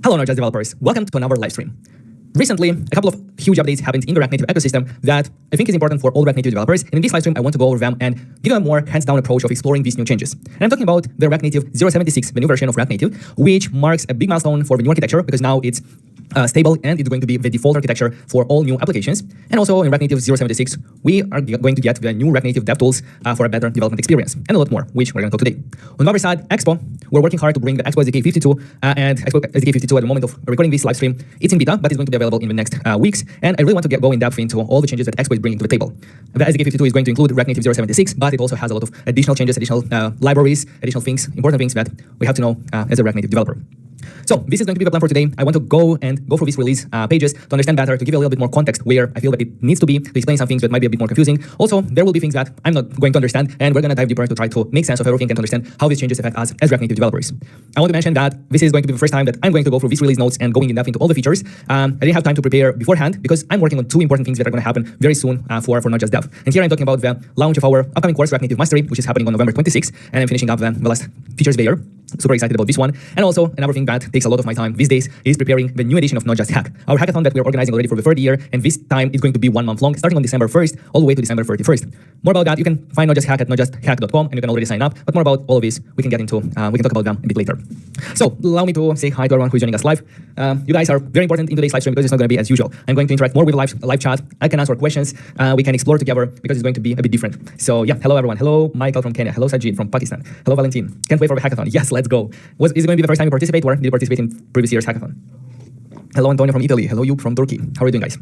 Hello Node.js developers, welcome to another live stream. Recently, a couple of huge updates happened in the React Native ecosystem that I think is important for all React Native developers, and in this live stream I want to go over them and give you a more hands-down approach of exploring these new changes. And I'm talking about the React Native 0.76, the new version of React Native, which marks a big milestone for the new architecture because now it's stable and it's going to be the default architecture for all new applications. And also in React Native 0.76, we are going to get the new React Native DevTools for a better development experience and a lot more, which we're going to talk today. On the other side, Expo, we're working hard to bring the Expo SDK 52 and Expo SDK 52 at the moment of recording this live stream. It's in beta, but it's going to be available in the next weeks. And I really want to go in depth into all the changes that Expo is bringing to the table. The SDK 52 is going to include React Native 0.76, but it also has a lot of additional changes, additional libraries, additional things, important things that we have to know as a React Native developer. So this is going to be the plan for today. I want to go through these release pages to understand better, to give you a little bit more context where I feel that it needs to be, to explain some things that might be a bit more confusing. Also, there will be things that I'm not going to understand, and we're going to dive deeper to try to make sense of everything and to understand how these changes affect us as React Native developers. I want to mention that this is going to be the first time that I'm going to go through these release notes and going in depth into all the features. I didn't have time to prepare beforehand because I'm working on two important things that are going to happen very soon for Node.js Dev. And here I'm talking about the launch of our upcoming course, React Native Mastery, which is happening on November 26th, and I'm finishing up the last features layer. Super excited about this one. And also another thing that takes a lot of my time these days is preparing the new edition of Node.js Hack, our hackathon that we're organizing already for the third year, and this time is going to be 1 month long, starting on December 1st all the way to December 31st. More about that, you can find Node.js Hack at nodejshack.com, and you can already sign up. But more about all of this, we can get into, we can talk about them a bit later. So allow me to say hi to everyone who's joining us live. You guys are very important in today's live stream because it's not going to be as usual. I'm going to interact more with live chat. I can answer questions. We can explore together because it's going to be a bit different. So yeah, hello everyone. Hello Michael from Kenya. Hello Sajid from Pakistan. Hello Valentin. Can't wait for the hackathon. Yes, let's go. Is it going to be the first time you participate, or did you participate in previous year's hackathon? Hello Antonio from Italy. Hello you from Turkey. How are you doing, guys?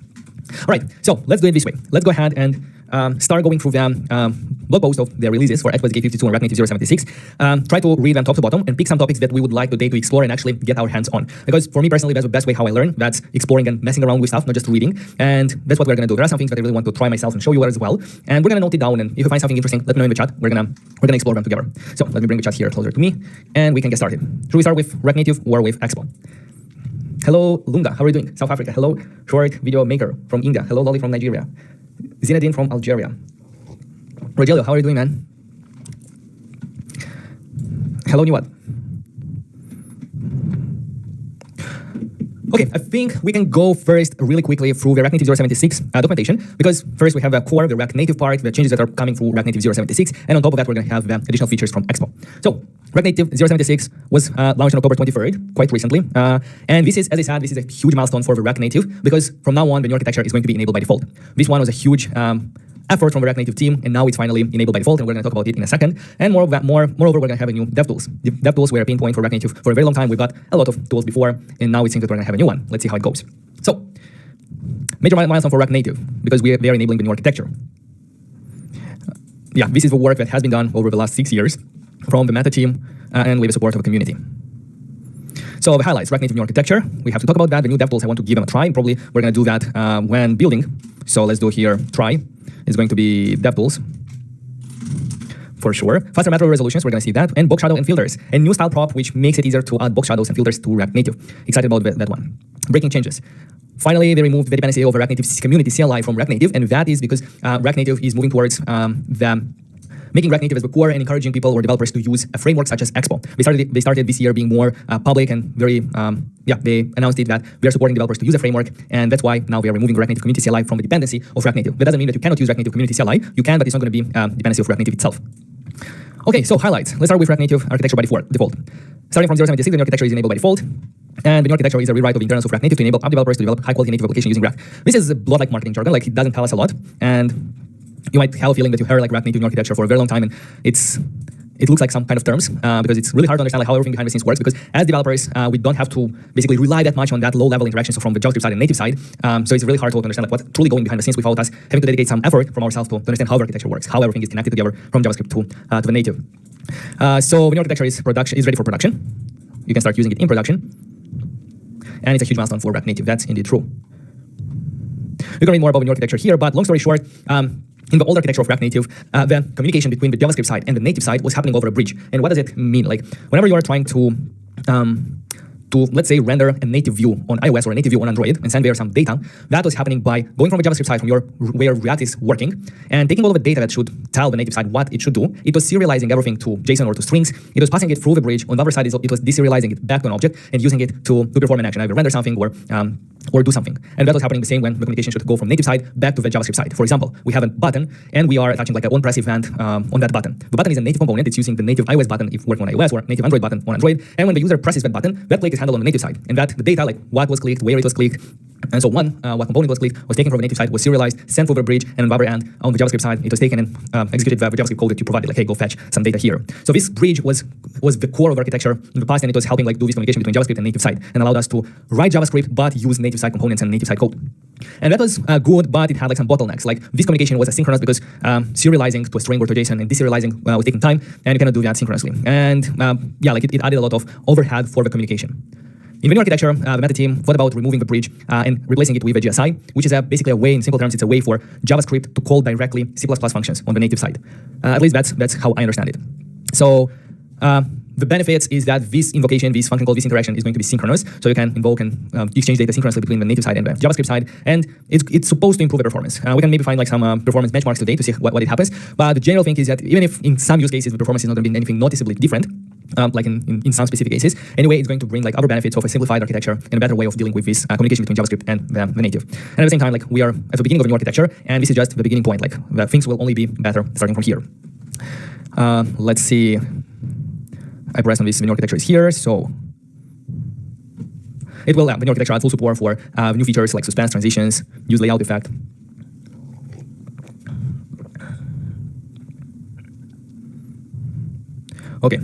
All right, so let's do it this way. Let's go ahead and start going through the blog post of the releases for Expo SDK 52 and React Native 0.76. Try to read them top to bottom and pick some topics that we would like today to explore and actually get our hands on. Because for me personally, that's the best way how I learn. That's exploring and messing around with stuff, not just reading. And that's what we're going to do. There are some things that I really want to try myself and show you as well. And we're going to note it down. And if you find something interesting, let me know in the chat. We're gonna explore them together. So let me bring the chat here closer to me, and we can get started. Should we start with React Native or with Expo? Hello, Lunga. How are you doing? South Africa. Hello, Short Video Maker from India. Hello, Lolly from Nigeria. Zinedine from Algeria. Rogelio, how are you doing, man? Hello, Niwad. Okay, I think we can go first really quickly through the React Native 0.76 documentation, because first we have the core, the React Native part, the changes that are coming through React Native 0.76, and on top of that we're going to have the additional features from Expo. So React Native 0.76 was launched on October 23rd, quite recently, and this is, as I said, this is a huge milestone for the React Native, because from now on the new architecture is going to be enabled by default. This one was a huge effort from the React Native team, and now it's finally enabled by default, and we're going to talk about it in a second. And moreover, we're going to have a new DevTools. The DevTools were a pain point for React Native for a very long time. We got a lot of tools before, and now it seems that we're going to have a new one. Let's see how it goes. So, major milestone for React Native, because we are enabling the new architecture. Yeah, this is the work that has been done over the last 6 years from the meta team and with the support of the community. So the highlights, React Native new architecture, we have to talk about that. The new DevTools, I want to give them a try. Probably we're going to do that when building. So let's do here, try. It's going to be DevTools, for sure. Faster macro resolutions, we're going to see that. And box shadow and filters. And new style prop, which makes it easier to add box shadows and filters to React Native. Excited about that one. Breaking changes. Finally, they removed the dependency of React Native community CLI from React Native. And that is because React Native is moving towards making React Native as the core and encouraging people or developers to use a framework such as Expo. They started this year being more public and very, they announced it that we are supporting developers to use a framework, and that's why now we are removing React Native community CLI from the dependency of React Native. That doesn't mean that you cannot use React Native community CLI. You can, but it's not going to be dependency of React Native itself. Okay, so highlights. Let's start with React Native architecture by default. Starting from 0.76, the new architecture is enabled by default. And the new architecture is a rewrite of the internals of React Native to enable app developers to develop high-quality native application using React. This is a lot like marketing jargon, like it doesn't tell us a lot. And you might have a feeling that you heard like React Native new architecture for a very long time, and it looks like some kind of terms because it's really hard to understand like how everything behind the scenes works, because as developers, we don't have to basically rely that much on that low-level interactions from the JavaScript side and native side. So it's really hard to understand like what's truly going behind the scenes without us having to dedicate some effort from ourselves to understand how the architecture works, how everything is connected together from JavaScript to the native. So the new architecture is ready for production. You can start using it in production. And it's a huge milestone for React Native. That's indeed true. You can read more about the new architecture here, but long story short, in the old architecture of React Native, the communication between the JavaScript side and the native side was happening over a bridge. And what does it mean? Like, whenever you are trying to to, let's say, render a native view on iOS or a native view on Android and send there some data, that was happening by going from a JavaScript side from where React is working and taking all of the data that should tell the native side what it should do. It was serializing everything to JSON or to strings. It was passing it through the bridge. On the other side, it was deserializing it back to an object and using it to perform an action, either render something or do something. And that was happening the same when the communication should go from native side back to the JavaScript side. For example, we have a button and we are attaching like an on-press event on that button. The button is a native component. It's using the native iOS button if working on iOS or native Android button on Android. And when the user presses that button, that click is handled on the native side. And that the data, like what was clicked, where it was clicked, and so on, what component was clicked, was taken from the native side, was serialized, sent over the bridge, and on the other end, on the JavaScript side, it was taken and executed the JavaScript code that you provided, like, hey, go fetch some data here. So this bridge was the core of architecture in the past, and it was helping like do this communication between JavaScript and native side, and allowed us to write JavaScript but use native side components and native side code. And that was good, but it had like some bottlenecks. Like this communication was asynchronous because serializing to a string or to JSON and deserializing was taking time, and you cannot do that synchronously. And yeah, like it added a lot of overhead for the communication. In the new architecture, the meta team thought about removing the bridge and replacing it with a GSI, which is basically a way, in simple terms, it's a way for JavaScript to call directly C++ functions on the native side. At least that's how I understand it. So the benefits is that this invocation, this function call, this interaction is going to be synchronous. So you can invoke and exchange data synchronously between the native side and the JavaScript side. And it's supposed to improve the performance. We can maybe find like some performance benchmarks today to see what it happens. But the general thing is that even if in some use cases the performance is not going to be anything noticeably different, like in some specific cases, anyway, it's going to bring like other benefits of a simplified architecture and a better way of dealing with this communication between JavaScript and the native. And at the same time, like we are at the beginning of a new architecture, and this is just the beginning point. Like things will only be better starting from here. Let's see. I press on this new architecture is here, so it will the new architecture add full support for new features like suspense, transitions, use layout effect. Okay.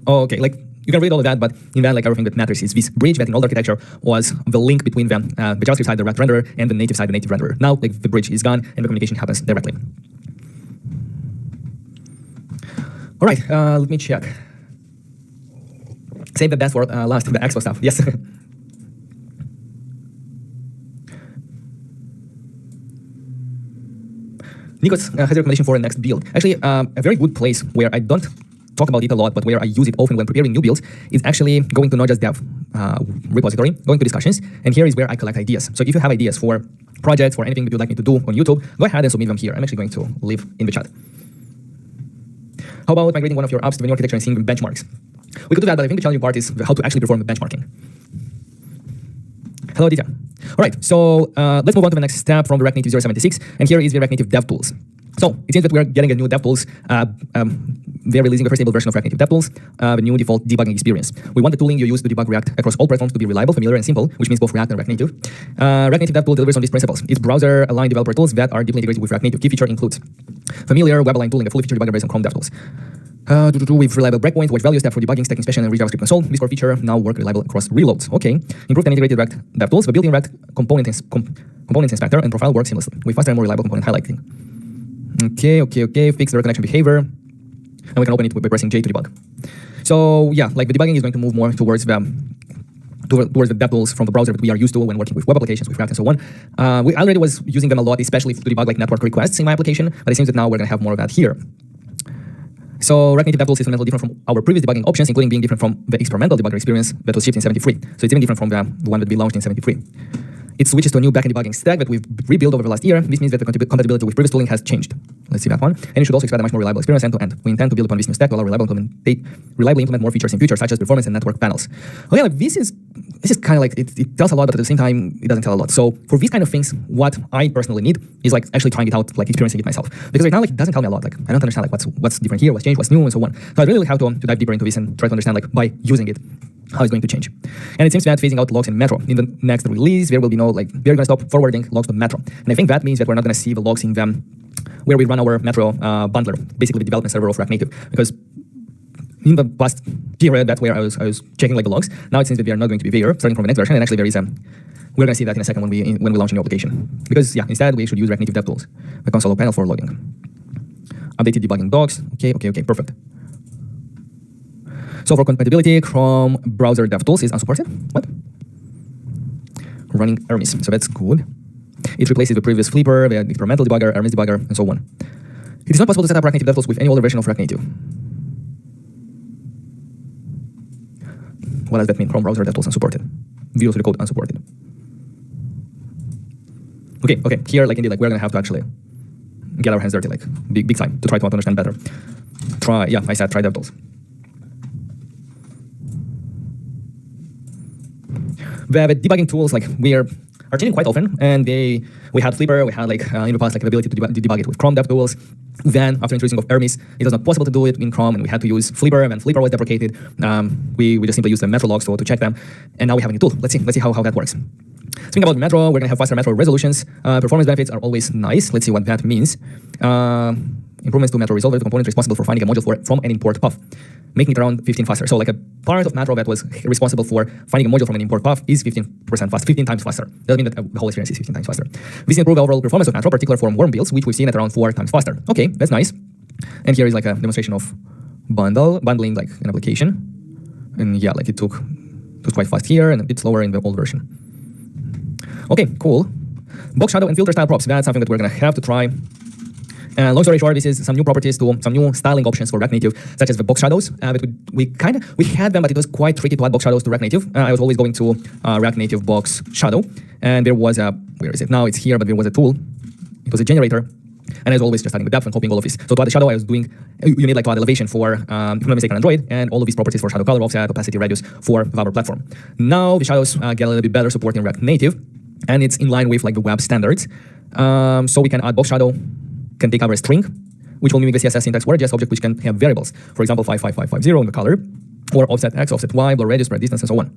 Okay, like you can read all of that, but in that, like everything that matters is this bridge that in old architecture was the link between them, the JavaScript side, the React renderer, and the native side, the native renderer. Now, like the bridge is gone and the communication happens directly. All right, let me check. Save the best for last, the Expo stuff. Yes. Nikos has a recommendation for the next build. Actually, a very good place where I don't talk about it a lot, but where I use it often when preparing new builds, is actually going to Node.js dev repository, going to discussions, and here is where I collect ideas. So if you have ideas for projects, for anything that you'd like me to do on YouTube, go ahead and submit them here. I'm actually going to leave in the chat. How about migrating one of your apps to the new architecture and seeing benchmarks? We could do that, but I think the challenging part is how to actually perform the benchmarking. Hello, Aditya. All right, so let's move on to the next step from the React Native 076, and here is the React Native DevTools. So it seems that we're getting a new DevTools. They're releasing a first stable version of React Native DevTools, the new default debugging experience. We want the tooling you use to debug React across all platforms to be reliable, familiar, and simple, which means both React and React Native. React Native DevTools delivers on these principles. It's browser-aligned developer tools that are deeply integrated with React Native. Key feature includes familiar web-aligned tooling, a fully featured debugger based on Chrome DevTools. With reliable breakpoints, watch value step for debugging, stacking special, and read JavaScript console. This core feature now work reliable across reloads. Okay. Improved and integrated React DevTools. The built-in React components inspector and profile work seamlessly with faster and more reliable component highlighting. Okay. Fix the reconnection behavior, and we can open it by pressing J to debug. So yeah, like the debugging is going to move more towards the DevTools from the browser that we are used to when working with web applications, with React, and so on. We already was using them a lot, especially to debug like network requests in my application, but it seems that now we're going to have more of that here. So React Native DevTools is fundamentally different from our previous debugging options, including being different from the experimental debugger experience that was shipped in 73. So it's even different from the one that we launched in 73. It switches to a new backend debugging stack that we've rebuilt over the last year. This means that the compatibility with previous tooling has changed. Let's see that one. And it should also expect a much more reliable experience end-to-end. We intend to build upon this new stack to allow reliably implement more features in future, such as performance and network panels. Okay, like this is kind of like, it tells a lot, but at the same time, it doesn't tell a lot. So for these kind of things, what I personally need is like actually trying it out, like experiencing it myself. Because right now, like it doesn't tell me a lot. Like I don't understand like what's different here, what's changed, what's new, and so on. So I really have to dive deeper into this and try to understand like by using it, how it's going to change. And it seems that phasing out logs in Metro. In the next release, there will be no, like, we're going to stop forwarding logs to Metro. And I think that means that we're not going to see the logs in them where we run our Metro bundler, basically the development server of React Native. Because in the past period, that's where I was checking like the logs. Now it seems that they are not going to be there, starting from the next version. And actually there is we're going to see that in a second when we launch a new application. Because yeah, instead we should use React Native DevTools, the console panel for logging. Updated debugging docs. Okay, perfect. So for compatibility, Chrome browser DevTools is unsupported. What? Running Hermes, so that's good. It replaces the previous Flipper, the experimental debugger, Hermes debugger, and so on. It is not possible to set up React Native DevTools with any older version of React Native. What does that mean? Chrome browser DevTools unsupported. Visual Studio Code unsupported. Okay. Here, like indeed, like we're gonna have to actually get our hands dirty, like big time, to try to understand better. I said try DevTools. The debugging tools, like we are changing quite often, and we had Flipper, we had like in the past like the ability to debug it with Chrome DevTools. Then after introducing of Hermes, it was not possible to do it in Chrome, and we had to use Flipper. When Flipper was deprecated, we just simply used the Metro logs to check them, and now we have a new tool. Let's see how that works. Speaking about Metro, we're gonna have faster Metro resolutions. Performance benefits are always nice. Let's see what that means. Improvements to Metro resolver, the component responsible for finding a module from an import path, making it around 15 faster. So like a part of Metro that was responsible for finding a module from an import path is 15% faster, 15 times faster. That means that the whole experience is 15 times faster. This improves the overall performance of Metro, particularly for warm builds, which we've seen at around 4 times faster. Okay, that's nice. And here is like a demonstration of bundling like an application. And yeah, like it was quite fast here and a bit slower in the old version. Okay, cool. Box shadow and filter style props. That's something that we're gonna have to try. Long story short, this is some new properties to some new styling options for React Native, such as the box shadows. But we had them, but it was quite tricky to add box shadows to React Native. I was always going to React Native box shadow, and there was a, where is it now? It's here, but there was a tool. It was a generator, and I was always just adding the depth and copying all of this. So to add the shadow, I was doing, you need like to add elevation for, if I'm not mistaken, Android, and all of these properties for shadow color, offset, opacity, radius for the other platform. Now the shadows get a little bit better support in React Native, and it's in line with like the web standards. So we can add box shadow, can take our string, which will mimic the CSS syntax, or a JS object which can have variables. For example, 55550 in the color, or offset X, offset Y, blur radius, blur distance, and so on.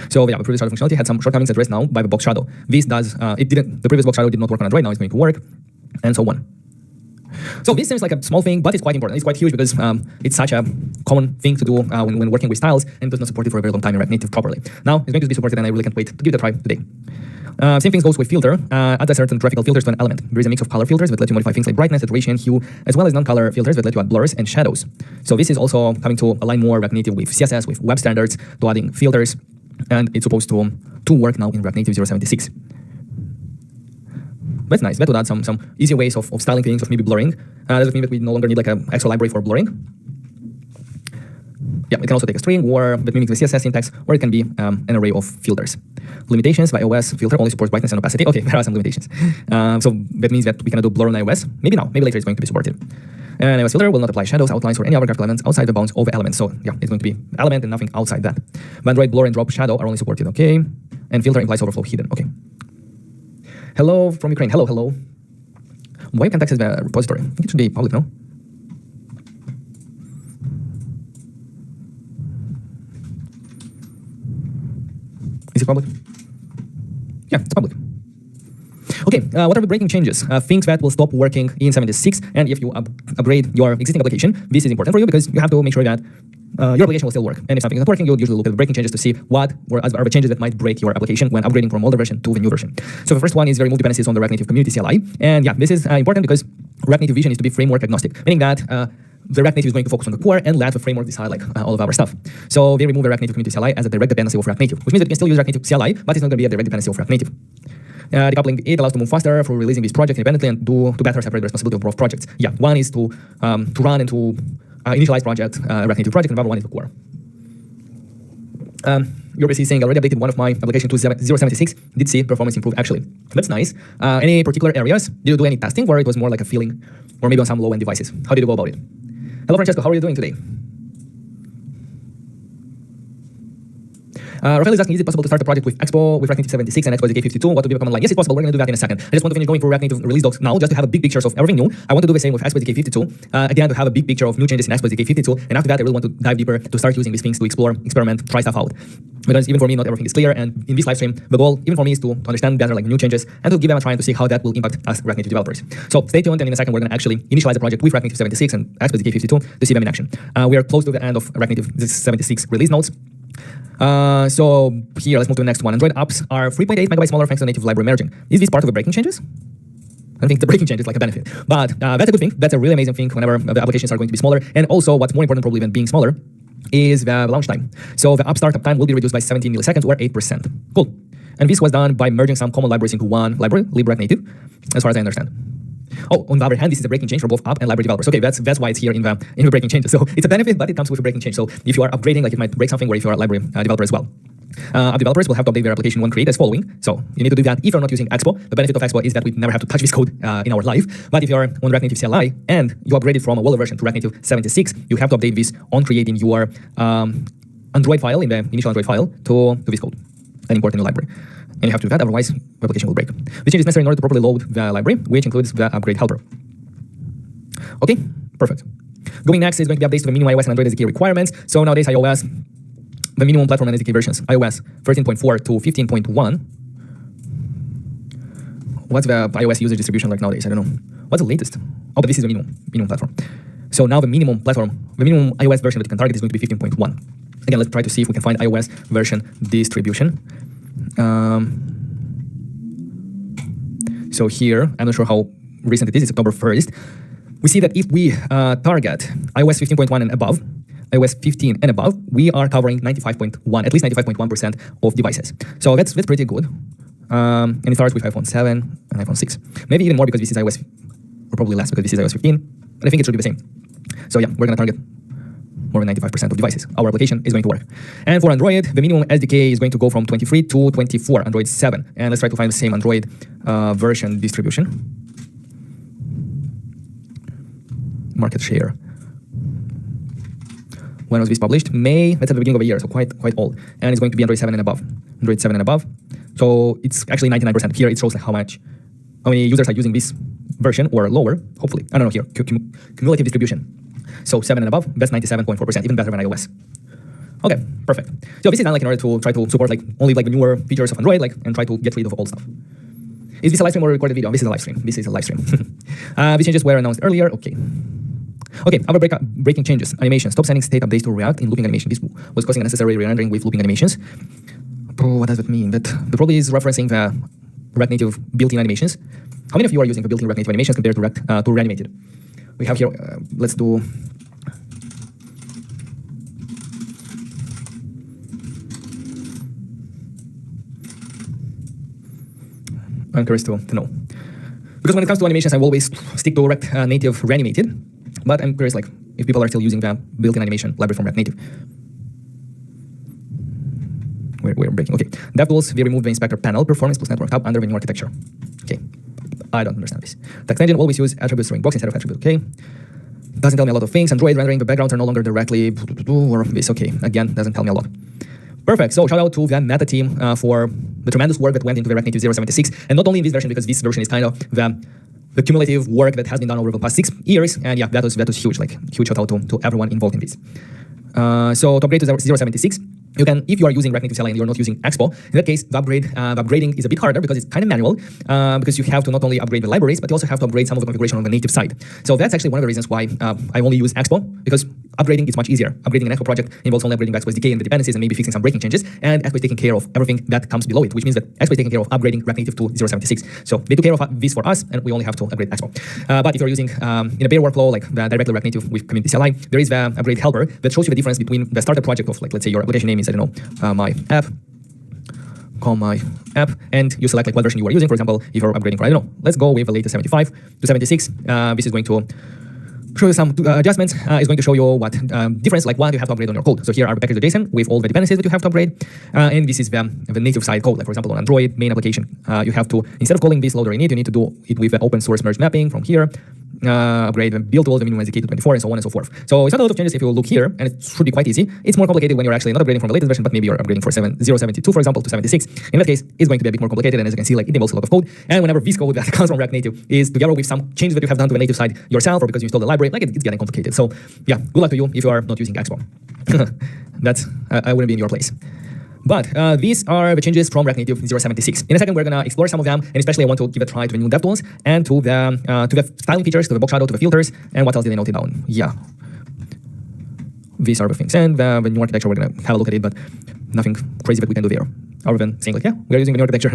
So yeah, the previous shadow functionality had some shortcomings addressed now by the box shadow. This does, the previous box shadow did not work on Android, now it's going to work, and so on. So this seems like a small thing, but it's quite important. It's quite huge because it's such a common thing to do when working with styles, and it was not supported for a very long time in React Native properly. Now it's going to be supported, and I really can't wait to give it a try today. Same thing goes with filter. Add a certain graphical filters to an element. There is a mix of color filters that let you modify things like brightness, saturation, hue, as well as non-color filters that let you add blurs and shadows. So this is also coming to align more React Native with CSS, with web standards, to adding filters, and it's supposed to work now in React Native 0.76. That's nice. That would add some easy ways of styling things, of maybe blurring. That doesn't mean that we no longer need like an extra library for blurring. Yeah, it can also take a string, or that mimics the CSS syntax, or it can be an array of filters. Limitations: the iOS filter only supports brightness and opacity. Okay, there are some limitations. So that means that we cannot do blur on iOS. Maybe now, maybe later it's going to be supported. And iOS filter will not apply shadows, outlines, or any other graphical elements outside the bounds of the element. So yeah, it's going to be element and nothing outside that. The Android blur and drop shadow are only supported. Okay, and filter implies overflow hidden. Okay. Hello from Ukraine. Hello. Why you can't access the repository? I think it should be public, no? Is it public? Yeah, it's public. Okay, what are the breaking changes? Things that will stop working in 76, and if you upgrade your existing application, this is important for you because you have to make sure that your application will still work. And if something is not working, you'll usually look at the breaking changes to see what are the changes that might break your application when upgrading from older version to the new version. So the first one is remove dependencies on the React Native community CLI. And yeah, this is important because React Native vision is to be framework agnostic, meaning that the React Native is going to focus on the core and let the framework decide like all of our stuff. So they remove the React Native community CLI as a direct dependency of React Native, which means that you can still use React Native CLI, but it's not going to be a direct dependency of React Native. Decoupling it allows to move faster through releasing these projects independently and to better separate the responsibility of both projects. Yeah, one is to run and to initialize project, React Native project, and the other one is the core. You're basically saying already updated one of my application to 0.76. Did see performance improve actually. That's nice. Any particular areas? Did you do any testing, or it was more like a feeling, or maybe on some low-end devices? How did you go about it? Hello, Francesco. How are you doing today? Rafael is asking, is it possible to start a project with Expo, with React Native 76 and Expo SDK 52? What would be the command line? Yes, it's possible. We're going to do that in a second. I just want to finish going through React Native release docs now, just to have a big picture of everything new. I want to do the same with Expo SDK 52. Again, to have a big picture of new changes in Expo SDK 52. And after that, I really want to dive deeper to start using these things to explore, experiment, try stuff out. Because even for me, not everything is clear. And in this live stream, the goal, even for me, is to understand better like new changes and to give them a try and to see how that will impact us React Native developers. So stay tuned, and in a second, we're going to actually initialize the project with React Native 76 and Expo SDK 52 to see them in action. We are close to the end of React Native 76 release notes. So here, let's move to the next one. Android apps are 3.8 megabytes smaller thanks to native library merging. Is this part of the breaking changes? I think the breaking change is like a benefit, but that's a good thing. That's a really amazing thing whenever the applications are going to be smaller. And also, what's more important probably than being smaller is the launch time. So the app startup time will be reduced by 17 milliseconds or 8%. Cool. And this was done by merging some common libraries into one library, libReact Native, as far as I understand. Oh, on the other hand, this is a breaking change for both app and library developers. Okay, that's why it's here in the breaking changes. So it's a benefit, but it comes with a breaking change. So if you are upgrading, like it might break something, or if you are a library developer as well. App developers will have to update their application when created as following. So you need to do that if you're not using Expo. The benefit of Expo is that we never have to touch this code in our life. But if you're on React Native CLI and you upgraded from a Waller version to React Native 76, you have to update this on creating your Android file, in the initial Android file, to this code and import a new library. And you have to do that, otherwise the application will break. This change is necessary in order to properly load the library, which includes the upgrade helper. Okay, perfect. Going next is going to be updates to the minimum iOS and Android SDK requirements. So nowadays iOS, the minimum platform and SDK versions, iOS 13.4 to 15.1. What's the iOS user distribution like nowadays? I don't know. What's the latest? Oh, but this is the minimum platform. So now the minimum platform, the minimum iOS version that you can target is going to be 15.1. Again, let's try to see if we can find iOS version distribution. So here, I'm not sure how recent it is, it's October 1st. We see that if we target iOS 15.1 and above, iOS 15 and above, we are covering 95.1, at least 95.1% of devices. So that's pretty good. And it starts with iPhone 7 and iPhone 6. Maybe even more because this is iOS, or probably less because this is iOS 15. But I think it should be the same. So yeah, we're going to target more than 95% of devices. Our application is going to work. And for Android, the minimum SDK is going to go from 23 to 24, Android 7. And let's try to find the same Android version distribution. Market share. When was this published? May, that's at the beginning of the year, so quite old. And it's going to be Android 7 and above. Android 7 and above. So it's actually 99%. Here it shows like how many users are using this version or lower, hopefully. I don't know here, cumulative distribution. So 7 and above, that's 97.4%, even better than iOS. Okay, perfect. So this is done like in order to try to support like only like the newer features of Android, like, and try to get rid of old stuff. Is this a live stream or a recorded video? This is a live stream. This is a live stream. These changes were announced earlier. Okay. Okay, our breaking changes. Animation. Stop sending state updates to React in looping animation. This was causing unnecessary re-rendering with looping animations. Oh, what does that mean? That probably is referencing the React Native built-in animations. How many of you are using the built-in React Native animations compared to reanimated? We have here, let's do... I'm curious to know. Because when it comes to animations, I will always stick to React Native reanimated. But I'm curious, like, if people are still using the built-in animation library from React Native. We're breaking. Okay. DevTools, we removed the inspector panel, performance plus network tab under the new architecture. Okay. I don't understand this. Text engine always use attribute string box instead of attribute. Okay. Doesn't tell me a lot of things. Android rendering the backgrounds are no longer directly or this. Okay. Again, doesn't tell me a lot. Perfect. So shout out to the Meta team for the tremendous work that went into the React Native 076. And not only in this version, because this version is kind of the cumulative work that has been done over the past 6 years. And yeah, that was huge. Like, huge shout out to everyone involved in this. So to upgrade to 076, you can, if you are using React Native CLI and you're not using Expo, in that case, the upgrading is a bit harder because it's kind of manual, because you have to not only upgrade the libraries, but you also have to upgrade some of the configuration on the native side. So that's actually one of the reasons why I only use Expo, because upgrading is much easier. Upgrading an Expo project involves only upgrading the Expo SDK and the dependencies and maybe fixing some breaking changes, and Expo is taking care of everything that comes below it, which means that Expo is taking care of upgrading React Native to 076. So they took care of this for us, and we only have to upgrade Expo. But if you're using in a bare workflow, like the directly React Native with community CLI, there is the upgrade helper that shows you the difference between the starter project of, like, let's say your application name is, I don't know, my app, call my app, and you select like what version you are using. For example, if you're upgrading for, I don't know, let's go with the latest 75 to 76. This is going to show you some adjustments. It's going to show you what difference, like what you have to upgrade on your code. So here are the package.json with all the dependencies that you have to upgrade. And this is the native side code. Like, for example, on Android main application, you have to, instead of calling this loader init, you need to do it with the open source merge mapping from here. Upgrade the build tool, the minimum SDK to 24, and so on and so forth. So it's not a lot of changes if you look here, and it should be quite easy. It's more complicated when you're actually not upgrading from the latest version, but maybe you're upgrading for 072, for example, to 76. In that case, it's going to be a bit more complicated, and as you can see, like, it involves a lot of code. And whenever this code that comes from React Native is together with some changes that you have done to the native side yourself, or because you installed the library, like, it's getting complicated. So yeah, good luck to you if you are not using Expo. That's I wouldn't be in your place. But these are the changes from React Native 076. In a second, we're going to explore some of them, and especially I want to give a try to the new DevTools and to the styling features, to the box shadow, to the filters, and what else did I note it down? Yeah. These are the things. And the new architecture, we're going to have a look at it, but nothing crazy that we can do there, other than saying, like, yeah, we're using the new architecture.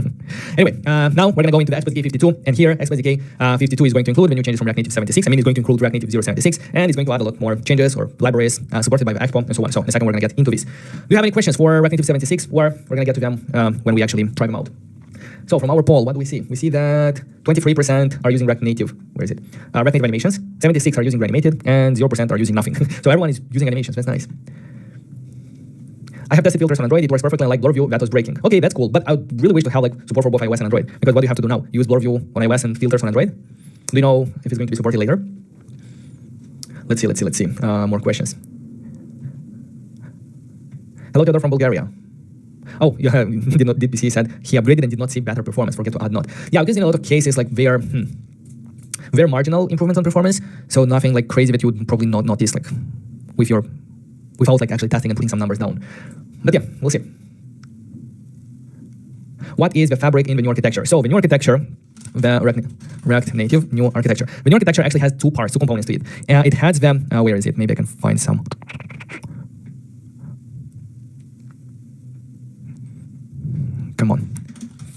Anyway, now we're going to go into the XSDK 52, and here XSDK 52 is going to include the new changes from React Native 76. I mean, it's going to include React Native 076, and it's going to add a lot more changes or libraries supported by the Expo and so on. So in a second, we're going to get into this. Do you have any questions for React Native 76, or we're going to get to them when we actually try them out? So from our poll, what do we see? We see that 23% are using React Native. Where is it? React Native animations. 76 are using animated, and 0% are using nothing. So everyone is using animations. That's nice. I have tested filters on Android. It works perfectly. Like blur view, that was breaking. Okay, that's cool. But I really wish to have like support for both iOS and Android. Because what do you have to do now? Use blur view on iOS and filters on Android? Do you know if it's going to be supported later? Let's see. More questions. Hello, Theodore from Bulgaria. Oh, yeah, DPC said he upgraded and did not see better performance. Forget to add not. Yeah, because in a lot of cases, like very marginal improvements on performance. So nothing like crazy that you would probably not notice like without like actually testing and putting some numbers down. But yeah, we'll see. What is the fabric in the new architecture? So the new architecture, the React Native new architecture. The new architecture actually has two components to it. It has the, where is it? Maybe I can find some. Come on,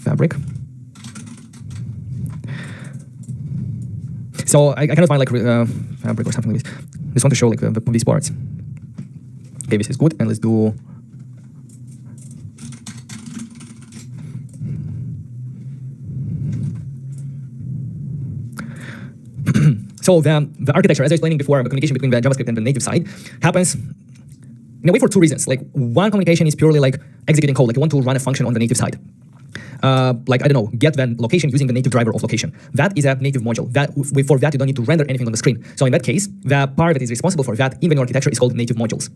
fabric. So I cannot find like fabric or something like this. Just want to show like these parts. Okay, this is good, and let's do. So the architecture, as I was explaining before, the communication between the JavaScript and the native side happens in a way for two reasons. Like one communication is purely like executing code, like you want to run a function on the native side. Like, I don't know, get the location using the native driver of location. That is a native module. For that, you don't need to render anything on the screen. So in that case, the part that is responsible for that in the new architecture is called native modules.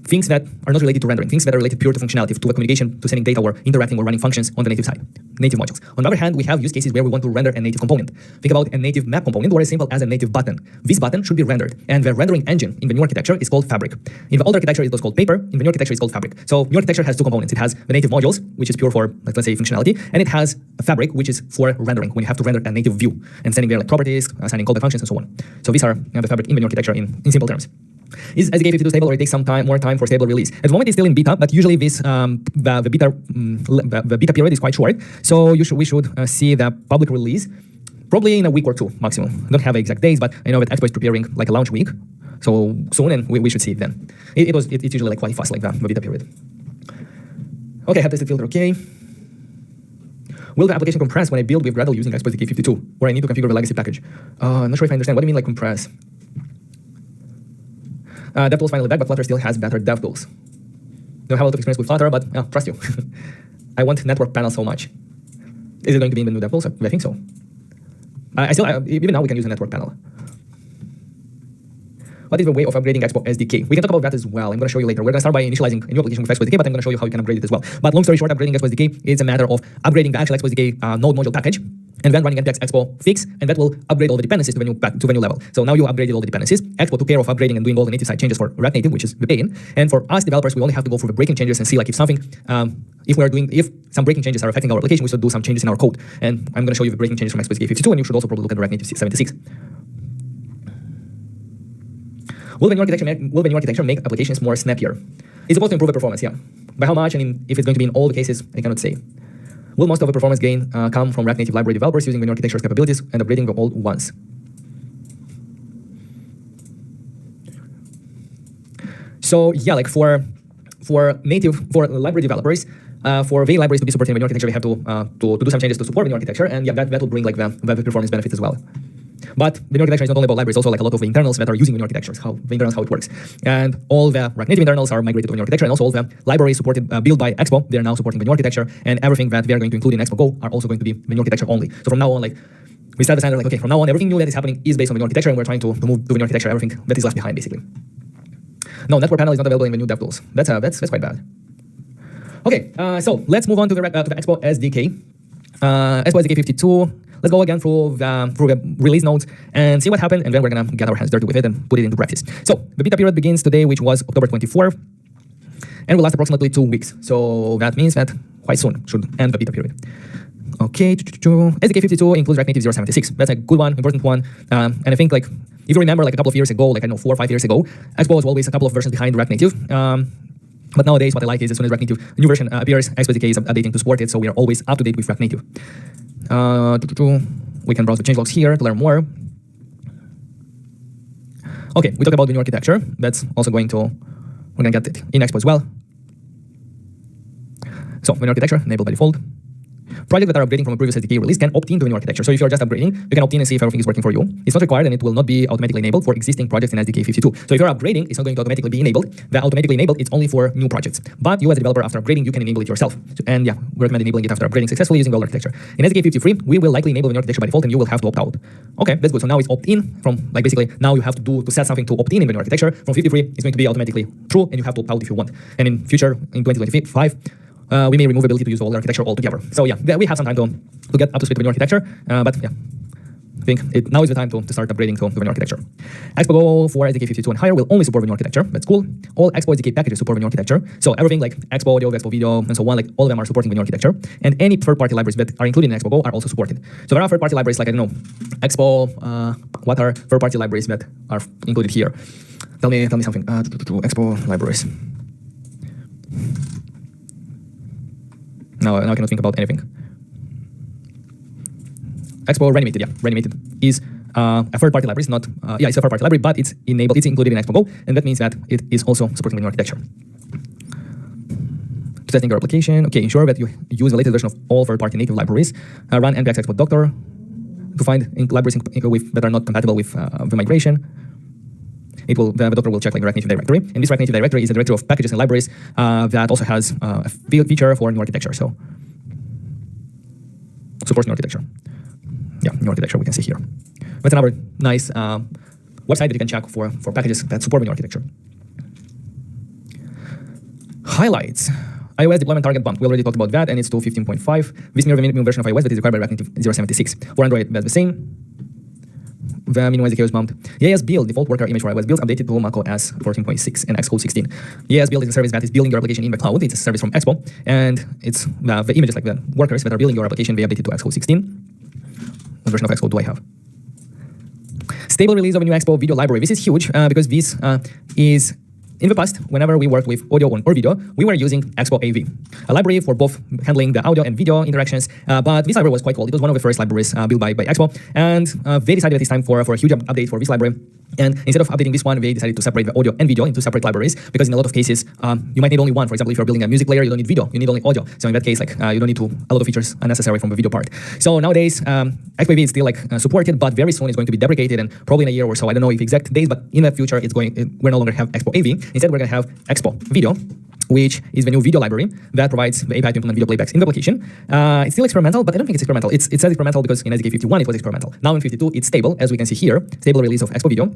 Things that are not related to rendering, things that are related pure to functionality, to a communication, to sending data or interacting or running functions on the native side, native modules. On the other hand, we have use cases where we want to render a native component. Think about a native map component or as simple as a native button. This button should be rendered, and the rendering engine in the new architecture is called Fabric. In the old architecture, it was called Paper. In the new architecture, it's called Fabric. So new architecture has two components. It has the native modules, which is pure for, like, let's say, functionality, and it has a Fabric, which is for rendering, when you have to render a native view and sending there like properties, assigning callback functions, and so on. So these are the Fabric in the new architecture in simple terms. Is SDK 52 stable, or it takes some more time for stable release? At the moment, it's still in beta, but usually this the beta period is quite short. So we should see the public release probably in a week or two maximum. I don't have exact days, but I know that Expo is preparing like a launch week, so soon, and we should see it then. It's usually like quite fast, like the beta period. Okay, have tested filter. Okay. Will the application compress when I build with Gradle using Expo SDK 52, or I need to configure the legacy package? I'm not sure if I understand. What do you mean like compress? DevTools finally back, but Flutter still has better DevTools. Don't have a lot of experience with Flutter, but trust you. I want network panel so much. Is it going to be in the new DevTools? I think so. Even now we can use a network panel. What is the way of upgrading Expo SDK? We can talk about that as well. I'm going to show you later. We're going to start by initializing a new application with Expo SDK, but I'm going to show you how you can upgrade it as well. But long story short, upgrading Expo SDK is a matter of upgrading the actual Expo SDK node module package, and then running npx expo fix, and that will upgrade all the dependencies to the new level. So now you upgraded all the dependencies. Expo took care of upgrading and doing all the native side changes for React Native, which is the pain. And for us developers, we only have to go through the breaking changes and see like if something, if some breaking changes are affecting our application, we should do some changes in our code. And I'm going to show you the breaking changes from Expo SDK 52, and you should also probably look at React Native 76. Will the new architecture make applications more snappier? It's supposed to improve the performance, yeah. By how much, and if it's going to be in all the cases, I cannot say. Will most of the performance gain come from React Native library developers using the new architecture's capabilities and upgrading the old ones? So yeah, like for library developers, for the libraries to be supported in the new architecture, we have to do some changes to support the new architecture, and yeah, that will bring like the performance benefits as well. But the new architecture is not only about libraries, also like a lot of the internals that are using the new architecture, how it works. And all the React Native internals are migrated to the new architecture, and also all the libraries supported, built by Expo, they are now supporting the new architecture, and everything that we are going to include in Expo Go are also going to be the new architecture only. So from now on, like, we set the standard, like, okay, from now on, everything new that is happening is based on the new architecture, and we're trying to move to the new architecture, everything that is left behind, basically. No, network panel is not available in the new DevTools. That's quite bad. Okay, so let's move on to the Expo SDK. Expo SDK 52. Let's go again through the release notes and see what happened, and then we're going to get our hands dirty with it and put it into practice. So the beta period begins today, which was October 24th, and will last approximately 2 weeks. So that means that quite soon should end the beta period. Okay, SDK 52 includes React Native 076. That's a good one, important one. And I think, like, if you remember, like a couple of years ago, like I know 4 or 5 years ago, Expo was always a couple of versions behind React Native. But nowadays, what I like is as soon as React Native, a new version appears, Expo SDK is updating to support it, so we are always up to date with React Native. We can browse the changelogs here to learn more. Okay, we talked about the new architecture. That's also we're going to get it in Expo as well. So, the new architecture, enabled by default. Projects that are upgrading from a previous SDK release can opt into a new architecture. So if you're just upgrading, you can opt in and see if everything is working for you. It's not required and it will not be automatically enabled for existing projects in SDK 52. So if you're upgrading, it's not going to automatically be enabled. The automatically enabled, it's only for new projects. But you as a developer, after upgrading, you can enable it yourself. And yeah, we recommend enabling it after upgrading successfully using the old architecture. In SDK 53, we will likely enable the new architecture by default and you will have to opt out. Okay, that's good. So now it's opt in from, like, basically now you have to set something to opt in the new architecture. From 53, it's going to be automatically true and you have to opt out if you want. And in future, in 2025, we may remove the ability to use the old architecture altogether. So yeah, we have some time to get up to speed with the new architecture, but yeah, I think now is the time to start upgrading to the new architecture. Expo Go for SDK 52 and higher will only support the new architecture. That's cool. All Expo SDK packages support the new architecture. So everything like Expo Audio, Expo Video, and so on, like all of them are supporting the new architecture. And any third-party libraries that are included in Expo Go are also supported. So there are third-party libraries like, I don't know, Expo, what are third-party libraries that are included here? Tell me something. Expo libraries. Now I cannot think about anything. Expo Reanimated, yeah, Reanimated is a third-party library. It's not, it's a third-party library, but it's enabled, it's included in Expo Go, and that means that it is also supporting the new architecture. Testing your application, okay, ensure that you use the latest version of all third-party native libraries. Run npx expo doctor to find libraries that are not compatible with the migration. The doctor will check like the React Native directory, and this React Native directory is a directory of packages and libraries that also has a feature for new architecture. So supports new architecture. Yeah, new architecture we can see here. That's another nice website that you can check for packages that support new architecture. Highlights. iOS deployment target bump. We already talked about that, and it's to 15.5. This mirror the minimum version of iOS that is required by React Native 076. For Android, that's the same. The minimum SDK was bumped. EAS build, default worker image for iOS builds updated to macOS 14.6 and Xcode 16. EAS build is a service that is building your application in the cloud. It's a service from Expo, and it's the images, like the workers that are building your application, they updated to Xcode 16. What version of Xcode do I have? Stable release of a new Expo video library. This is huge because this is, in the past, whenever we worked with audio or video, we were using Expo AV, a library for both handling the audio and video interactions. But this library was quite old. It was one of the first libraries built by Expo, and they decided that it's time for a huge update for this library. And instead of updating this one, they decided to separate the audio and video into separate libraries, because in a lot of cases, you might need only one. For example, if you're building a music player, you don't need video, you need only audio. So in that case, like you don't need a lot of features unnecessary from the video part. So nowadays, Expo AV is still like supported, but very soon it's going to be deprecated, and probably in a year or so, I don't know if exact days, but in the future, we're no longer have Expo AV. Instead, we're going to have Expo Video, which is the new video library that provides the API to implement video playbacks in the application. It's still experimental, but I don't think it's experimental. It says experimental because in SDK 51 it was experimental. Now in 52 it's stable, as we can see here, stable release of Expo Video.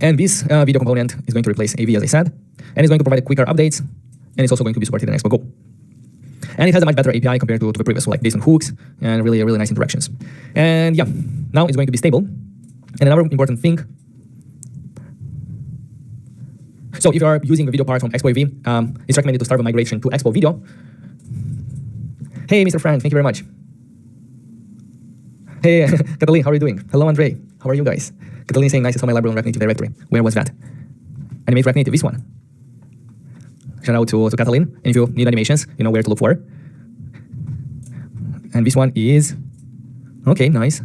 And this video component is going to replace AV, as I said, and it's going to provide quicker updates, and it's also going to be supported in Expo Go. And it has a much better API compared to the previous, so like based on hooks and really nice interactions. And yeah, now it's going to be stable. And another important thing, so if you are using the video part from Expo AV, it's recommended to start the migration to Expo Video. Hey, Mr. Frank, thank you very much. Hey, Catalin, how are you doing? Hello, Andre. How are you guys? Catalin saying, nice, I saw my library on React Native directory. Where was that? Animate React Native, this one. Shout out to Catalin. And if you need animations, you know where to look for. And this one is, okay, nice.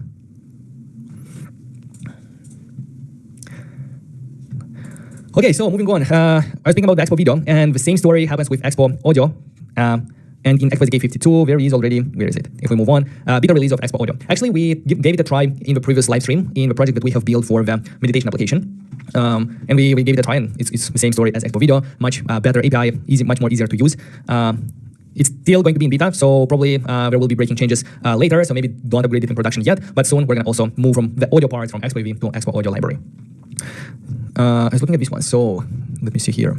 Okay, so moving on. I was thinking about the Expo Video, and the same story happens with Expo Audio. And in Expo SDK 52, there is already, where is it? If we move on, beta release of Expo Audio. Actually, we gave it a try in the previous live stream in the project that we have built for the meditation application. And we gave it a try, and it's the same story as Expo Video, much better API, much more easier to use. It's still going to be in beta, so probably there will be breaking changes later, so maybe don't upgrade it in production yet, but soon we're going to also move from the audio part from Expo AV to Expo Audio library. I was looking at this one, so let me see here.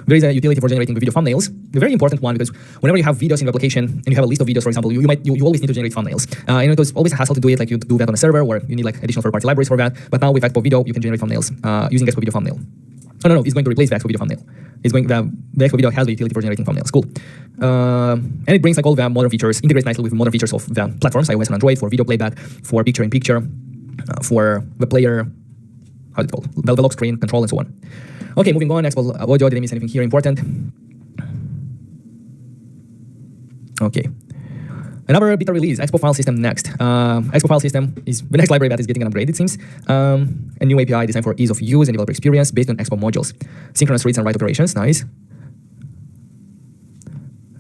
There is a utility for generating the video thumbnails, a very important one, because whenever you have videos in the application and you have a list of videos, for example, you always need to generate thumbnails. And it was always a hassle to do it, like you do that on a server, or you need like additional third-party libraries for that. But now with Expo Video, you can generate thumbnails using Expo Video thumbnail. Oh, no, it's going to replace the Expo Video thumbnail. The Expo Video has the utility for generating thumbnails. Cool. And it brings like all the modern features, integrates nicely with the modern features of the platforms, iOS and Android, for video playback, for picture-in-picture, for the player, how's it called? The lock screen control and so on. Okay, moving on. Expo Audio, didn't miss anything here important. Okay. Another beta release, Expo File System next. Expo File System is the next library that is getting an upgrade, it seems. A new API designed for ease of use and developer experience based on Expo modules. Synchronous reads and write operations, nice.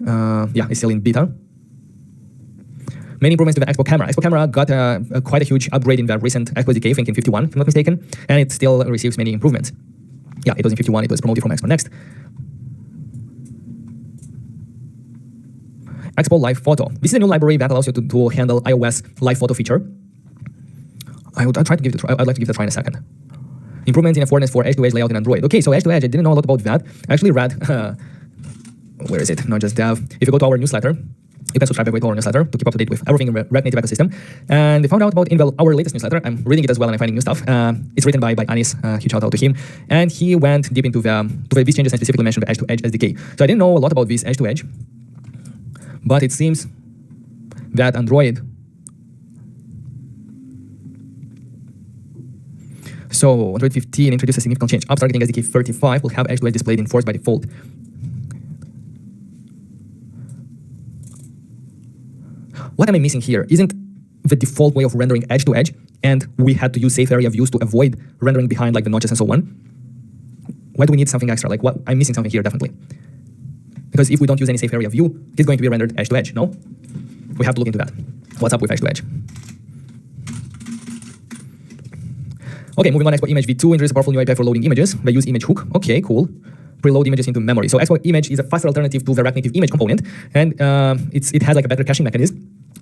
Yeah, it's still in beta. Many improvements to the Expo camera. Expo camera got quite a huge upgrade in the recent Expo SDK, I think in 51, if I'm not mistaken, and it still receives many improvements. Yeah, it was in 51, it was promoted from Expo Next. Expo Live Photo. This is a new library that allows you to handle iOS live photo feature. I'll try to give it a try. I'd like to give it a try in a second. Improvements in affordance for edge-to-edge layout in Android. Okay, so edge-to-edge, I didn't know a lot about that. I actually read, where is it? Not just dev. If you go to our newsletter, you can subscribe to our newsletter to keep up to date with everything in the React Native ecosystem. And I found out about in our latest newsletter. I'm reading it as well and I'm finding new stuff. It's written by Anis. Huge shout out to him. And he went deep into these changes and specifically mentioned the edge-to-edge SDK. So I didn't know a lot about this edge-to-edge, but it seems that Android. So Android 15 introduced a significant change. Apps targeting SDK 35 will have edge-to-edge displayed in force by default. What am I missing here? Isn't the default way of rendering edge-to-edge, and we had to use safe area views to avoid rendering behind like the notches and so on? Why do we need something extra? Like what? I'm missing something here definitely. Because if we don't use any safe area view, it's going to be rendered edge-to-edge, no? We have to look into that. What's up with edge-to-edge? Okay, moving on, Expo Image V2 introduces a powerful new API for loading images. They use image hook. Okay, cool. Preload images into memory. So Expo Image is a faster alternative to the React Native image component, and it has like a better caching mechanism,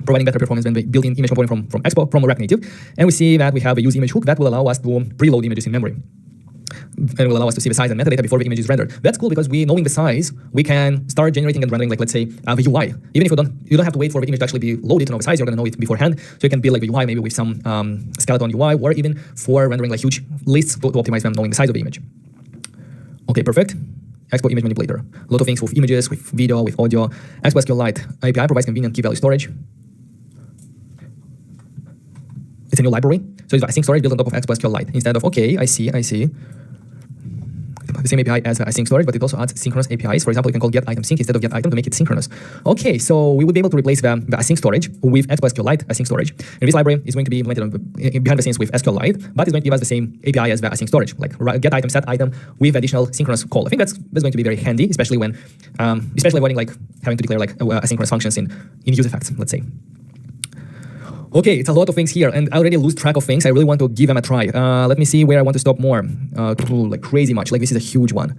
providing better performance than the built-in image component from React Native. And we see that we have a use image hook that will allow us to preload images in memory. And will allow us to see the size and metadata before the image is rendered. That's cool because knowing the size, we can start generating and rendering, like let's say the UI. Even if you don't have to wait for the image to actually be loaded to know the size, you're gonna know it beforehand. So you can build like the UI maybe with some skeleton UI, or even for rendering like huge lists to optimize them, knowing the size of the image. Okay, perfect. Expo Image Manipulator. A lot of things with images, with video, with audio. Expo SQLite API provides convenient key value storage. It's a new library. So it's async storage built on top of Expo SQLite. Instead of, okay, I see. The same API as async storage, but it also adds synchronous APIs. For example, you can call get item sync instead of get item to make it synchronous. Okay, so we would be able to replace the async storage with Expo SQLite async storage. And this library is going to be implemented behind the scenes with SQLite, but it's going to give us the same API as the async storage, like get item, set item with additional synchronous call. I think that's going to be very handy, especially when, avoiding like having to declare like asynchronous functions in use effects, let's say. Okay, it's a lot of things here, and I already lose track of things. I really want to give them a try. Let me see where I want to stop more. Like crazy much. Like this is a huge one.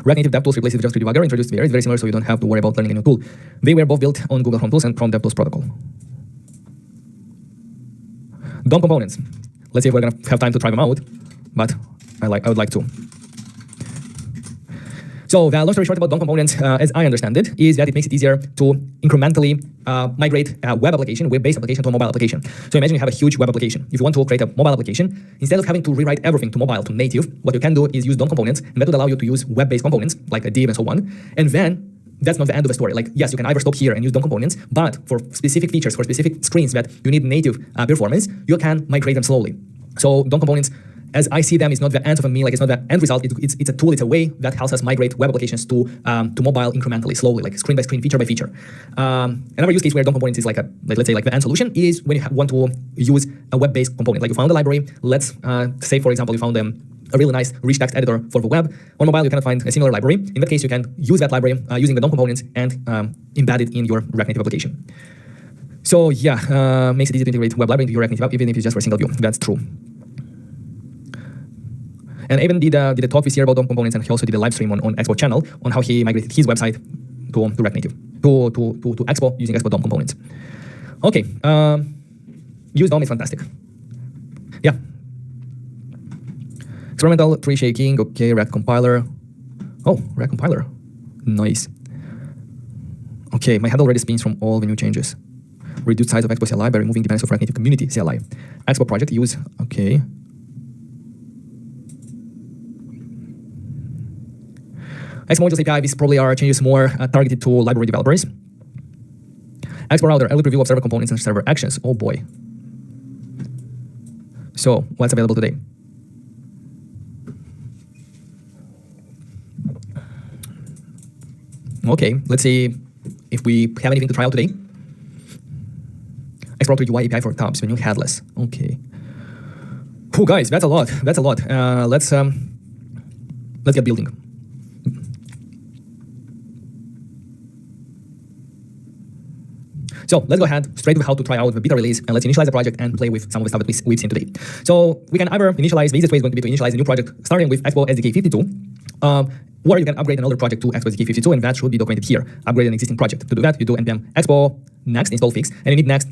React Native DevTools replaces the JavaScript debugger, introduced there. It's very similar, so you don't have to worry about learning a new tool. They were both built on Google Chrome Tools and Chrome DevTools protocol. DOM components. Let's see if we're gonna have time to try them out, but I would like to. So the long story short about DOM components, as I understand it, is that it makes it easier to incrementally migrate a web-based application to a mobile application. So imagine you have a huge web application. If you want to create a mobile application, instead of having to rewrite everything to mobile, to native, what you can do is use DOM components, and that would allow you to use web-based components, like a div and so on. And then that's not the end of the story. Like, yes, you can either stop here and use DOM components, but for specific features, for specific screens that you need native performance, you can migrate them slowly. So DOM components, as I see them, is not the answer for me. Like it's not the end result. It's a tool. It's a way that helps us migrate web applications to mobile incrementally, slowly, like screen by screen, feature by feature. Another use case where DOM components is let's say the end solution is when you want to use a web-based component. Like you found a library. Let's say, for example, you found a really nice rich text editor for the web. On mobile, you cannot find a similar library. In that case, you can use that library using the DOM components and embed it in your React Native application. So yeah, makes it easy to integrate web library into your React Native app, even if it's just for a single view. That's true. And Evan did a talk this year about DOM components, and he also did a live stream on Expo channel on how he migrated his website to React Native, to Expo using Expo DOM components. Okay, use DOM is fantastic. Yeah. Experimental tree shaking, okay, React compiler. Oh, React compiler, nice. Okay, my head already spins from all the new changes. Reduced size of Expo CLI by removing dependencies of React Native community CLI. Expo project use, okay. Expo modules API, these probably are changes more targeted to library developers. Expo router, early preview of server components and server actions. Oh boy. So what's available today? Okay, let's see if we have anything to try out today. Expo router UI API for tabs, when you headless. Okay. Cool, guys, that's a lot. That's a lot. Let's get building. So let's go ahead straight with how to try out the beta release, and let's initialize the project and play with some of the stuff that we've seen today. So we can either initialize, the easiest way is going to be to initialize a new project starting with Expo SDK 52, or you can upgrade an older project to Expo SDK 52, and that should be documented here. Upgrade an existing project. To do that, you do npm expo next install fix, and you need next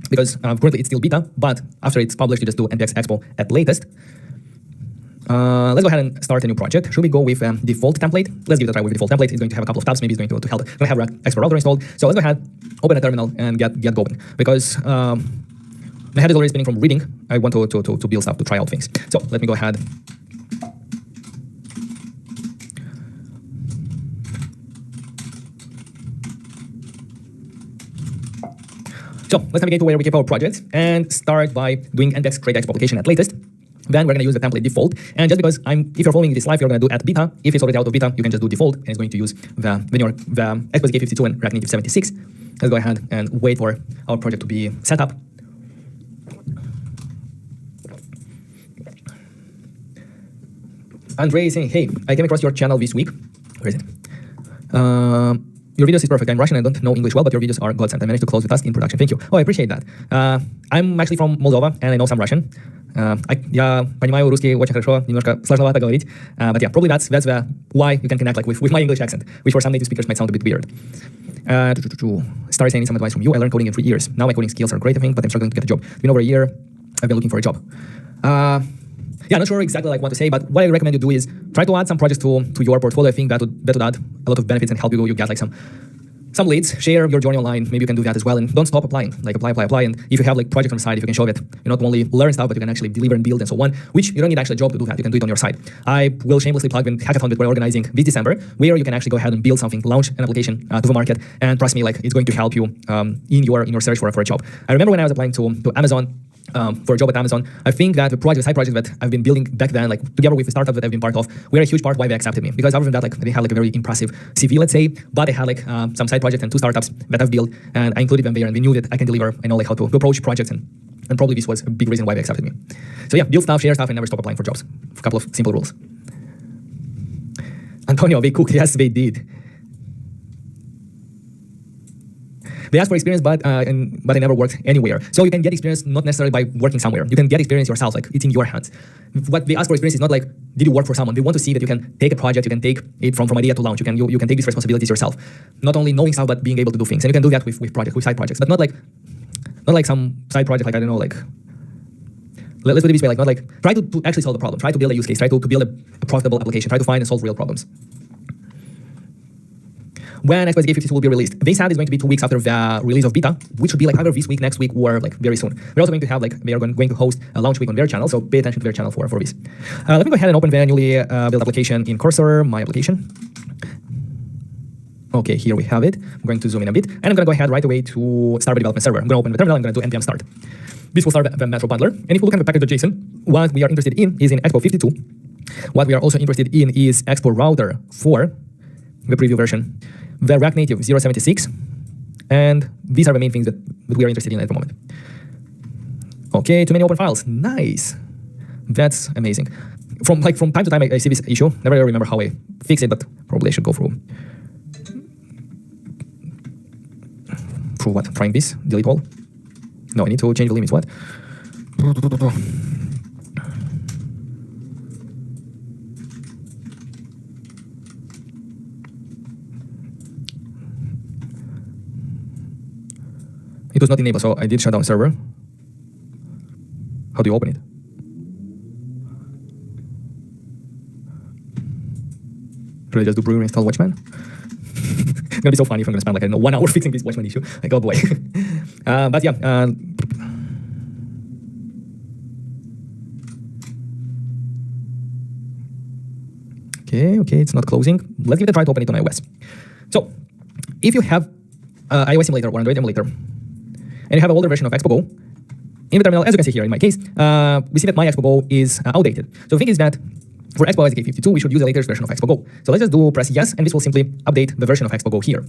because currently it's still beta, but after it's published, you just do npx expo at latest. Let's go ahead and start a new project. Should we go with default template? Let's give it a try with default template. It's going to have a couple of tabs. Maybe it's going to help. We're going to have Expo router installed. So let's go ahead, open a terminal, and get going. Because my head is already spinning from reading. I want to build stuff, to try out things. So let me go ahead. So let's navigate to where we keep our projects and start by doing npx create expo application at latest. Then we're going to use the template default. And just because if you're following this live, you're going to do at beta. If it's already out of beta, you can just do default, and it's going to use the Expo SDK 52 and React Native 76. Let's go ahead and wait for our project to be set up. Andre is saying, hey, I came across your channel this week. Where is it? Your videos is perfect. I'm Russian. I don't know English well, but your videos are godsend. I managed to close the task in production. Thank you. Oh, I appreciate that. I'm actually from Moldova, and I know some Russian. Я понимаю русский очень хорошо, немножко сложновато говорить. But yeah, probably that's why you can connect like with my English accent, which for some native speakers might sound a bit weird. Started saying some advice from you. I learned coding in 3 years. Now my coding skills are great, I think, but I'm struggling to get a job. It's been over a year. I've been looking for a job. Yeah, not sure exactly like what to say, but what I recommend you do is try to add some projects to your portfolio. I think that would add a lot of benefits and help you get like some leads. Share your journey online. Maybe you can do that as well, and don't stop applying. Like apply. And if you have like project on the side, if you can show that you not only learn stuff, but you can actually deliver and build and so on, which you don't need actually a job to do that. You can do it on your side. I will shamelessly plug in hackathon that we're organizing this December, where you can actually go ahead and build something, launch an application to the market, and trust me, like it's going to help you in your search for a job. I remember when I was applying to Amazon. For a job at Amazon, I think that the side project that I've been building back then, like together with the startup that I've been part of, were a huge part why they accepted me. Because other than that, like they had like a very impressive CV, let's say, but I had like some side projects and 2 startups that I've built, and I included them there, and they knew that I can deliver. I know like how to approach projects, and probably this was a big reason why they accepted me. So yeah, build stuff, share stuff, and never stop applying for jobs. A couple of simple rules. Antonio, they cooked. Yes, they did. They asked for experience, but I never worked anywhere. So you can get experience not necessarily by working somewhere. You can get experience yourself, like it's in your hands. What they ask for experience is not like, did you work for someone? They want to see that you can take a project, you can take it from idea to launch. You can take these responsibilities yourself. Not only knowing stuff, but being able to do things. And you can do that with side projects, but not like some side project, like I don't know, like let's put it this way, like not like try to actually solve a problem, try to build a use case, try to build a profitable application, try to find and solve real problems. When Expo SDK 52 will be released, they said it's going to be 2 weeks after the release of beta, which should be like either this week, next week, or like very soon. We're also going to have like they are going to host a launch week on their channel, so pay attention to their channel for this. Let me go ahead and open the newly built application in Cursor, my application. Okay, here we have it. I'm going to zoom in a bit, and I'm going to go ahead right away to start the development server. I'm going to open the terminal. I'm going to do npm start. This will start the Metro bundler. And if we look at the package.json, what we are interested in is in Expo 52. What we are also interested in is Expo router 4, the preview version. The React Native 076, and these are the main things that we are interested in at the moment. Okay, too many open files. Nice. That's amazing. From time to time, I see this issue. Never really remember how I fix it, but probably I should go through what? Trying this? Delete all? No, I need to change the limits. What? It was not enabled, so I did shut down server. How do you open it? Should I just do brew install Watchman? It's gonna be so funny if I'm gonna spend like, I don't know, 1 hour fixing this Watchman issue. Like, oh boy. But yeah. Okay, it's not closing. Let's give it a try to open it on iOS. So, if you have iOS emulator or Android emulator, and you have an older version of Expo Go, in the terminal, as you can see here in my case, we see that my Expo Go is outdated. So the thing is that for Expo SDK 52, we should use the latest version of Expo Go. So let's just press yes, and this will simply update the version of Expo Go here.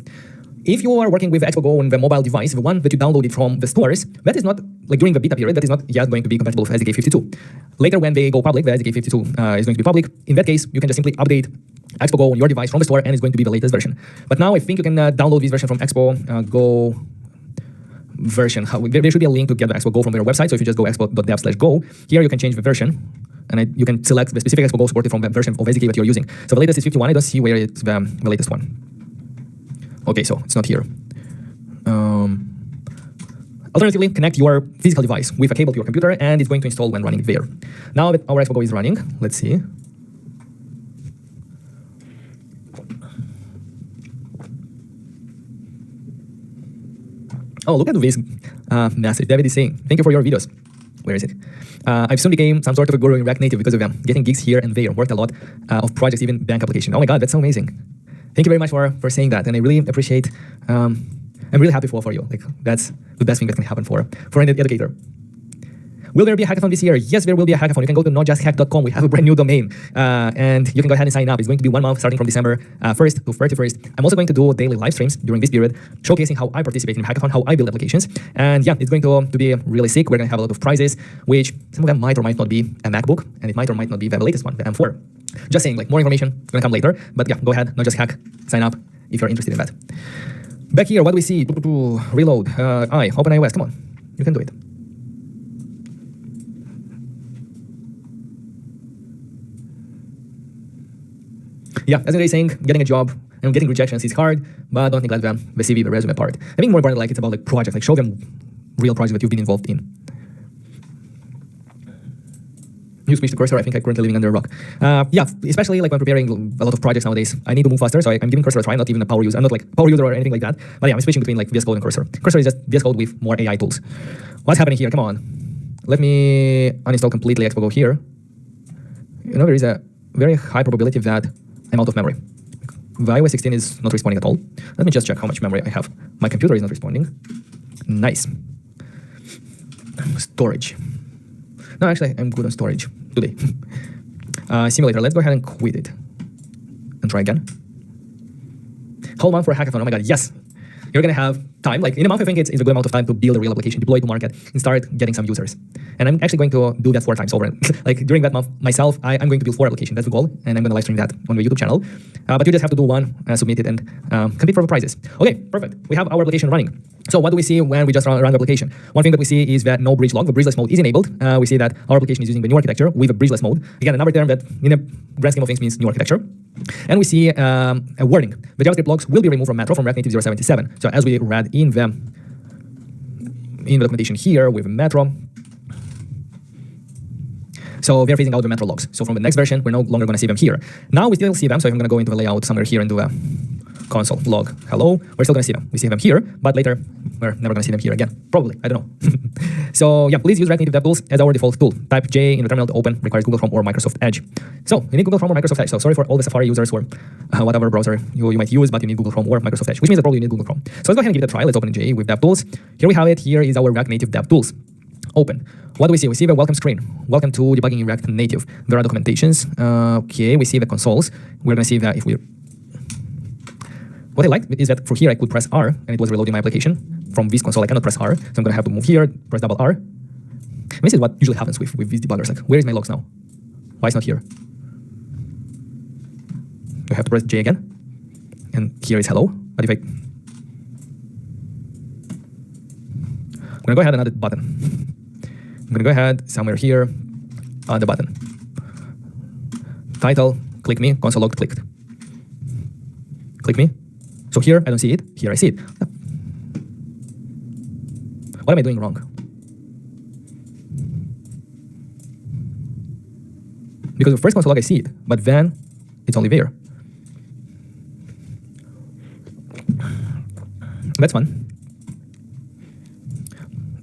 If you are working with Expo Go on the mobile device, the one that you downloaded from the stores, that is not, like during the beta period, that is not yet going to be compatible with SDK 52. Later when they go public, the SDK 52 is going to be public. In that case, you can just simply update Expo Go on your device from the store, and it's going to be the latest version. But now I think you can download this version from Expo Go version. There should be a link to get the Expo Go from their website. So if you just go expo.dev/go, here you can change the version. And you can select the specific Expo Go supported from the version of SDK that you're using. So the latest is 51. I don't see where it's the latest one. Okay, so it's not here. Alternatively, connect your physical device with a cable to your computer, and it's going to install when running there. Now that our Expo Go is running, let's see. Oh, look at this message. David is saying, thank you for your videos. Where is it? I've soon became some sort of a guru in React Native because of them. Getting gigs here and there. Worked a lot of projects, even bank application. Oh my God, that's so amazing. Thank you very much for saying that. And I really appreciate, I'm really happy for you. Like, that's the best thing that can happen for an educator. Will there be a hackathon this year? Yes, there will be a hackathon. You can go to notjusthack.com. We have a brand new domain. And you can go ahead and sign up. It's going to be 1 month starting from December 1st to 31st. I'm also going to do daily live streams during this period, showcasing how I participate in hackathon, how I build applications. And yeah, it's going to be really sick. We're going to have a lot of prizes, which some of them might or might not be a MacBook, and it might or might not be the latest one, the M4. Just saying, like, more information is going to come later. But yeah, go ahead, Not Just Hack, sign up if you're interested in that. Back here, what do we see? Reload. Open iOS. Come on, you can do it. Yeah, as I'm saying, getting a job and getting rejections is hard, but don't neglect the CV, the resume part. I think more important, like, it's about like projects, like show them real projects that you've been involved in. You switch to Cursor. I think I'm currently living under a rock. Yeah, especially like when preparing a lot of projects nowadays, I need to move faster, so I'm giving Cursor a try. Not even a power user. I'm not like power user or anything like that. But yeah, I'm switching between like VS Code and Cursor. Cursor is just VS Code with more AI tools. What's happening here? Come on, let me uninstall completely Expo Go here. You know, there is a very high probability that I'm out of memory. The iOS 16 is not responding at all. Let me just check how much memory I have. My computer is not responding. Nice. Storage. No, actually, I'm good on storage today. Simulator, let's go ahead and quit it. And try again. Whole month for a hackathon. Oh my God, yes. You're going to have time. Like in a month, I think it's a good amount of time to build a real application, deploy it to market, and start getting some users. And I'm actually going to do that 4 times over. Like during that month, myself, I'm going to build 4 applications. That's the goal. And I'm going to live stream that on the YouTube channel. But you just have to do one, submit it, and compete for the prizes. Okay, perfect. We have our application running. So what do we see when we just run the application? One thing that we see is that no bridge log, the bridgeless mode is enabled. We see that our application is using the new architecture with a bridgeless mode. Again, another term that in a grand scheme of things means new architecture. And we see a warning. The JavaScript logs will be removed from Metro from React Native 077. So as we read in the documentation here with Metro, so they're phasing out the Metro logs. So from the next version, we're no longer going to see them here. Now we still see them. So if I'm going to go into the layout somewhere here and do a console log hello, we're still going to see them. We see them here, but later we're never going to see them here again. Probably, I don't know. So yeah, please use React Native DevTools as our default tool. Type J in the terminal to open, requires Google Chrome or Microsoft Edge. So you need Google Chrome or Microsoft Edge. So sorry for all the Safari users or whatever browser you might use, but you need Google Chrome or Microsoft Edge, which means that probably you need Google Chrome. So let's go ahead and give it a try. Let's open J with DevTools. Here we have it. Here is our React Native DevTools. Open. What do we see? We see the welcome screen. Welcome to debugging in React Native. There are documentations. Okay, we see the consoles. We're going to see that if we... What I like is that for here I could press R and it was reloading my application. From this console I cannot press R, so I'm going to have to move here, press double R. And this is what usually happens with these debuggers. Like, where is my logs now? Why it's not here? I have to press J again. And here is hello. But if I'm going to go ahead and add a button. I'm going to go ahead somewhere here, add the button. Title, click me, console log clicked. Click me. So here I don't see it, here I see it. What am I doing wrong? Because the first console log I see it, but then it's only there. That's fun.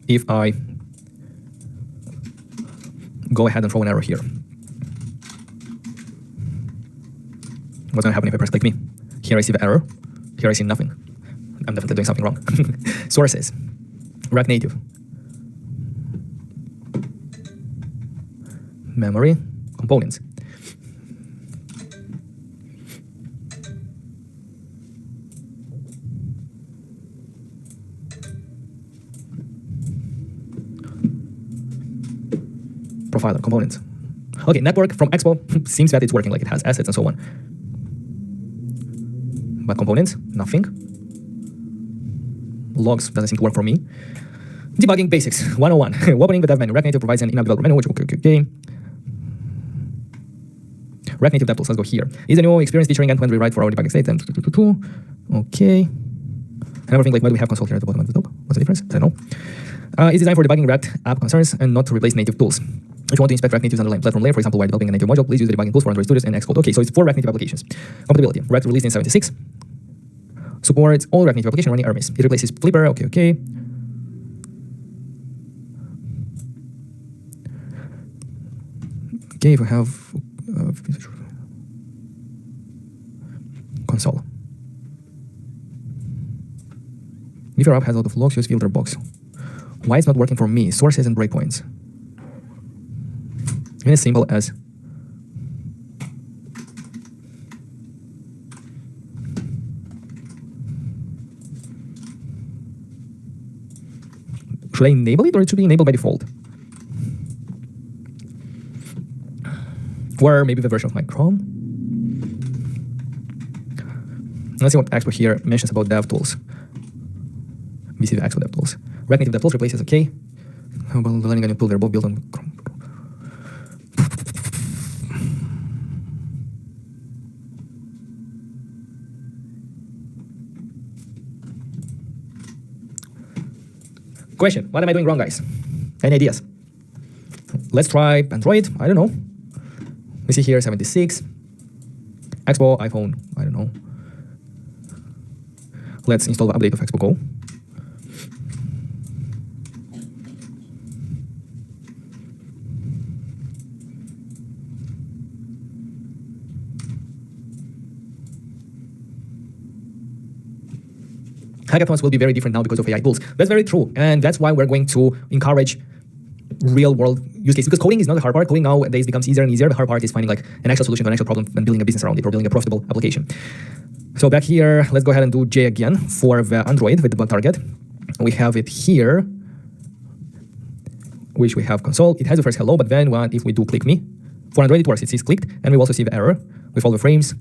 If I go ahead and throw an error here. What's going to happen if I press click me? Here I see the error. Here I see nothing. I'm definitely doing something wrong. Sources. React Native. Memory. Components. Profiler. Components. Okay, network from Expo seems that it's working, like it has assets and so on. But components, nothing. Logs doesn't seem to work for me. Debugging basics 101. Opening the dev menu. React Native provides an in-app developer menu, which okay. React Native DevTools. Let's go here. Is a new experience featuring end-to-end rewrite for our debugging state. And okay. Another thing, like, why do we have console here at the bottom of the top? What's the difference? I don't know. It's designed for debugging React app concerns and not to replace native tools. If you want to inspect React Native's underlying platform layer, for example, while developing a native module, please use the debugging tools for Android Studios and Xcode. Okay, so it's for React Native applications. Compatibility. React released in 76. Supports all React Native application running Hermes. It replaces Flipper. Okay. Okay, if we have console. If your app has a lot of logs, use filter box. Why it's not working for me? Sources and breakpoints. Even as simple as should I enable it, or it should be enabled by default? Or maybe the version of my Chrome. Let's see what Expo here mentions about DevTools. We see the Expo DevTools. React Native DevTools replaces okay. How about the learning a new tool? They're both built on Chrome. Question, what am I doing wrong, guys? Any ideas? Let's try Android, I don't know. We see here 76. Expo, iPhone, I don't know. Let's install the update of Expo Go. Hackathons will be very different now because of AI tools. That's very true. And that's why we're going to encourage real world use cases, because coding is not the hard part. Coding nowadays becomes easier and easier. The hard part is finding like an actual solution to an actual problem and building a business around it, or building a profitable application. So back here, let's go ahead and do J again for the Android with the target. We have it here, which we have console. It has the first hello, but then if we do click me, for Android it works. It says clicked, and we also see the error with all the frames.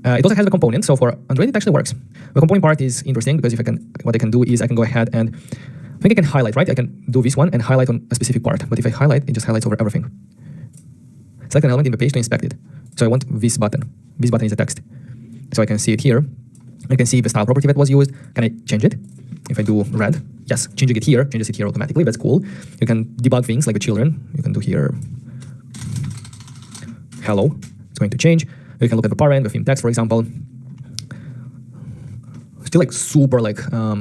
It also has the component, so for Android it actually works. The component part is interesting because what I can do is I can go ahead and I think I can highlight, right? I can do this one and highlight on a specific part. But if I highlight, it just highlights over everything. Select an element in the page to inspect it. So I want this button. This button is a text. So I can see it here. I can see the style property that was used. Can I change it? If I do red, yes, changing it here, changes it here automatically. That's cool. You can debug things like the children. You can do here, hello. It's going to change. You can look at the parent, the theme text, for example. Still like super like, how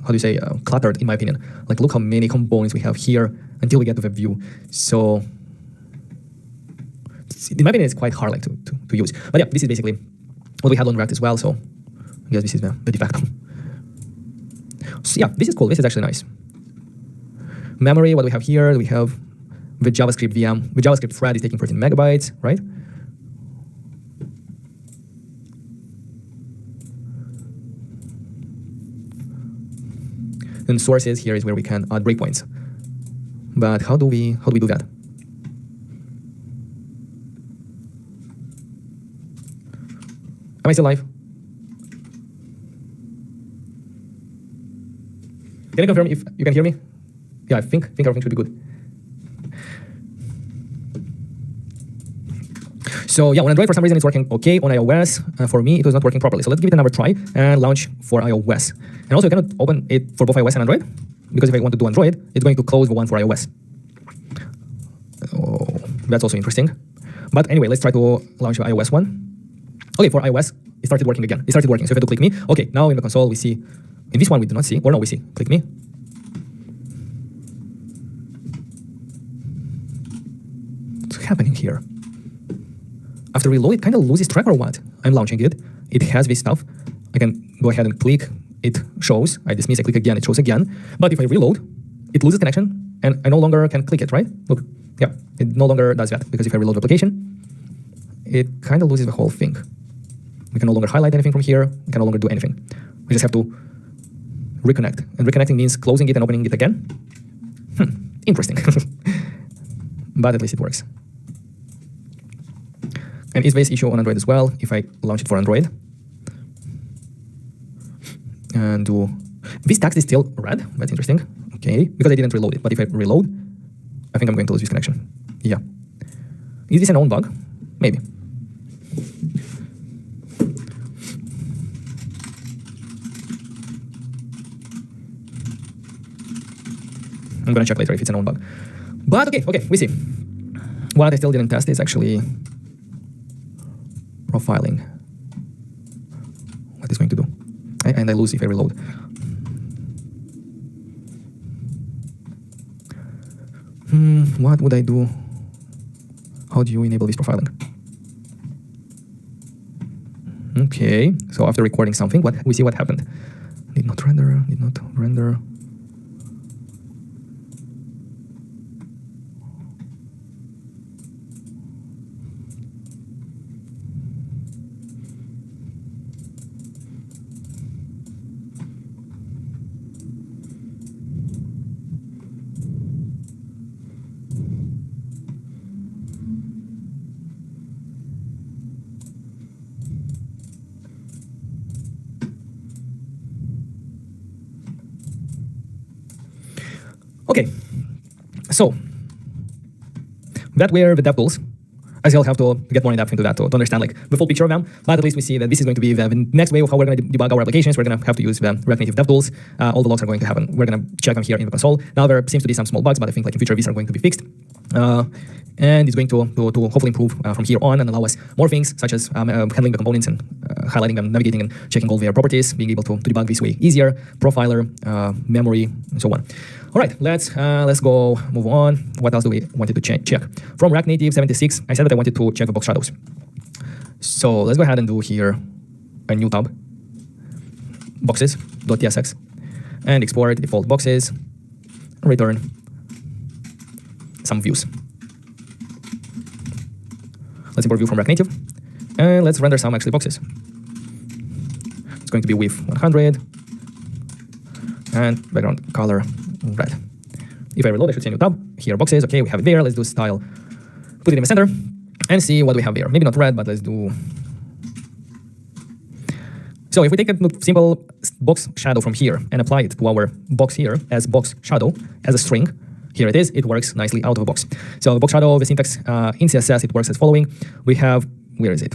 do you say, cluttered in my opinion. Like look how many components we have here until we get to the view. So in my opinion, it's quite hard like to use. But yeah, this is basically what we had on React as well. So I guess this is the de facto. So yeah, this is cool. This is actually nice. Memory, what we have here, we have the JavaScript VM. The JavaScript thread is taking 13 megabytes, right? And sources here is where we can add breakpoints. But how do we do that? Am I still live? Can you confirm if you can hear me? Yeah, I think everything should be good. So yeah, on Android for some reason it's working okay. On iOS, for me it was not working properly. So let's give it another try and launch for iOS. And also I cannot open it for both iOS and Android, because if I want to do Android, it's going to close the one for iOS. Oh, that's also interesting. But anyway, let's try to launch the iOS one. Okay, for iOS, it started working again. It started working. So if I do click me, okay, now in the console we see, in this one we do not see, or no, we see, click me. What's happening here? After reload, it kind of loses track or what? I'm launching it. It has this stuff. I can go ahead and click. It shows. I dismiss, I click again, it shows again. But if I reload, it loses connection and I no longer can click it, right? Look, yeah, it no longer does that, because if I reload the application, it kind of loses the whole thing. We can no longer highlight anything from here. We can no longer do anything. We just have to reconnect. And reconnecting means closing it and opening it again. Interesting. But at least it works. And is this issue on Android as well? If I launch it for Android and do this text is still red. That's interesting. Okay, because I didn't reload it. But if I reload, I think I'm going to lose this connection. Yeah. Is this a known bug? Maybe. I'm gonna check later if it's a known bug. But okay, we see. What I still didn't test is actually profiling. What it's going to do. And I lose if I reload. What would I do? How do you enable this profiling? Okay, so after recording something, we see what happened. Did not render. Okay, so that were the DevTools. I still have to get more in depth into that to understand like the full picture of them, but at least we see that this is going to be the next way of how we're going to debug our applications. We're going to have to use the React Native DevTools. All the logs are going to happen. We're going to check them here in the console. Now there seems to be some small bugs, but I think like in future these are going to be fixed. And it's going to hopefully improve from here on and allow us more things such as handling the components and highlighting them, navigating and checking all their properties, being able to debug this way easier, profiler, memory, and so on. All right, let's go move on. What else do we wanted to check? From React Native 76, I said that I wanted to check the box shadows. So let's go ahead and do here a new tab, boxes.tsx, and export default boxes, return some views. Let's import view from React Native, and let's render some actually boxes. It's going to be width 100, and background color red. If I reload, I should see a new tab. Here, boxes. Okay, we have it there. Let's do style. Put it in the center, and see what we have there. Maybe not red, but let's do. So if we take a simple box shadow from here and apply it to our box here as box shadow, as a string, here it is, it works nicely out of the box. So the box shadow, the syntax in CSS, it works as following. We have, where is it?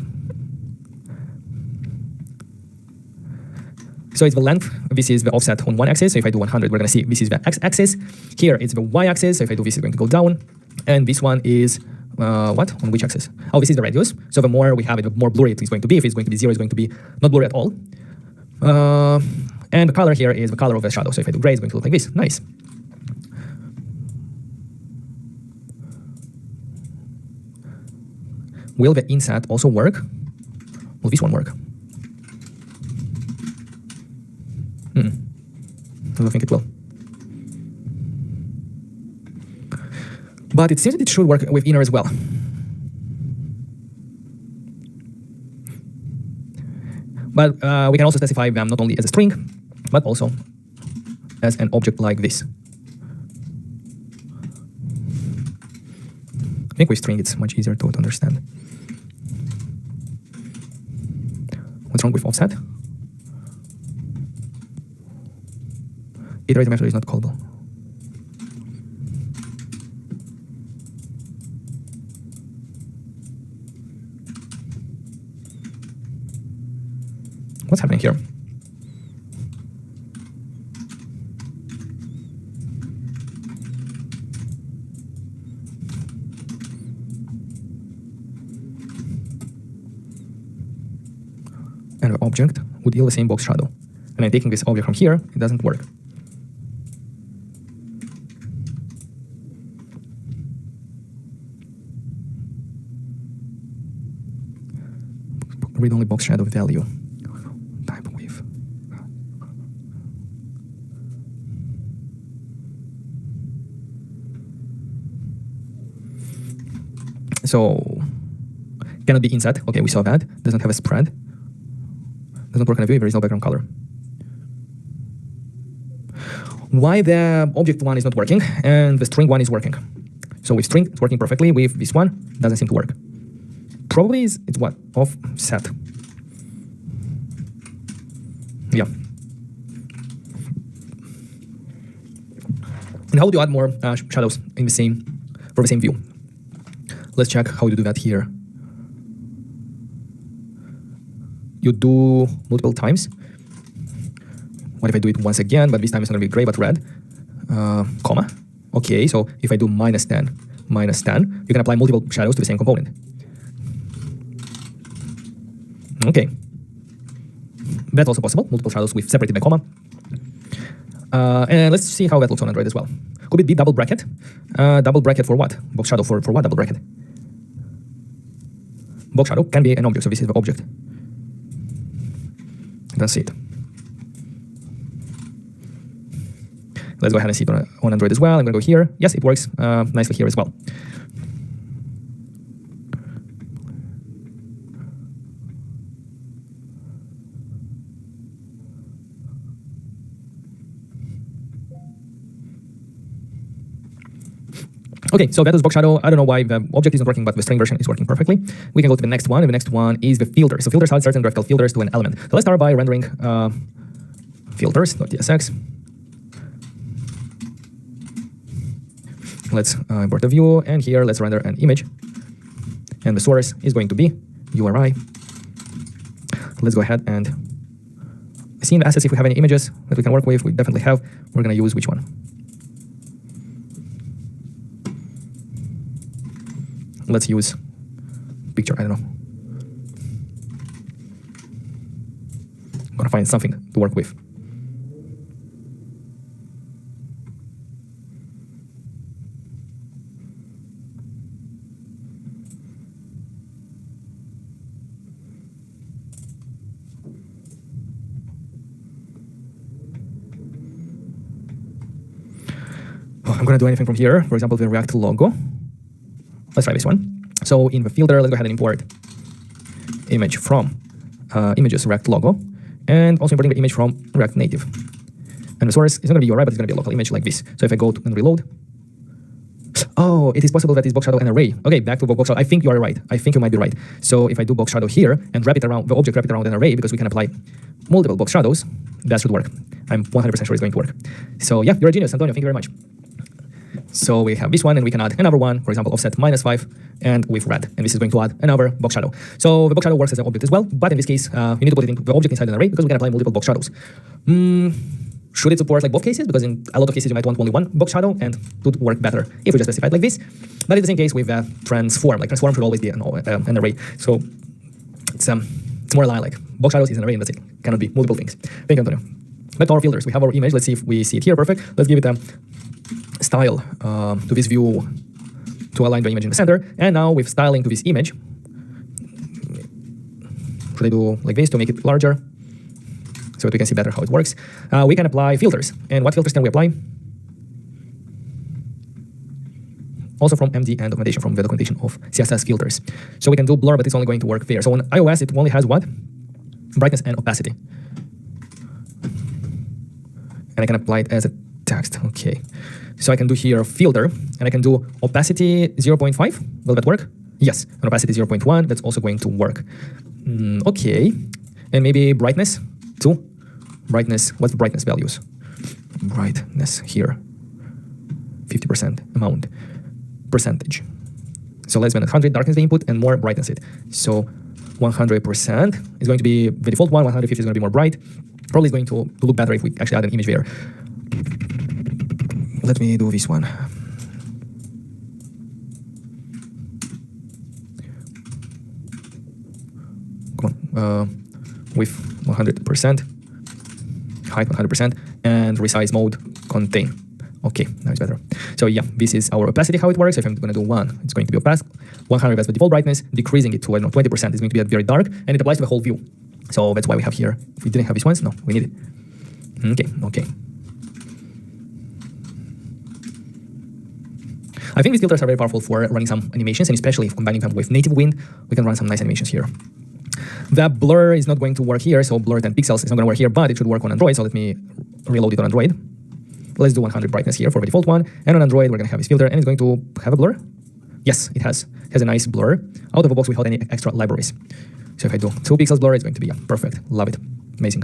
So it's the length, this is the offset on one axis. So if I do 100, we're gonna see this is the x-axis. Here it's the y-axis, so if I do this, it's going to go down. And this one is, what? On which axis? Oh, this is the radius. So the more we have it, the more blurry it is going to be. If it's going to be 0, it's going to be not blurry at all. And the color here is the color of the shadow. So if I do gray, it's going to look like this. Nice. Will the inset also work? Will this one work? I don't think it will. But it seems that it should work with inner as well. But we can also specify them not only as a string, but also as an object like this. I think with string it's much easier to understand. What's wrong with offset? Iterator method is not callable. What's happening here? And the object would yield the same box shadow. And I'm taking this object from here, it doesn't work. Read only box shadow value. Type width. So cannot be inset. Okay, we saw that. Doesn't have a spread. Doesn't work on a view. There is no background color. Why the object one is not working and the string one is working? So with string it's working perfectly. With this one doesn't seem to work. Probably it's what? Offset. Yeah. And how do you add more shadows in the same for the same view? Let's check how you do that here. You do multiple times. What if I do it once again, but this time it's not going to be gray, but red, comma. Okay, so if I do minus 10, you can apply multiple shadows to the same component. Okay. That's also possible, multiple shadows with separated by comma. And let's see how that looks on Android as well. Could it be double bracket? Double bracket for what? Box shadow for what double bracket? Box shadow can be an object, so this is the object. Don't see it. Let's go ahead and see it on Android as well. I'm going to go here. Yes, it works nicely here as well. Okay, so that was box shadow. I don't know why the object isn't working, but the string version is working perfectly. We can go to the next one, and the next one is the filter. So filters add certain graphical filters to an element. So let's start by rendering filters.tsx. Let's import the view, and here let's render an image. And the source is going to be URI. Let's go ahead and see in the assets if we have any images that we can work with. We definitely have. We're going to use which one? Let's use picture, I don't know. I'm gonna find something to work with. I'm gonna do anything from here. For example, the React logo. Let's try this one. So in the filter, let's go ahead and import image from images React logo, and also importing the image from React Native. And the source is not going to be URI, but it's going to be a local image like this. So if I go to and reload, oh, it is possible that it's box shadow and array. Okay, back to box shadow. I think you are right. I think you might be right. So if I do box shadow here and wrap it around the object, wrap it around an array, because we can apply multiple box shadows, that should work. I'm 100% sure it's going to work. So yeah, you're a genius, Antonio. Thank you very much. So we have this one, and we can add another one, for example, offset -5, and with red. And this is going to add another box shadow. So the box shadow works as an object as well, but in this case, you need to put it in the object inside an array, because we can apply multiple box shadows. Should it support like both cases? Because in a lot of cases, you might want only one box shadow, and it would work better if we just specify it like this. But in the same case with transform, like transform should always be an array. So it's more like box shadows is an array, and that's it. Cannot be multiple things. Thank you, Antonio. Back to our filters. We have our image. Let's see if we see it here. Perfect. Let's give it a style to this view to align the image in the center. And now with styling to this image, should I do like this to make it larger so that we can see better how it works? We can apply filters. And what filters can we apply? Also from MD and documentation, from the documentation of CSS filters. So we can do blur, but it's only going to work there. So on iOS, it only has what? Brightness and opacity. And I can apply it as a text. Okay. So I can do here filter, and I can do opacity 0.5. Will that work? Yes. And opacity 0.1. That's also going to work. Okay. And maybe brightness too. Brightness. What's the brightness values? Brightness here. 50% amount. Percentage. So less than 100 darkness the input and more brightness it. So 100% is going to be the default one. 150 is going to be more bright. Probably is going to look better if we actually add an image there. Let me do this one. Come on. With 100%, height 100%, and resize mode contain. Okay, now it's better. So yeah, this is our opacity, how it works. If I'm going to do 1, it's going to be opaque. 100 as the default brightness, decreasing it to, I don't know, 20% is going to be very dark, and it applies to the whole view. So that's why we have here. If we didn't have these ones, no, we need it. Okay. I think these filters are very powerful for running some animations, and especially if combining them with native wind, we can run some nice animations here. The blur is not going to work here, so blur 10 pixels is not going to work here, but it should work on Android. So let me reload it on Android. Let's do 100 brightness here for the default one, and on Android we're going to have this filter, and it's going to have a blur. Yes, it has a nice blur out of the box without any extra libraries. So if I do 2 pixels blur, it's going to be perfect. Love it. Amazing.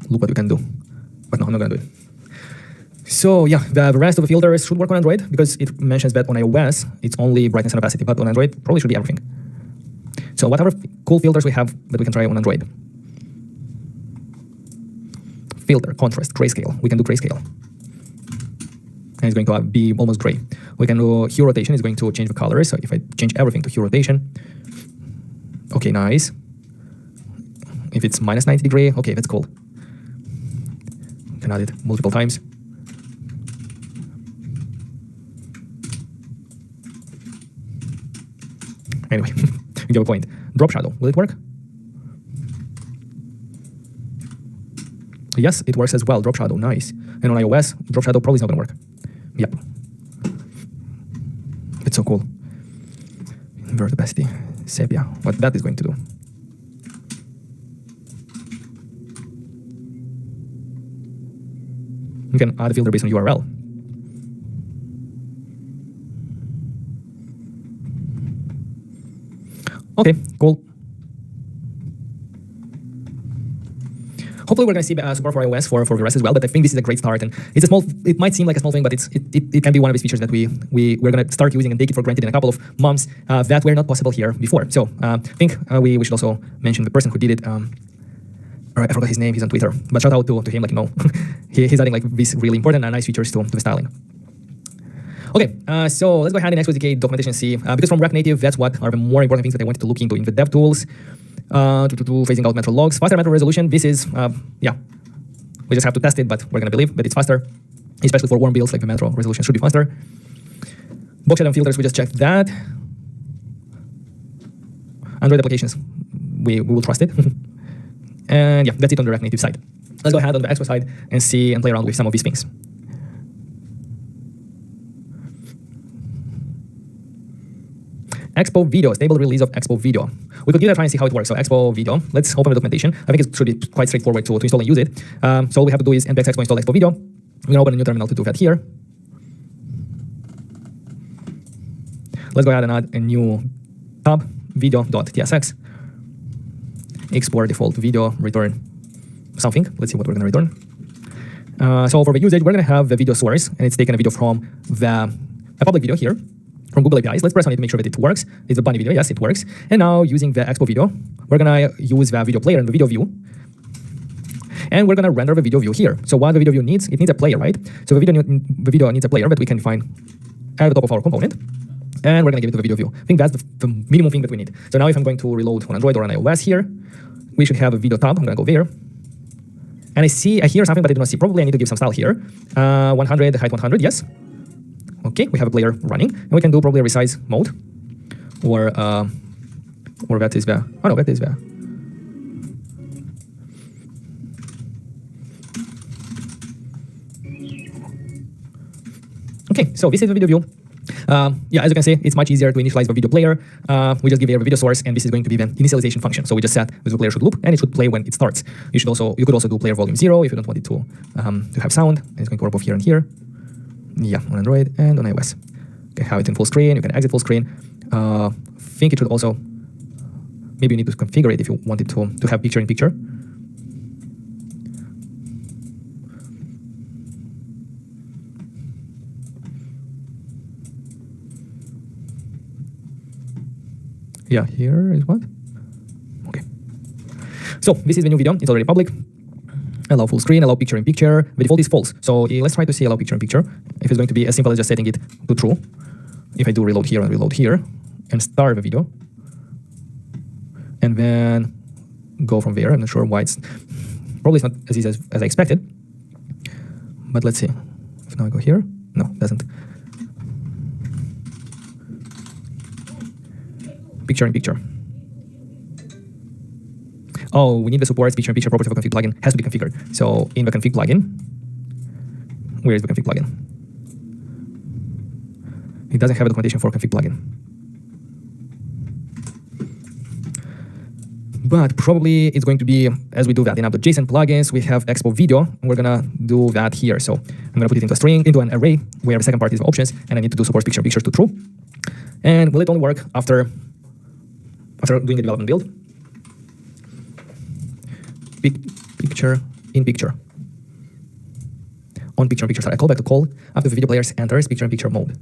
Look what we can do. But no, I'm not gonna do it. So yeah, the rest of the filters should work on Android because it mentions that on iOS, it's only brightness and opacity, but on Android, probably should be everything. So whatever cool filters we have that we can try on Android. Filter, contrast, grayscale. We can do grayscale. And it's going to be almost gray. We can do hue rotation. It's going to change the colors. So if I change everything to hue rotation, okay, nice. If it's minus 90 degree, okay, that's cool. You can add it multiple times. Anyway, you get a point. Drop shadow, will it work? Yes, it works as well. Drop shadow, nice. And on iOS, drop shadow probably is not gonna work. Yep. It's so cool. Invert opacity, sepia. What that is going to do. You can add a filter based on URL. Okay, cool. Hopefully we're going to see support for iOS for the rest as well, but I think this is a great start, and it's a small, it might seem like a small thing, but it can be one of these features that we're going to start using and take it for granted in a couple of months that were not possible here before. So I think we should also mention the person who did it. I forgot his name, he's on Twitter, but shout out to him, like, you know, he's adding like these really important and nice features to the styling. Okay, so let's go ahead and XYZK documentation see, because from React Native, that's what are the more important things that I wanted to look into in the dev tools. Phasing out metro logs, faster metro resolution. This is, yeah, we just have to test it, but we're gonna believe that it's faster, especially for warm builds, like the metro resolution should be faster. Box shadow filters, we just checked that. Android applications, we will trust it. And yeah, that's it on the React Native side. Let's go ahead on the Expo side and see and play around with some of these things. Expo Video, stable release of Expo Video. We could give it a try and see how it works. So Expo Video, let's open the documentation. I think it should be quite straightforward to install and use it. So all we have to do is npx expo install Expo Video. We're gonna open a new terminal to do that here. Let's go ahead and add a new tab, video.tsx. Export default video, return something. Let's see what we're gonna return. So for the usage, we're gonna have the video source, and it's taken a video from a public video here, from Google APIs. Let's press on it to make sure that it works. It's a bunny video, yes, it works. And now using the Expo Video, we're gonna use the video player and the video view. And we're gonna render the video view here. So what the video view needs, it needs a player, right? So the video needs a player that we can define at the top of our component. And we're gonna give it to the video view. I think that's the minimum thing that we need. So now if I'm going to reload on Android or on iOS here, we should have a video tab. I'm gonna go there. And I hear something, but I do not see. Probably I need to give some style here. 100, height 100, yes. Okay, we have a player running, and we can do probably a resize mode, or that is there. Oh no, that is there. Okay, so this is the video view. Yeah, as you can see, it's much easier to initialize the video player. We just give here a video source, and this is going to be the initialization function. So we just set the player should loop, and it should play when it starts. You could also do player volume 0 if you don't want it to have sound. And it's going to work both here and here. Yeah, on Android and on iOS. You can have it in full screen. You can exit full screen. Think it should also, maybe you need to configure it if you want it to have picture in picture. Yeah, here is what? Okay. So this is the new video. It's already public. Allow full screen, allow picture in picture. The default is false. So let's try to see allow picture in picture. If it's going to be as simple as just setting it to true. If I do reload here and reload here and start the video and then go from there. I'm not sure why it's probably not as easy as I expected. But let's see. If now I go here, no, it doesn't. Picture in picture. Oh, we need the support picture in picture property of a config plugin has to be configured. So in the config plugin, where is the config plugin? It doesn't have a documentation for config plugin. But probably it's going to be, as we do that in app.json plugins, we have Expo Video, and we're gonna do that here. So I'm gonna put it into a string, into an array, where the second part is the options, and I need to do support picture in picture to true. And will it only work after doing the development build? Picture in picture. on picture-in-picture start. I call back to call after the video players enters picture-in-picture mode.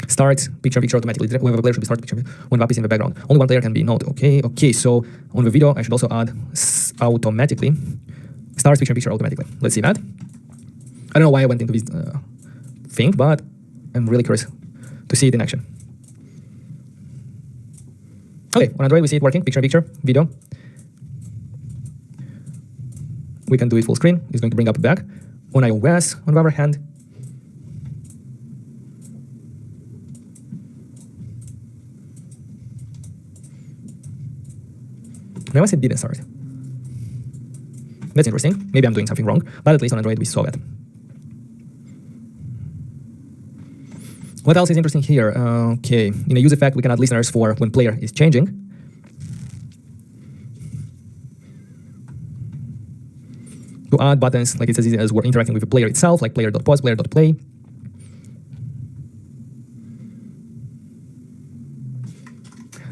Starts picture-in-picture automatically. When the player should be start picture when VAP is in the background. Only one player can be node. Okay. So on the video, I should also add automatically. Starts picture-in-picture automatically. Let's see that. I don't know why I went into this thing, but I'm really curious to see it in action. Okay, on Android we see it working, picture-in-picture, video. We can do it full screen. It's going to bring up back. On iOS, on the other hand, iOS it didn't start. That's interesting. Maybe I'm doing something wrong, but at least on Android we saw that. What else is interesting here? Okay, in a use effect we can add listeners for when player is changing. To add buttons, like it's as easy as we're interacting with the player itself, like player.pause, player.play.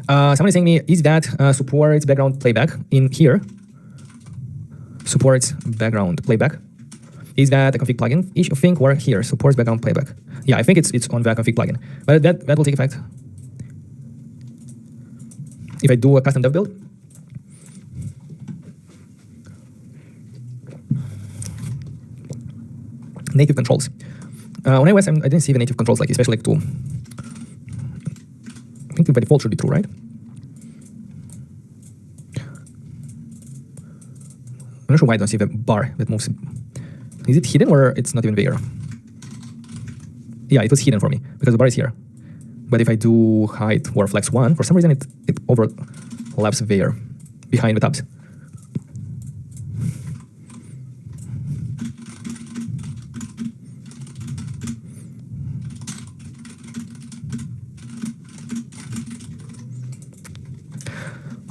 Someone is saying me, is that supports background playback in here? Supports background playback. Is that a config plugin ish thing or here? Supports background playback. Yeah, I think it's on the config plugin. But that will take effect if I do a custom dev build. Native controls. On iOS, I didn't see the native controls, like especially like to. I think by default should be true, right? I'm not sure why I don't see the bar that moves. Is it hidden or it's not even there? Yeah, it was hidden for me because the bar is here. But if I do hide or flex 1, for some reason it overlaps there behind the tabs.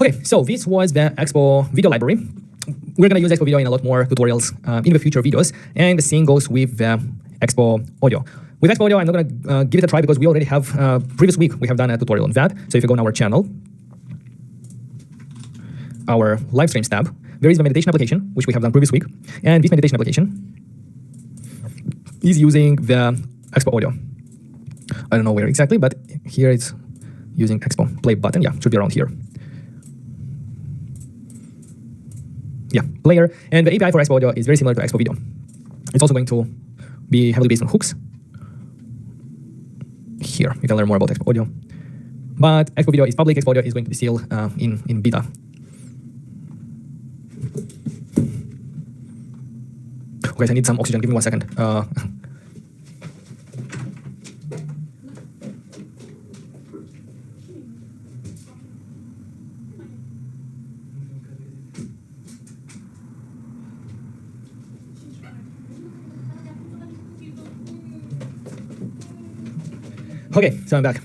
Okay, so this was the Expo video library. We're going to use Expo video in a lot more tutorials in the future videos, and the same goes with the Expo audio. With Expo audio, I'm not going to give it a try because we already have, previous week, we have done a tutorial on that. So if you go on our channel, our live streams tab, there is the meditation application, which we have done previous week. And this meditation application is using the Expo audio. I don't know where exactly, but here it's using Expo play button. Yeah, it should be around here. Yeah, player. And the API for Expo audio is very similar to Expo video. It's also going to be heavily based on hooks. Here, you can learn more about Expo audio. But Expo video is public. Expo audio is going to be still in beta. Okay, I need some oxygen. Give me 1 second. Okay, so I'm back.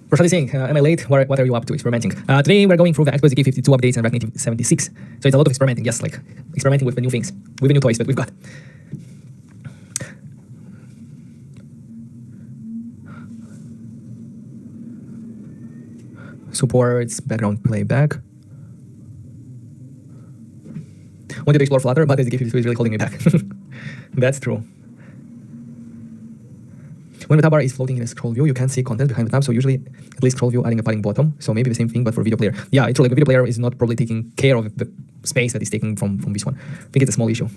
Prashad is saying, am I late? What are you up to experimenting? Today we're going through the XPOZK 52 updates and React Native 76. So it's a lot of experimenting, yes, like experimenting with the new things, with the new toys that we've got. Supports background playback. Wanted to explore Flutter, but SDK 52 is really holding me back. That's true. When the tab bar is floating in a scroll view, you can't see content behind the tab, so usually at least scroll view adding a padding bottom. So maybe the same thing, but for video player. Yeah, it's true, like the video player is not probably taking care of the space that is taken from this one. I think it's a small issue.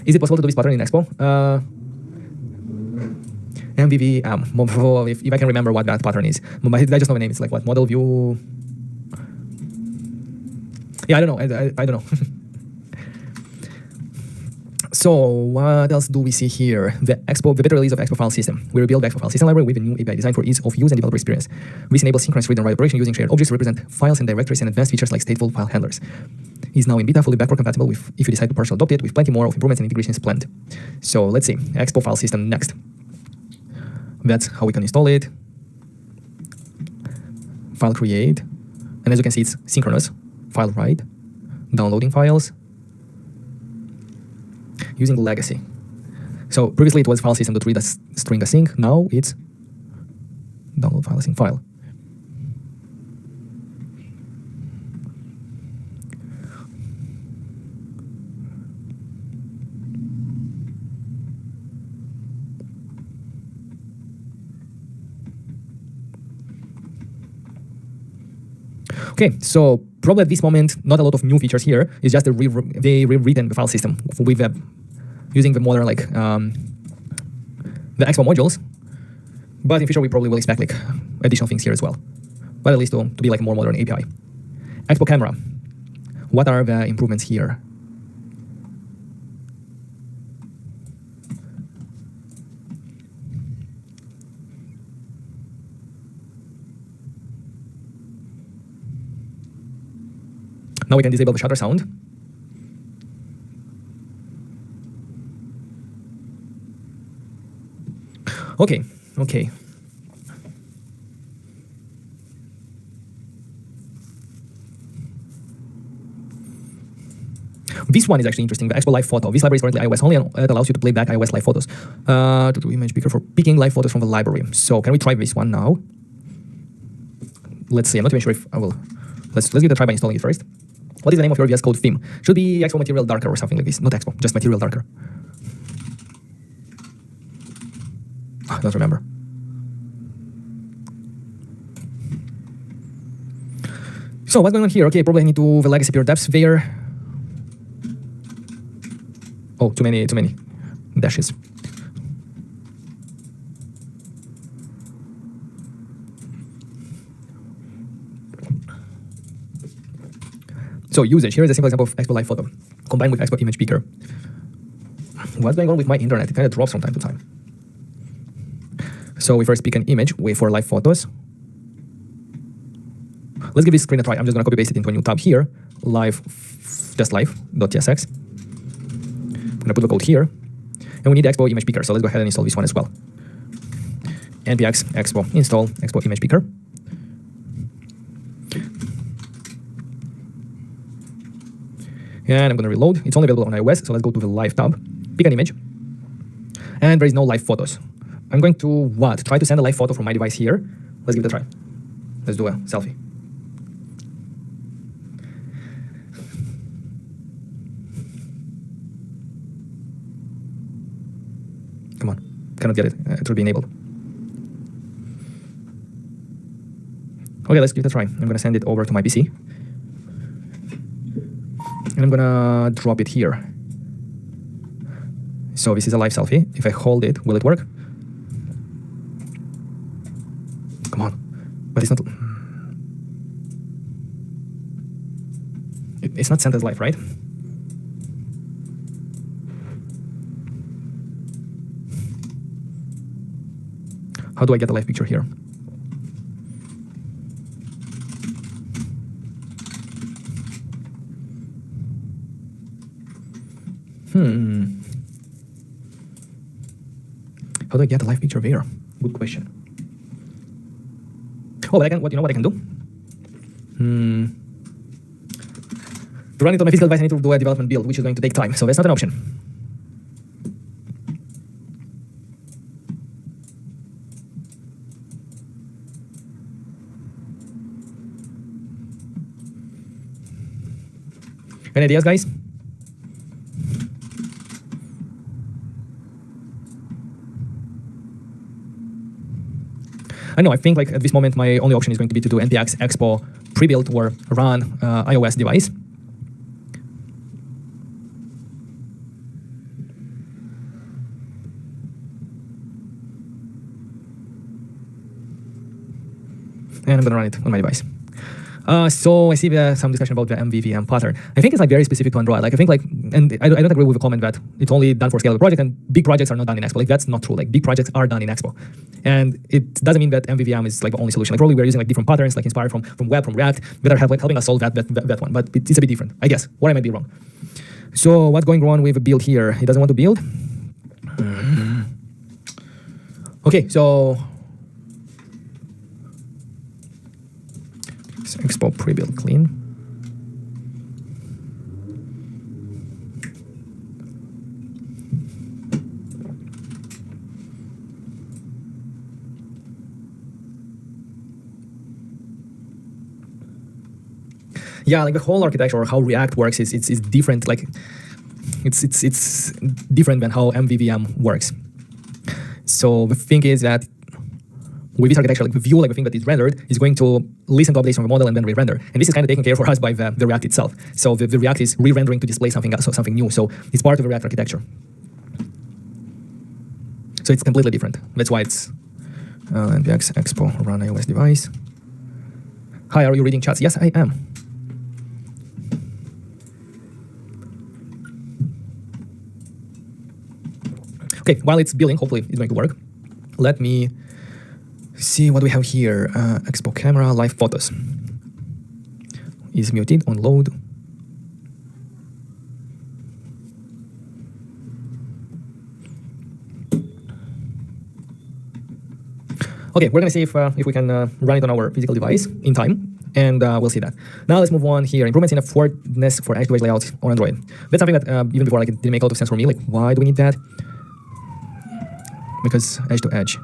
Is it possible to do this pattern in Expo? MVV, if I can remember what that pattern is. I just know the name, it's like what, model view? Yeah, I don't know, I don't know. So what else do we see here? The beta release of Expo file system. We rebuild the Expo file system library with a new API designed for ease of use and developer experience. This enables synchronous read and write operation using shared objects to represent files and directories and advanced features like stateful file handlers. Is now in beta, fully backward compatible with if you decide to partially adopt it, with plenty more of improvements and integrations planned. So let's see, Expo file system next. That's how we can install it. File create, and as you can see, it's synchronous. File write, downloading files, using legacy. So previously it was file system.read a string async. Now it's download file async file. Okay, so probably at this moment, not a lot of new features here. It's just they rewritten the file system with using the modern like the Expo modules. But in future, we probably will expect like additional things here as well. But at least to be like a more modern API. Expo camera. What are the improvements here? Now we can disable the shutter sound. Okay. This one is actually interesting, the Expo Live Photo. This library is currently iOS only, and it allows you to play back iOS live photos. To do image picker for picking live photos from the library. So can we try this one now? Let's see, I'm not even sure if I will. Let's give it a try by installing it first. What is the name of your VS Code theme? Should be Expo Material Darker or something like this. Not Expo, just Material Darker. I don't remember. So what's going on here? Okay, probably I need to the legacy pure depths there. Oh, too many dashes. So usage, here is a simple example of Expo Live Photo combined with Expo Image Picker. What's going on with my internet? It kind of drops from time to time. So we first pick an image for live photos. Let's give this screen a try. I'm just going to copy paste it into a new tab here. Live, just live.tsx. I'm going to put the code here. And we need Expo Image Picker. So let's go ahead and install this one as well. npx expo install Expo Image Picker. And I'm going to reload. It's only available on iOS, so let's go to the Live tab, pick an image, and there is no live photos. I'm going to try to send a live photo from my device here. Let's give it a try. Let's do a selfie. Come on, cannot get it. It will be enabled. Okay, let's give it a try. I'm going to send it over to my PC. And I'm gonna drop it here. So this is a live selfie. If I hold it, will it work? Come on. But it's not... It's not sent as live, right? How do I get a live picture here? How do I get a live picture there? Good question. Oh, but I can. You know what I can do? To run it on my physical device, I need to do a development build, which is going to take time. So that's not an option. Any ideas, guys? I know, I think like at this moment, my only option is going to be to do npx expo pre-built or run iOS device. And I'm going to run it on my device. So I see some discussion about the MVVM pattern. I think it's like very specific to Android. Like I think like, and I don't agree with the comment that it's only done for scalable projects and big projects are not done in Expo. Like that's not true. Like big projects are done in Expo. And it doesn't mean that MVVM is like the only solution. Like probably we're using like different patterns, like inspired from web, from React, that are helping us solve that one. But it's a bit different, I guess. Or I might be wrong. So what's going wrong with a build here? It doesn't want to build. Okay, so Expo pre-build clean. Yeah, like the whole architecture or how React works is different. Like it's different than how MVVM works. So the thing is that with this architecture, like the view, like the thing that is rendered, is going to listen to updates from the model and then re-render. And this is kind of taken care for us by the React itself. So the React is re-rendering to display something else, so something new. So it's part of the React architecture. So it's completely different. That's why it's npx expo run iOS device. Hi, are you reading chats? Yes, I am. Okay, while it's building, hopefully it's going to work. Let me see what we have here. Expo camera, live photos. Is muted on load. Okay, we're gonna see if we can run it on our physical device in time, and we'll see that. Now let's move on here. Improvements in affordness for edge-to-edge layout on Android. That's something that even before, like, it didn't make a lot of sense for me. Like, why do we need that? Because edge-to-edge.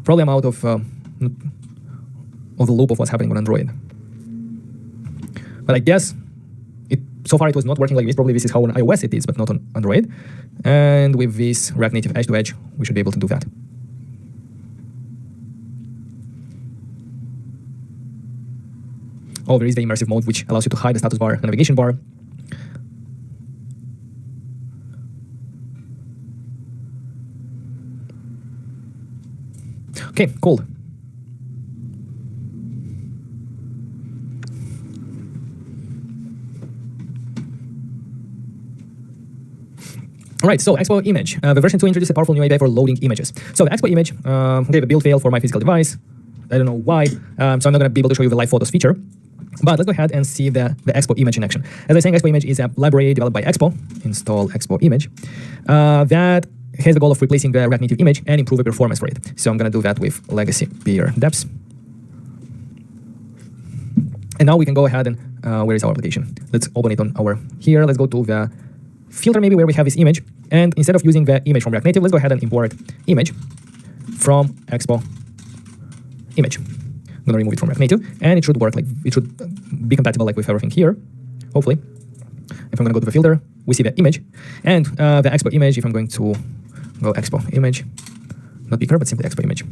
Probably I'm out of the loop of what's happening on Android. But I guess so far it was not working like this. Probably this is how on iOS it is, but not on Android. And with this React Native edge-to-edge, we should be able to do that. Oh, there is the immersive mode, which allows you to hide the status bar and navigation bar. Okay, cool. All right, so Expo image. The version 2 introduced a powerful new API for loading images. So the Expo image gave a build fail for my physical device. I don't know why, so I'm not going to be able to show you the live photos feature. But let's go ahead and see the Expo image in action. As I was saying, Expo image is a library developed by Expo. Install Expo image. That has the goal of replacing the React Native image and improve the performance for it. So I'm going to do that with legacy peer deps. And now we can go ahead and where is our application? Let's open it on our here. Let's go to the filter maybe where we have this image. And instead of using the image from React Native, let's go ahead and import image from Expo image. I'm going to remove it from React Native, and it should work. Like, it should be compatible like with everything here, hopefully. If I'm going to go to the filter, we see the image. And the Expo image, if I'm going to go Expo image, not picker, but simply Expo image.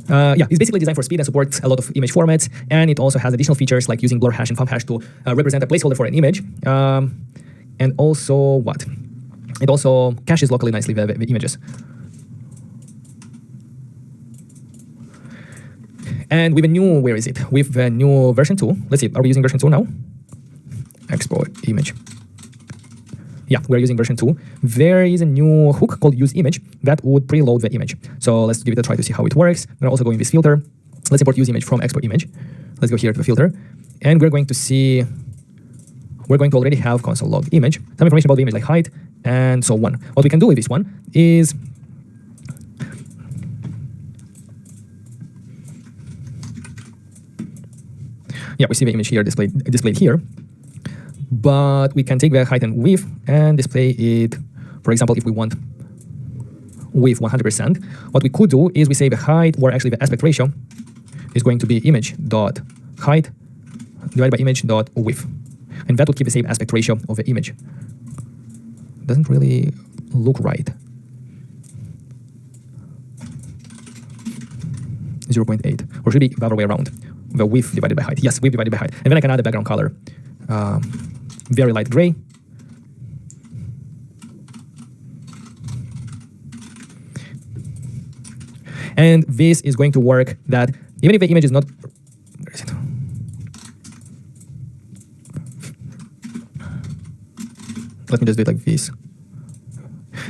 Yeah, it's basically designed for speed and supports a lot of image formats, and it also has additional features like using blur hash and thumb hash to represent a placeholder for an image. And also what? It also caches locally nicely the images. And with a new, where is it? With the new version 2, let's see, are we using version 2 now? Expo image. Yeah, we're using version 2. There is a new hook called use image that would preload the image. So let's give it a try to see how it works. We're also going this filter. Let's import use image from Expo image. Let's go here to the filter. And we're going to see, we're going to already have console log image, some information about the image like height and so on. What we can do with this one is, yeah, we see the image here displayed here, but we can take the height and width and display it. For example, if we want width 100%, what we could do is we say the height, or actually the aspect ratio, is going to be image dot height divided by image dot width, and that would keep the same aspect ratio of the image. Doesn't really look right. 0.8, or should be the other way around. The width divided by height. Yes, width divided by height. And then I can add a background color. Very light gray. And this is going to work that even if the image is not... Where is it? Let me just do it like this.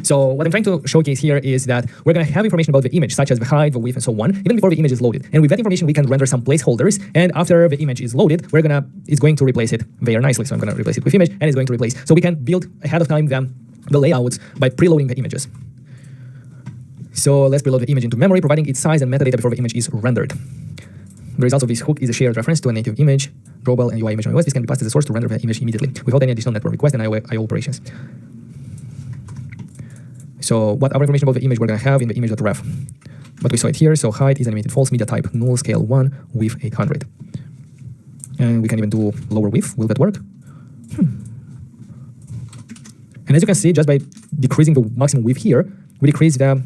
So what I'm trying to showcase here is that we're going to have information about the image, such as the height, the width, and so on, even before the image is loaded. And with that information, we can render some placeholders. And after the image is loaded, it's going to replace it very nicely. So I'm going to replace it with image, and it's going to replace. So we can build ahead of time the layouts by preloading the images. So let's preload the image into memory, providing its size and metadata before the image is rendered. The result of this hook is a shared reference to a native image, drawable, and UI image on iOS. This can be passed as a source to render the image immediately without any additional network request and IO operations. So what our information about the image we're going to have in the image.ref. But we saw it here. So height is animated false, media type null, scale 1, width 800. And we can even do lower width. Will that work? And as you can see, just by decreasing the maximum width here, we decrease the...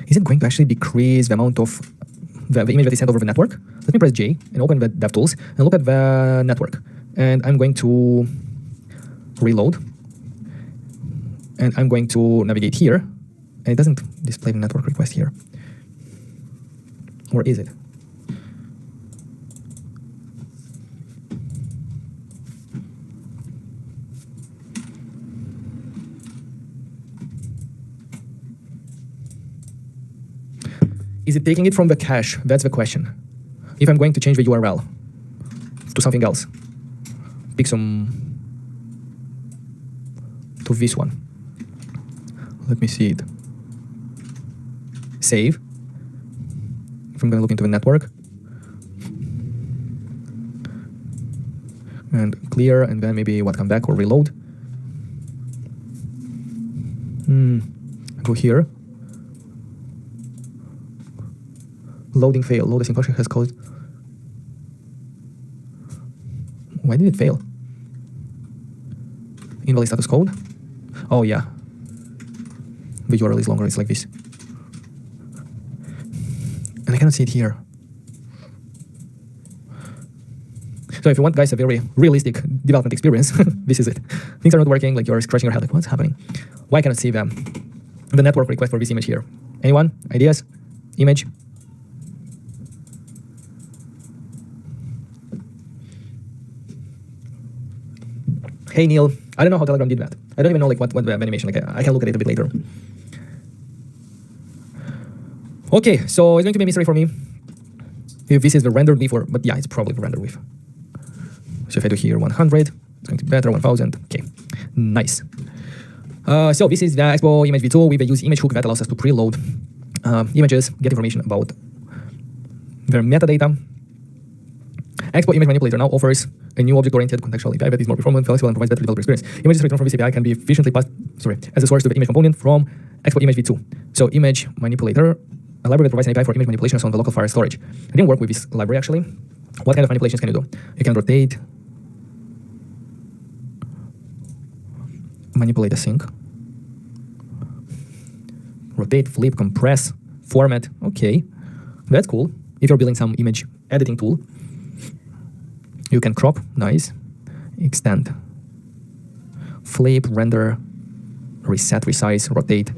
Is it going to actually decrease the amount of the image that is sent over the network? Let me press J and open the DevTools and look at the network. And I'm going to reload. And I'm going to navigate here. And it doesn't display the network request here. Or is it? Is it taking it from the cache? That's the question. If I'm going to change the URL to something else, pick some to this one. Let me see it. Save. If I'm going to look into the network and clear, and then maybe what, come back or reload. Go here. Loading fail. Load async function has caused. Why did it fail? Invalid status code. Oh yeah. The URL is longer. It's like this. And I cannot see it here. So if you want, guys, a very realistic development experience, this is it. Things are not working, like you're scratching your head, like what's happening? Why can't I see the network request for this image here? Anyone? Ideas? Image? Hey Neil, I don't know how Telegram did that. I don't even know like what the animation, like I can look at it a bit later. Okay, so it's going to be a mystery for me if this is the rendered width, but yeah, it's probably the rendered width. So if I do here 100, it's going to be better, 1000. Okay, nice. So this is the Expo Image V2 with a use image hook that allows us to preload images, get information about their metadata. Expo Image Manipulator now offers a new object-oriented contextual API that is more performant, flexible, and provides better developer experience. Images returned from this API can be efficiently passed, as a source to the image component from Expo Image V2. So Image Manipulator, a library that provides an API for image manipulations on the local file storage. I didn't work with this library actually. What kind of manipulations can you do? You can rotate, manipulate async, rotate, flip, compress, format. Okay, that's cool. If you're building some image editing tool, you can crop, nice, extend, flip, render, reset, resize, rotate.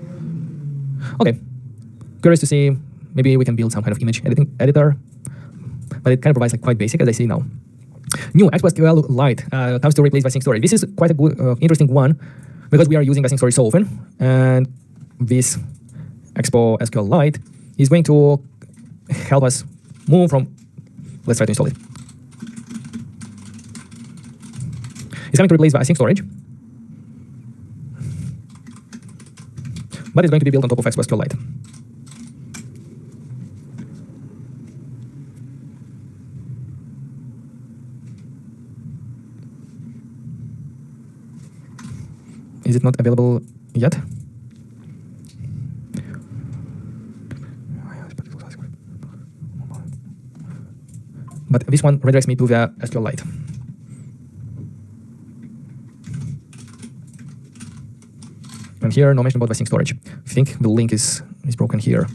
Okay, curious to see, maybe we can build some kind of image editing editor, but it kind of provides like quite basic as I see now. New Expo SQL Lite comes to replace async storage. This is quite a good, interesting one because we are using async storage so often, and this Expo SQL Lite is going to help us move from. Let's try to install it. It's coming to replace the async storage, but it's going to be built on top of Expo SQLite. Is it not available yet? But this one redirects me to the SQLite. And here, no mention about async storage. I think the link is broken here.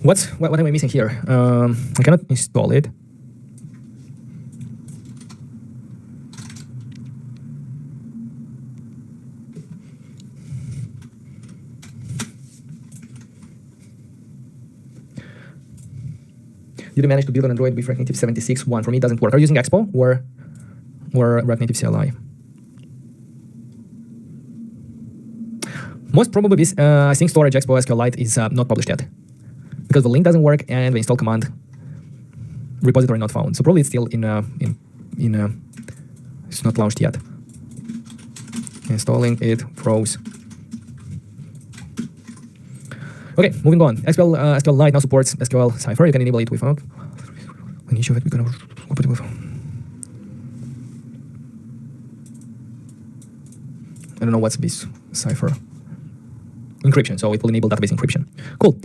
What am I missing here? I cannot install it. Did you manage to build an Android with React Native 76.1? For me, it doesn't work. Are you using Expo or React Native CLI? Most probably this async storage Expo SQLite is not published yet because the link doesn't work and the install command repository not found. So probably it's still it's not launched yet. Installing it, froze. Okay, moving on. SQLite now supports SQL Cipher. You can enable it without an issue that we're going to open with. I don't know what's this cipher. Encryption, so it will enable database encryption. Cool.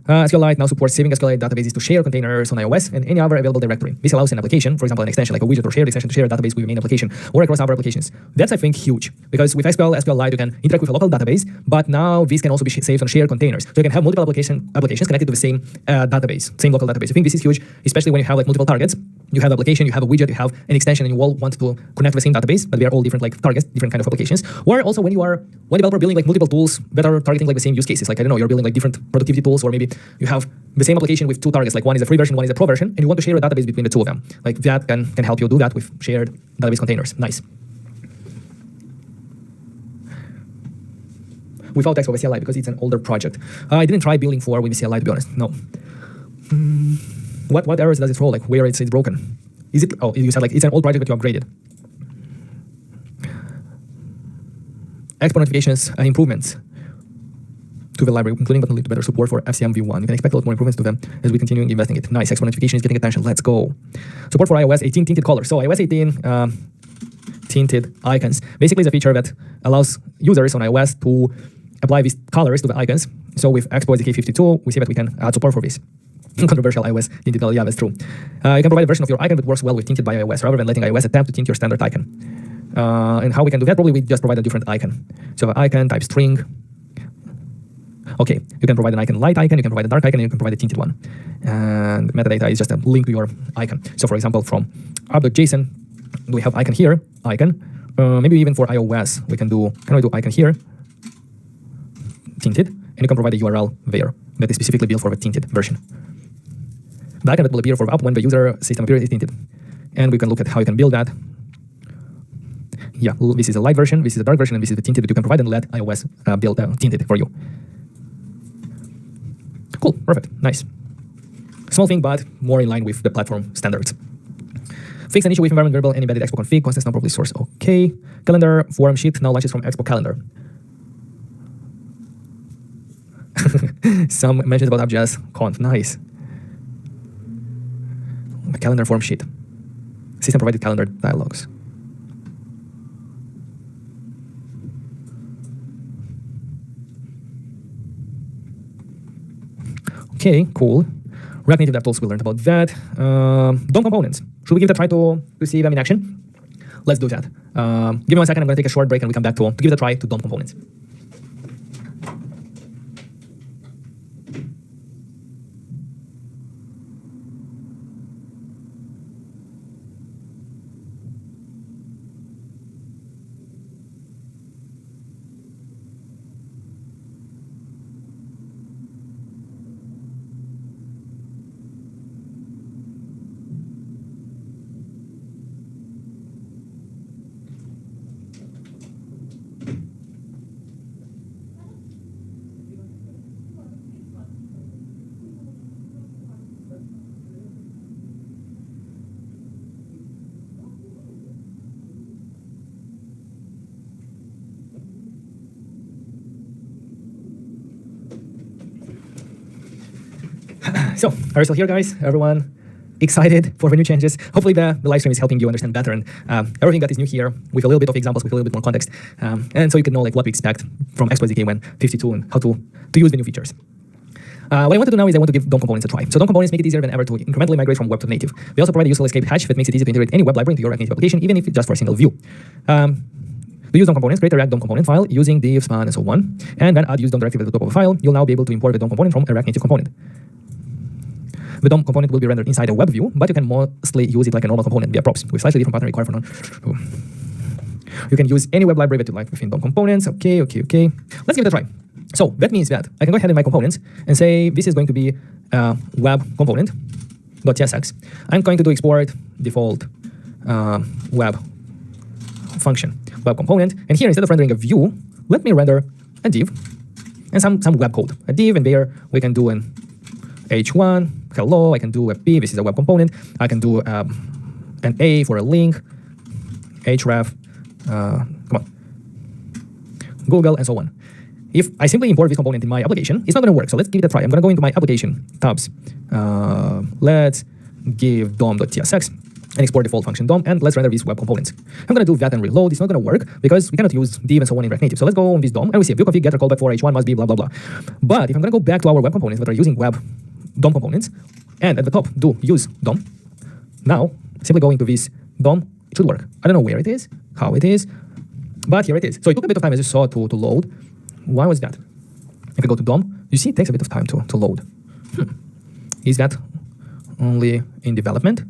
SQLite now supports saving SQLite databases to share containers on iOS and any other available directory. This allows an application, for example, an extension like a widget or shared extension to share a database with your main application or across other applications. That's, I think, huge because with SQLite, you can interact with a local database, but now this can also be saved on shared containers. So you can have multiple applications connected to the same database, same local database. I think this is huge, especially when you have like multiple targets. You have an application, you have a widget, you have an extension, and you all want to connect to the same database, but we are all different like targets, different kind of applications. Or also when you are one developer building like multiple tools that are targeting like the same use cases. Like I don't know, you're building like different productivity tools, or maybe you have the same application with two targets, like one is a free version, one is a pro version, and you want to share a database between the two of them. Like that can help you do that with shared database containers. Nice. Without text over CLI because it's an older project. I didn't try building for with CLI to be honest. No. What errors does it throw? Like where it's broken? Is it? Oh, you said like it's an old project that you upgraded. Export notifications and improvements to the library, including but not limited to better support for FCM v1. You can expect a lot more improvements to them as we continue investing it. Nice. Export notification is getting attention. Let's go. Support for iOS 18 tinted colors. So iOS 18 tinted icons basically is a feature that allows users on iOS to apply these colors to the icons. So with Expo SDK 52, we see that we can add support for this. Controversial iOS tinted color. Yeah, that's true. You can provide a version of your icon that works well with tinted by iOS rather than letting iOS attempt to tint your standard icon. And how we can do that? Probably we just provide a different icon. So icon type string. Okay, you can provide an icon light icon, you can provide a dark icon, and you can provide a tinted one. And metadata is just a link to your icon. So for example, from app.json, we have icon here, icon. Maybe even for iOS, we can do icon here, tinted, and you can provide a URL there that is specifically built for the tinted version. The icon that will appear for the app when the user system appears is tinted. And we can look at how you can build that. Yeah, this is a light version, this is a dark version, and this is the tinted that you can provide and let iOS build tinted for you. Cool, perfect, nice. Small thing, but more in line with the platform standards. Fix an issue with environment variable and embedded Expo config, constants not properly sourced. Okay. Calendar form sheet now launches from Expo calendar. Some mentions about app.js conf, nice. A calendar form sheet. System provided calendar dialogues. Okay, cool. React Native DevTools, we learned about that. DOM components. Should we give it a try to see them in action? Let's do that. Give me 1 second, I'm going to take a short break and we come back to give it a try to DOM components. So, are you still here, guys? Everyone excited for the new changes? Hopefully the live stream is helping you understand better and everything that is new here with a little bit of examples, with a little bit more context. And so you can know like what to expect from Expo SDK when 52 and how to use the new features. What I want to do now is I want to give DOM components a try. So DOM components make it easier than ever to incrementally migrate from web to native. They also provide a useful escape hatch that makes it easy to integrate any web library into your React Native application, even if it's just for a single view. To use DOM components, create a React DOM component file using div, span, and so on, and then add use DOM directive at the top of the file. You'll now be able to import the DOM component from a React Native component. The DOM component will be rendered inside a web view, but you can mostly use it like a normal component via props with slightly different pattern required for non. You can use any web library that you like within DOM components. Okay. Let's give it a try. So that means that I can go ahead in my components and say this is going to be a web component.tsx. I'm going to do export default web function web component, and here instead of rendering a view, let me render a div and some web code. A div, and there we can do an h1 hello. I can do a p. This is a web component. I can do an a for a link, href, Google, and so on. If I simply import this component in my application, it's not going to work. So let's give it a try. I'm going to go into my application tabs. Let's give dom.tsx. and export default function DOM, and let's render these web components. I'm going to do that and reload. It's not going to work because we cannot use div and so on in React Native. So let's go on this DOM and we see view config getter callback for h1 must be blah blah blah. But if I'm going to go back to our web components that are using web DOM components, and at the top do use DOM, now simply going to this DOM, it should work. I don't know where it is, how it is, but here it is. So it took a bit of time, as you saw, to load. Why was that? If I go to DOM, you see it takes a bit of time to load. Is that only in development?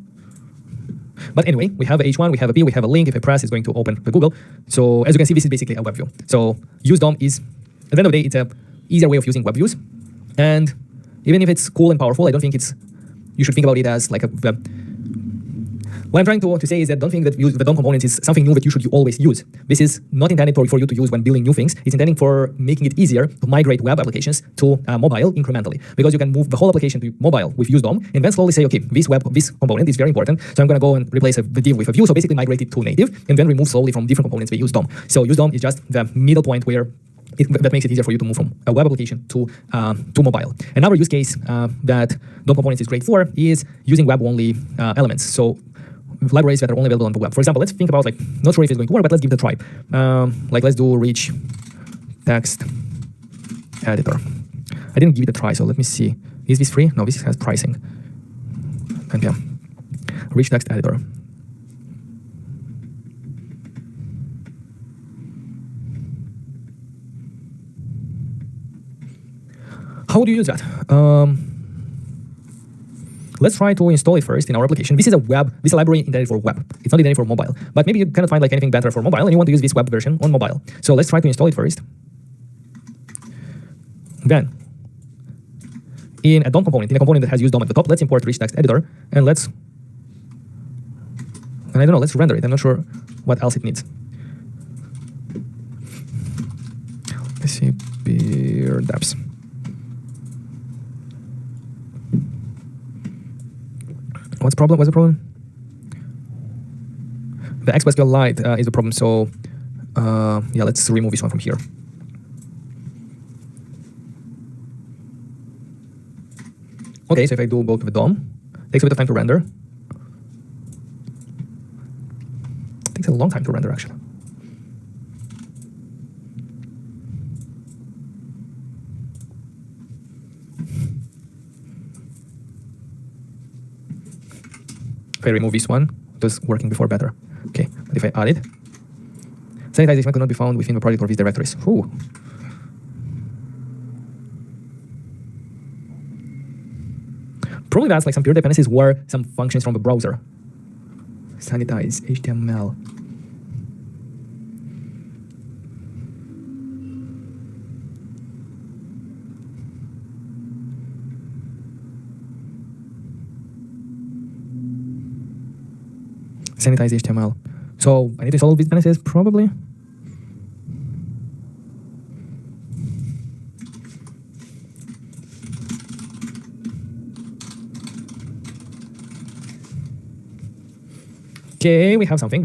But anyway, we have a h1, we have a p, we have a link. If I press, it's going to open the Google. So as you can see, this is basically a web view. So use DOM is, at the end of the day, it's a easier way of using web views. And even if it's cool and powerful, I don't think you should think about it as like a web. What I'm trying to say is that don't think that the DOM components is something new that you should always use. This is not intended for you to use when building new things. It's intended for making it easier to migrate web applications to mobile incrementally, because you can move the whole application to mobile with use DOM and then slowly say, okay, this component is very important, so I'm going to go and replace the div with a view. So basically migrate it to native and then remove slowly from different components we use DOM. So use DOM is just the middle point where that makes it easier for you to move from a web application to mobile. Another use case that DOM components is great for is using web-only elements. So libraries that are only available on the web. For example, let's think about, like, not sure if it's going to work, but let's give it a try. Like, let's do rich text editor. I didn't give it a try, so let me see. Is this free? No, this has pricing. And yeah, rich text editor. How do you use that? Let's try to install it first in our application. This is a library intended for web. It's not intended for mobile. But maybe you cannot find like anything better for mobile and you want to use this web version on mobile. So let's try to install it first. Then, in a DOM component, in a component that has used DOM at the top, let's import rich text editor and let's render it. I'm not sure what else it needs. Let's see, beer depths. What's the problem? The XSQLite is the problem, so yeah, let's remove this one from here. Okay, so if I do both with DOM, it takes a bit of time to render. It takes a long time to render, actually. If I remove this one, it was working before better. Okay, but if I add it, sanitization could not be found within the project or these directories. Ooh. Probably that's like some pure dependencies or some functions from the browser. Sanitize HTML. Sanitize HTML. So I need to install these dependencies, probably. Okay, we have something.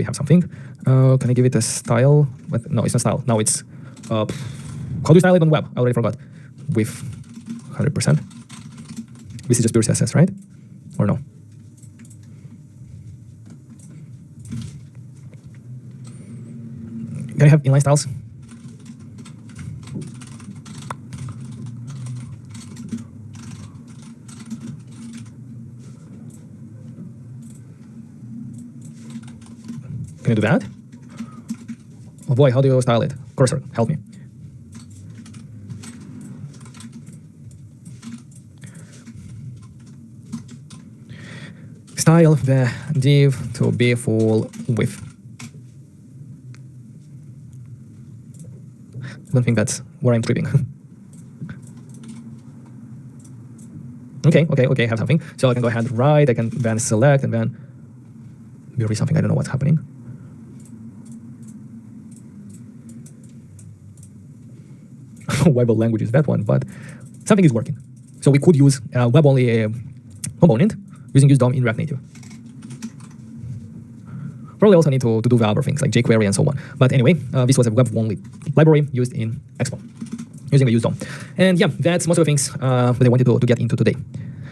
Can I give it a style? But no, it's not style. Now it's how do you style it on web? I already forgot. With 100%. This is just pure CSS, right? Or no? Can I have inline styles? Can you do that? Oh boy, how do you style it? Cursor, help me. Style the div to be full width. I don't think that's where I'm tripping. Okay, I have something. So I can go ahead and write, I can then select, and then maybe something, I don't know what's happening. Web language is that one, but something is working. So we could use a web-only component using use DOM in React Native. Probably also need to do the other things like jQuery and so on. But anyway, this was a web-only library used in Expo, using the use DOM. And yeah, that's most of the things that I wanted to get into today.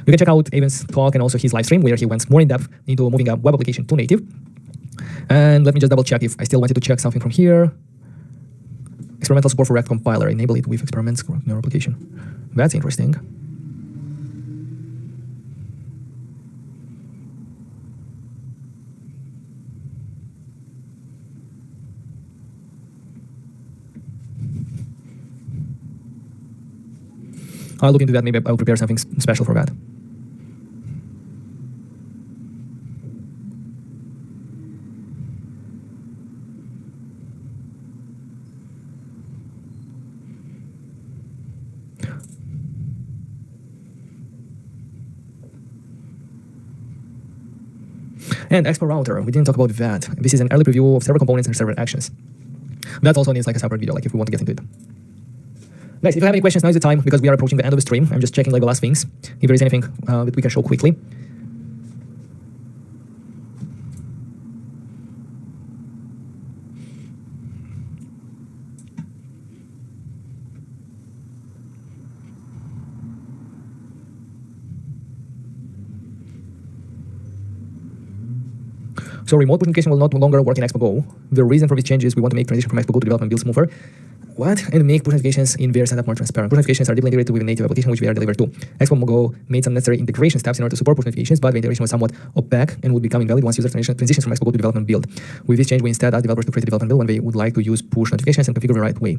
You can check out Avon's talk and also his live stream where he went more in depth into moving a web application to native. And let me just double check if I still wanted to check something from here. Experimental support for React compiler. Enable it with experiments in your application. That's interesting. I'll look into that. Maybe I'll prepare something special for that. And export router, we didn't talk about that. This is an early preview of server components and server actions. That also needs like a separate video, like if we want to get into it. Guys, if you have any questions, now is the time, because we are approaching the end of the stream. I'm just checking like the last things, if there is anything that we can show quickly. So remote push notification will no longer work in Expo Go. The reason for this change is we want to make transition from Expo Go to development build smoother. What? And make push notifications in their setup more transparent. Push notifications are deeply integrated with a native application which we are delivered to. Expo Go made some necessary integration steps in order to support push notifications, but the integration was somewhat opaque and would become invalid once user transitions from Expo Go to development build. With this change, we instead ask developers to create a development build when they would like to use push notifications and configure the right way.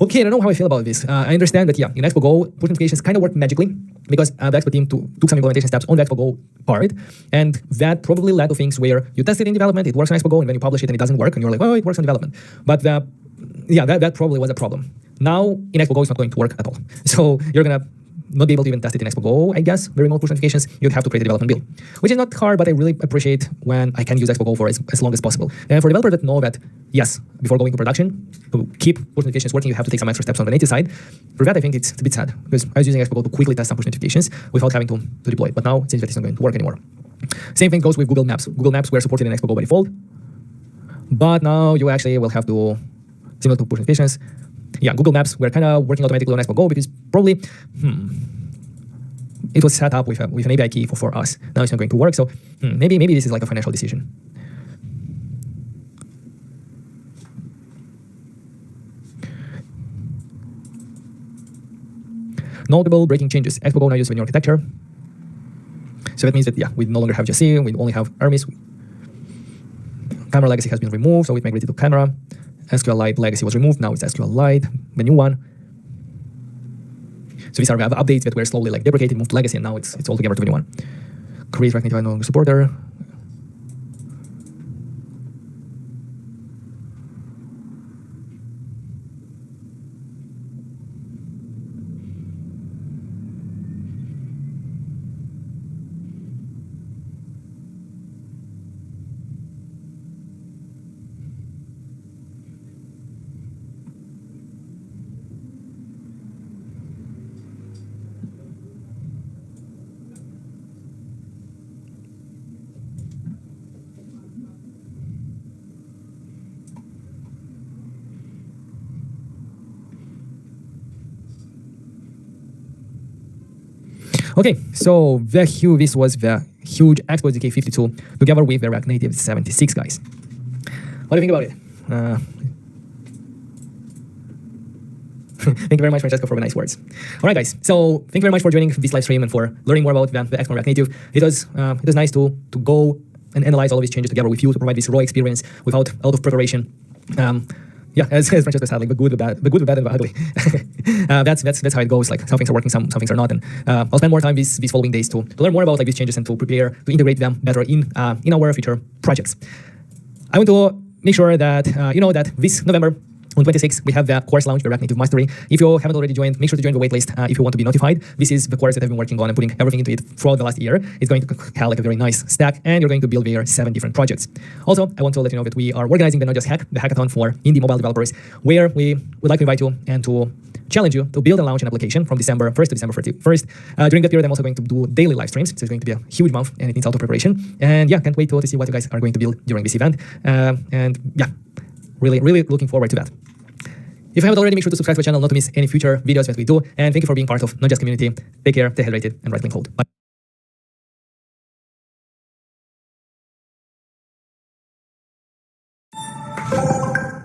Okay, I don't know how I feel about this. I understand that, yeah, in Expo Go, push notifications kind of work magically because the Expo team took some implementation steps on the Expo Go part, and that probably led to things where you test it in development, it works on Expo Go, and then you publish it and it doesn't work, and you're like, oh, it works on development. But yeah, that probably was a problem. Now, in Expo Go, it's not going to work at all. So you're going to not be able to even test it in Expo Go, I guess. The remote push notifications, you'd have to create a development build, which is not hard, but I really appreciate when I can use Expo Go for as long as possible. And for developers that know that, yes, before going to production, to keep push notifications working, you have to take some extra steps on the native side. For that, I think it's a bit sad, because I was using Expo Go to quickly test some push notifications without having to deploy it. But now it seems that it's not going to work anymore. Same thing goes with Google Maps. Google Maps were supported in Expo Go by default, but now you actually will have to, similar to push notifications, yeah, Google Maps were kind of working automatically on Expo Go because probably, it was set up with an API key for us. Now it's not going to work, so maybe this is like a financial decision. Notable breaking changes. Expo Go now uses a new architecture. So that means that, yeah, we no longer have GC, we only have Hermes. Camera legacy has been removed, so it migrated to camera. SQLite legacy was removed, now it's SQLite, the new one. So these are the updates that were slowly like deprecated, moved to legacy, and now it's all together to the new one. Create React Native no longer supporter. Okay, so this was the huge Expo SDK 52 together with the React Native 76, guys. What do you think about it? Thank you very much, Francesco, for the nice words. All right, guys. So thank you very much for joining this live stream and for learning more about the Expo React Native. It was nice to go and analyze all of these changes together with you to provide this raw experience without a lot of preparation. Yeah, as Francesco said, like the good, the bad, and the ugly. That's how it goes. Like some things are working, some things are not. And I'll spend more time these following days to learn more about like these changes and to prepare to integrate them better in our future projects. I want to make sure that you know that this November on 26, we have the course launch, the React Native Mastery. If you haven't already joined, make sure to join the waitlist if you want to be notified. This is the course that I've been working on and putting everything into it throughout the last year. It's going to have like a very nice stack, and you're going to build there 7 different projects. Also, I want to let you know that we are organizing the Not Just Hack, the hackathon for indie mobile developers, where we would like to invite you and to challenge you to build and launch an application from December 1st to December 31st. During that period, I'm also going to do daily live streams. So it's going to be a huge month, and it needs a lot of preparation. And yeah, can't wait to see what you guys are going to build during this event. And yeah, really looking forward to that. If you haven't already, make sure to subscribe to the channel not to miss any future videos that we do. And thank you for being part of Not Just Community. Take care, stay hydrated, and right link hold. Bye.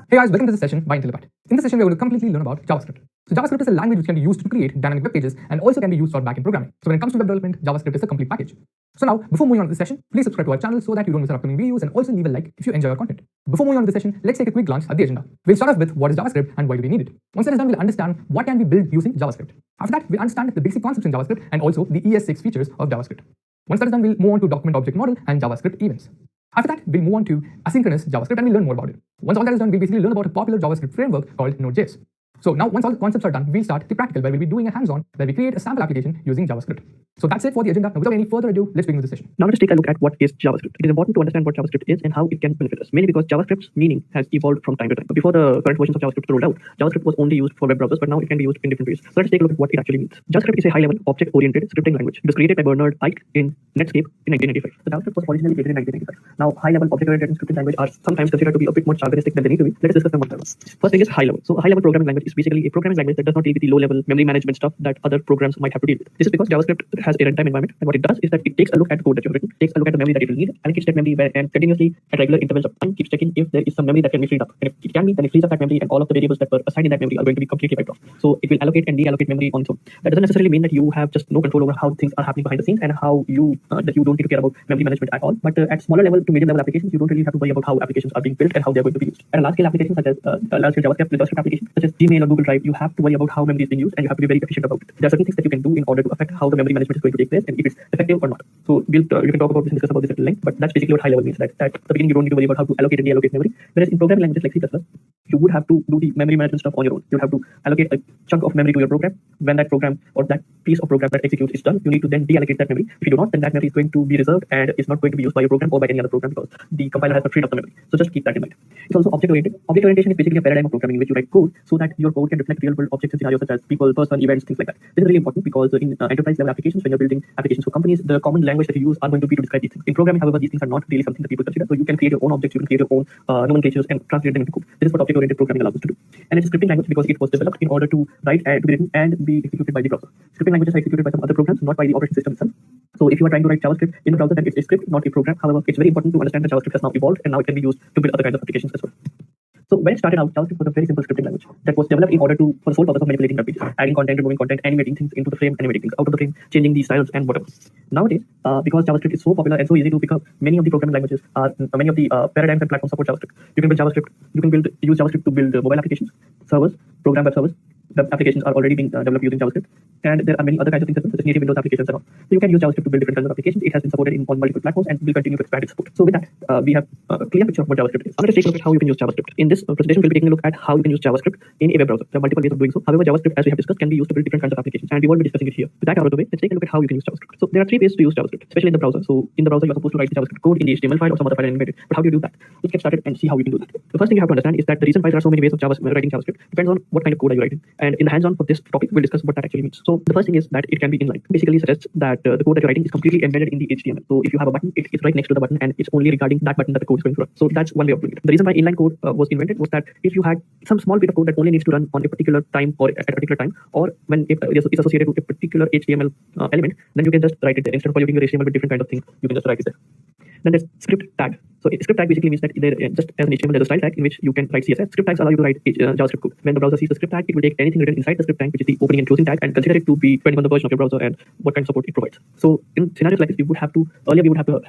Hey guys, welcome to this session by Intellibyte. In this session, we're going to completely learn about JavaScript. So JavaScript is a language which can be used to create dynamic web pages and also can be used for backend programming. So when it comes to web development, JavaScript is a complete package. So now, before moving on to this session, please subscribe to our channel so that you don't miss our upcoming videos, and also leave a like if you enjoy our content. Before moving on to the session, let's take a quick glance at the agenda. We'll start off with what is JavaScript and why do we need it. Once that is done, we'll understand what can we build using JavaScript. After that, we'll understand the basic concepts in JavaScript and also the ES6 features of JavaScript. Once that is done, we'll move on to document object model and JavaScript events. After that, we'll move on to asynchronous JavaScript and we'll learn more about it. Once all that is done, we'll basically learn about a popular JavaScript framework called Node.js. So now, once all the concepts are done, we'll start the practical, where we'll be doing a hands-on, where we create a sample application using JavaScript. So that's it for the agenda. Now, without any further ado, let's begin with the session. Now let's take a look at what is JavaScript. It is important to understand what JavaScript is and how it can benefit us, mainly because JavaScript's meaning has evolved from time to time. Before the current versions of JavaScript were rolled out, JavaScript was only used for web browsers, but now it can be used in different ways. So let's take a look at what it actually means. JavaScript is a high-level, object-oriented scripting language. It was created by Bernard Eich in Netscape in 1995. So JavaScript was originally created in 1995. Now, high-level, object-oriented scripting language are sometimes considered to be a bit more jargonistic than they need to be. Let's discuss them one by one. First thing is high-level. So a high-level programming language is basically a programming language that does not deal with the low-level memory management stuff that other programs might have to deal with. This is because JavaScript has a runtime environment, and what it does is that it takes a look at the code that you've written, takes a look at the memory that it will need, allocates that memory and continuously at regular intervals of time keeps checking if there is some memory that can be freed up. And if it can be, then it frees up that memory, and all of the variables that were assigned in that memory are going to be completely wiped off. So it will allocate and deallocate memory on its own. That doesn't necessarily mean that you have just no control over how things are happening behind the scenes and how you that you don't need to care about memory management at all. But at smaller level to medium level applications, you don't really have to worry about how applications are being built and how they're going to be used. At a large scale application such as a large scale JavaScript application such as Gmail or Google Drive, you have to worry about how memory is being used, and you have to be very efficient about it. There are certain things that you can do in order to affect how the memory management is going to take place and if it's effective or not. So you can talk about this and discuss about this at length, but that's basically what high level means. That at the beginning you don't need to worry about how to allocate and deallocate memory. Whereas in programming languages like C++, you would have to do the memory management stuff on your own. You would have to allocate a chunk of memory to your program. When that program or that piece of program that executes is done, you need to then deallocate that memory. If you do not, then that memory is going to be reserved and is not going to be used by your program or by any other program because the compiler has not freed up the memory. So just keep that in mind. It's also object-oriented. Object orientation is basically a paradigm of programming in which you write code so that your code can reflect real-world objects and scenarios such as people, person, events, things like that. This is really important because in enterprise-level applications, when you're building applications for companies, the common language that you use are going to be to describe these things. In programming, however, these things are not really something that people consider. So you can create your own objects, you can create your own nomenclatures and translate them into code. This is what object-oriented programming allows us to do. And it's a scripting language because it was developed in order to write and to be written and be executed by the browser. Scripting languages are executed by some other programs, not by the operating system itself. So if you are trying to write JavaScript in the browser, then it's a script, not a program. However, it's very important to understand that JavaScript has now evolved and now it can be used to build other kinds of applications as well. So when it started out, JavaScript was a very simple scripting language that was developed in order to, for the sole purpose of manipulating web pages, adding content, removing content, animating things into the frame, animating things out of the frame, changing the styles and whatever. Nowadays, because JavaScript is so popular and so easy to pick up, many of the programming languages are, many of the paradigms and platforms support JavaScript. You can build JavaScript, use JavaScript to build mobile applications, servers, program web servers. Web applications are already being developed using JavaScript, and there are many other kinds of things as well, such as native Windows applications and all. So you can use JavaScript to build different kinds of applications. It has been supported on multiple platforms and will continue to expand its support. So with that, we have a clear picture of what JavaScript is. I'm going to take a look at how you can use JavaScript. In this presentation, we'll be taking a look at how you can use JavaScript in a web browser. There are multiple ways of doing so. However, JavaScript, as we have discussed, can be used to build different kinds of applications, and we won't be discussing it here. With that out of the way, let's take a look at how you can use JavaScript. So there are three ways to use JavaScript, especially in the browser. So in the browser, you're supposed to write the JavaScript code in the HTML file or some other file and embed it. But how do you do that? Let's get started and see how you can do that. The first thing you have to understand is that the reason why there are so many ways of writing JavaScript depends on what kind of code are you writing. And in the hands-on for this topic, we'll discuss what that actually means. So the first thing is that it can be inline. Basically suggests that the code that you're writing is completely embedded in the HTML. So if you have a button, it is right next to the button and it's only regarding that button that the code is going to run. So that's one way of doing it. The reason why inline code was invented was that if you had some small bit of code that only needs to run on a particular time or at a particular time, or when it is associated with a particular HTML element, then you can just write it there. Instead of polluting your HTML with different kind of things, you can just write it there. Then there's script tag. So a script tag basically means that there, just as an HTML, there's a style tag in which you can write CSS. Script tags allow you to write JavaScript code. When the browser sees the script tag, it will take anything written inside the script tag, which is the opening and closing tag, and consider it to be depending on the version of your browser and what kind of support it provides. So in scenarios like this, we would have to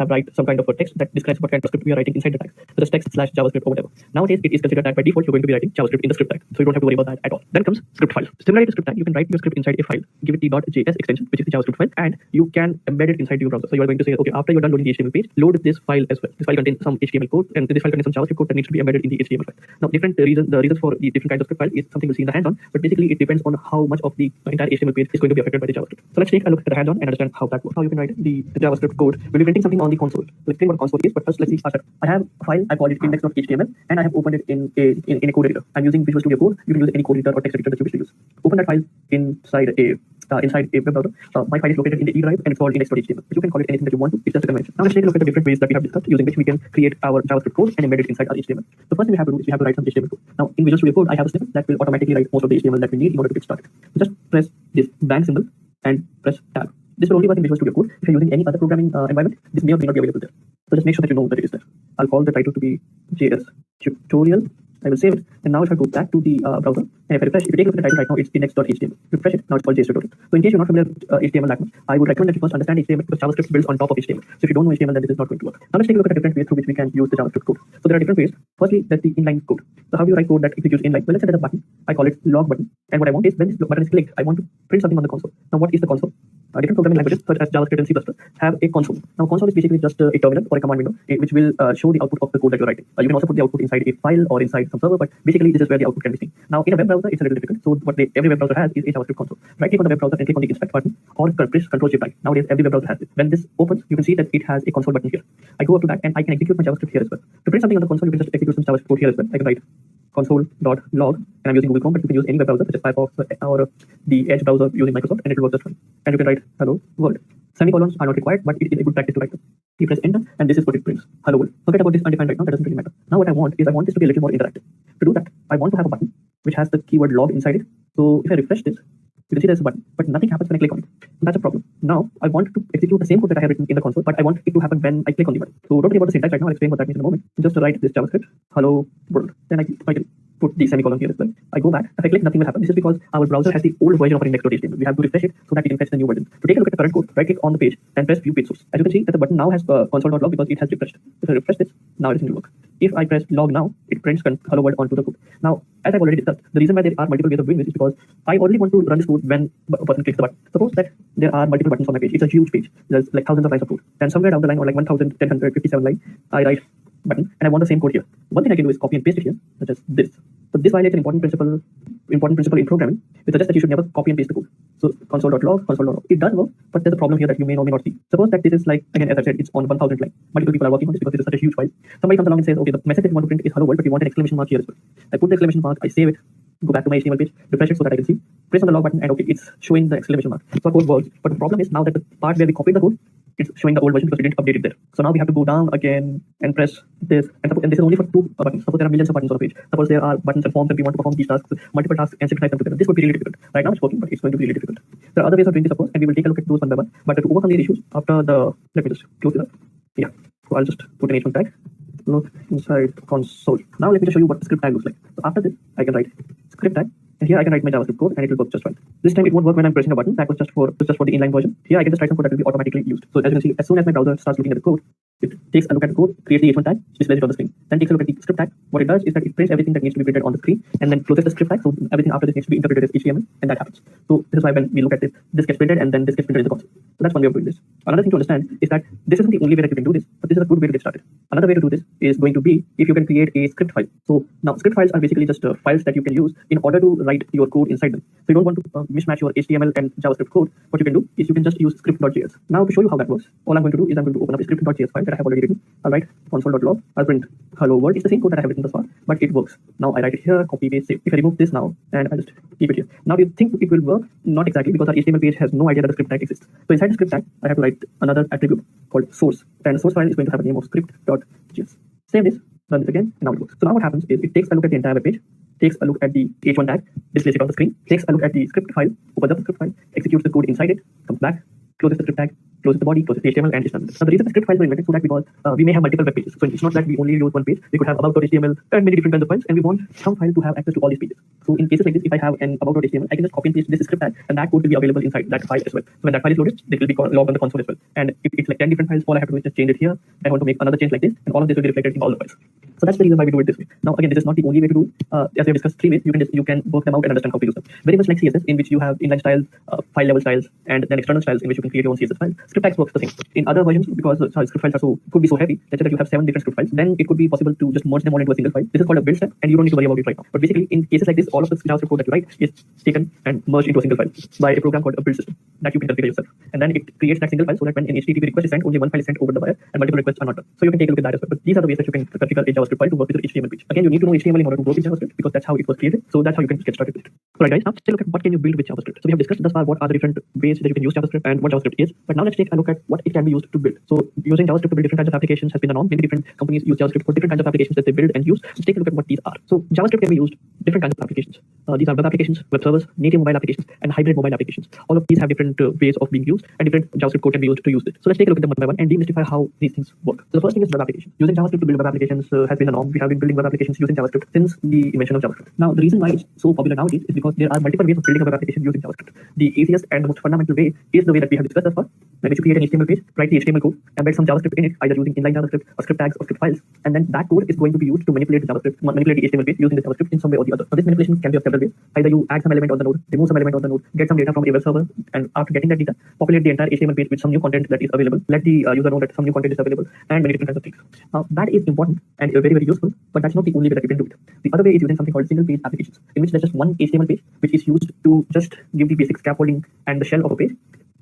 write some kind of a text that describes what kind of script we are writing inside the tag, such as text/JavaScript or whatever. Nowadays, it is considered that by default you're going to be writing JavaScript in the script tag, so you don't have to worry about that at all. Then comes script files. Similarly to script tag, you can write your script inside a file, give it the .js extension, which is the JavaScript file, and you can embed it inside your browser. So you are going to say, okay, after you're done loading the HTML page, load this file as well. This file contains some HTML code, and this file contains some JavaScript code that needs to be embedded in the HTML file. Now, the reasons for the different kinds of script file is something we'll see in the hands-on, but basically it depends on how much of the entire HTML page is going to be affected by the JavaScript. So let's take a look at the hands-on and understand how that works. How you can write the JavaScript code. We'll be printing something on the console. Let's think what console is, but first let's see. I have a file, I call it index.html, and I have opened it in a code editor. I'm using Visual Studio Code. You can use any code editor or text editor that you wish to use. Open that file inside a inside a web browser. My file is located in the E drive and it's called index.html. But you can call it anything that you want to. It's just a convention. Now let's take a look at the different ways that we have discussed using which we can create our JavaScript code and embed it inside our HTML. The first thing we have to do is we have to write some HTML code. Now in Visual Studio Code, I have a snippet that will automatically write most of the HTML that we need in order to get started. So just press this bang symbol and press tab. This will only work in Visual Studio Code. If you're using any other programming environment, this may or may not be available there. So just make sure that you know that it is there. I'll call the title to be JS tutorial. I will save it. And now if I go back to the browser and if I refresh, if you take a look at the title right now, it's index.html. Refresh it, now it's called JS tutorial. So in case you're not familiar with HTML that much, I would recommend that you first understand HTML because JavaScript builds on top of HTML. So if you don't know HTML, then this is not going to work. Now let's take a look at the different ways through which we can use the JavaScript code. So there are different ways. Firstly, there's the inline code. So how do you write code that executes inline? Well, let's say there's a button. I call it log button. And what I want is when this button is clicked, I want to print something on the console. Now what is the console? Different programming languages such as JavaScript and C++ have a console. Now console is basically just a terminal or a command window which will show the output of the code that you're writing. You can also put the output inside a file or inside some server, but basically this is where the output can be seen. Now in a web browser, it's a little difficult. So what every web browser has is a JavaScript console. Right click on the web browser and click on the inspect button or press Ctrl+Shift+I. Nowadays every web browser has it. When this opens, you can see that it has a console button here. I go up to that and I can execute my JavaScript here as well. To print something on the console, you can just execute some JavaScript code here as well. I can write console.log and I'm using Google Chrome, but you can use any web browser such as Firefox or the Edge browser using Microsoft and it will work just fine. And you can write hello world. Semicolons are not required, but it is a good practice to write them. You press enter and this is what it prints. Hello world. Forget about this undefined right now, that doesn't really matter. Now what I want is I want this to be a little more interactive. To do that, I want to have a button which has the keyword log inside it. So if I refresh this, you can see there's a button, but nothing happens when I click on it. And that's a problem. Now I want to execute the same code that I have written in the console, but I want it to happen when I click on the button. So don't worry about the syntax right now, I'll explain what that means in a moment. Just write this JavaScript, hello world. Then I can put the semicolon here as well. I go back, if I click, nothing will happen. This is because our browser has the old version of our index.html. We have to refresh it so that we can fetch the new version. To take a look at the current code, right click on the page and press view page source. As you can see that the button now has console.log because it has refreshed. If I refresh this, now it will work. If I press log now, it prints hello world onto the code. Now, as I've already discussed, the reason why there are multiple ways of doing this is because I only want to run this code when a person clicks the button. Suppose that there are multiple buttons on my page. It's a huge page. There's like thousands of lines of code. And somewhere down the line, or like 1157 line, I write button and I want the same code here. One thing I can do is copy and paste it here, such as this. So this violates an important principle in programming, which suggests that you should never copy and paste the code. So console.log, console.log. It does work, but there's a problem here that you may or may not see. Suppose that this is like, again, as I said, it's on 1000 line. Multiple people are working on this because this is such a huge file. Somebody comes along and says, okay, the message that you want to print is hello world, but you want an exclamation mark here as well. I put the exclamation mark, I save it, go back to my HTML page, refresh it so that I can see, press on the log button, and okay, it's showing the exclamation mark. So our code works. But the problem is now that the part where we copied the code, it's showing the old version because we didn't update it there. So now we have to go down again and press this. And this is only for 2 buttons. Suppose there are millions of buttons on the page. Suppose there are buttons and forms and we want to perform these tasks, multiple tasks and synchronize them together. This would be really difficult. Right now it's working, but it's going to be really difficult. There are other ways of doing this, of course, and we will take a look at those one by one. But to overcome these issues, after let me just close it up. Yeah. So I'll just put an H1 tag. Look inside console. Now let me just show you what the script tag looks like. So after this, I can write script tag. And here I can write my JavaScript code and it will work just fine. This time it won't work when I'm pressing a button. That was just for the inline version. Here I can just write some code that will be automatically used. So as you can see, as soon as my browser starts looking at the code, it takes a look at the code, creates the H1 tag, displays it on the screen. Then takes a look at the script tag. What it does is that it prints everything that needs to be printed on the screen and then closes the script tag. So everything after this needs to be interpreted as HTML and that happens. So this is why when we look at this gets printed and then this gets printed in the console. So that's one way of doing this. Another thing to understand is that this isn't the only way that you can do this, but this is a good way to get started. Another way to do this is going to be if you can create a script file. So now script files are basically just files that you can use in order to write your code inside them. So you don't want to mismatch your HTML and JavaScript code. What you can do is you can just use script.js. Now to show you how that works, all I'm going to do is I'm going to open up a script.js file that I have already written. I'll write console.log. I'll print hello world. It's the same code that I have written thus far, but it works. Now I write it here, copy, paste, save. If I remove this now and I just keep it here. Now do you think it will work? Not exactly, because our HTML page has no idea that the script tag exists. So inside the script tag, I have to write another attribute called source. And the source file is going to have a name of script.js. Save this, run this again, and now it works. So now what happens is it takes a look at the entire web page, takes a look at the H1 tag, displays it on the screen, takes a look at the script file, opens up the script file, executes the code inside it, comes back, closes the script tag, closes the body, closes the HTML, and it's done. Now the reason the script files were invented so that because we may have multiple web pages. So it's not that we only use one page. We could have about.html and many different kinds of files, and we want some file to have access to all these pages. So in cases like this, if I have an about.html, I can just copy and paste this script tag, and that code will be available inside that file as well. So when that file is loaded, it will be logged on the console as well. And if it's like 10 different files, all I have to do is just change it here. I want to make another change like this, and all of this will be reflected in all the files. So that's the reason why we do it this way. Now again, this is not the only way to do. As we have discussed 3 ways, you can work them out and understand how to use them. Very much like CSS, in which you have inline styles, file level styles, and then external styles in which you can create your own CSS files. Script tags works the same. In other versions, because script files could be so heavy, let's say that you have 7 different script files, then it could be possible to just merge them all into a single file. This is called a build step, and you don't need to worry about it right now. But basically, in cases like this, all of the JavaScript code that you write is taken and merged into a single file by a program called a build system that you can configure yourself. And then it creates that single file so that when an HTTP request is sent, only one file is sent over the wire and multiple requests are not done. So you can take a look at that as well. But these are the ways that you can configure a JavaScript file to work with your HTML page. Again, you need to know HTML in order to work with JavaScript because that's how it was created. So that's how you can get started with it. Alright guys, now let's take a look at what can you build with JavaScript. So we have discussed thus far what are the different ways that you can use JavaScript and what JavaScript is. But now let's take a look at what it can be used to build. So using JavaScript to build different kinds of applications has been the norm. Many different companies use JavaScript for different kinds of applications that they build and use. Let's take a look at what these are. So JavaScript can be used different kinds of applications. These are web applications, web servers, native mobile applications, and hybrid mobile applications. All of these have different ways of being used, and different JavaScript code can be used to use it. So let's take a look at them one by one and demystify how these things work. So the first thing is web application. Using JavaScript to build web applications has been the norm. We have been building web applications using JavaScript since the invention of JavaScript. Now, the reason why it's so popular nowadays is because there are multiple ways of building a web application using JavaScript. The easiest and the most fundamental way is the way that we have discussed thus far. When you create an HTML page, write the HTML code, embed some JavaScript in it, either using inline JavaScript or script tags or script files, and then that code is going to be used to manipulate the JavaScript, manipulate the HTML page using the JavaScript in some way or the other. So this manipulation can be of several ways. Either you add some element on the node, remove some element on the node, get some data from a web server, and after getting that data, populate the entire HTML page with some new content that is available. Let the user know that some new content is available, and many different kinds of things. Now that is important and very, very useful, but that's not the only way that you can do it. The other way is using something called single page applications, in which there's just one HTML page which is used to just give the basic scaffolding and the shell of a page.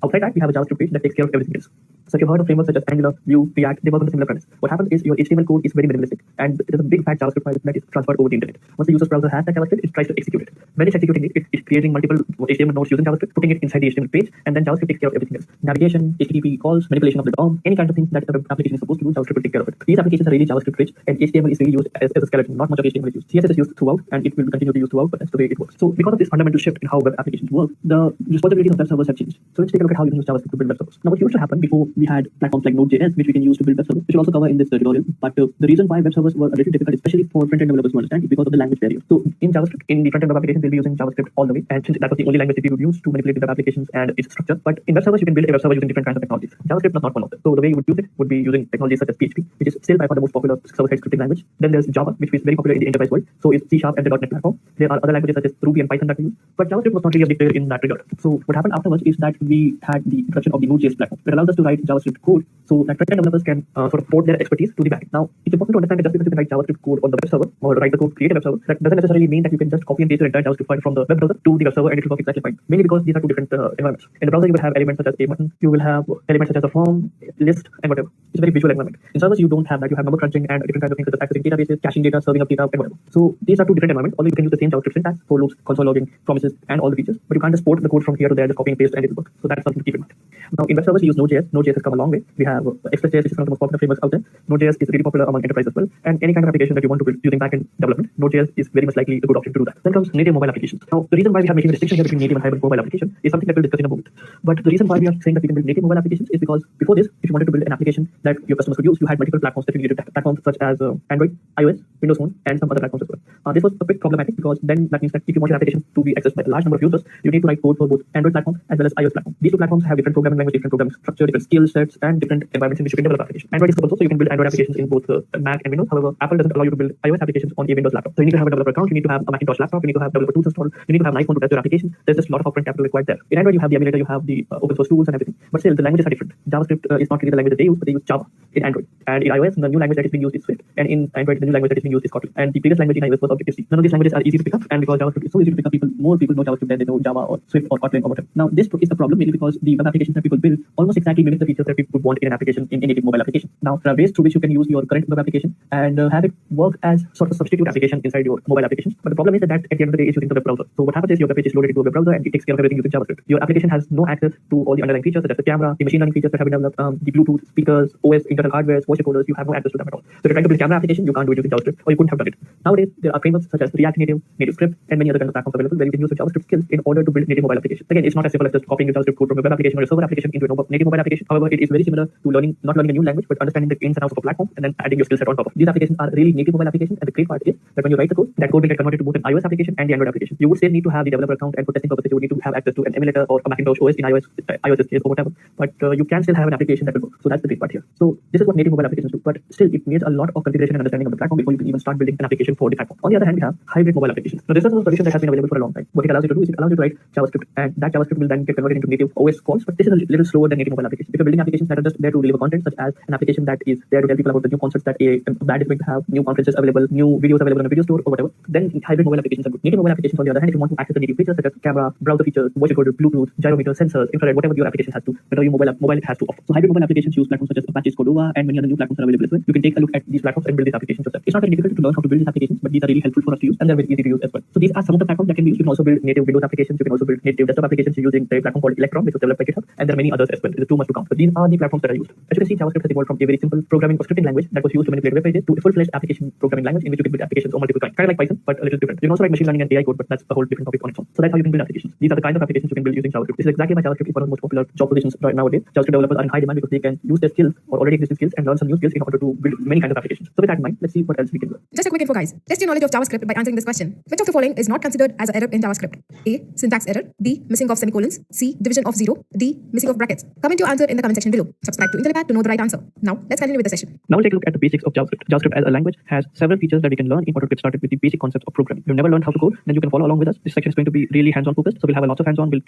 Outside that, we have a JavaScript page that takes care of everything else. So if you've heard of frameworks such as Angular, Vue, React, they work on a similar premise. What happens is your HTML code is very minimalistic, and there's a big fat JavaScript file that is transferred over the internet. Once the user's browser has that JavaScript, it tries to execute it. When it's executing it, it's creating multiple HTML nodes using JavaScript, putting it inside the HTML page, and then JavaScript takes care of everything else. Navigation, HTTP calls, manipulation of the DOM, any kind of thing that the web application is supposed to do, JavaScript will take care of it. These applications are really JavaScript rich, and HTML is really used as a skeleton. Not much of HTML is used. CSS is used throughout, and it will continue to be used throughout, but that's the way it works. So because of this fundamental shift in how web applications work, the responsibilities of web servers have changed. So let's take a look at how you can use JavaScript to build web servers. Now, what used to happen before we had platforms like Node.js, which we can use to build web servers, which we'll also cover in this tutorial. But the reason why web servers were a little difficult, especially for front-end developers to understand, is because of the language barrier. So in JavaScript, in the front-end web application, we'll be using JavaScript all the way, and since that was the only language that we would use to manipulate the web applications and its structure. But in web servers, you can build a web server using different kinds of technologies. JavaScript was not one of them. So the way you would use it would be using technologies such as PHP, which is still by far the most popular server-side scripting language. Then there's Java, which is very popular in the enterprise world. So is C# and the .NET platform. There are other languages such as Ruby and Python that we use. But JavaScript was not really a big player in that regard. So what happened afterwards is that we had the introduction of the Node.js platform that allows us to write JavaScript code so that front-end developers can sort of port their expertise to the back. Now, it's important to understand that just because you can write JavaScript code on the web server or write the code, create a web server, that doesn't necessarily mean that you can just copy and paste your entire JavaScript file from the web browser to the web server and it will work exactly fine. Mainly because these are two different environments. In the browser, you will have elements such as a button, you will have elements such as a form, list, and whatever. It's a very visual environment. In servers, you don't have that. You have number crunching and different kinds of things such as accessing databases, caching data, serving up data, and whatever. So these are two different environments. Although you can use the same JavaScript syntax, for loops, console logging, promises, and all the features, but you can't just port the code from here to there, just copy and paste, and it will work. So that's something to keep in mind. Now, in web servers, we use Node.js. Node.js has come a long way. We have Express.js, which is one of the most popular frameworks out there. Node.js is really popular among enterprise as well. And any kind of application that you want to build using backend development, Node.js is very much likely a good option to do that. Then comes native mobile applications. Now, the reason why we are making a distinction here between native and hybrid mobile application is something that we'll discuss in a moment. But the reason why we are saying that we can build native mobile applications is because before this, if you wanted to build an application that your customers could use, you had multiple platforms that you needed. Platforms such as Android, iOS, Windows Phone, and some other platforms as well. This was a bit problematic because then that means that if you want your application to be accessed by a large number of users, you need to write code for both Android platform as well as iOS platform. These two platforms have different programming language, different programming structure, different skill sets, and different environments in which you can develop applications. Android is also, so you can build Android applications in both Mac and Windows. However, Apple doesn't allow you to build iOS applications on a Windows laptop. So you need to have a developer account, you need to have a Macintosh laptop, you need to have developer tools installed, you need to have an iPhone to test your application. There's just a lot of upfront capital required there. In Android, you have the emulator, you have the open source tools and everything. But still, the languages are different. JavaScript is not really the language that they use, but they use Java in Android. And in iOS, the new language that is being used is Swift. And in Android, the new language that is being used is Kotlin. And the previous language in iOS was Objective-C. None of these languages are easy to pick up, and because JavaScript is so easy to pick up, more people know JavaScript than they know Java or Swift or Kotlin or whatever. Now, this is the problem mainly because the web applications that people build almost exactly mimic the features that people would want in an application, in a native mobile application. Now, there are ways through which you can use your current web application and have it work as sort of a substitute application inside your mobile application. But the problem is that at the end of the day is using the web browser. So what happens is your web page is loaded into a web browser and it takes care of everything using JavaScript. Your application has no access to all the underlying features such as the camera, the machine learning features that have been developed, the Bluetooth, speakers, OS, internal hardware, voice recorders. You have no access to them at all. So if you're trying to build a camera application, you can't do it using JavaScript, or you couldn't have done it. Nowadays, there are frameworks such as React Native, NativeScript, and many other kinds of platforms available where you can use the JavaScript skills in order to build native mobile applications. Again, it's not as simple as just copying the JavaScript code from a web application or a server application into a native mobile application. However, it is very similar to not learning a new language, but understanding the ins and outs of a platform and then adding your skill set on top of. These applications are really native mobile applications, and the great part is that when you write the code, that code will get converted to both an iOS application and the Android application. You would still need to have the developer account, and for testing purposes, you would need to have access to an emulator or a Macintosh OS in iOS case or whatever. But you can still have an application that will work. So that's the great part here. So this is what native mobile applications do. But still, it needs a lot of configuration and understanding of the platform before you can even start building an application for the platform. On the other hand, we have hybrid mobile applications. Now, this is a solution that has been available for a long time. What it allows you to do is it allows you to write JavaScript, and that JavaScript will then get converted into native OS calls. But this is a little slower than native mobile applications. If you're building applications that are just there to deliver content, such as an application that is there to tell people about the new concerts that a band is going to have, new conferences available, new videos available on a video store, or whatever, then hybrid mobile applications are good. Native mobile applications, on the other hand, if you want to access the native features such as camera, browser features, voice recorder, Bluetooth, gyrometer, sensors, infrared, whatever your application has to, whatever your mobile it has to offer. So hybrid mobile applications use platforms such as Apache's Cordova and many other new platforms are available as well. You can take a look at these platforms and build these applications yourself. It's not very difficult to learn how to build these applications, but these are really helpful for us to use, and they're very easy to use as well. So these are some of the platforms that can be used. You can also build native Windows applications. You can also build native desktop applications using a platform called Electron, which was developed by GitHub, and there are many others as well. It is too much to count. But these are the platforms that are used. As you can see, JavaScript has evolved from a very simple programming or scripting language that was used to manipulate web pages to a full-fledged application programming language in which you can build applications of multiple kinds. Kind of like Python, but a little different. You can also write machine learning and AI code, but that's a whole different topic on its own. So that's how you can build applications. These are the kinds of applications you can build using JavaScript. This is exactly why JavaScript is one of the most popular job positions right nowadays. JavaScript developers are in high demand because they can use their skills or already existing skills and learn some new skills in order to build many kinds of applications. So with that in mind, let's see what else we can do. Just a quick info, guys. Test your knowledge of JavaScript by answering this question. Which of the following is not considered as an error in JavaScript? A. Syntax error. B. Missing of semicolons. C. Division of 0. D. Missing of brackets. Comment your answer in the comment section below. Subscribe to IntelliPad to know the right answer. Now, let's continue with the session. Now we'll take a look at the basics of JavaScript. JavaScript as a language has several features that we can learn in order to get started with the basic concepts of programming. If you've never learned how to code, then you can follow along with us. This section is going to be really hands-on focused, so we'll have lots of hands-on. We'll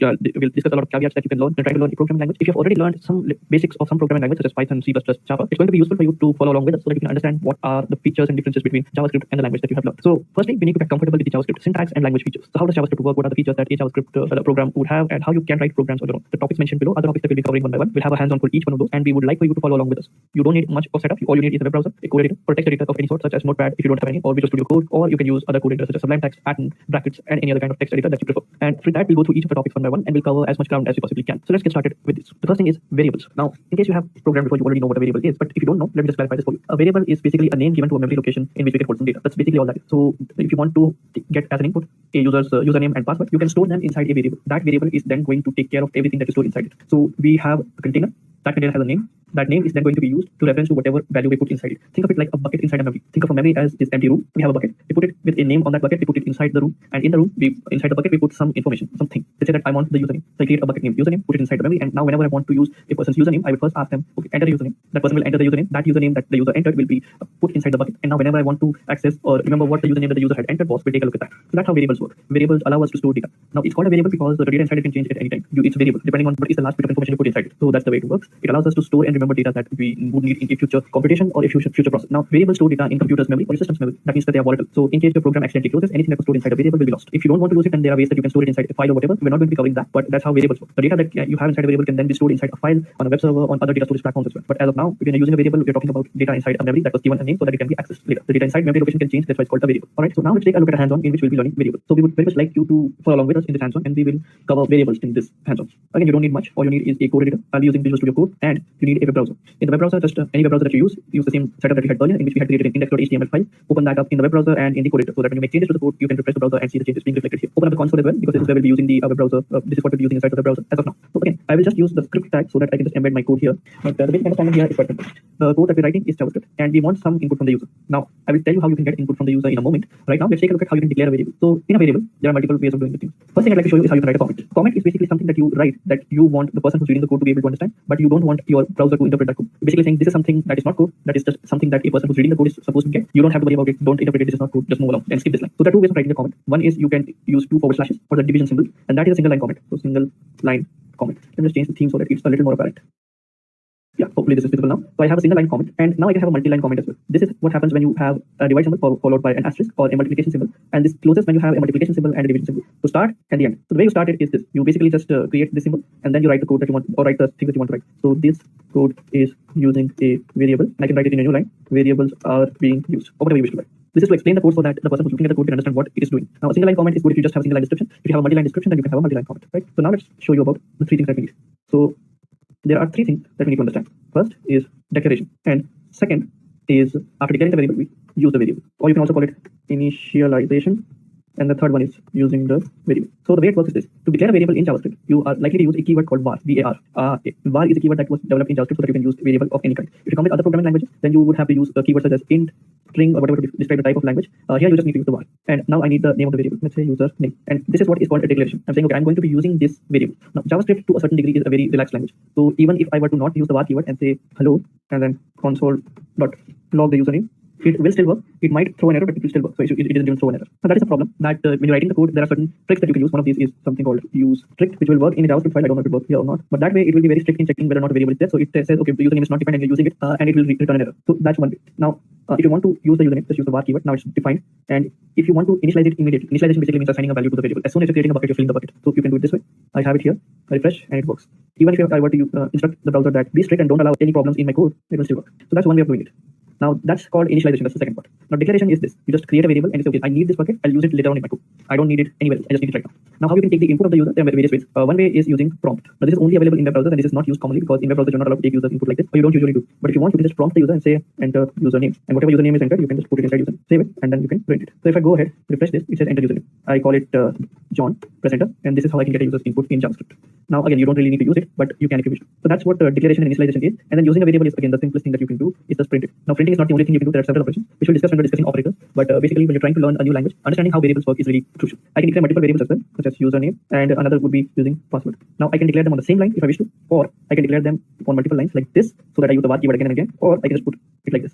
discuss a lot of caveats that you can learn and try to learn a programming language. If you've already learned some basics of some programming language such as Python, C++, Java, it's going to be useful for you to follow along with us so that you can understand what are the features and differences between JavaScript and the language that you have learned. So firstly, we need to get comfortable with the JavaScript syntax and language features. So how does JavaScript work? What are the features that a JavaScript program would have, and how you can write programs on your own? The topics mentioned below are the topics that we'll be covering one by one. We'll have a hands-on for each one of those, and we would like for you to follow along with us. You don't need much of setup. All you need is a web browser, a code editor, or a text editor of any sort, such as Notepad if you don't have any, or Visual Studio Code, or you can use other code editors such as Sublime Text, Pattern, Brackets, and any other kind of text editor that you prefer. And for that, we'll go through each of the topics one by one, and we'll cover as much ground as we possibly can. So let's get started with this. The first thing is variables. Now, in case you have programmed before, you already know what a variable is, but if you don't know, let me just clarify this for you. A variable is basically a name given to a memory location in which we can hold some data. That's basically all that is. So if you want to get as an input a user's username and password, you can store them inside a variable. That variable is then going to take care of everything that you store inside it. So we have a container. That container has a name. That name is then going to be used to reference to whatever value we put inside it. Think of it like a bucket inside a memory. Think of a memory as this empty room. We have a bucket. We put it with a name on that bucket. We put it inside the room, and in the room, inside the bucket, we put some information, something. Let's say that I want the username. So I create a bucket name, username, put it inside the memory, and now whenever I want to use a person's username, I will first ask them, okay, enter the username. That person will enter the username. That username that the user entered will be put inside the bucket. And now whenever I want to access or remember what the username that the user had entered was, we'll take a look at that. So that's how variables work. Variables allow us to store data. Now it's called a variable because the data inside it can change at any time. It's variable depending on what is the last bit of information you put inside it. So that's the way it works. It allows us to store and remember data that we would need in a future computation or a future process. Now, variables store data in computer's memory or system's memory. That means that they are volatile. So, in case your program accidentally closes, anything that was stored inside a variable will be lost. If you don't want to lose it, then there are ways that you can store it inside a file or whatever. We're not going to be covering that, but that's how variables work. The data that you have inside a variable can then be stored inside a file on a web server on other data storage platforms as well. But as of now, when you're using a variable, we're talking about data inside a memory that was given a name so that it can be accessed later. The data inside memory location can change. That's why it's called a variable. All right. So now let's take a look at a hands-on in which we'll be learning variables. So we would very much like you to follow along with us in this hands-on, and we will cover variables in this hands-on. Again, you don't need much. All you need is a code editor. I'll be using Visual Studio Code, and you need a web browser. In the web browser, just any web browser that you use the same setup that we had earlier, in which we had created an index.html file. Open that up in the web browser and in the code editor, so that when you make changes to the code, you can refresh the browser and see the changes being reflected here. Open up the console as well, because this is where we'll be using the web browser. This is what we'll be using inside of the browser as of now. So again, I will just use the script tag so that I can just embed my code here. But the basic understanding here is quite simple. The code that we're writing is JavaScript, and we want some input from the user. Now, I will tell you how you can get input from the user in a moment. Right now, let's take a look at how you can declare a variable. So in a variable, there are multiple ways of doing the things. First thing I'd like to show you is how you can write a comment. Comment is basically something that you write that you want the person who's reading the code to be able to understand, but you don't want your browser to interpret that code. Basically saying this is something that is not code, that is just something that a person who's reading the code is supposed to get. You don't have to worry about it. Don't interpret it. This is not code. Just move along and skip this line. So there are two ways of writing a comment. One is you can use 2 forward slashes or the division symbol, and that is a single line comment. So single line comment. Let me just change the theme so that it's a little more apparent. Yeah, hopefully this is visible now. So I have a single line comment, and now I can have a multi-line comment as well. This is what happens when you have a divide symbol followed by an asterisk or a multiplication symbol, and this closes when you have a multiplication symbol and a division symbol. So start and the end. So the way you start it is this. You basically just create this symbol, and then you write the code that you want, or write the thing that you want to write. So this code is using a variable, and I can write it in a new line. Variables are being used, or whatever you wish to write. This is to explain the code so that the person who's looking at the code can understand what it is doing. Now, a single line comment is good if you just have a single line description. If you have a multi-line description, then you can have a multi-line comment, right? So now let's show you about the 3 things that we need. So there are 3 things that we need to understand. First is declaration, and second is after declaring the variable, we use the variable, or you can also call it initialization, and the third one is using the variable. So the way it works is this. To declare a variable in JavaScript, you are likely to use a keyword called var, var. Var is a keyword that was developed in JavaScript so that you can use a variable of any kind. If you come with other programming languages, then you would have to use keywords such as int, string, or whatever to describe the type of language. Here you just need to use the var. And now I need the name of the variable. Let's say user name. And this is what is called a declaration. I'm saying, okay, I'm going to be using this variable. Now, JavaScript to a certain degree is a very relaxed language. So even if I were to not use the var keyword and say hello and then console.log the username, it will still work. It might throw an error, but it will still work. So it doesn't even throw an error. So that is a problem that when you're writing the code, there are certain tricks that you can use. One of these is something called use strict, which will work in a JavaScript file. I don't know if it works here or not, but that way it will be very strict in checking whether or not a variable is there. So it says, okay, the username is not defined and you're using it, and it will return an error. So that's one way. Now, if you want to use the username, just use the var keyword. Now it's defined. And if you want to initialize it immediately, initialization basically means assigning a value to the variable. As soon as you're creating a bucket, you're filling the bucket. So you can do it this way. I have it here. I refresh and it works. Even if I were to instruct the browser that be strict and don't allow any problems in my code, it will still work. So that's one way of doing it. Now that's called initialization. That's the second part. Now declaration is this. You just create a variable and you say, okay, I need this bucket. I'll use it later on in my code. I don't need it anywhere else. I just need it right now. Now how you can take the input of the user? There are various ways. One way is using prompt. Now this is only available in web browsers and this is not used commonly because in web browsers you're not allowed to take user input like this, or you don't usually do. But if you want, you can just prompt the user and say enter username, and whatever username is entered, you can just put it inside username, save it, and then you can print it. So if I go ahead, refresh this, it says enter username. I call it John, press enter, and this is how I can get a user's input in JavaScript. Now again, you don't really need to use it, but you can if you wish. So that's what declaration and initialization is. And then using a variable is again the simplest thing that you can do is just print it. Now printing is not the only thing you can do. There are several operations which we'll discuss when we're discussing operators. But basically, when you're trying to learn a new language, understanding how variables work is really crucial. I can declare multiple variables as well, such as username, and another would be using password. Now I can declare them on the same line if I wish to, or I can declare them on multiple lines like this, so that I use the var keyword again and again, or I can just put it like this.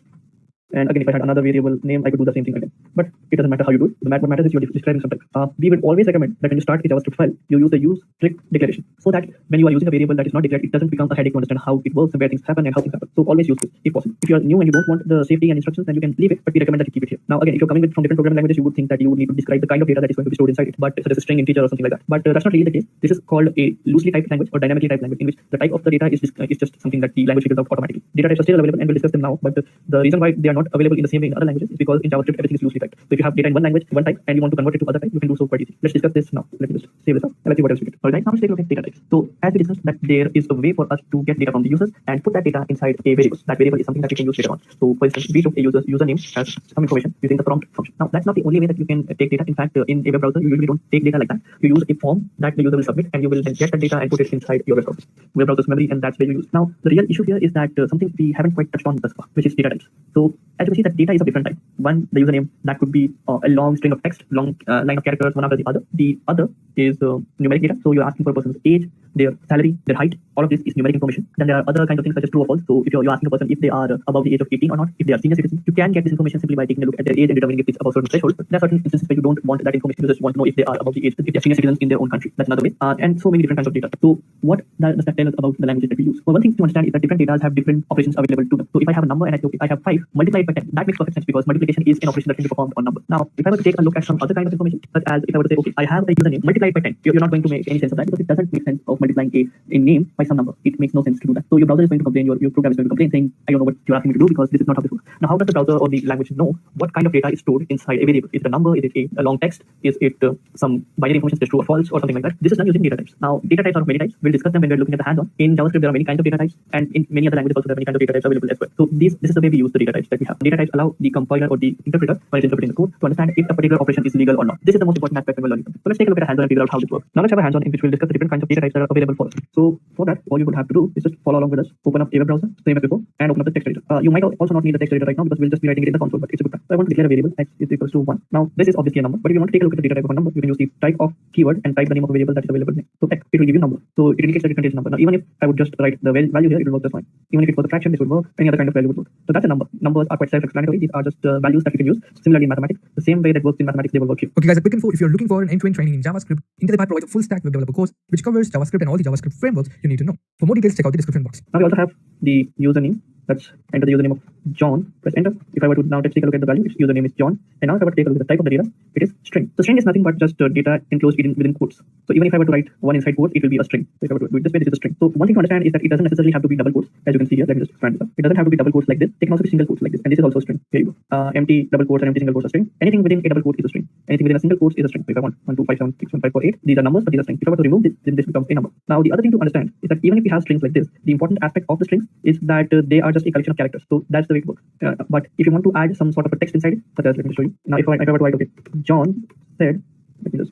And again, if I had another variable name, I could do the same thing again. But it doesn't matter how you do it. What matters is you're describing some type. We would always recommend that when you start a JavaScript file, you use the use strict declaration, so that when you are using a variable that is not declared, it doesn't become a headache to understand how it works and where things happen and how things happen. So always use this if possible. If you are new and you don't want the safety and instructions, then you can leave it, but we recommend that you keep it here. Now again, if you're coming from different programming languages, you would think that you would need to describe the kind of data that is going to be stored inside it, but such as a string, integer, or something like that. But that's not really the case. This is called a loosely typed language or dynamically typed language, in which the type of the data is just something that the language figures out automatically. Data types are still available, and we'll discuss them now. But the reason why they are not available in the same way in other languages is because in JavaScript everything is loosely typed. So if you have data in one language, one type, and you want to convert it to other type, you can do so quite easy. Let's discuss this now. Let me just save this up and let's see what else we get. Alright, now let's take a look at data types. So as we discussed, that there is a way for us to get data from the users and put that data inside a variable. That variable is something that you can use later on. So for instance, we took a user's username as some information using the prompt function. Now that's not the only way that you can take data. In fact, in a web browser, you usually don't take data like that. You use a form that the user will submit, and you will then get the data and put it inside your web browser's memory, and that's where you use. Now the real issue here is that something we haven't quite touched on thus far, which is data types. So as you can see, that data is of different type. One, the username, that could be a long string of text, long line of characters, one after the other. The other is numeric data. So you're asking for a person's age, their salary, their height. All of this is numeric information. Then there are other kinds of things such as true or false. So if you're asking a person if they are above the age of 18 or not, if they are senior citizens, you can get this information simply by taking a look at their age and determining if it's above certain threshold. But there are certain instances where you don't want that information. You just want to know if they are above the age, if they're senior citizens in their own country. That's another way. And so many different kinds of data. So what does that tell us about the languages that we use? Well, one thing to understand is that different data have different operations available to them. So if I have a number and I say, okay, I have 5 multiplied by 10, that makes perfect sense because multiplication is an operation that can be performed on number. Now, if I were to take a look at some other kind of information, such as if I were to say, okay, I have a username multiplied by 10, you're not going to make any sense of that because it doesn't make sense of multiplying a name by some number. It makes no sense to do that. So your browser is going to complain, your program is going to complain saying, I don't know what you're asking me to do because this is not how this works. Now, how does the browser or the language know what kind of data is stored inside a variable? Is it a number? Is it a long text? Is it some binary information such as true or false or something like that? This is done using data types. Now, data types are of many types. We'll discuss them when we're looking at the hands-on. In JavaScript, there are many kinds of data types, and in many other languages also there are many kinds of data types available as well. So this is the way we use the data types that we have. Data types allow the compiler or the interpreter when it's interpreting the code to understand if a particular operation is legal or not. This is the most important aspect when we're learning. So let's take a look at a hands-on and figure out how this works. Now let's have a hands-on in which we'll discuss the different kinds of data types that are available for us. So for that, all you would have to do is just follow along with us. Open up a web browser, same as before, and open up the text editor. You might also not need the text editor right now because we'll just be writing it in the console, but it's a good time. So I want to declare a variable x is equals to 1. Now this is obviously a number, but if you want to take a look at the data type of a number, you can use the type of keyword and type the name of a variable that is available next. So x, it will give you a number. So it indicates that it contains a number. Now even if I would just write the value here, it will work just fine. Even if it was a fraction, this would work. Any other kind of value would work. So that's a number. Numbers are quite self-explanatory. These are just values that we can use. Similarly in mathematics, the same way that works in mathematics, they will work here. Okay guys, a quick info. If you're looking for an end-to-end training in JavaScript, IntelliPath provides a full stack web developer course which covers JavaScript and all the JavaScript frameworks you need to know. For more details, check out the description box. Now we also have the username. Let's enter the username of John, press enter. If I were to now take a look at the value, its username is John. And now if I were to take a look at the type of the data, it is string. So string is nothing but just data enclosed within quotes. So even if I were to write one inside quotes, it will be a string. So if I were to do it this way, this is a string. So one thing to understand is that it doesn't necessarily have to be double quotes. As you can see here, let me just expand this up. It doesn't have to be double quotes like this. It can also be single quotes like this. And this is also a string. Here you go. Empty double quotes and empty single quotes are string. Anything within a double quote is a string. Anything within a single quote is a string. So if I want 1, 2, 5, 7, 6, 1, 5, 4, 8, these are numbers, but these are strings. If I were to remove this, then this becomes a number. Now the other thing to understand is that even if we have strings like this, the important aspect of the strings is that they are just a collection of characters. So that's the way it works. But if you want to add some sort of a text inside it, such as, let me show you. Now if I were to write, okay, John said let me just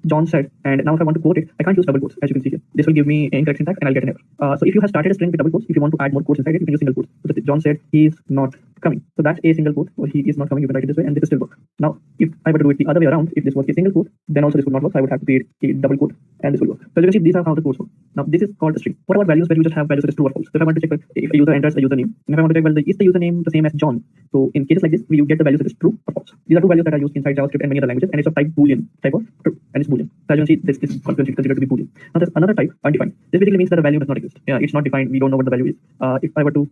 John said, and now if I want to quote it, I can't use double quotes, as you can see here. This will give me an incorrect syntax and I'll get an error. So if you have started a string with double quotes, if you want to add more quotes inside it, you can use single quotes. So John said he is not coming. So that's a single quote, or he is not coming. You can write it this way, and this will still work. Now, if I were to do it the other way around, if this was a single quote, then also this would not work. So I would have to create a double quote, and this will work. So as you can see, these are how the quotes work. Now, this is called a string. What about values where you just have values that is true or false? So if I want to check if a user enters a username, and if I want to check is the username the same as John? So in cases like this, you get the values that is true or false. These are two values that are used inside JavaScript and many other languages, and it's of type Boolean, type of true, and it's Boolean. So as you can see, this is considered to be Boolean. Now there's another type, undefined. This basically means that a value does not exist. It's not defined. We don't know what the value is. If I were to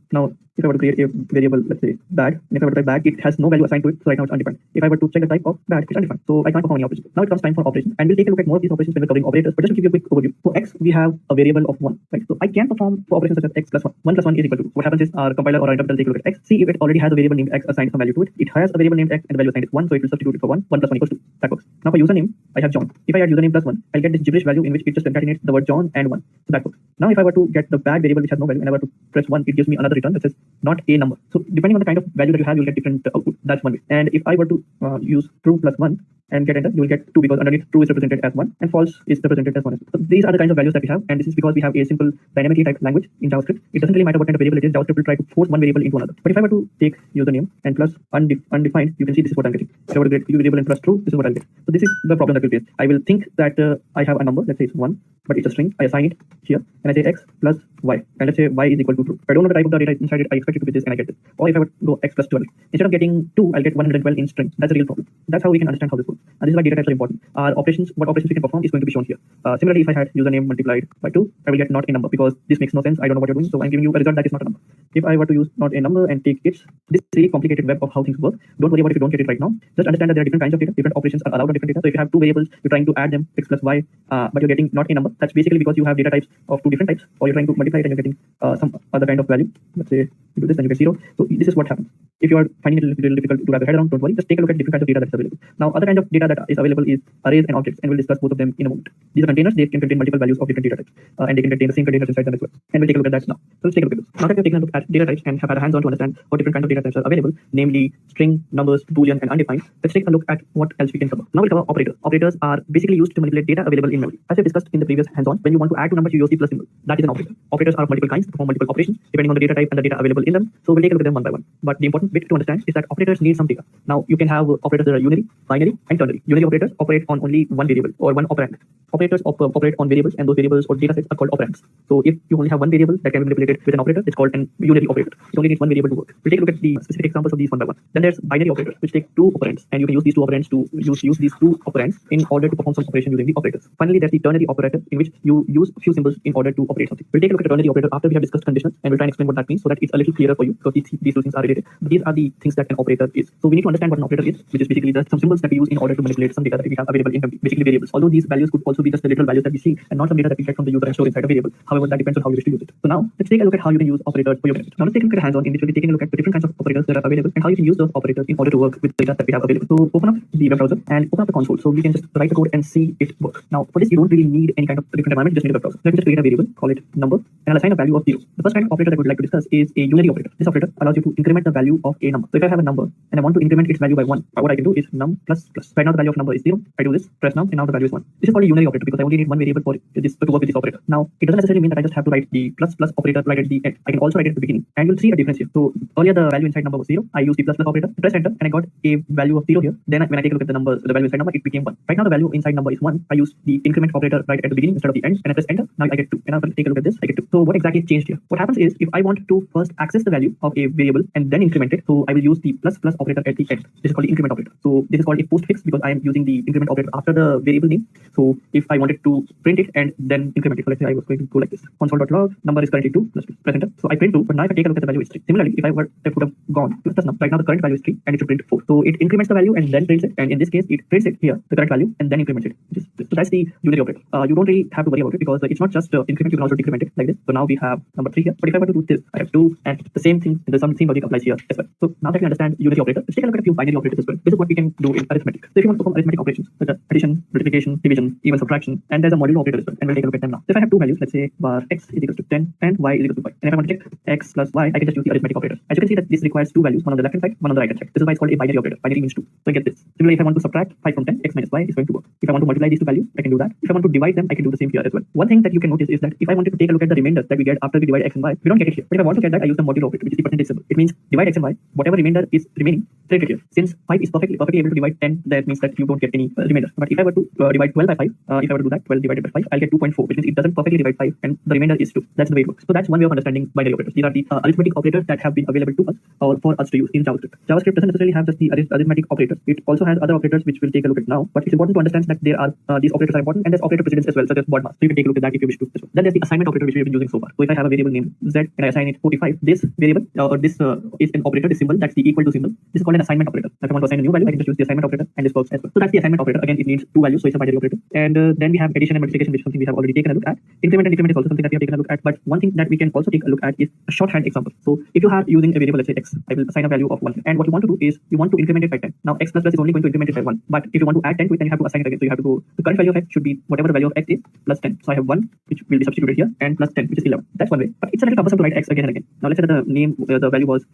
create a variable, let's say bad, and if I were to type bad, it has no value assigned to it, so right now it's undefined. If I were to check the type of bad, it's undefined. So I can't perform any operation. Now it comes time for operations, and we'll take a look at more of these operations when we're covering operators. But just to give you a quick overview, for x we have a variable of 1, right? So I can perform for operations such as x plus 1. 1 plus 1 is equal to 2. What happens is our compiler or our interpreter will take a look at x, see if it already has a variable named x assigned some value to it. It has a variable named x and the value assigned is 1, so it will substitute it for 1. 1 plus 1 equals 2. That works. Now for username, I have John. If I add username plus 1, I'll get this gibberish value in which it just concatenates the word John and 1. So that works. Now if I were to get the bad variable which has no value and I were to press 1, it gives me another return that says not a number. So depending on the kind of value that you have, you'll get different output. That's one way. And if I were to use true plus 1 and get enter, you will get 2 because underneath true is represented as 1 and false is represented as 1. So these are the kinds of values that we have, and this is because we have a simple dynamically typed language in JavaScript. It doesn't really matter what kind of variable it is. JavaScript will try to force one variable into another. But if I were to take username and plus undefined, you can see this is what I'm getting. If I were to get variable and plus true, this is what I'll get. So this is the problem that we'll face. I will think that I have a number, let's say it's 1, but it's a string. I assign it here, and I say x plus y, and let's say y is equal to true. If I don't know the type of the data inside it, I expect it to be this, and I get this. Or if I would go x plus 12, instead of getting 2, I'll get 112 in string. That's a real problem. That's how we can understand how this works. And this is why data types are important. Our operations, what operations we can perform is going to be shown here. Similarly, if I had username multiplied by 2, I will get not a number because this makes no sense. I don't know what you're doing, so I'm giving you a result that is not a number. If I were to use not a number and take its, this is a really complicated web of how things work. Don't worry about it if you don't get it right now. Just understand that there are different kinds of data. Different operations are allowed on different data. So if you have two variables, you're trying to add them x plus y, but you're getting not a number. That's basically because you have data types of two different types, or you're trying to multiply it and you're getting some other kind of value. Let's say you do this and you get 0. So this is what happens. If you are finding it a little difficult to wrap your head around, don't worry. Just take a look at different kinds of data that's available. Now, other kind of data that is available is arrays and objects, and we'll discuss both of them in a moment. These are containers. They can contain multiple values of different data types, and they can contain the same containers inside them as well. And we'll take a look at that now. So let's take a look at this. Now that we've taken a look at data types and have had a hands-on to understand what different kinds of data types are available, namely string, numbers, boolean, and undefined, let's take a look at what else we can cover. Now we'll cover operators. Operators are basically used to manipulate data available in memory. As we discussed in the previous hands-on, when you want to add two numbers, you use the plus symbol. That is an operator. Operators are of multiple kinds, perform multiple operations depending on the data type and the data available in them. So we'll take a look at them one by one. But the important bit to understand is that operators need some data. Now you can have operators that are unary, binary, and ternary. Unary operators operate on only one variable or one operand. Operators operate on variables, and those variables or data sets are called operands. So if you only have one variable that can be manipulated with an operator, it's called an unary operator. It only needs one variable to work. We'll take a look at the specific examples of these one by one. Then there's binary operators, which take two operands, and you can use these two operands to use these two operands in order to perform some operation using the operators. Finally, there's the ternary operator, in which you use a few symbols in order to operate something. We'll take a look at the ternary operator after we have discussed conditionals, and we'll try and explain what that means so that it's a little clearer for you, because these two things are related. But these are the things that an operator is. So we need to understand what an operator is, which is basically just some symbols that we use in order to manipulate some data that we have available in memory, basically variables. Although these values could also be just the literal values that we see and not some data that we get from the user and store inside a variable. However, that depends on how you wish to use it. So now let's take a look at how you can use operators for your benefit. Now let's take a look at a hands-on in which we'll be taking a look at the different kinds of operators that are available and how you can use those operators in order to work with the data that we have available. So open up the web browser and open up the console so we can just write the code and see it work. Now for this, you don't really need any kind of different environment, you just need a web browser. Let me just create a variable, call it number, and I'll assign a value of 0. The first kind of operator that we'd like to discuss is a unary operator. This operator allows you to increment the value of a number. So if I have a number and I want to increment its value by 1, what I can do is num plus plus. Right now the value of number is 0. I do this, press num, and now the value is 1. This is called a unary operator because I only need one variable for this to work with this operator. Now it doesn't necessarily mean that I just have to write the plus plus operator right at the end. I can also write it at the beginning, and you'll see a difference here. So earlier the value inside number was 0. I used the plus plus operator, press enter, and I got a value of 0 here. Then when I take a look at the number, the value inside number, it became 1. Right now the value inside number is 1. I use the increment operator right at the beginning instead of the end, and I press enter. Now I get 2. And now take a look at this, I get 2. So what exactly changed here? What happens is if I want to first access the value of a variable and then increment it, so I will use the plus plus operator at the end. This is called the increment operator. So this is called a postfix because I am using the increment operator after the variable name. So if I wanted to print it and then increment it, so let's say I was going to go like this. Console.log, number is currently 2, press enter. So I print 2, but now if I take a look at the value is 3. Similarly, if I would have gone plus num, right now the current value is 3 and it should print 4. So it increments the value and then prints it, and in this case it prints it here, the current value, and then increments it. So that's the unary operator. You don't really have to worry about it because it's not just increment, you can also decrement it like this. So now we have number 3 here. But if I were to do this, I have 2, and the same thing, the same logic applies here as well. well. So now that we understand unity operator, let's take a look at a few binary operators as well. This is what we can do in arithmetic. So if you want to perform arithmetic operations such as addition, multiplication, division, even subtraction, and there's a modulo operator as well, and we'll take a look at them now. So if I have two values, let's say bar x is equal to 10 and y is equal to 5, and if I want to check x plus y, I can just use the arithmetic operator. As you can see that this requires two values, one on the left hand side, one on the right hand side. This is why it's called a binary operator. Binary means two. So I get this. Similarly, if I want to subtract 5 from 10, x minus y is going to work. If I want to multiply these two values, I can do that. If I want to divide them, I can do the same here as well. One thing that you can notice is that if I wanted to take a look at the remainder that we get after we divide x and y, we don't get it here. But if I want to get that, I use the modulo operator, which is the percentage symbol. It means divide x and y, whatever remainder is remaining, take it here. Since 5 is perfectly able to divide 10, that means that you don't get any remainder. But if I were to divide 12 by 5, if I were to do that, 12 divided by 5, I'll get 2.4, which means it doesn't perfectly divide 5, and the remainder is 2. That's the way it works. So that's one way of understanding binary operators. These are the arithmetic operators that have been available to us or for us to use in JavaScript. JavaScript doesn't necessarily have just the arithmetic operators. It also has other operators which we'll take a look at now. But it's important to understand that there are these operators are important, and there's operator precedence as well, such as mod mask. So you can take a look at that if you wish to as well. Then there's the assignment operator which we have been using so far. So if I have a variable named z and I assign it 45, this variable or this is an operator, this symbol, that's the equal to symbol. This is called an assignment operator. If I want to assign a new value, I can just use the assignment operator, and this works as well. So that's the assignment operator. Again, it needs two values, so it's a binary operator. And then we have addition and multiplication, which is something we have already taken a look at. Increment and decrement is also something that we have taken a look at. But one thing that we can also take a look at is a shorthand example. So if you are using a variable, let's say x, I will assign a value of 1. And what you want to do is you want to increment it by 10. Now x plus plus is only going to increment it by 1. But if you want to add 10 to it, then you have to assign it again. So you have to go, the current value of x should be whatever the value of x is plus 10. So I have 1, which will be substituted here, and plus 10, which is 11. That's one way. But it's a little cumbersome to write x again and again. Now let's say that the name, the value was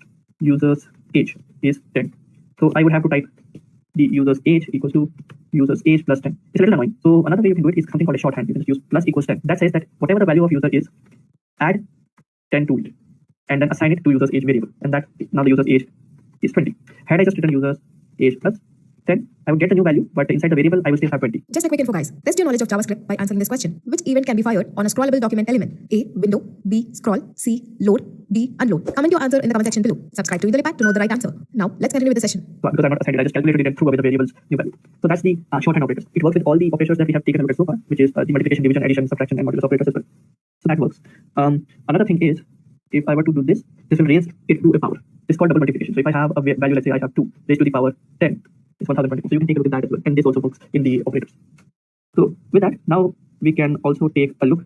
user's age is 10. So I would have to type the user's age equals to user's age plus 10. It's a little annoying. So another way you can do it is something called a shorthand. You can just use plus equals 10. That says that whatever the value of user is, add 10 to it, and then assign it to user's age variable. And that now the user's age is 20. Had I just written user's age plus 10, I would get a new value, but inside the variable, I will still have 20. Just a quick info, guys. Test your knowledge of JavaScript by answering this question. Which event can be fired on a scrollable document element? A. Window. B. Scroll. C. Load. D. Unload. Comment your answer in the comment section below. Subscribe to Pack to know the right answer. Now, let's continue with the session. So, because I'm not assigned it, I just calculated it and threw away the variable's new value. So that's the shorthand operators. It works with all the operators that we have taken a look at so far, which is the multiplication, division, addition, subtraction, and modulus operators as well. So that works. Another thing is, if I were to do this, this will raise it to a power. It's called double multiplication. So if I have a value, let's say I have 2 raised to the power 10, it's 1024. So you can take a look at that as well. And this also works in the operators. So with that, now we can also take a look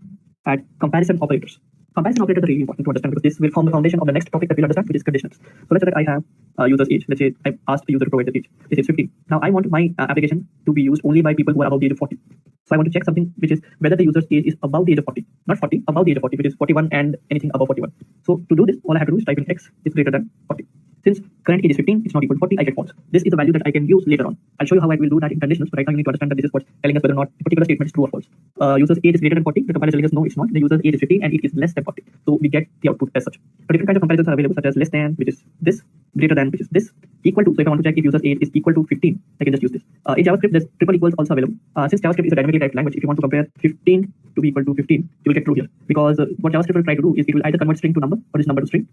at comparison operators. Comparison operators are really important to understand because this will form the foundation of the next topic that we'll understand, which is conditionals. So let's say that I have user's age. Let's say I asked the user to provide the age. This is 15. Now I want my application to be used only by people who are above the age of 40. So I want to check something which is whether the user's age is above the age of 40. Not 40, above the age of 40, which is 41 and anything above 41. So to do this, all I have to do is type in x is greater than 40. Since current age is 15, it's not equal to 40, I get false. This is a value that I can use later on. I'll show you how I will do that in conditionals, but right now you need to understand that this is what's telling us whether or not a particular statement is true or false. User's age is greater than 40, the compiler is telling us no, it's not. The user's age is 15 and it is less than 40. So we get the output as such. But different kinds of comparisons are available, such as less than, which is this, greater than, which is this, equal to. So if I want to check if user's age is equal to 15, I can just use this. In JavaScript, there's triple equals also available. Since JavaScript is a dynamically typed language, if you want to compare 15 to be equal to 15, you will get true here. Because what JavaScript will try to do is it will either convert string to number or this number to string,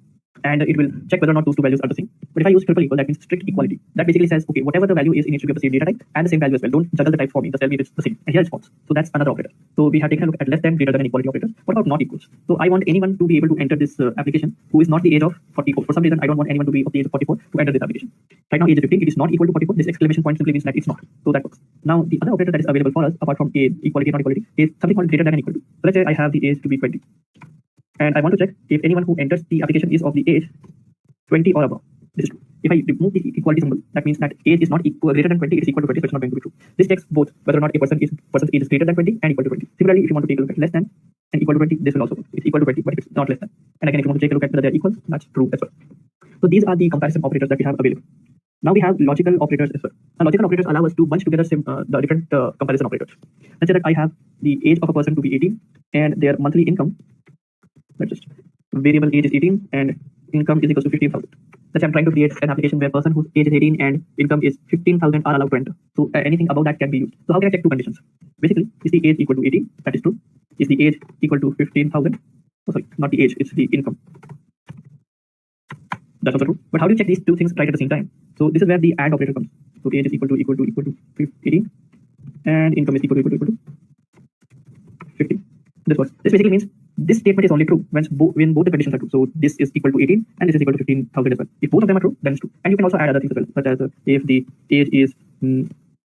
and it will check whether or not those two values are the same. But if I use triple equal, that means strict equality. That basically says, okay, whatever the value is, it needs to be of the same data type and the same value as well. Don't juggle the type for me. Just tell me if it's the same. And here it's false. So that's another operator. So we have taken a look at less than, greater than, and equality operators. What about not equals? So I want anyone to be able to enter this application who is not the age of 44. For some reason, I don't want anyone to be of the age of 44 to enter this application. Right now, age is 15. It is not equal to 44. This exclamation point simply means that it's not. So that works. Now, the other operator that is available for us, apart from age, equality, not equality, is something called greater than and equal to. So let's say I have the age to be 20. And I want to check if anyone who enters the application is of the age 20 or above. This is true. If I remove the equality symbol, that means that age is not equal, greater than 20, it is equal to 20, so it's not going to be true. This checks both whether or not person's age is greater than 20 and equal to 20. Similarly, if you want to take a look at less than and equal to 20, this will also work. It's equal to 20, but it's not less than. And again, if you want to take a look at whether they're equal, that's true as well. So these are the comparison operators that we have available. Now we have logical operators as well. Now logical operators allow us to bunch together the different comparison operators. Let's say that I have the age of a person to be 18 and their monthly income, let's just variable age is 18 and income is equal to 15,000. Let's say I'm trying to create an application where a person whose age is 18 and income is 15,000 are allowed to enter. So anything above that can be used. So how can I check two conditions? Basically, is the age equal to 18? That is true. Is the age equal to 15,000? Oh, sorry, not the age, it's the income. That's also true. But how do you check these two things right at the same time? So this is where the AND operator comes. So age is equal to 18 and income is equal to 15. This works. This basically means this statement is only true when both the conditions are true. So this is equal to 18 and this is equal to 15,000 as well. If both of them are true, then it's true. And you can also add other things as well, such as if the age is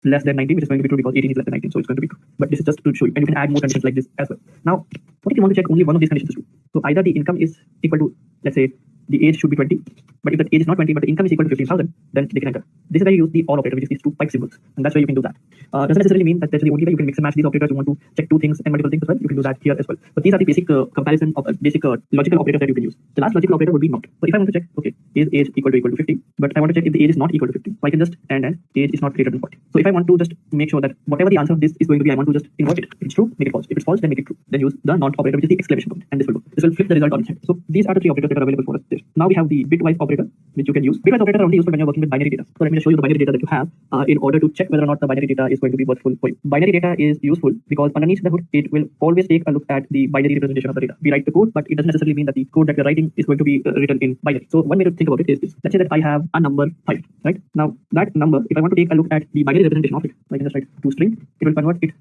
less than 19, which is going to be true because 18 is less than 19, so it's going to be true. But this is just to show you, and you can add more conditions like this as well. Now, what if you want to check only one of these conditions is true? So either the income is equal to, let's say, the age should be 20. But if the age is not 20, but the income is equal to 15,000, then they can enter. This is where you use the OR operator, which is these two pipe symbols, and that's where you can do that. Doesn't necessarily mean that that's the only way you can mix and match these operators. You want to check two things and multiple things as well, you can do that here as well. But these are the basic comparison of basic logical operators that you can use. The last logical operator would be not. So if I want to check, okay, is age equal to 50, but I want to check if the age is not equal to 50, so I can just and age is not greater than 40. So if I want to just make sure that whatever the answer of this is going to be, I want to just invert it. If it's true, make it false. If it's false, then make it true. Then use the not operator, which is the exclamation point, and this will go. This will flip the result on its head. So these are the three operators that are available for us there. Now we have the bitwise operator, which you can use. Bitwise operators are only useful when you're working with binary data. So let me just show you the binary data that you have in order to check whether or not the binary data is going to be worthful for you. Binary data is useful because underneath the hood, it will always take a look at the binary representation of the data. We write the code, but it doesn't necessarily mean that the code that we're writing is going to be written in binary. So one way to think about it is this. Let's say that I have a number 5, right? Now that number, if I want to take a look at the binary representation of it, I can just write toString. It will convert it.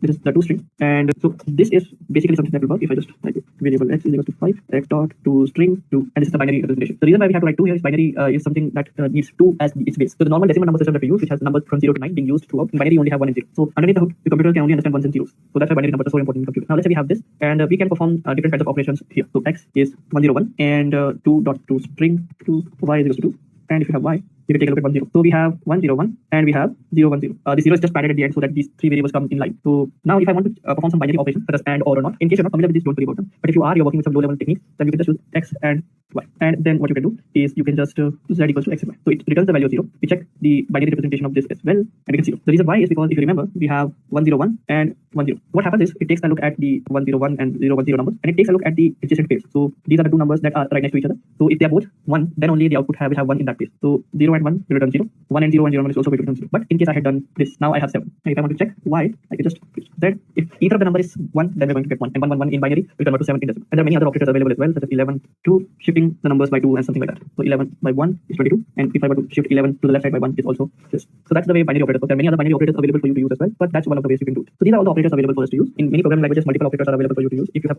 This is the toString, and so this is basically something that will work if I just type it. Variable x is equal to 5 x dot toString 2, and this is the binary representation. The reason why we have to write 2 here is binary is something that needs 2 as its base. So the normal decimal number system that we use, which has numbers from 0 to 9 being used throughout, in binary you only have 1 and 0. So underneath the hood, the computer can only understand 1s and 0s. So that's why binary numbers are so important in computer. Now let's say we have this, and we can perform different kinds of operations here. So x is 101 and 2 dot toString 2 y is equal to 2, and if you have y, you can take a look at 10. So we have 101 and we have 010. The 0 is just padded at the end so that these three variables come in line. So now if I want to perform some binary operations such as AND or not, in case you're not familiar with this, don't worry about them. But if you are, you're working with some low level techniques, then you can just use x and y. And then what you can do is you can just z equals to x and y. So it returns the value of 0. We check the binary representation of this as well, and we get 0. The reason why is because if you remember, we have 101 and 10. What happens is it takes a look at the 101 and 010 numbers, and it takes a look at the adjacent pairs. So these are the two numbers that are right next to each other. So if they are both 1, then only the output will have 1 in that place. So 0 and 1 will return 0. 1 and 0 and 0 is also going to return 0. But in case I had done this, now I have 7. And if I want to check y, I can just z. If either of the number is 1, then we're going to get 1. And 1, 1, 1 in binary will convert to 7 in decimal. And there are many other operators available as well, such as 11, 2, shifting the numbers by 2 and something like that. So 11 by 1 is 22. And if I were to shift 11 to the left side by 1 is also this. So that's the way binary operators work. There are many other binary operators available for you to use as well, but that's one of the ways you can do it. So these are all the operators available for us to use. In many programming languages, multiple operators are available for you to use. If you have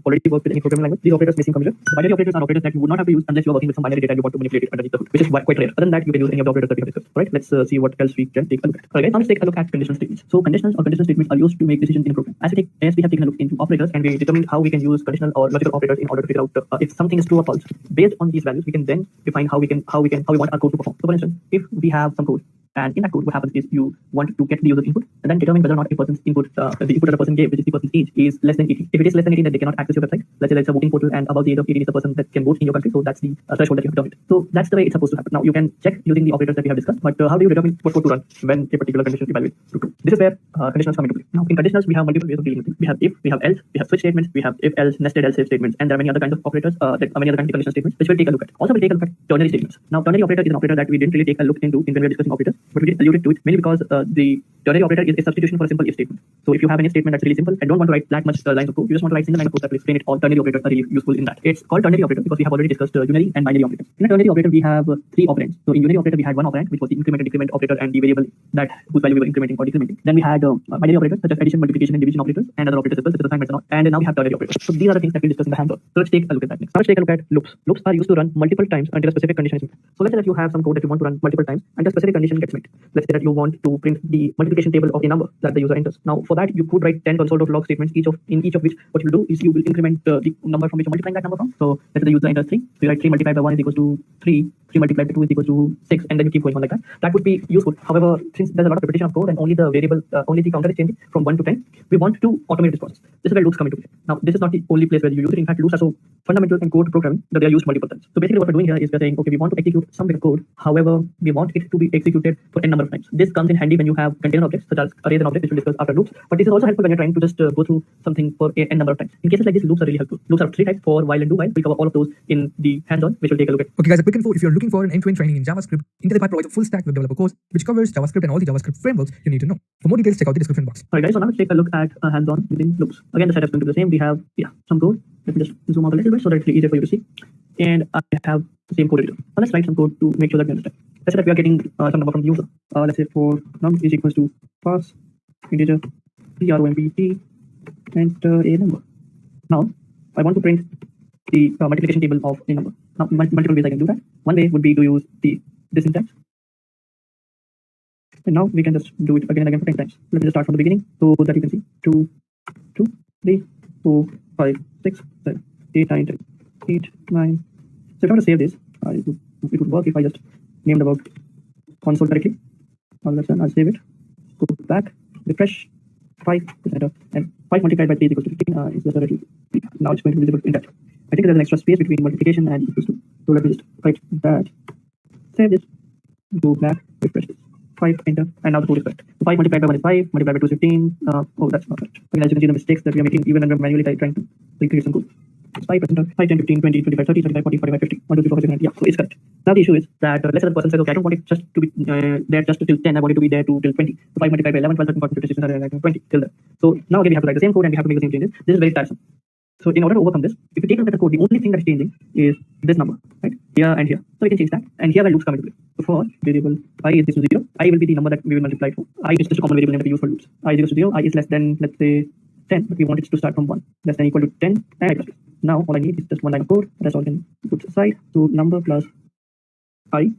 already worked with any programming language, these operators may seem familiar. The binary operators are operators that you would not have to use unless you are working with some binary data and you want to manipulate it underneath the hood, which is quite rare. Other than that, you can use any of the operators that we have discussed. Alright, let's see what else we can take a look at. Alright guys, now let's take a look at conditional statements. So conditionals or conditional statements are used to make decisions in a program. As we have taken a look into operators and we determined how we can use conditional or logical operators in order to figure out if something is true or false. Based on these values, we can then define how we want our code to perform. So for instance, if we have some code, and in that code, what happens is you want to get the user's input and then determine whether or not a person's input, the input that the person gave, which is the person's age, is less than 18. If it is less than 18, then they cannot access your website. Let's say there's a voting portal and above the age of 18 is the person that can vote in your country. So that's the threshold that you have determined. So that's the way it's supposed to happen. Now you can check using the operators that we have discussed, but how do you determine what code to run when a particular condition evaluates true? This is where conditionals come into play. Now in conditionals, we have multiple ways of dealing with it. We have if, we have else, we have switch statements, we have if else, nested else if statements, and there are many other kinds of operators, many other kinds of conditional statements, which we'll take a look at. Also, we'll take a look at ternary statements. Now ternary operator is an operator that we didn't really take a look into when we were discussing operators, but we did allude to it mainly because the ternary operator is a substitution for a simple if statement. So if you have an if statement that's really simple and don't want to write that much lines of code, you just want to write single line of code that will explain it all. Ternary operators are really useful in that. It's called ternary operator because we have already discussed unary and binary operators. In a ternary operator, we have 3 operands. So in unary operator, we had one operand, which was the increment and decrement operator and the variable that whose value we were incrementing or decrementing. Then we had binary operators such as addition, multiplication, and division operators, and other operators as well, such as assignments and all. And now we have ternary operators. So these are the things that we'll discuss in the hands-on. So let's take a look at that next. Now let's take a look at loops. Loops are used to run multiple times until a specific condition is met. So let's say that you have some code that you want to run multiple times until a specific condition gets met. Let's say that you want to print the multiplication table of a number that the user enters. Now for that, you could write 10 console.log statements, in each of which what you will do is you will increment the number from which you're multiplying that number from. So let's say the user enters 3. So you write 3 multiplied by 1 is equals to 3. 3 multiplied by 2 is equals to 6, and then you keep going on like that. That would be useful. However, since there's a lot of repetition of code and only the variable, only the counter is changing from 1 to 10, we want to automate this process. This is where loops come into play. Now, this is not the only place where you use it. In fact, loops are so fundamental in code programming that they are used multiple times. So basically what we're doing here is we're saying, okay, we want to execute some bit of code. However, we want it to be executed for n number of times. This comes in handy when you have container objects such as arrays and objects, which we'll discuss after loops. But this is also helpful when you're trying to just go through something for n number of times. In cases like this, loops are really helpful. Loops are 3 types: for, while, and do while. We cover all of those in the hands-on, which we'll take a look at. Okay guys, a quick info: if you're looking for an end-to-end training in JavaScript, IntelliPy provides a full stack web developer course which covers JavaScript and all the JavaScript frameworks you need to know. For more details, check out the description box. Alright guys, so now let's take a look at hands-on using loops. Again, the setup is going to be the same. We have some code. Let me just zoom out a little bit so that it's easier for you to see. And I have the same code editor. Now let's write some code to make sure that we understand. Let's say that we are getting some number from the user. Let's say for num is equals to pass integer prompt enter a number. Now I want to print the multiplication table of a number. Now multiple ways I can do that. One way would be to use this syntax. And now we can just do it again and again for 10 times. Let me just start from the beginning so that you can see 2, 2, 3, 4, 5, 6, 7, 8, 9, 10, 8, 9, So if I were to save this, it would work if I just named about console directly. All that's done, I'll save it, go back, refresh, 5 is enter, and 5 multiplied by 3 is equal to 15 is the directly. Now it's going to be visible in that. I think there's an extra space between multiplication and equals to. So let me just write that, save this, go back, refresh this, 5, enter, and now the code is correct. So 5 multiplied by 1 is 5, multiplied by 2 is 15. Oh, that's not right. Again, as you can see the mistakes that we are making even when we're manually trying to recreate some code. 5%, 5, 10, 15, 20, 25, 30, 35, 40, 45, 50, 1, 2, 3, 4, 5, 6, 7, 8. Yeah, so it's correct. Now the issue is that let's say the person says, okay, I don't want it just to be there just till 10, I want it to be there till 20. So 5 multiplied by 11, 12, 13, 14, 15, 16, 17, 18, 20, till there. So now again we have to write the same code and we have to make the same changes. This is very tiresome. So in order to overcome this, if you take a look at the code, the only thing that is changing is this number, right? Here and here. So we can change that. And here where loops come into play. So for variable I is equal to 0, I will be the number that we will multiply for. I is just a common variable name that we use for loops. I is equal to 0, I is less than, let's say, 10, but we want it to start from 1, less than equal to 10, and I plus plus. Now all I need is just one line of code. That's all I can put aside. So number plus I,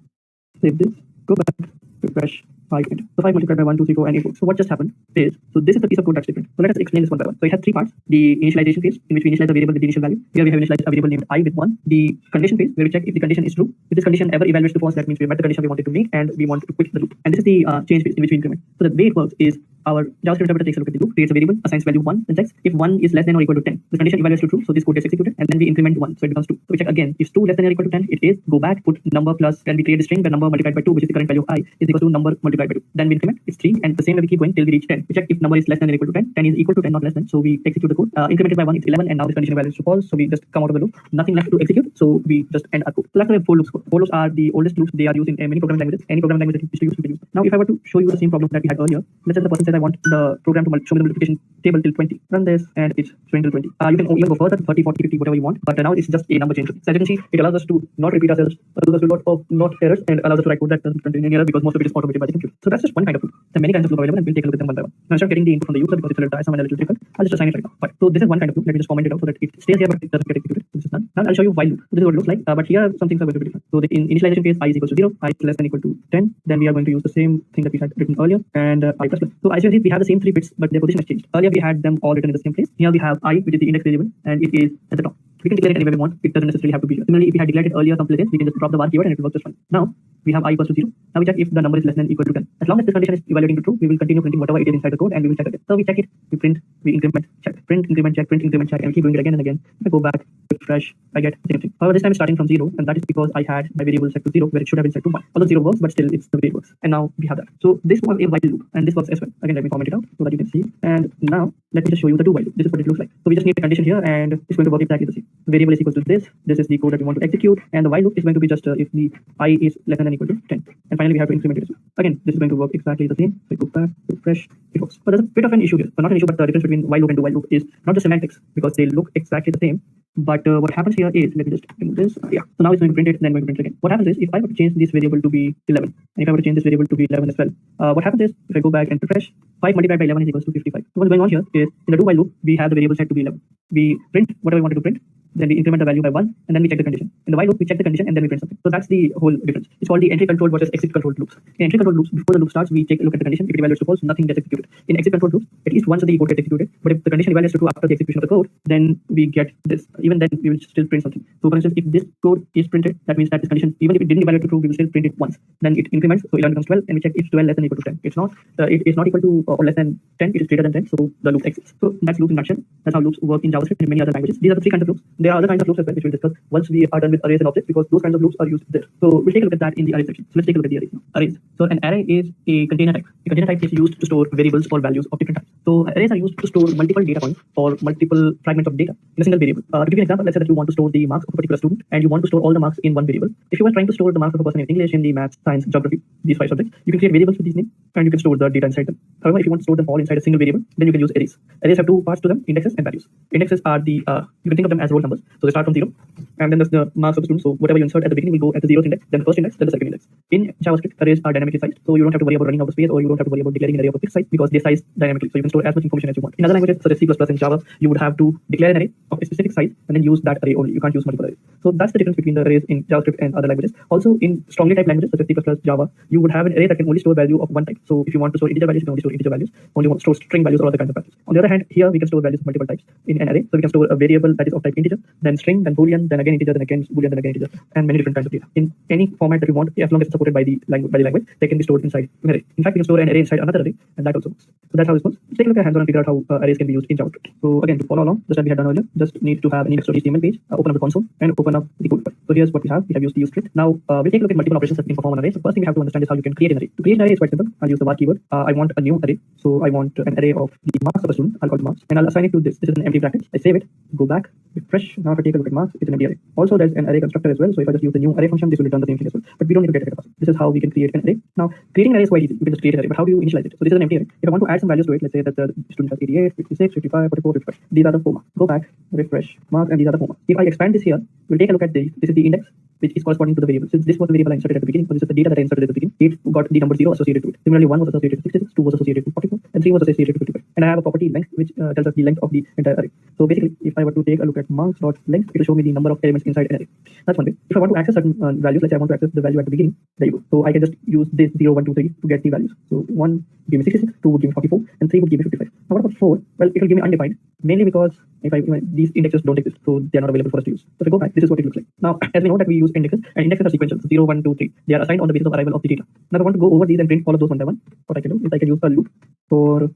save this, go back, refresh, 5, enter. So 5 multiplied by 1, 2, 3, 4, and 8. So what just happened is, so this is the piece of code that's different. So let us explain this one by one. So it has 3 parts. The initialization phase, in which we initialize the variable with the initial value. Here we have initialized a variable named I with 1. The condition phase, where we check if the condition is true. If this condition ever evaluates to false, that means we met the condition we wanted to meet and we want to quit the loop. And this is the change phase in which we increment. So the way it works is, our JavaScript interpreter takes a look at the loop, creates a variable, assigns value 1, and checks if 1 is less than or equal to 10. The condition evaluates to true, so this code gets executed, and then we increment 1, so it becomes 2. So we check again, if 2 less than or equal to 10, it is, go back, put number plus, and we create a string where number multiplied by 2, which is the current value of I, is equal to number multiplied by 2. Then we increment, it's 3, and the same way we keep going till we reach 10. We check if number is less than or equal to 10, 10 is equal to 10, not less than, so we execute the code. Incremented by 1, it's 11, and now this condition evaluates to false, so we just come out of the loop. Nothing left to execute, so we just end our code. So that's why for loops. For loops are the oldest loops. They are used in many programming languages. Any programming language that you used to use, we can use. Now, if I were to show you the same problem that we had earlier, let's say the person says I want the program to show me the multiplication table till 20. Run this, and it's showing till 20. You can even go further, 30, 40, 50, whatever you want. But now it's just a number change. So as you can see, it allows us to not repeat ourselves, allows us to not errors, and allows us to write code that doesn't contain any error because most of it is automated by the computer. So that's just one kind of loop. There are many kinds of loop available, and we'll take a look at them one by one. Now, instead of getting the input from the user because it's a little tiresome and a little difficult, I'll just assign it right now. But so this is one kind of loop. Let me just comment it out so that it stays here but it doesn't get executed. This is done. Now I'll show you while loop. So this is what it looks like. But here some things are going to be different. So the initialization phase I is equal to 0, I is less than equal to 10. Then we are going to use the same thing that we had written earlier, and I plus plus. So as you can see, we have the same 3 bits, but their position has changed. Earlier we had them all written in the same place. Here we have I, which is the index variable, and it is at the top. We can declare it any way we want. It doesn't necessarily have to be here. Similarly, if we had declared it earlier some places, we can just drop the var keyword and it will work just fine. Now we have I equals to 0. Now we check if the number is less than equal to 10. As long as this condition is evaluating to true, we will continue printing whatever it is inside the code, and we will check again. So we check it, we print, we increment, check, print, increment, check, print, increment, check, and we keep doing it again and again. If I go back, refresh, I get the same thing. However, this time it's starting from 0, and that is because I had my variable set to 0 where it should have been set to 1. Although 0 works, but still it's the way it works. And now we have that. So this was a while loop, and this works as well. Again, let me comment it out so that you can see. And now let me just show you the do while loop. This is what it looks like. So we just need a condition here, and it's going to work exactly the same. The variable is equal to this. This is the code that we want to execute, and the while loop is going to be just if the I is less than or equal to 10. And finally, we have to increment it as well. Again, this is going to work exactly the same. So I go back, refresh, it works. But there's a bit of an issue here. But not an issue, but the difference between while loop and do while loop is not just semantics, because they look exactly the same. But what happens here is, let me just remove this. Yeah. So now it's going to print it, and then going to print it again. What happens is, if I were to change this variable to be 11, and if I were to change this variable to be 11 as well, what happens is, if I go back and refresh, 5 multiplied by 11 is equals to 55. So what's going on here is, in the do while loop, we have the variable set to be 11. We print whatever we wanted to print, then we increment the value by 1, and then we check the condition. In the while loop, we check the condition, and then we print something. So that's the whole difference. It's called the entry controlled versus exit controlled loops. In entry controlled loops, before the loop starts, we take a look at the condition. If it evaluates to false, nothing gets executed. In exit controlled loops, at least once the code gets executed. But if the condition evaluates to true after the execution of the code, then we get this. Even then, we will still print something. So for instance, if this code is printed, that means that this condition, even if it didn't evaluate to true, we will still print it once. Then it increments, so 11 becomes 12, and we check if 12 less than or equal to 10. It's not. It is not equal to or less than 10. It is greater than 10. So the loop exits. So that's loop in nutshell. That's how loops work in JavaScript and many other languages. These are the 3 kinds of loops. There are other kinds of loops as well, which we'll discuss once we are done with arrays and objects, because those kinds of loops are used there. So we'll take a look at that in the array section. So let's take a look at the arrays now. Arrays. So an array is a container type. A container type is used to store variables or values of different types. So arrays are used to store multiple data points or multiple fragments of data in a single variable. To give you an example, let's say that you want to store the marks of a particular student, and you want to store all the marks in one variable. If you are trying to store the marks of a person in English, Hindi, maths, science, geography, these 5 subjects, you can create variables with these names, and you can store the data inside them. However, if you want to store them all inside a single variable, then you can use arrays. Arrays have 2 parts to them: indexes and values. Indexes are the you can think of them as roll numbers. So they start from 0, and then there's the marks of the student. So whatever you insert at the beginning will go at the 0th index, then the first index, then the second index. In JavaScript, arrays are dynamically sized, so you don't have to worry about running out of space, or you don't have to worry about declaring an array of a fixed size, because they size dynamically. So you can store as much information as you want. In other languages such as C++ and Java, you would have to declare an array of a specific size and then use that array only. You can't use multiple arrays. So that's the difference between the arrays in JavaScript and other languages. Also, in strongly typed languages such as C++, Java, you would have an array that can only store value of one type. So if you want to store integer values, you can only store integer values. Only want to store string values or other kinds of values. On the other hand, here we can store values of multiple types in an array. So we can store a variable that is of type integer, then string, then boolean, then again integer, then again boolean, then again integer, and many different kinds of data. In any format that you want, as long as it's supported by the language, they can be stored inside an array. In fact, we can store an array inside another array, and that also works. So that's how this works. Let's take a look at hands-on and figure out how arrays can be used in JavaScript. So again, to follow along, just like we had done earlier, just need to have an index.html page, open up the console, and open up the code file. So here's what we have. We have used the use script. Now we'll take a look at multiple operations that can perform on an array. So first thing we have to understand is how you can create an array. To create an array is quite simple. I'll use the var keyword. I want a new array. So I want an array of the marks of a student. I'll call it marks, and I'll assign it to this. This is an empty bracket. I save it, go back, refresh. Now if I take a look at marks, it's an empty array. Also, there's an array constructor as well. So if I just use the new array function, this will return the same thing as well. But we don't need to get ahead of us. This is how we can create an array. Now, creating an array is quite easy. You can just create an array. But how do you initialize it? So this is an empty array. If I want to add some values to it, let's say that the student has 88, 56, 55, 44, 55. These are the 4 marks. Go back, refresh, marks, and these are the 4 marks. If I expand this here, we'll take a look at this. This is the index, which is corresponding to the variable. Since this was the variable I inserted at the beginning, so this is the data that I inserted at the beginning, it got the number 0 associated to it. Similarly, 1 was associated to 66, 2 was associated to 44, and 3 was associated to 55. And I have a property length, which tells us the length of the entire array. So basically, if I were to take a look at marks.length, it will show me the number of elements inside an array. That's one way. If I want to access certain values, let's say I want to access the value at the beginning, there you go. So I can just use this 0, 1, 2, 3 to get the values. So 1 would give me 66, 2 would give me 44, and 3 would give me 55. Now what about 4? Well, it will give me undefined, mainly because these indexes don't exist, so they are not available for us to use. So if I go back, this is what it looks like. Now, as we know that we use indexes, and indexes are sequential, 0, 1, 2, 3. They are assigned on the basis of arrival of the data. Now, if I want to go over these and print all of those one by one, what I can do is I can use a loop for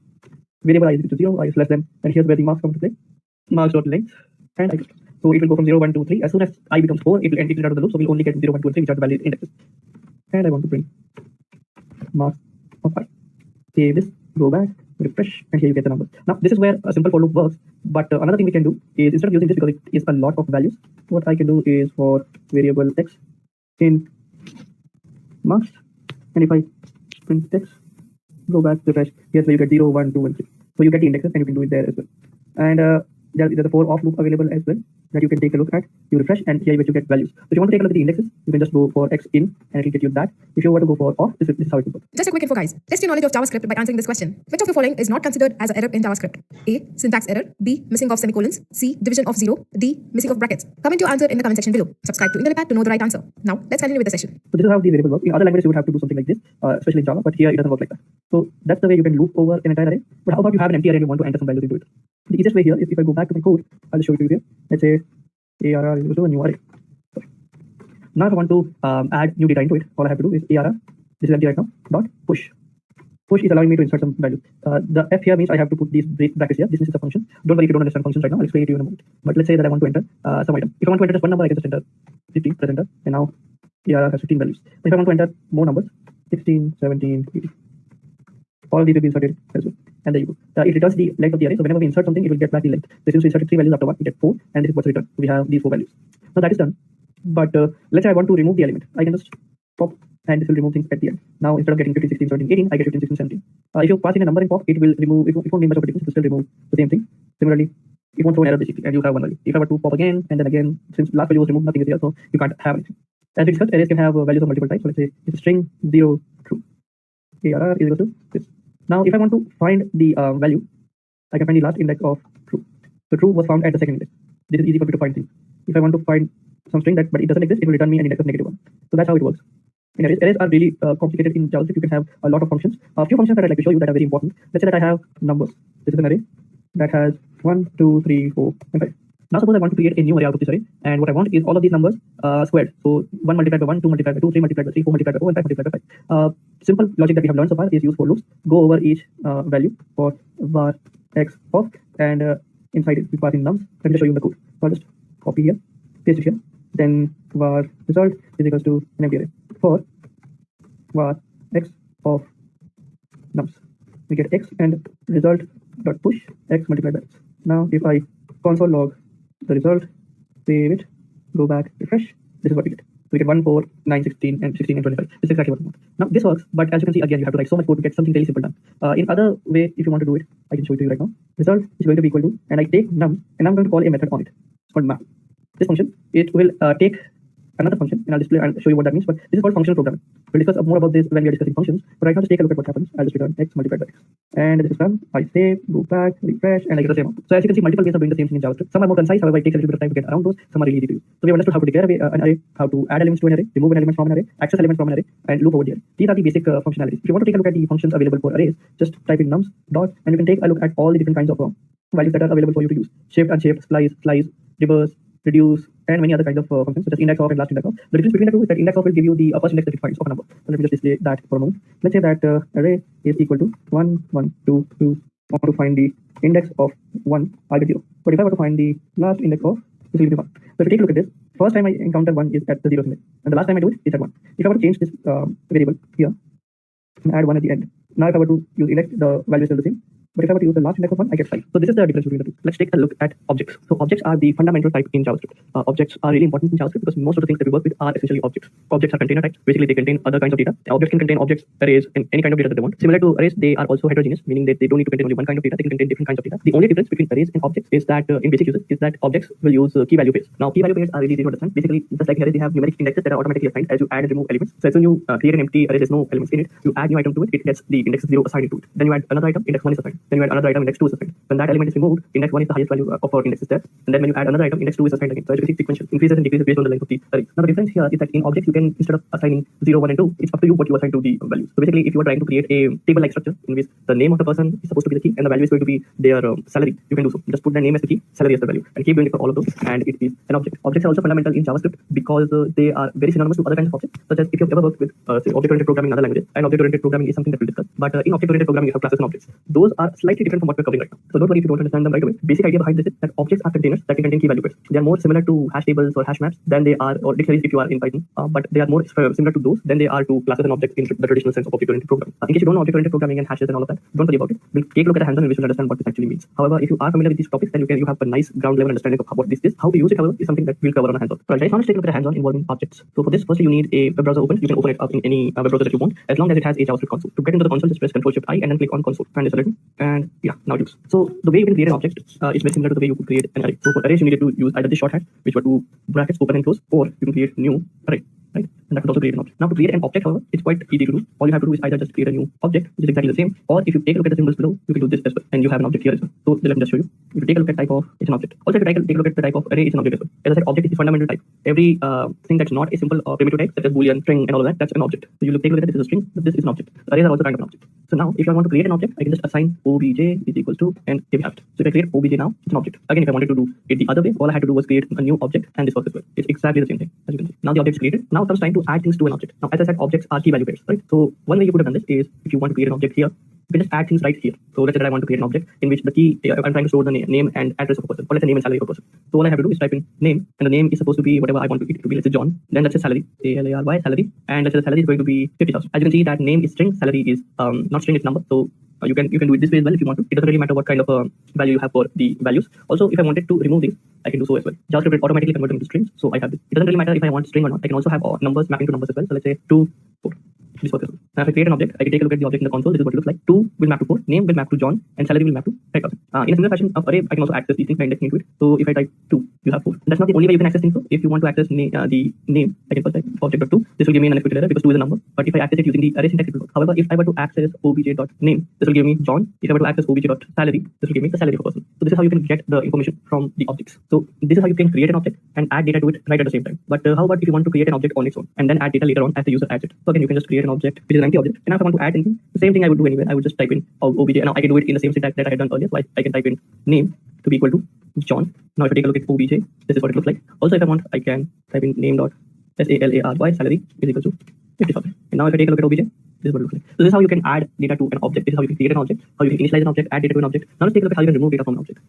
variable I is equal to 0, I is less than, and here's where the marks come to play. Marks.length, and I just, so it will go from 0, 1, 2, 3. As soon as I becomes 4, it will exit out of the loop, so we'll only get 0, 1, 2, and 3, which are the valid indexes. And I want to print marks of 5. Save this, go back, refresh, and here you get the number. Now, this is where a simple for loop works, but another thing we can do is, instead of using this because it is a lot of values, what I can do is for variable x in marks, and if I print x, go back, refresh, here's where you get 0, 1, 2, and 3. So you get the indexes, and you can do it there as well. And there's a for off loop available as well that you can take a look at. You refresh, and here you get values. So if you want to take a look at the indexes, you can just go for x in, and it will get you that. If you were to go for off, this is how it will work. Just a quick info, guys. Test your knowledge of JavaScript by answering this question. Which of the following is not considered as an error in JavaScript? A. Syntax error. B. Missing of semicolons. C. Division of 0. D. Missing of brackets. Comment your answer in the comment section below. Subscribe to IntelliPad to know the right answer. Now, let's continue with the session. So this is how the variable works. In other languages, you would have to do something like this, especially in Java, but here it doesn't work like that. So that's the way you can loop over an entire array. But how about you have an empty array and you want to enter some values into it? The easiest way here is if I go back to my code, I'll just show it to you here. Let's say ARR is equal to a new array. Sorry. Now if I want to add new data into it, all I have to do is ARR, this is empty right now, dot push. Push is allowing me to insert some value. The F here means I have to put these brackets here. This is a function. Don't worry if you don't understand functions right now. I'll explain it to you in a moment. But let's say that I want to enter some item. If I want to enter just one number, I can just enter 50, press enter, and now ARR has 15 values. But if I want to enter more numbers, 16, 17, 18. All of these will be inserted as well. And there you go. It returns the length of the array. So whenever we insert something, it will get back the length. So since we inserted 3 values after 1, we get 4, and this is what's returned. We have these 4 values. Now that is done. But let's say I want to remove the element. I can just pop, and this will remove things at the end. Now instead of getting 15, 16, 17, 18, I get 15, 16, 17. If you pass in a number in pop, it will remove. It won't make much of a difference. It will still remove the same thing. Similarly, it won't throw an error basically, and you have one value. If I were to pop again and then again, since last value was removed, nothing is here, so you can't have anything. As we discussed, arrays can have values of multiple types. So let's say it's a string 0 true. ARR is equal to this. Now, if I want to find the value, I can find the last index of true. So true was found at the second index. This is easy for me to find things. If I want to find some string but it doesn't exist, it will return me an index of -1. So that's how it works. In arrays are really complicated in JavaScript. You can have a lot of functions. A few functions that I'd like to show you that are very important. Let's say that I have numbers. This is an array that has 1, 2, 3, 4, and 5. Now suppose I want to create a new array out of this array, and what I want is all of these numbers squared. So 1 multiplied by 1, 2 multiplied by 2, 3 multiplied by 3, 4 multiplied by 4, and 5 multiplied by 5. Simple logic that we have learned so far is use for loops. Go over each value for var x of, and inside it we pass in nums. Let me just show you the code. So I'll just copy here, paste it here. Then var result is equals to an empty array for var x of nums. We get x and result dot push x multiplied by x. Now if I console log the result, save it, go back, refresh, this is what we get. So we get 1, 4, 9, 16, and 16 and 25. This is exactly what we want. Now this works, but as you can see, again, you have to write so much code to get something very simple done. In other way, if you want to do it, I can show it to you right now. Result is going to be equal to, and I take num, and I'm going to call a method on it. It's called map. This function, it will take another function, and I'll show you what that means, but this is called functional programming. We'll discuss more about this when we are discussing functions, but right now just take a look at what happens. I'll just return x multiplied by x. And this is done. I save, go back, refresh, and I get the same output. So as you can see, multiple ways of doing the same thing in JavaScript. Some are more concise, however, it takes a little bit of time to get around those. Some are really easy to use. So we have understood how to declare an array, how to add elements to an array, remove an element from an array, access elements from an array, and loop over the array. These are the basic functionalities. If you want to take a look at the functions available for arrays, just type in nums dot, and you can take a look at all the different kinds of values that are available for you to use. Shift, unshift, splice, reverse, reduce, and many other kinds of functions such as index of and last index of. The difference between the two is that index of will give you the first index that it finds of a number. So let me just display that for a moment. Let's say that array is equal to 1, 1, 2, 2. I want to find the index of 1, I get 0. But if I were to find the last index of, this will give me 1. So if you take a look at this, first time I encounter 1 is at the 0th index, and the last time I do it is at 1. If I were to change this variable here and add 1 at the end, now if I were to use index, the value is still the same. But if I were to use the last index of 1, I get 5. So this is the difference between the two. Let's take a look at objects. So objects are the fundamental type in JavaScript. Objects are really important in JavaScript because most of the things that we work with are essentially objects. Objects are container types. Basically, they contain other kinds of data. Objects can contain objects, arrays, and any kind of data that they want. Similar to arrays, they are also heterogeneous, meaning that they don't need to contain only one kind of data. They can contain different kinds of data. The only difference between arrays and objects is that in basic usage is that objects will use key value pairs. Now, key value pairs are really easy to understand. Basically, just like in arrays, they have numeric indexes that are automatically assigned as you add and remove elements. So as when you create an empty array, there's no elements in it. You add new item to it, it gets the index 0 assigned to it. Then you add another item, index 1 is assigned. Then you add another item, index 2 is assigned. When that element is removed, index 1 is the highest value of our index is there. And then when you add another item, index 2 is assigned again. So as you can see, sequential increases and decreases based on the length of the array. Now the difference here is that in objects, you can, instead of assigning 0, 1, and 2, it's up to you what you assign to the values. So basically, if you are trying to create a table-like structure in which the name of the person is supposed to be the key and the value is going to be their salary, you can do so. Just put the name as the key, salary as the value, and keep doing it for all of those, and it is an object. Objects are also fundamental in JavaScript because they are very synonymous to other kinds of objects, such as if you've ever worked with say object-oriented programming in other languages, and object-oriented programming is something that we'll discuss. But in object-oriented programming, you have classes and objects. Those are slightly different from what we're covering right now. So don't worry if you don't understand them right away. Basic idea behind this is that objects are containers that can contain key value pairs. They are more similar to hash tables or hash maps than they are, or dictionaries if you are in Python, but they are more similar to those than they are to classes and objects in the traditional sense of object-oriented programming. In case you don't know object-oriented programming and hashes and all of that, don't worry about it. We'll take a look at the hands-on and we should understand what this actually means. However, if you are familiar with these topics, then you have a nice ground level understanding of what this is. How to use it, however, is something that we'll cover on a hands-on. Right, now let's take a look at a hands-on involving objects. So for this, firstly, you need a web browser open. You can open it up in any web browser that you want, as long as it has a JavaScript console. To get into the console, just press Ctrl+Shift+I and then click on console and select it. And yeah, now it looks. So the way you can create an object is very similar to the way you could create an array. So for arrays, you needed to use either this shorthand, which were two brackets open and close, or you can create new array. Right? And that could also create an object. Now to create an object, however, it's quite easy to do. All you have to do is either just create a new object, which is exactly the same, or if you take a look at the symbols below, you can do this as well. And you have an object here as well. So let me just show you. If you take a look at type of, it's an object. Also, if you take a look at the type of array, it's an object as well. As I said, object is the fundamental type. Every thing that's not a simple or primitive type, such as boolean, string, and all of that, that's an object. So you take a look at this is a string, this is an object. So arrays are also kind of an object. So now, if I want to create an object, I can just assign obj is equals to, and here we have it. So if I create obj now, it's an object. Again, if I wanted to do it the other way, all I had to do was create a new object, and this works as well. It's exactly the same thing, as you can see. Now the object is created. Now it comes time to add things to an object. Now, as I said, objects are key value pairs, right? So one way you could have done this is if you want to create an object here, you can just add things right here. So let's say that I want to create an object in which the key, I'm trying to store the name and address of a person, or let's say name and salary of a person. So all I have to do is type in name, and the name is supposed to be whatever I want it to be. Let's say John. Then let's say salary, salary, salary, and let's say the salary is going to be 50,000. As you can see, that name is string, salary is not string, it's number. So you can do it this way as well if you want to. It doesn't really matter what kind of value you have for the values. Also, if I wanted to remove these, I can do so as well. JavaScript will automatically convert them into strings. So I have this. It doesn't really matter if I want string or not. I can also have numbers mapping to numbers as well. So let's say 2, 4. This works as well. Now if I create an object, I can take a look at the object in the console. This is what it looks like. 2 will map to 4, name will map to John, and salary will map to 5,000. In a similar fashion of array, I can also access these things by indexing into it. So if I type 2, you have 4. And that's not the only way you can access things. So if you want to access the name, I can first type object.2. This will give me an unexpected error because 2 is a number. But if I access it using the array syntax, it will work. However, if I were to access obj.name, this will give me John. If I were to access obj.salary, this will give me the salary of a person. So this is how you can get the information from the objects. So this is how you can create an object and add data to it right at the same time. But how about if you want to create an object on its own and then add data later on as the user adds it? So again, you can just create an object which is an empty object. And if I want to add anything, the same thing I would do anyway. I would just type in obj. Now I can do it in the same syntax that I had done earlier. So I can type in name to be equal to John. Now if I take a look at obj, this is what it looks like. Also, if I want, I can type in name dot salary, salary is equal to 50,000. And now if I take a look at obj, this is what it looks like. So this is how you can add data to an object. This is how you can create an object, how you can initialize an object, add data to an object. Now let's take a look at how you can remove data from an object.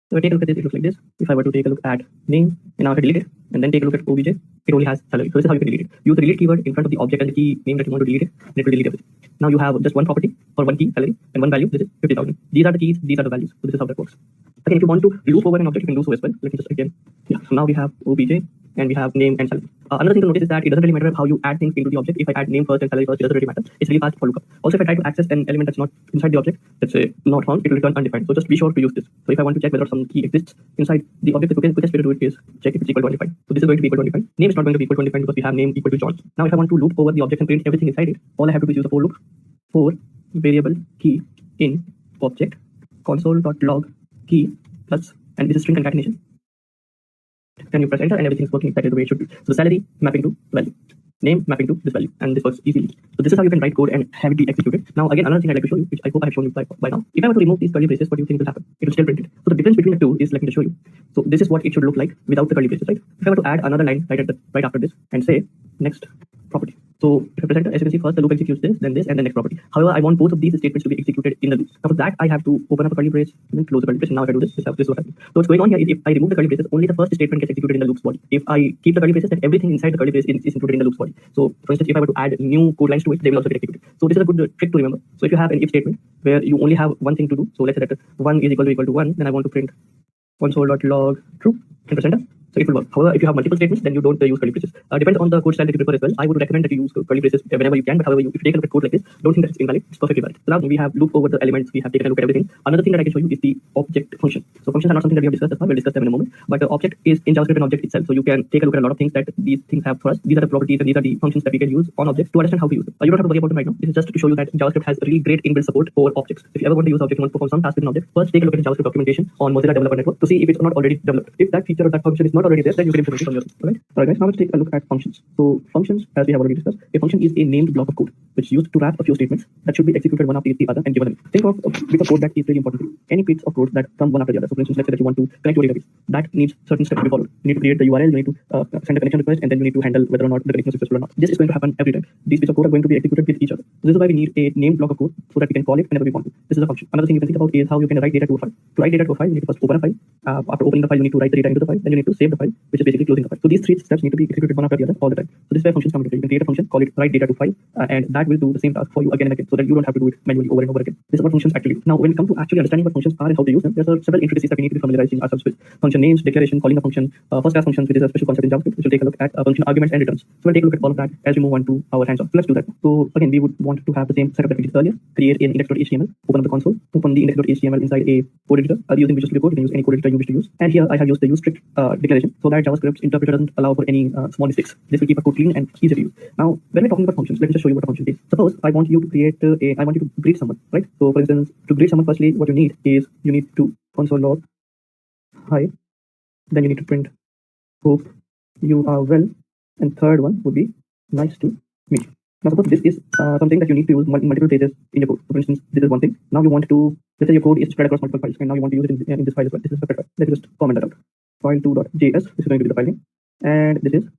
So if I take a look at this, it looks like this. If I were to take a look at name, and now if I delete it, and then take a look at obj, it only has salary. So this is how you can delete it. Use the delete keyword in front of the object and the key name that you want to delete it, and it will delete everything. Now you have just one property or one key, salary, and one value. This is 50,000. These are the keys, these are the values. So this is how that works. Again, if you want to loop over an object, you can do so as well. Let me just again. Yeah. So now we have obj and we have name and salary. Another thing to notice is that it doesn't really matter how you add things into the object. If I add name first and salary first, it doesn't really matter. It's really fast for lookup. Also, if I try to access an element that's not inside the object, let's say not found, it will return undefined. So just be sure to use this. So if I want to check whether some key exists inside the object, the quickest way to do it is check if it's equal to undefined. So this is going to be equal to undefined. Name is not going to be equal to undefined because we have name equal to John. Now if I want to loop over the object and print everything inside it, all I have to do is use a for loop for variable key in object console.log key plus, and this is string concatenation. Then you press enter and everything is working exactly the way it should be. So salary mapping to value, name mapping to this value, and this works easily. So this is how you can write code and have it be executed. Now again, another thing I'd like to show you, which I hope I have shown you by now. If I were to remove these curly braces, what do you think will happen? It will still print it. So the difference between the two is, let me just show you. So this is what it should look like without the curly braces, right? If I were to add another line right after this and say next property. So if I present, as you can see, first the loop executes this, then this, and then next property. However, I want both of these statements to be executed in the loop. Now for that, I have to open up a curly brace and then close the curly brace. And now if I do this, this is what happens. So what's going on here is if I remove the curly braces, only the first statement gets executed in the loop's body. If I keep the curly braces, then everything inside the curly brace is included in the loop's body. So for instance, if I were to add new code lines to it, they will also get executed. So this is a good trick to remember. So if you have an if statement where you only have one thing to do, so let's say that 1 is equal to 1, then I want to print console.log true and press enter. So it will work. However, if you have multiple statements, then you don't use curly braces. Depends on the code style that you prefer as well. I would recommend that you use curly braces whenever you can. But however, if you take a look at code like this, don't think that it's invalid. It's perfectly valid. So now we have looked over the elements. We have taken a look at everything. Another thing that I can show you is the object function. So functions are not something that we have discussed as well. We'll discuss them in a moment. But the object is in JavaScript an object itself. So you can take a look at a lot of things that these things have for us. These are the properties and these are the functions that we can use on objects to understand how to use them. You don't have to worry about them right now. This is just to show you that JavaScript has really great inbuilt support for objects. If you ever want to use objects, you want to perform some task with an object, first take a look at the JavaScript documentation on Mozilla Developer Network to see if it's not already developed. If that feature or that function is not already there, then you can implement it on yourself. Alright guys, now let's take a look at functions. So functions, as we have already discussed, a function is a named block of code which is used to wrap a few statements that should be executed one after the other and given a name. Think of a bit of code that is really important to you. Any bits of code that comes one after the other. So for instance, let's say that you want to connect your database. That needs certain steps to be followed. You need to create the URL, you need to send a connection request, and then you need to handle whether or not the connection is successful or not. This is going to happen every time. These bits of code are going to be executed with each other. So this is why we need a named block of code so that we can call it whenever we want to. This is a function. Another thing you can think about is how you can write data to a file. To write data to a file, you need to first open a file. After opening the file, you need to write the data into the file. Then you need to save the file, which is basically closing the file. So these three steps need to be executed one after the other all the time. So this is where functions come into play. You can create a function, call it write data to file, and that will do the same task for you again and again, so that you don't have to do it manually over and over again. This is what functions actually do. Now, when it comes to actually understanding what functions are and how to use them, there are several intricacies that we need to be familiarizing ourselves with. Function names, declaration, calling a function, first class functions, which is a special concept in JavaScript, which will take a look at function arguments and returns. So we'll take a look at all of that as we move on to our hands-on. So let's do that. So again, we would want to have the same setup that we did earlier. Create an index.html, open up the console, open the index.html inside a code editor. I'll be using Visual Studio Code. You can use any code editor you wish to use. And here I have used the use strict declaration so that JavaScript's interpreter doesn't allow for any small mistakes. This will keep a code clean and easy to use. Now, when we're talking about functions, let me just show you what a function is. Suppose I want you to create I want you to greet someone, right? So for instance, to greet someone, firstly, what you need is you need to console log hi, then you need to print hope you are well, and third one would be nice to meet you. Now suppose this is something that you need to use multiple places in your code. So for instance, this is one thing. Now you want to, let's say your code is spread across multiple files, and now you want to use it in this file as well. This is a separate file. Let's just comment that out. File2.js, this is going to be the file name, and this is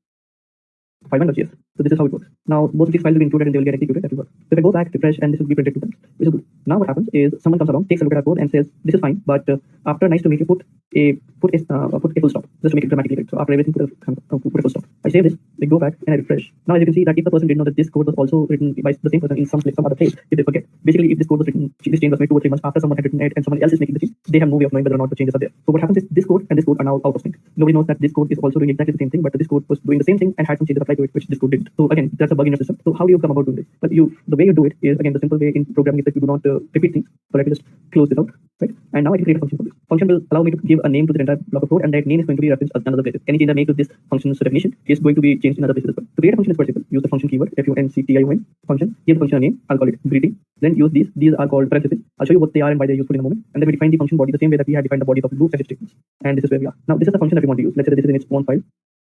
file1.js. So this is how it works. Now both of these files will be included and they will get executed. That will work. So if I go back, refresh, and this will be printed to them, which is good. Now what happens is someone comes along, takes a look at our code, and says, "This is fine, but after nice to meet you, put a full stop, just to make it dramatically right." So after everything, put a full stop. I save this, I go back, and I refresh. Now as you can see that if the person didn't know that this code was also written by the same person in some other place, if they forget, basically if this code was written, this change was made 2 or 3 months after someone had written it and someone else is making the change, they have no way of knowing whether or not the changes are there. So what happens is this code and this code are now out of sync. Nobody knows that this code is also doing exactly the same thing, but this code was doing the same thing and had some changes applied to it, which this code didn't. So again, that's a bug in your system. So how do you come about doing this? But the way you do it is, again, the simple way in programming is that you do not repeat things. So let me just close this out, right? And now I can create a function for this. Function will allow me to give a name to the entire block of code, and that name is going to be referenced as another place. Any change I make to this function's definition is going to be changed in other places as well. To create a function is quite simple. Use the function keyword, function, function, give the function a name, I'll call it greeting. Then use these are called parentheses. I'll show you what they are and why they're useful in a moment. And then we define the function body the same way that we had defined the bodies of loops and statements. And this is where we are. Now this is the function that we want to use. Let's say that this is in its own file,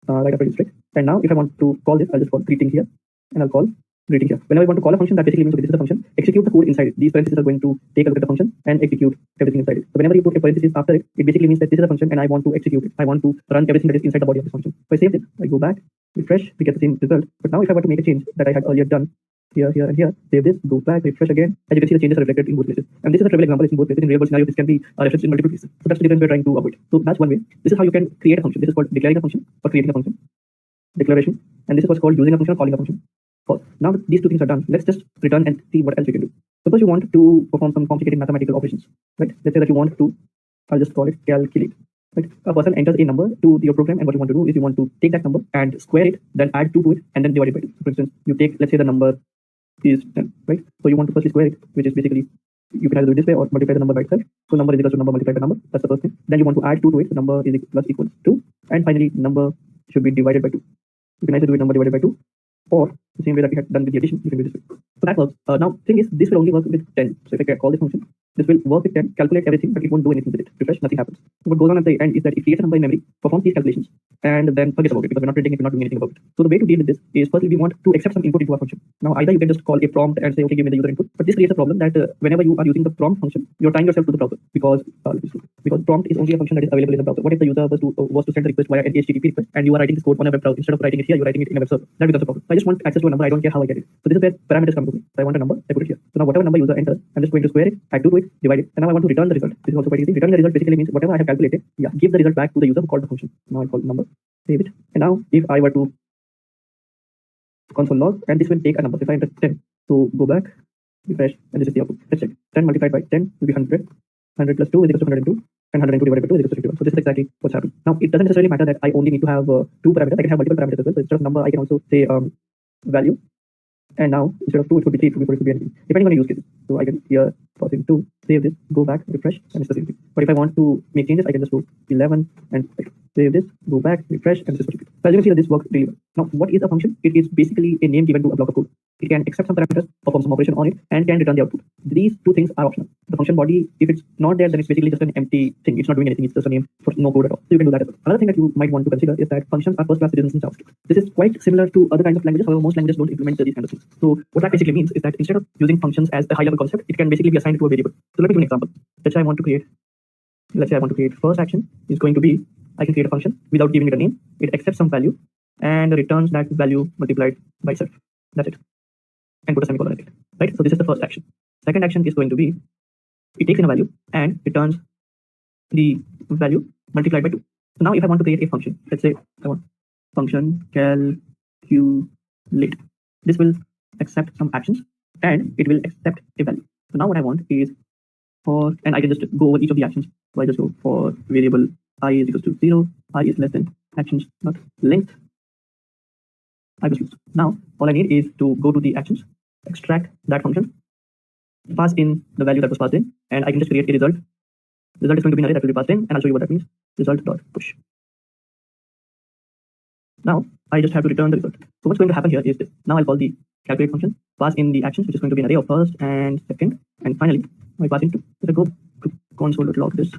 right after this, right? And now if I want to call this, I'll just call greeting here, and I'll call greeting here. Whenever I want to call a function, that basically means, okay, this is the function, execute the code inside it. These parentheses are going to take a look at the function and execute everything inside it. So whenever you put a parenthesis after it, it basically means that this is a function and I want to execute it. I want to run everything that is inside the body of this function. So I save it, I go back, refresh, we get the same result. But now if I were to make a change that I had earlier done, here, and here, save this, go back, refresh again. As you can see, the changes are reflected in both places. And this is a trivial example, it's in both places. In real world scenario, this can be referenced in multiple places. So that's the difference we're trying to avoid. So that's one way. This is how you can create a function. This is called declaring a function or creating a function. Declaration. And this is what's called using a function or calling a function. Now that these two things are done, let's just return and see what else we can do. Suppose you want to perform some complicated mathematical operations, right? Let's say that you want to, I'll just call it calculate. Right? A person enters a number to your program, and what you want to do is you want to take that number and square it, then add 2 to it, and then divide it by 2. So for instance, you take, let's say the number is 10, right? So you want to firstly square it, which is basically, you can either do it this way or multiply the number by itself. So number is equal to number multiplied by number. That's the first thing. Then you want to add 2 to it. So number is equals 2. And finally, number should be divided by 2. You can either do it number divided by 2, or the same way that we had done with the addition, you can do this way. So that works. Now, thing is, this will only work with 10. So if I call this function, This will work with 10, calculate everything, but it won't do anything with it. Refresh, nothing happens. So what goes on at the end is that it creates a number in memory, performs these calculations, and then forgets about it because we're not printing it, we're not doing anything about it. So the way to deal with this is, firstly, we want to accept some input into our function. Now, either you can just call a prompt and say, okay, give me the user input, but this creates a problem that whenever you are using the prompt function, you're tying yourself to the browser because prompt is only a function that is available in the browser. What if the user was to send the request via an HTTP request and you are writing this code on a web browser? Instead of writing it here, you're writing it in a web server. That becomes a problem. So I just want access to a number. I don't care how I get it. So this is where parameters come to me. So I want a number, I put it here. So now whatever number user enters, I'm just going to square it, add 2 to it, divide it, and now I want to return the result. This is also quite easy. Returning the result basically means whatever I have calculated, give the result back to the user who called the function. Now I call the number, save it, and now if I were to console log, and this will take a number. If I enter 10, so go back, refresh, and this is the output. Let's check. 10 multiplied by 10 will be 100. 100 plus 2 is equal to 102. And 102 divided by 2 is equal to 51. So this is exactly what's happening. Now, it doesn't necessarily matter that I only need to have 2 parameters. I can have multiple parameters as well. So instead of number, I can also say value. And now, instead of 2, it could be 3, it could be 4, it could be anything, depending on the use case. So I can here toss in 2, save this, go back, refresh, and it's the same thing. But if I want to make changes, I can just go 11 and save this, go back, refresh, and this is what you do. So as you can see that this works really well. Now, what is a function? It is basically a name given to a block of code. It can accept some parameters, perform some operation on it, and can return the output. These two things are optional. The function body, if it's not there, then it's basically just an empty thing. It's not doing anything. It's just a name for no code at all. So you can do that as well. Another thing that you might want to consider is that functions are first-class citizens in JavaScript. This is quite similar to other kinds of languages. However, most languages don't implement these kind of things. So what that basically means is that instead of using functions as a high-level concept, it can basically be assigned to a variable. So let me give an example. Let's say I want to create first action is going to be, I can create a function without giving it a name. It accepts some value and returns that value multiplied by itself. That's it. And put a semicolon at it. Right? So this is the first action. Second action is going to be, it takes in a value and returns the value multiplied by 2. So now if I want to create a function, let's say I want function calculate. This will accept some actions and it will accept a value. So now what I want is and I can just go over each of the actions. So I just go for variable I is equal to 0, I is less than actions not length. I was used. Now all I need is to go to the actions, extract that function, pass in the value that was passed in, and I can just create a result. Result is going to be an array that will be passed in, and I'll show you what that means. Result.push. Now I just have to return the result. So what's going to happen here is this. Now I'll call the calculate function, pass in the actions, which is going to be an array of first and second, and finally I pass in 2. So I go to console.log this,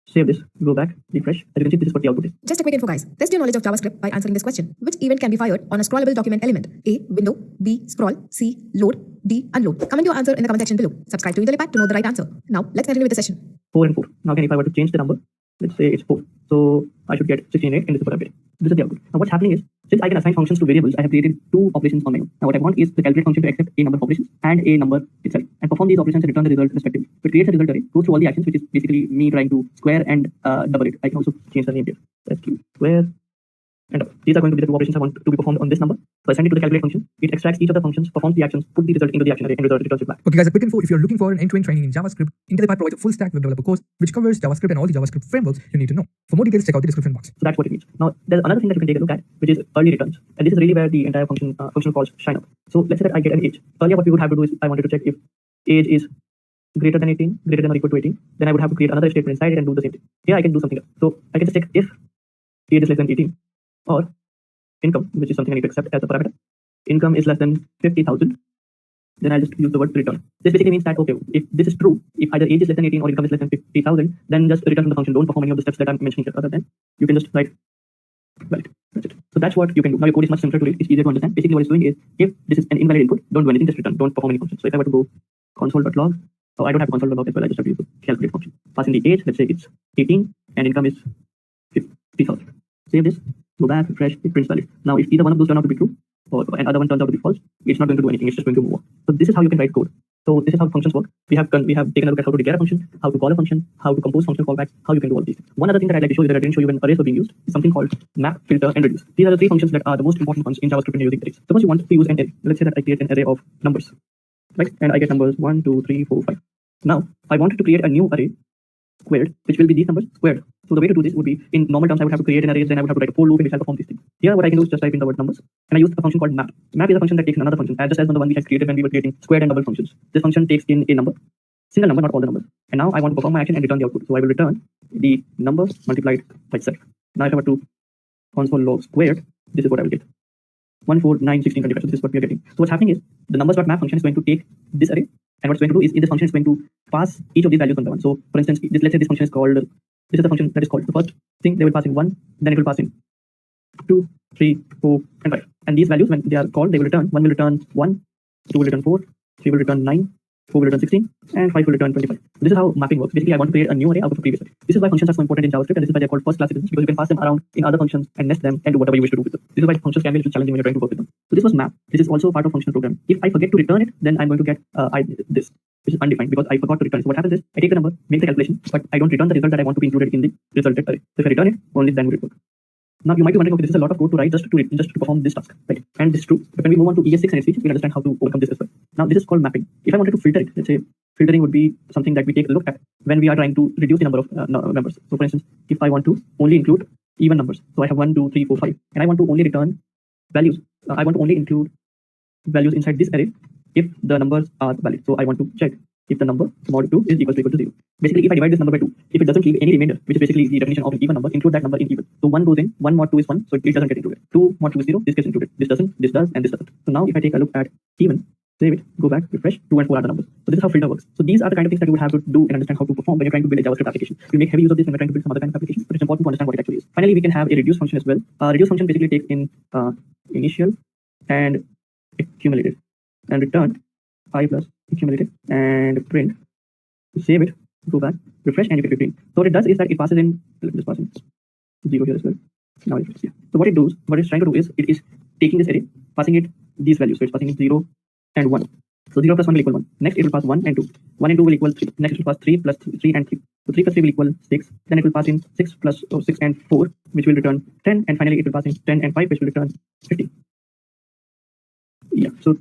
save this, go back, refresh. As you can see, this is what the output is. Just a quick info, guys. Test your knowledge of JavaScript by answering this question. Which event can be fired on a scrollable document element? A. Window. B. Scroll. C. Load. D. Unload. Comment your answer in the comment section below. Subscribe to IntelliPad to know the right answer. Now, let's continue with the session. 4 and 4. Now again, if I were to change the number, let's say it's 4. So I should get 16 and 8, and this is what I'm getting. This is the output. Now what's happening is, since I can assign functions to variables, I have created 2 operations on my own. Now what I want is the calculate function to accept a number of operations and a number itself, and perform these operations and return the result respectively. So it creates a result array, goes through all the actions, which is basically me trying to square and double it. I can also change the name here. Let's do square and double. These are going to be the 2 operations I want to be performed on this number. So I send it to the calculate function. It extracts each of the functions, performs the actions, put the result into the action array, and returns it back. Okay guys, a quick info. If you're looking for an end-to-end training in JavaScript, IntelliPad provides a full stack web developer course which covers JavaScript and all the JavaScript frameworks you need to know. For more details, check out the description box. So that's what it means. Now there's another thing that you can take a look at, which is early returns. And this is really where the entire functional calls shine up. So let's say that I get an age. Earlier what we would have to do is, I wanted to check if age is greater than 18, greater than or equal to 18, then I would have to create another statement inside it and do the same thing. Here I can do something else. So I can just check if age is less than 18 or income, which is something I need to accept as a parameter. Income is less than 50,000. Then I'll just use the word return. This basically means that, okay, if this is true, if either age is less than 18 or income is less than 50,000, then just return from the function. Don't perform any of the steps that I'm mentioning here. Other than you can just write valid. That's it. So that's what you can do. Now your code is much simpler to read. It's easier to understand. Basically what it's doing is, if this is an invalid input, don't do anything, just return. Don't perform any function. So if I were to go console.log, I don't have console.log as well. I just have to use the calculate function. Pass in the age. Let's say it's 18 and income is 50,000. Save this. Go back, refresh, it prints valid. Now, if either one of those turn out to be true, or another one turns out to be false, it's not going to do anything. It's just going to move on. So this is how you can write code. So this is how functions work. We have taken a look at how to declare a function, how to call a function, how to compose function callbacks, how you can do all these things. One other thing that I'd like to show you that I didn't show you when arrays were being used is something called map, filter, and reduce. These are the 3 functions that are the most important ones in JavaScript when you're using arrays. Suppose you want to use an array. Let's say that I create an array of numbers, right? And I get numbers 1, 2, 3, 4, 5. Now, I wanted to create a new array squared, which will be these numbers squared. So the way to do this would be, in normal terms, I would have to create an array, then I would have to write a for loop in which I perform these things. Here, what I can do is just type in the word numbers, and I use a function called map. Map is a function that takes in another function, just as the one we had created when we were creating squared and double functions. This function takes in a number, single number, not all the numbers. And now I want to perform my action and return the output. So I will return the number multiplied by itself. Now if I were to console log squared, this is what I will get. 1, 4, 9, 16, 25. So this is what we are getting. So what's happening is, the numbers.map function is going to take this array And what it's going to do is in this function, it's going to pass each of these values one by one. So for instance, let's say this function is called, this is the function that is called, the first thing they will pass in 1, then it will pass in 2, 3, 4, and 5. And these values, when they are called, they will return, 1 will return 1, 2 will return 4, 3 will return 9, 4 will return 16, and 5 will return 25. So this is how mapping works. Basically, I want to create a new array out of a previous array. This is why functions are so important in JavaScript, and this is why they're called first class citizens, because you can pass them around in other functions and nest them and do whatever you wish to do with them. This is why functions can be a little challenging when you're trying to work with them. So this was map. This is also part of functional programming. If I forget to return it, then I'm going to get this, which is undefined because I forgot to return it. So what happens is I take the number, make the calculation, but I don't return the result that I want to be included in the resulted array. So if I return it, only then will it work. Now you might be wondering, okay, this is a lot of code to write just to perform this task, right? And this is true. But when we move on to ES6 and its features, we'll understand how to overcome this as well. Now this is called mapping. If I wanted to filter it, let's say filtering would be something that we take a look at when we are trying to reduce the number of numbers. So for instance, if I want to only include even numbers, so I have 1, 2, 3, 4, 5, and I want to only return values. I want to only include values inside this array if the numbers are valid. So I want to check if the number mod 2 is equal to 0. Basically, if I divide this number by 2, if it doesn't leave any remainder, which is basically the definition of an even number, include that number in even. So 1 goes in, 1 mod 2 is 1, so it doesn't get included. 2 mod 2 is 0, this gets included. This doesn't, this does, and this doesn't. So now if I take a look at even, save it, go back, refresh, 2 and 4 are the numbers. So this is how filter works. So these are the kind of things that you would have to do and understand how to perform when you're trying to build a JavaScript application. You make heavy use of this when you're trying to build some other kind of application, but it's important to understand what it actually is. Finally, we can have a reduce function as well. Reduce function basically takes in initial and accumulated and return 5 plus accumulated and print. Save it, go back, refresh, and you get 15. So what it does is that it passes in, let me just pass in 0 here as well. Now it is. So what it's trying to do is it is taking this array, passing it these values. So it's passing it 0 and 1. So 0 plus 1 will equal 1. Next it will pass 1 and 2. 1 and 2 will equal 3. Next it will pass 3 plus 3 and 3. So 3 plus 3 will equal 6. Then it will pass in 6 plus 6 and 4, which will return 10. And finally it will pass in 10 and 5, which will return 15. Yeah, so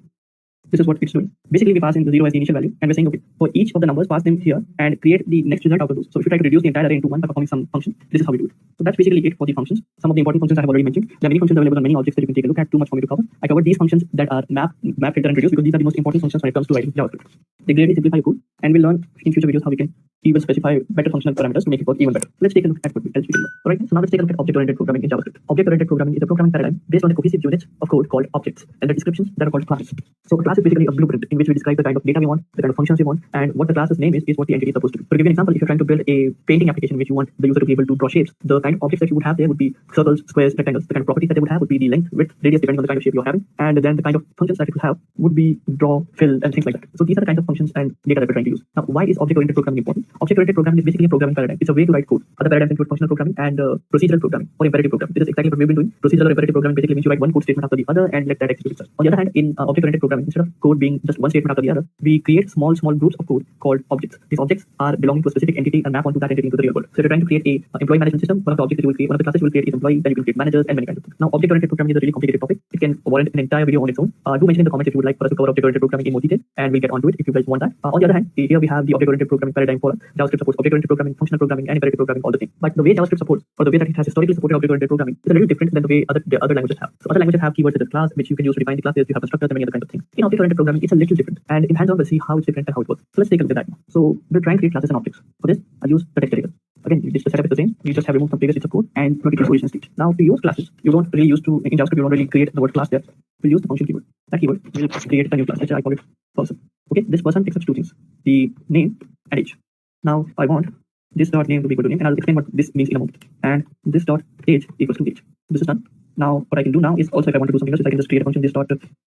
this is what it's doing. Basically, we pass in the 0 as the initial value, and we're saying, okay, for each of the numbers, pass them here and create the next result out of those. So if you try to reduce the entire array into 1 by performing some function, this is how we do it. So that's basically it for the functions. Some of the important functions I have already mentioned. There are many functions available on many objects that you can take a look at. Too much for me to cover. I covered these functions that are map, filter, and reduce because these are the most important functions when it comes to writing JavaScript. They greatly simplify your code, and we'll learn in future videos how we can even specify better functional parameters to make it work even better. Let's take a look at what else we can learn. Alright, so now let's take a look at object-oriented programming in JavaScript. Object-oriented programming is a programming paradigm based on the cohesive units of code called objects and the descriptions that are called classes. So a class is basically a blueprint in which we describe the kind of data we want, the kind of functions we want, and what the class's name is what the entity is supposed to do. To give you an example, if you're trying to build a painting application in which you want the user to be able to draw shapes, the kind of objects that you would have there would be circles, squares, rectangles. The kind of properties that they would have would be the length, width, radius, depending on the kind of shape you're having, and then the kind of functions that it will have would be draw, fill, and things like that. So these are the kinds of functions and data that we're trying to use. Now, why is object-oriented programming important? Object-oriented programming is basically a programming paradigm. It's a way to write code. Other paradigms include functional programming and procedural programming or imperative programming. This is exactly what we've been doing. Procedural or imperative programming basically means you write one code statement after the other and let that execute itself. On the other hand, in object-oriented programming, instead of code being just one statement after the other, we create small groups of code called objects. These objects are belonging to a specific entity and map onto that entity into the real world. So if you're trying to create a employee management system, one of the objects that you will create, one of the classes you will create is employee, then you will create managers and many kinds of things. Now, object-oriented programming is a really complicated topic. It can warrant an entire video on its own. Do mention in the comments if you would like for us to cover object-oriented programming in more detail, and we'll get onto it if you guys want that. On the other hand, here we have the object-oriented programming paradigm for JavaScript supports object-oriented programming, functional programming, and imperative programming, all the same. But the way JavaScript supports, or the way that it has historically supported object-oriented programming, is a little different than the way other languages have. So other languages have keywords such as class, which you can use to define the classes. You have constructors and many other kinds of things. In object-oriented programming, it's a little different, and in hands-on we'll see how it's different and how it works. So let's take a look at that now. So we'll try and create classes and objects. For this, I'll use the text editor. Again, the setup is the same. You just have removed some previous bits of code and plug it into position state. Now, to use classes, you don't really use to in JavaScript. You don't really create the word class there. We'll use the function keyword. That keyword will create a new class. Let's say I call it person. Okay, this person accepts two things: the name and age. Now, I want this dot name to be equal to name, and I'll explain what this means in a moment. And this dot age equals to age. This is done. Now, what I can do now is also, if I want to do something else, is I can just create a function. This dot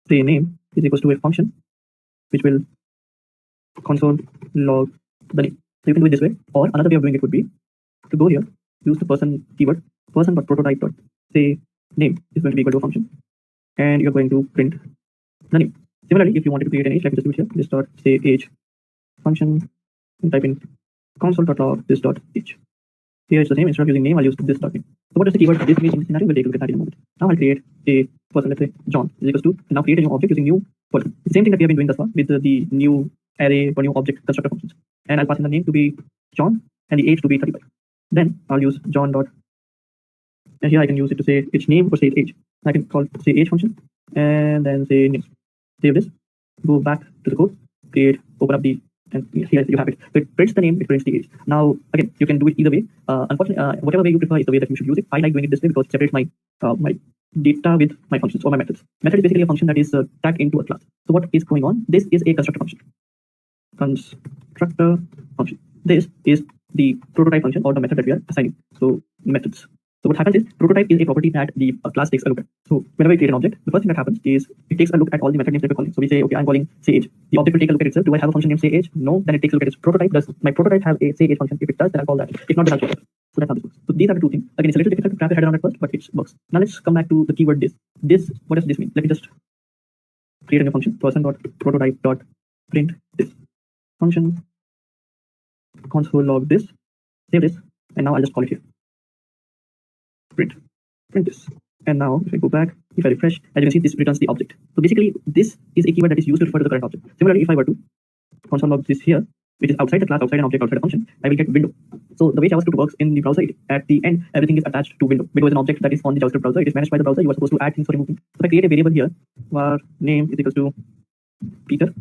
say name is equals to a function which will console log the name. So you can do it this way, or another way of doing it would be to go here, use the person keyword, person dot prototype dot say name is going to be equal to a function, and you're going to print the name. Similarly, if you wanted to create an age, like just do it here, this dot say age function, and type in console dot log this dot age. Here it's the same. Instead of using name, I'll use this dot name. So what does the keyword this mean in this scenario? We'll take a look at that in a moment. Now I'll create a person, let's say John is equals to, and now create a new object using new person. The same thing that we have been doing thus far with the new array or new object constructor functions. And I'll pass in the name to be John and the age to be 35. Then I'll use John dot, and here I can use it to say its name or say its age. I can call say age function and then say name. Save this, go back to the code, create, open up the, and here you have it. So it prints the name, it prints the age. Now again, you can do it either way. Unfortunately, whatever way you prefer is the way that you should use it. I like doing it this way because it separates my my data with my functions or my methods. Method is basically a function that is tagged into a class. So what is going on? This is a constructor function. constructor function. This is the prototype function or the method that we are assigning. So methods. So what happens is prototype is a property that the class takes a look at. So whenever we create an object, the first thing that happens is it takes a look at all the method names that we're calling. So we say, okay, I'm calling say age. The object will take a look at itself. Do I have a function named say age? No. Then it takes a look at its prototype. Does my prototype have a say age function? If it does, then I'll call that. If not, then I'll call it. So that's how this works. So these are the two things. Again, it's a little difficult to wrap your head around at first, but it works. Now let's come back to the keyword this. This, what does this mean? Let me just create a new function, person.prototype.print this function, console log this, save this, and now I'll just call it here. Print this. And now if I go back, if I refresh, as you can see, this returns the object. So basically, this is a keyword that is used to refer to the current object. Similarly, if I were to console log this here, which is outside the class, outside an object, outside a function, I will get window. So the way JavaScript works in the browser, at the end, everything is attached to window. Window is an object that is on the JavaScript browser. It is managed by the browser. You are supposed to add things for removing. So if I create a variable here, var name is equals to Peter,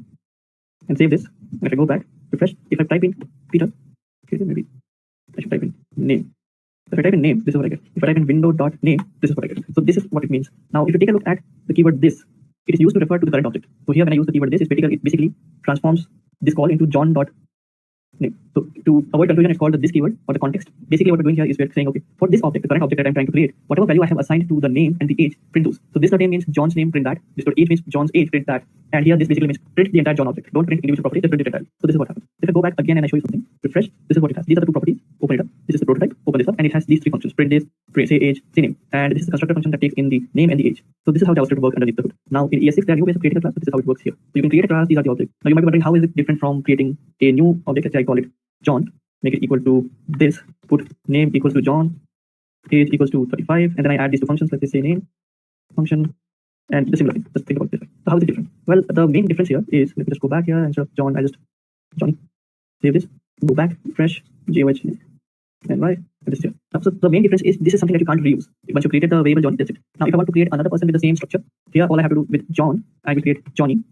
and save this. And if I go back, refresh, if I type in Peter, okay, maybe I should type in name. If I type in name, this is what I get. If I type in window.name, this is what I get. So this is what it means. Now, if you take a look at the keyword this, it is used to refer to the current object. So here, when I use the keyword this, it basically transforms this call into john.name. So to avoid confusion, it's called the this keyword or the context. Basically, what we're doing here is we're saying, okay, for this object, the current object that I'm trying to create, whatever value I have assigned to the name and the age, print those. So this name means John's name, print that. This age means John's age, print that. And here, this basically means print the entire John object. Don't print individual property, just print it entirely. So this is what happens. If I go back again and I show you something, refresh, this is what it has. These are the two properties. Open it up. This is the prototype. Open this up, and it has these three functions: print this, print say age, say name. And this is the constructor function that takes in the name and the age. So this is how JavaScript works underneath the hood. Now in ES6, there are new ways of creating a class, but this is how it works here. So you can create a class. These are the objects. Now you might be wondering, how is it different from creating a new object? Let's say I call it John. Make it equal to this. Put name equals to John, age equals to 35, and then I add these two functions. Let's say name function. And the similar thing. Just think about this. So how is it different? Well, the main difference here is, let me just go back here, instead of John, I just Johnny. Save this. Go back, refresh, JOH, and Y, and this here. So the main difference is this is something that you can't reuse. Once you created the variable Johnny, that's it. Now if I want to create another person with the same structure, here all I have to do with John, I will create Johnny,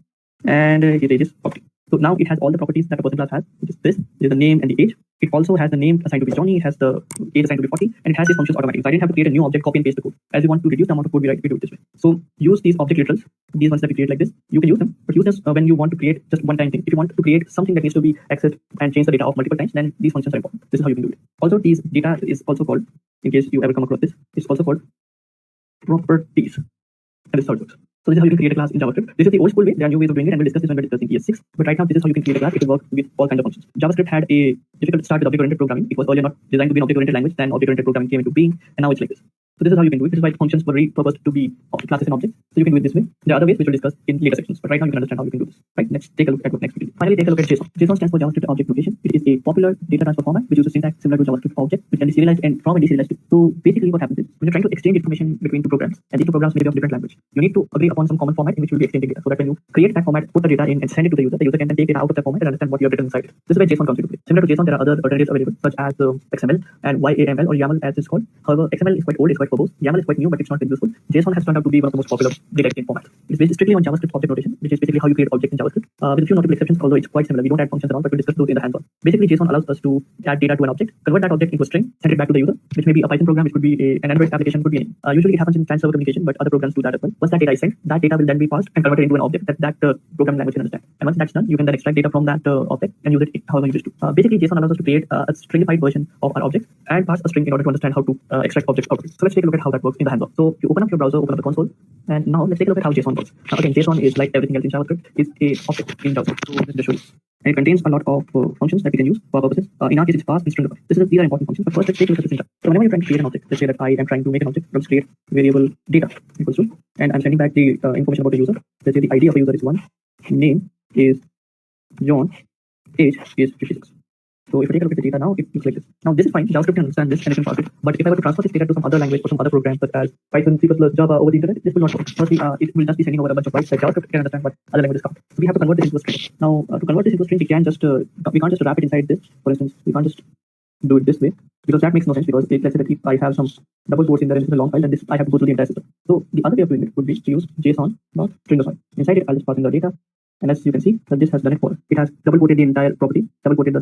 and his age is 40. So now it has all the properties that a person class has, which is this is the name and the age. It also has the name assigned to be Johnny, it has the age assigned to be 40, and it has these functions automatically. So I didn't have to create a new object, copy and paste the code. As we want to reduce the amount of code we write, we do it this way. So use these object literals, these ones that we create like this. You can use them, but use this when you want to create just one-time thing. If you want to create something that needs to be accessed and change the data of multiple times, then these functions are important. This is how you can do it. Also, these data is also called, in case you ever come across this, it's also called properties. And this is how it works. So this is how you can create a class in JavaScript. This is the old school way. There are new ways of doing it, and we'll discuss this when we're discussing ES6. But right now, this is how you can create a class. It will work with all kinds of functions. JavaScript had a difficult start with object-oriented programming. It was earlier not designed to be an object-oriented language. Then object-oriented programming came into being, and now it's like this. So this is how you can do it. This is why functions were repurposed to be classes and objects. So you can do it this way. There are other ways which we'll discuss in later sections. But right now you can understand how you can do this. Right? Let's take a look at what next we do. Finally, take a look at JSON. JSON stands for JavaScript Object Notation. It is a popular data transfer format which uses syntax similar to JavaScript object, which can be serialized and from and deserialized. So basically, what happens is when you're trying to exchange information between two programs, and these two programs may be of different language, you need to agree upon some common format in which you'll be exchanging data. So that when you create that format, put the data in, and send it to the user can then take it out of that format and understand what you have written inside it. This is where JSON comes into play. Similar to JSON, there are other alternatives available, such as XML and YAML or YAML as it's called. However, XML is quite old, it's quite verbose. YAML is quite new, but it's not very useful. JSON has turned out to be one of the most popular data exchange formats. It's based strictly on JavaScript object notation, which is basically how you create objects in JavaScript, with a few notable exceptions, although it's quite similar. We don't add functions around, but we'll discuss those in the hands-on. Basically, JSON allows us to add data to an object, convert that object into a string, send it back to the user, which may be a Python program, it could be an Android application, could be anything. Usually it happens in client-server communication, but other programs do that as well. Once that data is sent, that data will then be passed and converted into an object that programming language can understand. And once that's done, you can then extract data from that object and use it however you wish to. Basically, JSON allows us to create a stringified version of our object and pass a string in order to understand how to extract objects out of it. So let's take a look at how that works in the hands-on. So you open up your browser, open up the console, and now let's take a look at how JSON works. Now again, JSON is like everything else in JavaScript, it's a object in JavaScript. So let's just show you. And it contains a lot of functions that we can use for our purposes. In our case, it's parse and stringify. These are important functions. But first, let's take a look at the syntax. So whenever you're trying to create an object, let's say that I am trying to make an object, let's create variable data equals to, and I'm sending back the information about the user. Let's say the ID of the user is 1, name is John, age is 56. So if I take a look at the data now, it looks like this. Now this is fine. JavaScript can understand this and it can parse it. But if I were to transfer this data to some other language or some other program such as Python, C++, Java over the internet, this will not work. Firstly, it will just be sending over a bunch of bytes that JavaScript can understand, but other languages can't. So we have to convert this into a string. Now to convert this into a string, we can't just wrap it inside this. For instance, we can't just do it this way because that makes no sense. Because let's say that if I have some double quotes in there and it's a long file, then this I have to go through the entire system. So the other way of doing it would be to use JSON.stringify. Inside it, I'll just pass in the data. And as you can see, that this has done it for us. It has double quoted the entire property, double quoted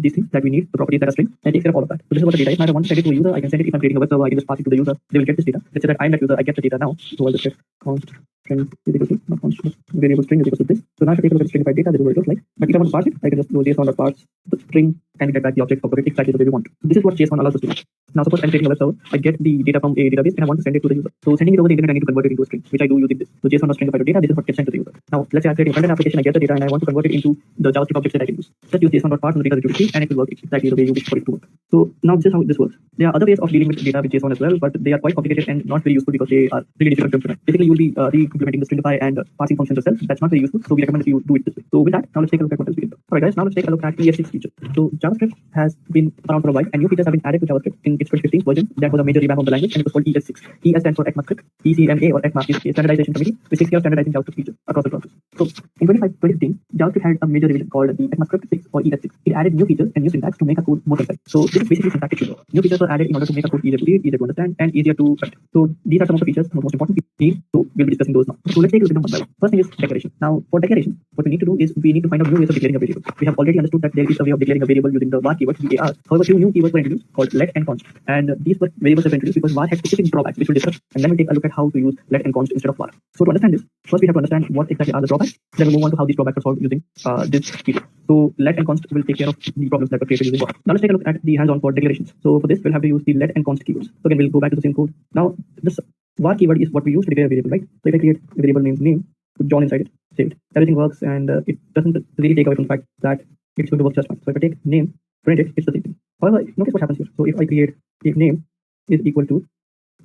these things that we need, the properties that are string, and takes care of all of that. So this is what the data is. Now, if I want to send it to a user, I can send it. If I'm creating a web server, I can just pass it to the user. They will get this data. Let's say that I'm that user. I get the data now. So I'll just get const string is equal to, not const, variable string is equal to this. So now if I take a look at stringified data, this is what it looks like. But if I want to parse it, I can just go JSON.parse the string and get back the object property exactly the way we want. So this is what JSON allows us to do. Now suppose I'm creating a web server, I get the data from a database and I want to send it to the user. So sending it over the internet, I need to convert it into a string, which I do using this. So JSON.stringified data, this is what gets sent to the user. Now let's say I'm creating a front-end application, I get the data and I want to convert it into the JavaScript objects that I can use. Just use JSON.parse on the data that you receive and it will work exactly the way you wish for it to work. So now this is how this works. There are other ways of dealing with data with JSON as well, but they are quite complicated and not very useful because they are really difficult to implement. Basically, you'll be re-implementing the stringify and passing functions yourself. That's not very useful, so we recommend that you do it this way. So with that, now let's take a look at what else we can do. Alright guys, now let's take a look at ES6 feature. So JavaScript has been around for a while and new features have been added to JavaScript in its 2015 version. That was a major revamp of the language and it was called ES6. ES stands for ECMAScript. ECMA or ECMA is a standardization committee which takes care of standardizing JavaScript features across the process. So in 2015, JavaScript had a major revision called the ECMAScript 6 or ES6. It added new features and new syntax to make a code more concise. So this is basically syntactic change. New features were added in order to make a code easier to read, easier to understand, and easier to write. So these are some of the features, the most important features. So we'll be discussing those now. So let's take a look at them one by one. First thing is declaration. Now for declaration, what we need to do is we need to find out new ways of declaring a variable. We have already understood that there is a way of declaring a variable using the var keyword, var. However, two new keywords were introduced called let and const. And these were variables that were introduced because var had specific drawbacks, which we'll discuss. And then we'll take a look at how to use let and const instead of var. So to understand this, first we have to understand what exactly are the drawbacks. Then we'll move on to how these drawbacks are solved using this keyword. So let and const will take care of the problems that were created using var. Now let's take a look at the hands-on for declarations. So for this, we'll have to use the let and const keywords. So again, we'll go back to the same code. Now this var keyword is what we use to declare a variable, right? So if I create a variable named name, put John inside it, save it. Everything works and it doesn't really take away from the fact that it's going to work just fine. So if I take name, print it, it's the same thing. However, notice what happens here. So if I create if name is equal to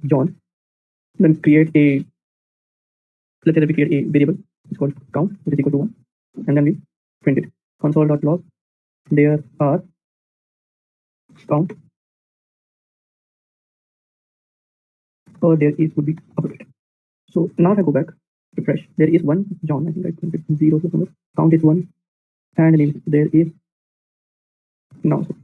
John, then create a, let's say that we create a variable, it's called count, which is equal to 1, and then we print it. Console.log, there are count, or there is would be updated. So now if I go back, refresh, there is one John, I think I printed 0 somewhere, count is 1, and name there is, no, so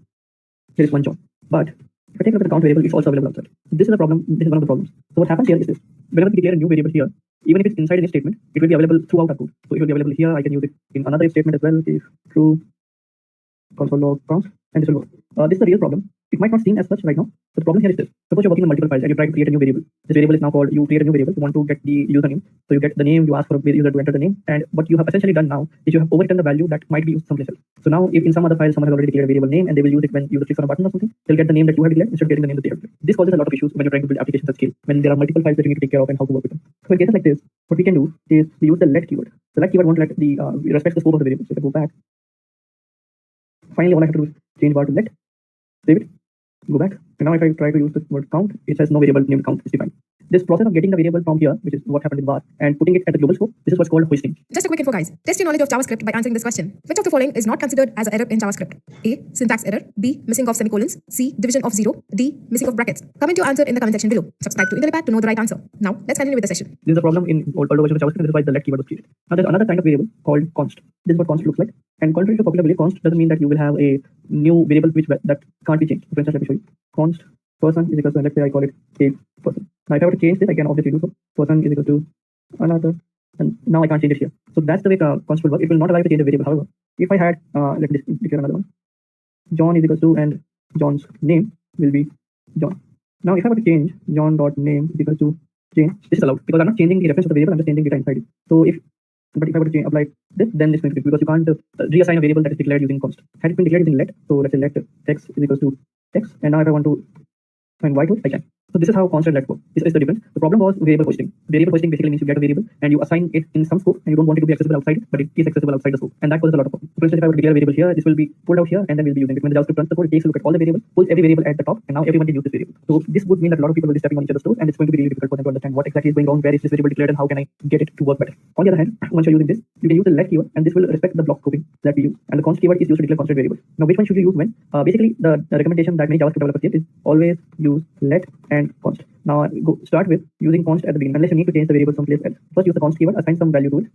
there is one John. But if I take a look at the count variable, it's also available outside. This is a problem, this is one of the problems. So what happens here is this, whenever we declare a new variable here, even if it's inside an if statement, it will be available throughout our code. So it will be available here, I can use it in another if statement as well, if true, console log count, and this will work. This is a real problem. It might not seem as such right now, but the problem here is this. Suppose you're working on multiple files and you try to create a new variable. This variable is now called, you create a new variable, you want to get the username. So you get the name, you ask for a user to enter the name, and what you have essentially done now is you have overwritten the value that might be used someplace else. So now if in some other file someone has already declared a variable name and they will use it when user clicks on a button or something, they'll get the name that you have declared instead of getting the name that they have declared. This causes a lot of issues when you're trying to build applications at scale, when there are multiple files that you need to take care of and how to work with them. So in cases like this, what we can do is we use the let keyword. The let keyword won't let the respect the scope of the variable. So if I go back, finally all I have to do is change var to let, save it, go back, and now if I try to use the word count, it says no variable named count is defined. This process of getting the variable from here, which is what happened with var, and putting it at the global scope, this is what's called hoisting. Just a quick info, guys. Test your knowledge of JavaScript by answering this question. Which of the following is not considered as an error in JavaScript? A. Syntax error. B. Missing of semicolons. C. Division of 0. D. Missing of brackets. Comment your answer in the comment section below. Subscribe to IntelliPad to know the right answer. Now, let's continue with the session. This is a problem in older versions of JavaScript, this is why the let keyword was created. Now there's another kind of variable called const. This is what const looks like. And contrary to popular belief, const doesn't mean that you will have a new variable which that can't be changed. For instance, let me show you. Const person is equal to, let's say I call it a person. Now if I were to change this, I can obviously do so. Person is equal to another, and now I can't change it here. So that's the way const will work. It will not allow you to change the variable. However, if I had, let me declare another one. John is equal to, and John's name will be John. Now if I were to change John.name is equal to change, this is allowed because I'm not changing the reference of the variable, I'm just changing data inside it. So but if I were to apply this, then this is going to be, because you can't reassign a variable that is declared using const. Had it been declared using let, so let's say let text is equal to text, and now if I want to find y to it, I can. So this is how const and let work. This is the difference. The problem was variable hoisting. Variable hoisting basically means you get a variable and you assign it in some scope and you don't want it to be accessible outside it, but it is accessible outside the scope. And that causes a lot of problems. For instance, if I were to declare a variable here, this will be pulled out here and then we'll be using it. When the JavaScript runs the code, it takes a look at all the variables, pulls every variable at the top, and now everyone can use this variable. So this would mean that a lot of people will be stepping on each other's toes, and it's going to be really difficult for them to understand what exactly is going on, where is this variable declared, and how can I get it to work better. On the other hand, once you're using this, you can use the let keyword, and this will respect the block scoping that we use. And the const keyword is used to declare constant variable. Now, which one should you use when? Basically, the recommendation that many JavaScript developers give is always use let and const. Now, start with using const at the beginning, unless you need to change the variable someplace else. First, use the const keyword, assign some value to it.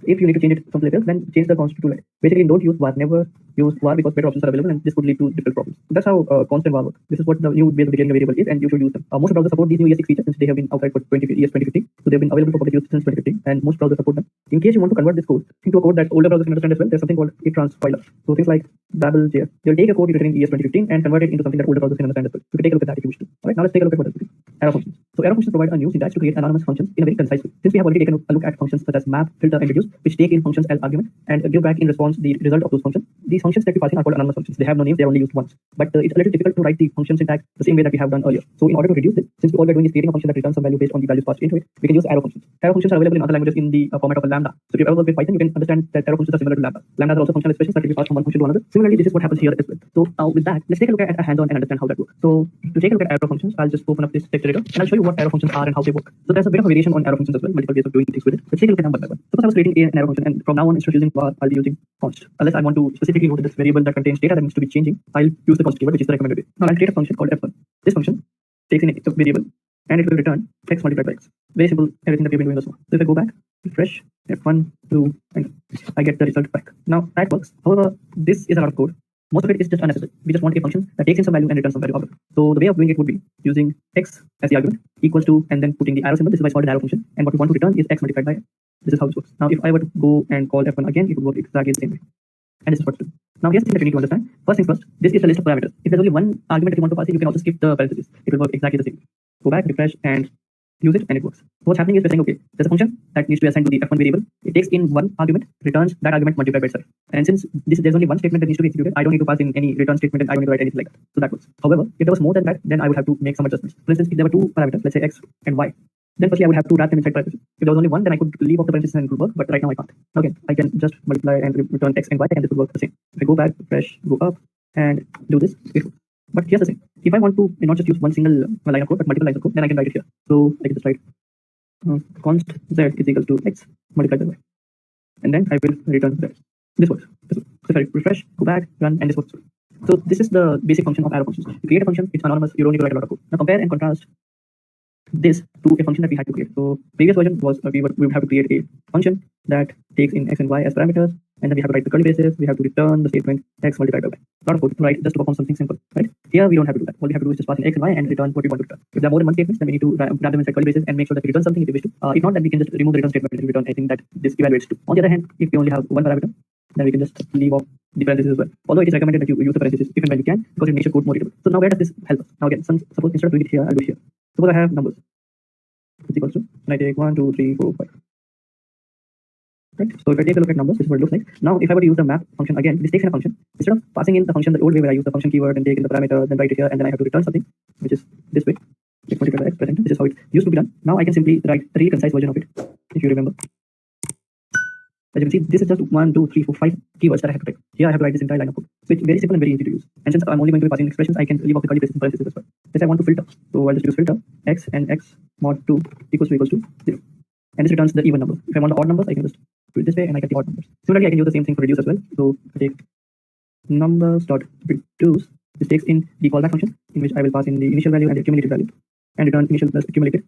If you need to change it someplace else, then change the const to let. Basically, don't use var. Never use var because better options are available, and this could lead to different problems. That's how const and var work. This is what the new way of declaring a variable is, and you should use them. Most browsers support these new ES6 features since they have been outside for years 2015. So they've been available for public use since 2015, and most browsers support them. In case you want to convert this code into a code that older browsers can understand as well, there's something called a transpiler. So things like Babel.js, they'll take a code written in ES 2015 and convert it into something that older browsers can understand as well. You can take a look at that if you wish to. All right, now let's take a look at what else. Arrow functions. So arrow functions provide a new syntax to create anonymous functions in a very concise way. Since we have already taken a look at functions such as map, filter, and reduce, which take in functions as argument and give back in response the result of those functions, these functions that we pass in are called anonymous functions. They have no names, they're only used once. But it's a little difficult to write the function syntax the same way that we have done earlier. So in order to reduce this, since all we're doing is creating a function that returns some value based on the values passed into it, we can use arrow functions. Arrow functions are available in other languages in the format of a lambda. So if you've ever worked with Python, you can understand that arrow functions are similar to lambda. Lambdas are also functional expressions that can be passed from one function to another. Similarly, this is what happens here as well. So with that, let's take a look at a hands-on and understand how that works. So to take a look at arrow functions, I'll just open up this text editor and I'll show you what arrow functions are and how they work. So there's a bit of a variation on arrow functions as well, multiple ways of doing things with it. Let's take a look at them one by one. Suppose I was creating an arrow function, and from now on, instead of using var, I'll be using const. Unless I want to specifically note this variable that contains data that needs to be changing, I'll use the const keyword, which is the recommended way. Now I'll create a function called f1. This function takes in a variable and it will return x multiplied by x. Very simple, everything that we've been doing so far. So if I go back, refresh, f1, 2, and I get the result back. Now that works. However, this is a lot of code. Most of it is just unnecessary. We just want a function that takes in some value and returns some value out of it. So the way of doing it would be using x as the argument equals to, and then putting the arrow symbol. This is why it's called an arrow function. And what we want to return is x multiplied by x. This is how this works. Now if I were to go and call f1 again, it would work exactly the same way. And this is what to do. Now here's the thing that you need to understand. First things first, this is a list of parameters. If there's only one argument that you want to pass in, you can also skip the parentheses. It will work exactly the same. Go back, refresh, and use it, and it works. So what's happening is we're saying, okay, there's a function that needs to be assigned to the f1 variable. It takes in one argument, returns that argument multiplied by itself. And since there's only one statement that needs to be executed, I don't need to pass in any return statement and I don't need to write anything like that. So that works. However, if there was more than that, then I would have to make some adjustments. For instance, if there were two parameters, let's say x and y, then firstly I would have to wrap them inside parentheses. If there was only one, then I could leave off the parentheses and it would work, but right now I can't. Again, I can just multiply and return x and y, and this would work the same. If I go back, refresh, go up, and do this, it works. But here's the thing. If I want to not just use one single line of code, but multiple lines of code, then I can write it here. So I can just write const z is equal to x multiplied by y. And then I will return z. This works. So if I refresh, go back, run, and this works. So this is the basic function of arrow functions. You create a function, it's anonymous, you don't need to write a lot of code. Now compare and contrast this to a function that we had to create. So previous version was we would have to create a function that takes in x and y as parameters, and then we have to write the curly braces, we have to return the statement x multiplied by y. A lot of code to write just to perform something simple, right? Here we don't have to do that. All we have to do is just pass in x and y and return what we want to return. If there are more than one statement, then we need to wrap them inside curly braces and make sure that we return something if we wish to. If not, then we can just remove the return statement and return anything that this evaluates to. On the other hand, if we only have one parameter, then we can just leave off the parentheses as well. Although it is recommended that you use the parentheses if and when you can, because it makes your code more readable. So now where does this help us? Now again, suppose instead of doing it here, I'll do it here. Suppose I have numbers. It's equals to, and I take 1, 2, 3, 4, 5. Right? So if I take a look at numbers, this is what it looks like. Now if I were to use the map function again, this takes in a function. Instead of passing in the function the old way where I use the function keyword and take in the parameter, then write it here, and then I have to return something, which is this way. X multiplied by x present. This is how it used to be done. Now I can simply write a really concise version of it, if you remember. As you can see, this is just 1, 2, 3, 4, 5 keywords that I have to type. Here I have to write this entire line of code. So it's very simple and very easy to use. And since I'm only going to be passing expressions, I can leave off the curly braces and parentheses as well. Let's say I want to filter. So I'll just use filter x and x mod 2 equals to 0. And this returns the even number. If I want the odd numbers, I can just do it this way and I get the odd numbers. Similarly, I can use the same thing for reduce as well. So I take numbers.reduce. This takes in the callback function, in which I will pass in the initial value and the accumulated value, and return initial plus accumulated,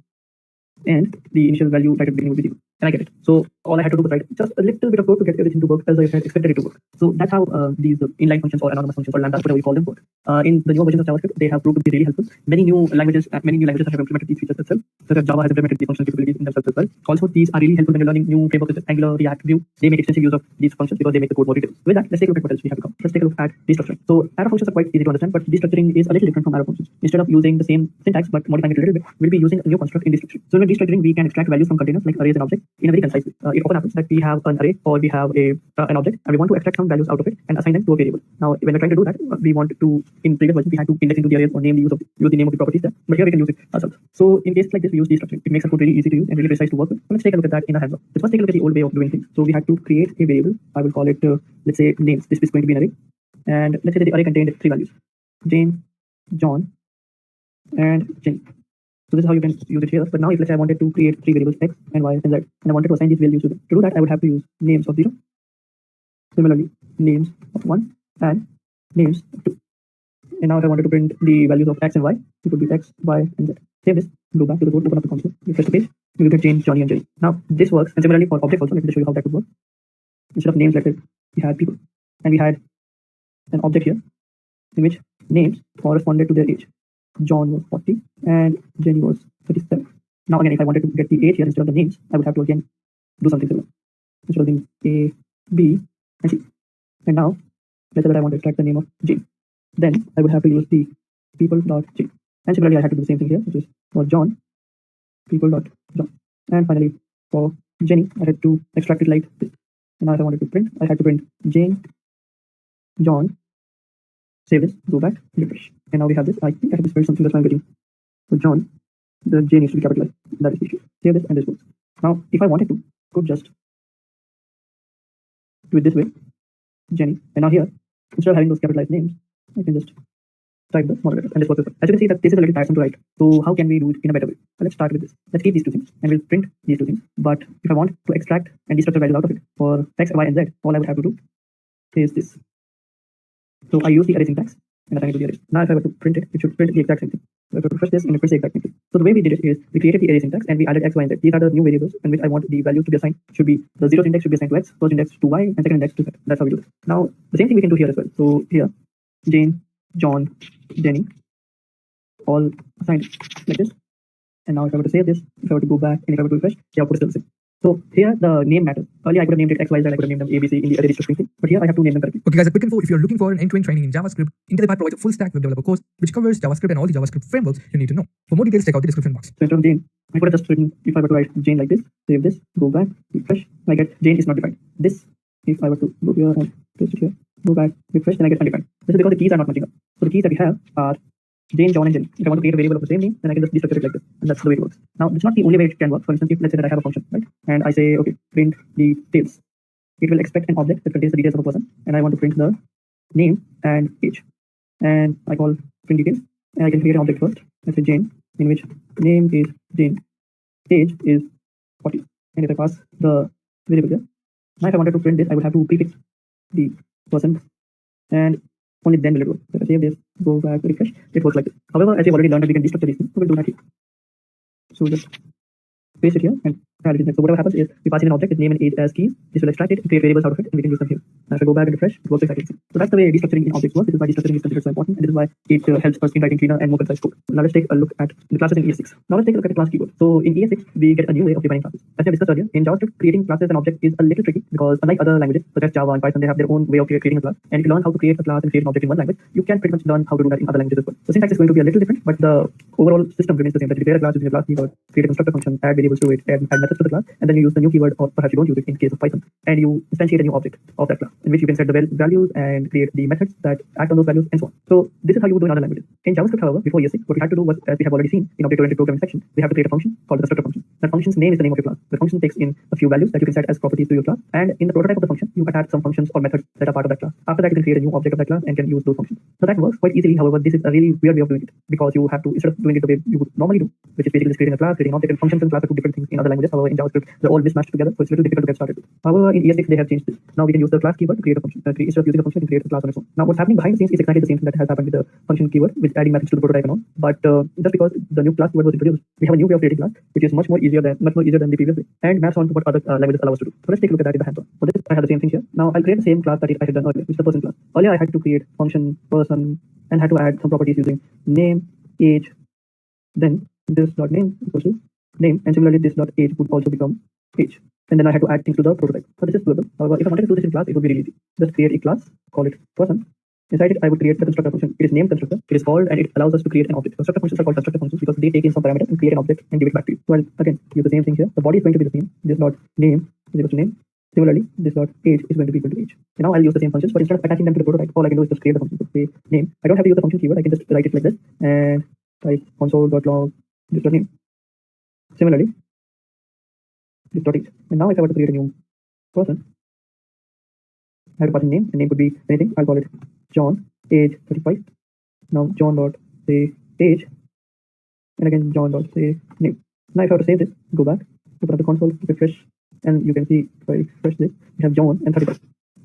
and the initial value right at the beginning will be 0. And I get it. So all I had to do was write just a little bit of code to get everything to work as I had expected it to work. So that's how these inline functions or anonymous functions or lambdas, whatever you call them, work. In the newer versions of JavaScript, they have proved to be really helpful. Many new languages have implemented these features themselves. So that Java has implemented these functional capabilities in themselves as well. Also, these are really helpful when you're learning new frameworks such as Angular, React, Vue. They make extensive use of these functions because they make the code more readable. With that, let's take a look at what else we have to come. Let's take a look at destructuring. So arrow functions are quite easy to understand, but destructuring is a little different from arrow functions. Instead of using the same syntax but modifying it a little bit, we'll be using a new construct in destructuring. So in destructuring, we can extract values from containers like arrays and objects in a very concise way. It often happens that we have an array or we have an object and we want to extract some values out of it and assign them to a variable. Now, when we're trying to do that, we want to, in previous versions, we had to index into the array or use the name of the properties there, but here we can use it ourselves. So in cases like this, we use destructuring. It makes our code really easy to use and really precise to work with. So let's take a look at that in a hands-on. Let's first take a look at the old way of doing things. So we had to create a variable. I will call it, let's say, names. This is going to be an array. And let's say that the array contained 3 values: Jane, John, and Jenny. So this is how you can use it here. But now if let's say I wanted to create 3 variables x and y and z, and I wanted to assign these values to them. To do that, I would have to use names of 0, similarly names of 1, and names of 2. And now if I wanted to print the values of x and y, it would be x, y, and z. Save this go back to the code, open up the console, refresh the page, and you get change Johnny and Jenny. Now this works, and similarly for objects also. Let me just show you how that would work. Instead of names, let's say we had people, and we had an object here in which names corresponded to their age. John was 40 and Jenny was 37. Now again, if I wanted to get the age here instead of the names, I would have to again do something similar. Instead of being A, B, and C. And now, let's say that I want to extract the name of Jane. Then I would have to use the people.jane. And similarly, I had to do the same thing here, which is for John, people.john. And finally, for Jenny, I had to extract it like this. And now if I wanted to print, I had to print Jane, John, save this, go back, refresh. And now we have this. I think I have to spell something, that's why I'm getting. For John, the J needs to be capitalized. That is the issue. Save this and this works. Now, if I wanted to, could just do it this way, Jenny. And now here, instead of having those capitalized names, I can just type the small letters and this works. As you can see that this is a little tiresome to write. So how can we do it in a better way? Well, let's start with this. Let's keep these two things and we'll print these two things. But if I want to extract and destructure values out of it for X, Y, and Z, all I would have to do is this. So I use the array syntax and assign it to the arrays. Now if I were to print it, it should print the exact same thing. So I have to refresh this and it prints the exact same thing. So the way we did it is we created the array syntax and we added X, Y, and Z. These are the new variables in which I want the values to be assigned. Should be the 0th index should be assigned to X, first index to Y, and second index to Z. That's how we do this. Now the same thing we can do here as well. So here, Jane, John, Jenny, all assigned like this. And now if I were to save this, if I were to go back and if I were to refresh, the output is still the same. So here the name matters. Earlier I could have named it X, Y, Z, I could have named them A, B, C in the array destructuring thing. But here I have to name them correctly. Okay guys, a quick info. If you're looking for an end-to-end training in JavaScript, IntelliPath provides a full stack web developer course which covers JavaScript and all the JavaScript frameworks you need to know. For more details, check out the description box. So instead of Jane, I could have just written, if I were to write Jane like this, save this, go back, refresh, I get Jane is not defined. This, if I were to go here and paste it here, go back, refresh, then I get undefined. This is because the keys are not matching up. So the keys that we have are Jane, John, and Jenny. If I want to create a variable of the same name, then I can just destructure it like this. And that's the way it works. Now, it's not the only way it can work. For instance, if let's say that I have a function, right? And I say, okay, print the details. It will expect an object that contains the details of a person. And I want to print the name and age. And I call print details. And I can create an object first. Let's say Jane, in which name is Jane. Age is 40. And if I pass the variable here, now if I wanted to print this, I would have to prefix the person. And only then will it work. So if I save this, go back, refresh, it works like this. However, as you've already learned that we can destructure these things, so we'll do that here. So just paste it here and add it in. So whatever happens is we pass in an object with name and age as keys. This will extract it and create variables out of it, and we can use them here. Now if I go back and refresh, it works exactly the same. So that's the way destructuring in objects works. This is why destructuring is considered so important, and this is why it helps us in writing cleaner and more concise code. Now let's take a look at the classes in ES6. Now let's take a look at the class keyword. So in ES6, we get a new way of defining classes. As I discussed earlier, in JavaScript, creating classes and objects is a little tricky because unlike other languages such as Java and Python, they have their own way of creating a class. And if you learn how to create a class and create an object in one language, you can pretty much learn how to do that in other languages as well. So syntax is going to be a little different, but the overall system remains the same. That you declare a class using a class keyword, create a constructor function, add variables to it, and add methods to the class, and then you use the new keyword, or perhaps you don't use it in case of Python, and you instantiate a new object of that class, in which you can set the values and create the methods that act on those values and so on. So this is how you would do in other languages. In JavaScript, however, before ES6, what we had to do was, as we have already seen in object-oriented programming section, we have to create a function called the constructor function. That function's name is the name of your class. The function takes in a few values that you can set as properties to your class, and in the prototype of the function, you attach some functions or methods that are part of that class. After that, you can create a new object of that class and can use those functions. So that works quite easily. However, this is a really weird way of doing it because you have to, instead of doing it the way you would normally do, which is basically just creating a class, creating an object, and functions and class are two different things in other languages. However, in JavaScript, they're all mismatched together, so it's a little difficult to get started with. However, in ES6, they have changed this. Now we can use the class keyword to create a function. Instead of using a function, we can create a class on its own. Now, what's happening behind the scenes is exactly the same thing that has happened with the function keyword, with adding methods to the prototype and all. But just because the new class keyword was introduced, we have a new way of creating class, which is much more easier than the previous way, and maps on to what other languages allow us to do. So let's take a look at that in the hands-on. For this, I have the same thing here. Now I'll create the same class that I had done earlier, which is the person class. Earlier, I had to create function, person, and had to add some properties using name, age, then this dot name equals to name, and similarly this dot age would also become age. And then I had to add things to the prototype. So this is doable. However, if I wanted to do this in class, it would be really easy. Just create a class, call it person. Inside it, I would create the constructor function. It is named constructor. It is called, and it allows us to create an object. Constructor functions are called constructor functions because they take in some parameter and create an object and give it back to you. So I'll again use the same thing here. The body is going to be the same. This dot name is equal to name. Similarly, this dot age is going to be equal to age. And now I'll use the same functions, but instead of attaching them to the prototype, all I can do is just create the function. So say name. I don't have to use the function keyword. I can just write it like this and type console.log this dot name. Similarly, this dot age. And now if I were to create a new person, I have to pass in name, and name could be anything. I'll call it John, age 35. Now John dot say age, and again John dot say name. Now if I were to save this, go back, open up the console, refresh, and you can see if I refresh this, we have John and 35.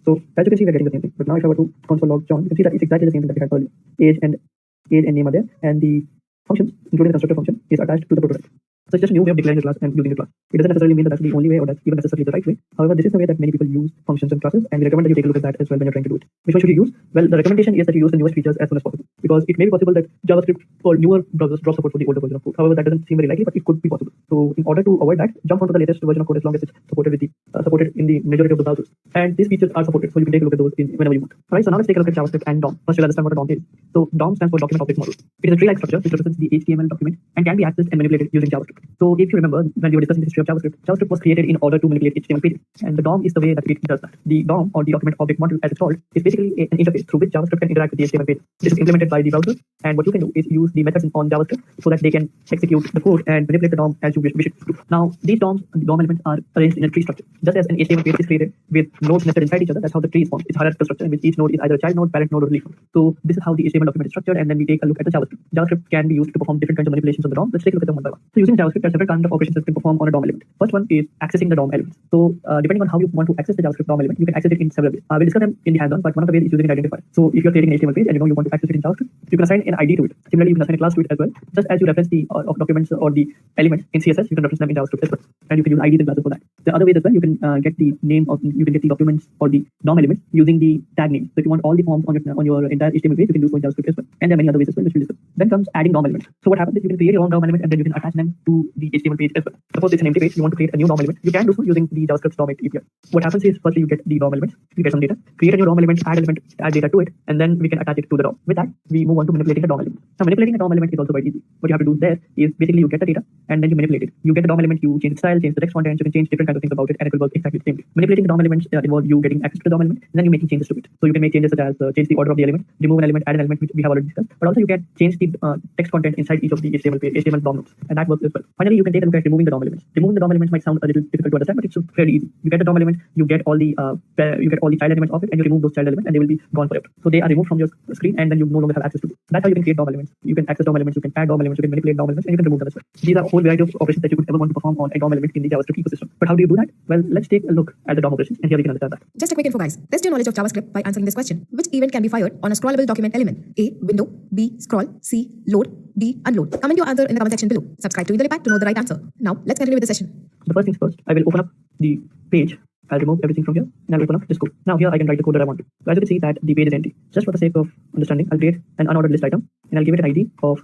So as you can see, we're getting the same thing. But now if I were to console log John, you can see that it's exactly the same thing that we had earlier. Age and name are there, and the functions, including the constructor function, is attached to the prototype. So it's just a new way of declaring a class and using a class. It doesn't necessarily mean that that's the only way or that's even necessarily the right way. However, this is the way that many people use functions and classes, and we recommend that you take a look at that as well when you're trying to do it. Which one should you use? Well, the recommendation is that you use the newest features as soon as possible, because it may be possible that JavaScript or newer browsers drop support for the older version of code. However, that doesn't seem very likely, but it could be possible. So in order to avoid that, jump onto the latest version of code as long as it's supported in the majority of the browsers. And these features are supported, so you can take a look at those whenever you want. Alright, so now let's take a look at JavaScript and DOM. First, you'll understand what a DOM is. So DOM stands for Document Object Model. It is a tree-like structure which represents the HTML document and can be accessed and manipulated using JavaScript. So if you remember, when we were discussing the history of JavaScript was created in order to manipulate HTML pages, and the DOM is the way that it does that. The DOM, or the Document Object Model as it's called, is basically an interface through which JavaScript can interact with the HTML page. This is implemented by the browser, and what you can do is use the methods on JavaScript so that they can execute the code and manipulate the DOM as you wish it to. Now, these DOM elements are arranged in a tree structure. Just as an HTML page is created with nodes nested inside each other, that's how the tree is formed. It's a hierarchical structure in which each node is either a child node, parent node, or leaf node. So this is how the HTML document is structured, and then we take a look at the JavaScript. JavaScript can be used to perform different kinds of manipulations on the DOM. Let's take a look at them one by one. So using JavaScript, there are several kinds of operations that can perform on a DOM element. First one is accessing the DOM element. So depending on how you want to access the JavaScript DOM element, you can access it in several ways. We'll discuss them in the hands-on, but one of the ways is using an identifier. So if you're creating an HTML page and you want to access it in JavaScript, you can assign an ID to it. Similarly, you can assign a class to it as well. Just as you reference the of documents or the elements in CSS, you can reference them in JavaScript as well, and you can use IDs and classes for that. The other way as well, you can get the name of you can get the documents or the DOM elements using the tag name. So if you want all the forms on your entire HTML page, you can do so in JavaScript as well. And there are many other ways as well which we'll discuss. Then comes adding DOM elements. So what happens is you can create your own DOM element and then you can attach them to the HTML page as well. Suppose it's an empty page, you want to create a new DOM element. You can do so using the JavaScript DOM API. What happens is firstly you get the DOM elements, you get some data, create a new DOM element, add data to it, and then we can attach it to the DOM. With that, we move on to manipulating the DOM element. Now manipulating a DOM element is also quite easy. What you have to do there is basically you get the data and then you manipulate it. You get the DOM element, you change the style, change the text content, you can change different kinds of things about it, and it will work exactly the same way. Manipulating the DOM elements involve you getting access to the DOM element and then you making changes to it. So you can make changes such as change the order of the element, remove an element, add an element, which we have already discussed. But also you can change the text content inside each of the HTML DOM nodes, and that works as well. Finally, you can take a look at removing the DOM elements. Removing the DOM elements might sound a little difficult to understand, but it's fairly easy. You get the DOM element, you get all the child elements of it, and you remove those child elements, and they will be gone forever. So they are removed from your screen, and then you no longer have access to them. So that's how you can create DOM elements. You can access DOM elements, you can add DOM elements, you can manipulate DOM elements, and you can remove them as well. These are a whole variety of operations that you could ever want to perform on a DOM element in the JavaScript ecosystem. But how do you do that? Well, let's take a look at the DOM operations, and here we can understand that. Just a quick info, guys. Test your knowledge of JavaScript by answering this question. Which event can be fired on a scrollable document element? A. Window. B. Scroll. C. Load. D. Unload. Comment your answer in the comment section below. Subscribe to IntelliPack to know the right answer. Now, let's continue with the session. The first things first, I will open up the page. I'll remove everything from here and I'll open up this code. Now here I can write the code that I want to. So as you can see that the page is empty. Just for the sake of understanding, I'll create an unordered list item and I'll give it an ID of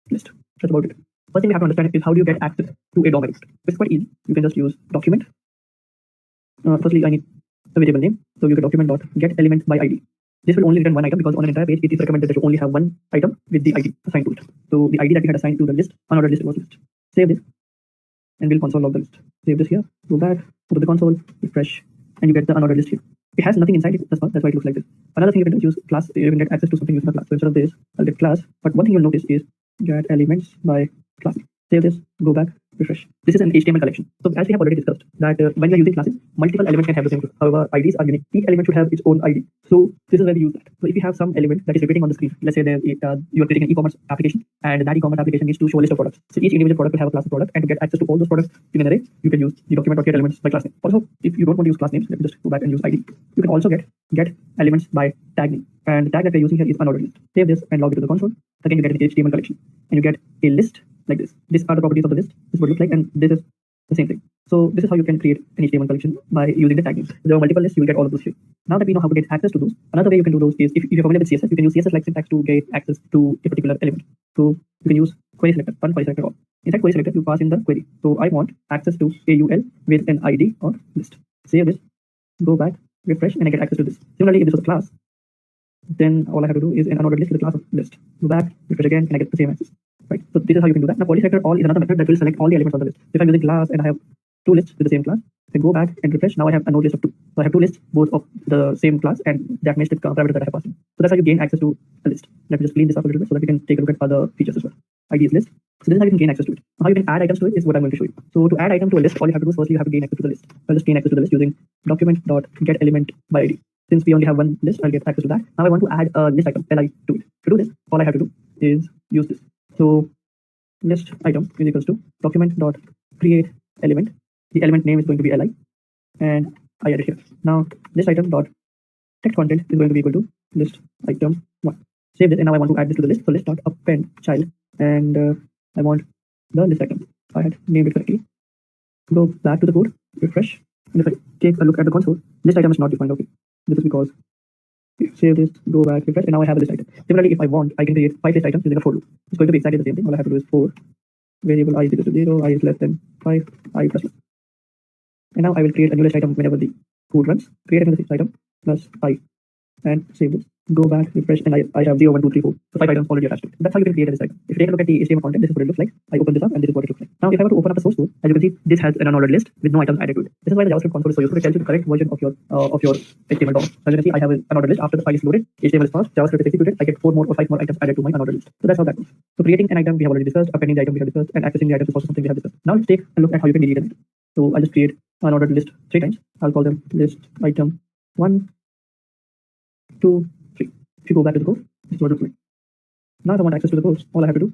list. That's about it. First thing we have to understand is how do you get access to a DOM element. It's quite easy. You can just use document. Firstly, I need a variable name. So you get document.getElement by ID. This will only return one item because on an entire page, it is recommended that you only have one item with the ID assigned to it. So the ID that we had assigned to the list, unordered list, was list. Save this and we'll console log the list. Save this here, go back, go to the console, refresh, and you get the unordered list here. It has nothing inside it, that's why it looks like this. Another thing you can do is use class. You can get access to something using a class. So instead of this, I'll get class. But one thing you'll notice is get elements by class. Save this, go back, refresh. This is an HTML collection. So as we have already discussed, that when you're using classes, multiple elements can have the same code. However, IDs are unique. Each element should have its own ID. So this is where we use that. So if you have some element that is repeating on the screen, let's say that you are creating an e-commerce application, and that e-commerce application needs to show a list of products. So each individual product will have a class of product, and to get access to all those products in an array, you can use the document.getElements by class name. Also, if you don't want to use class names, let me just go back and use ID. You can also get elements by tag name. And the tag that we're using here is unordered list. Save this and log it to the console. Again, you get an HTML collection, and you get a list like this. These are the properties of the list. This is what it looks like, and this is the same thing. So this is how you can create an HTML collection by using the tag names. If there are multiple lists, you will get all of those here. Now that we know how to get access to those, another way you can do those is if you're familiar with CSS, you can use CSS-like syntax to get access to a particular element. So you can use query selector, run query selector all. Inside query selector, you pass in the query. So I want access to AUL with an ID or list. Save this, go back, refresh, and I get access to this. Similarly, if this was a class, then all I have to do is an unordered list with a class of list. Go back, refresh again, and I get the same access. Right. So this is how you can do that. Now polyselector all is another method that will select all the elements on the list. So if I'm using class and I have two lists with the same class, I go back and refresh. Now I have a node list of two. So I have two lists, both of the same class, and that matches the parameters that I have passed in. So that's how you gain access to a list. Let me just clean this up a little bit so that we can take a look at other features as well. ID is list. So this is how you can gain access to it. Now how you can add items to it is what I'm going to show you. So to add item to a list, all you have to do is firstly you have to gain access to the list. I'll just gain access to the list using document.getElement by ID. Since we only have one list, I'll get access to that. Now I want to add a list item, li to it. To do this, all I have to do is use this. So list item is equals to document.create element. The element name is going to be li, and I add it here. Now list item dot text content is going to be equal to list item 1. Save this, and now I want to add this to the list. So list dot append child, and I want the list item. I had named it correctly. Go back to the code, refresh, and if I take a look at the console, list item is not defined. Okay, this is because save this, go back, refresh, and now I have a list item. Similarly, if I want, I can create 5 list items using a for loop. It's going to be exactly the same thing. All I have to do is for variable I is equal to 0, I is less than 5, I plus plus. And now I will create a new list item whenever the code runs. Create a new list item plus I and save this. Go back, refresh, and I have 0, 1, 2, 3, 4. So 5 items already attached to it. That's how you can create a list item. If you take a look at the HTML content, this is what it looks like. I open this up and this is what it looks like. Now, if I were to open up the source code, as you can see, this has an unordered list with no items added to it. This is why the JavaScript console is so useful. It tells you the correct version of your HTML DOM. As you can see, I have an unordered list. After the file is loaded, HTML is passed, JavaScript is executed, I get 4 more or 5 more items added to my unordered list. So that's how that goes. So creating an item we have already discussed, appending the item we have discussed, and accessing the item is also something we have discussed. Now let's take a look at how you can delete an item. So I'll just create an unordered list 3 times. I'll call them list item 1, 2, 3. If you go back to the code, this is what it looks like. Now if I want access to the codes, all I have to do,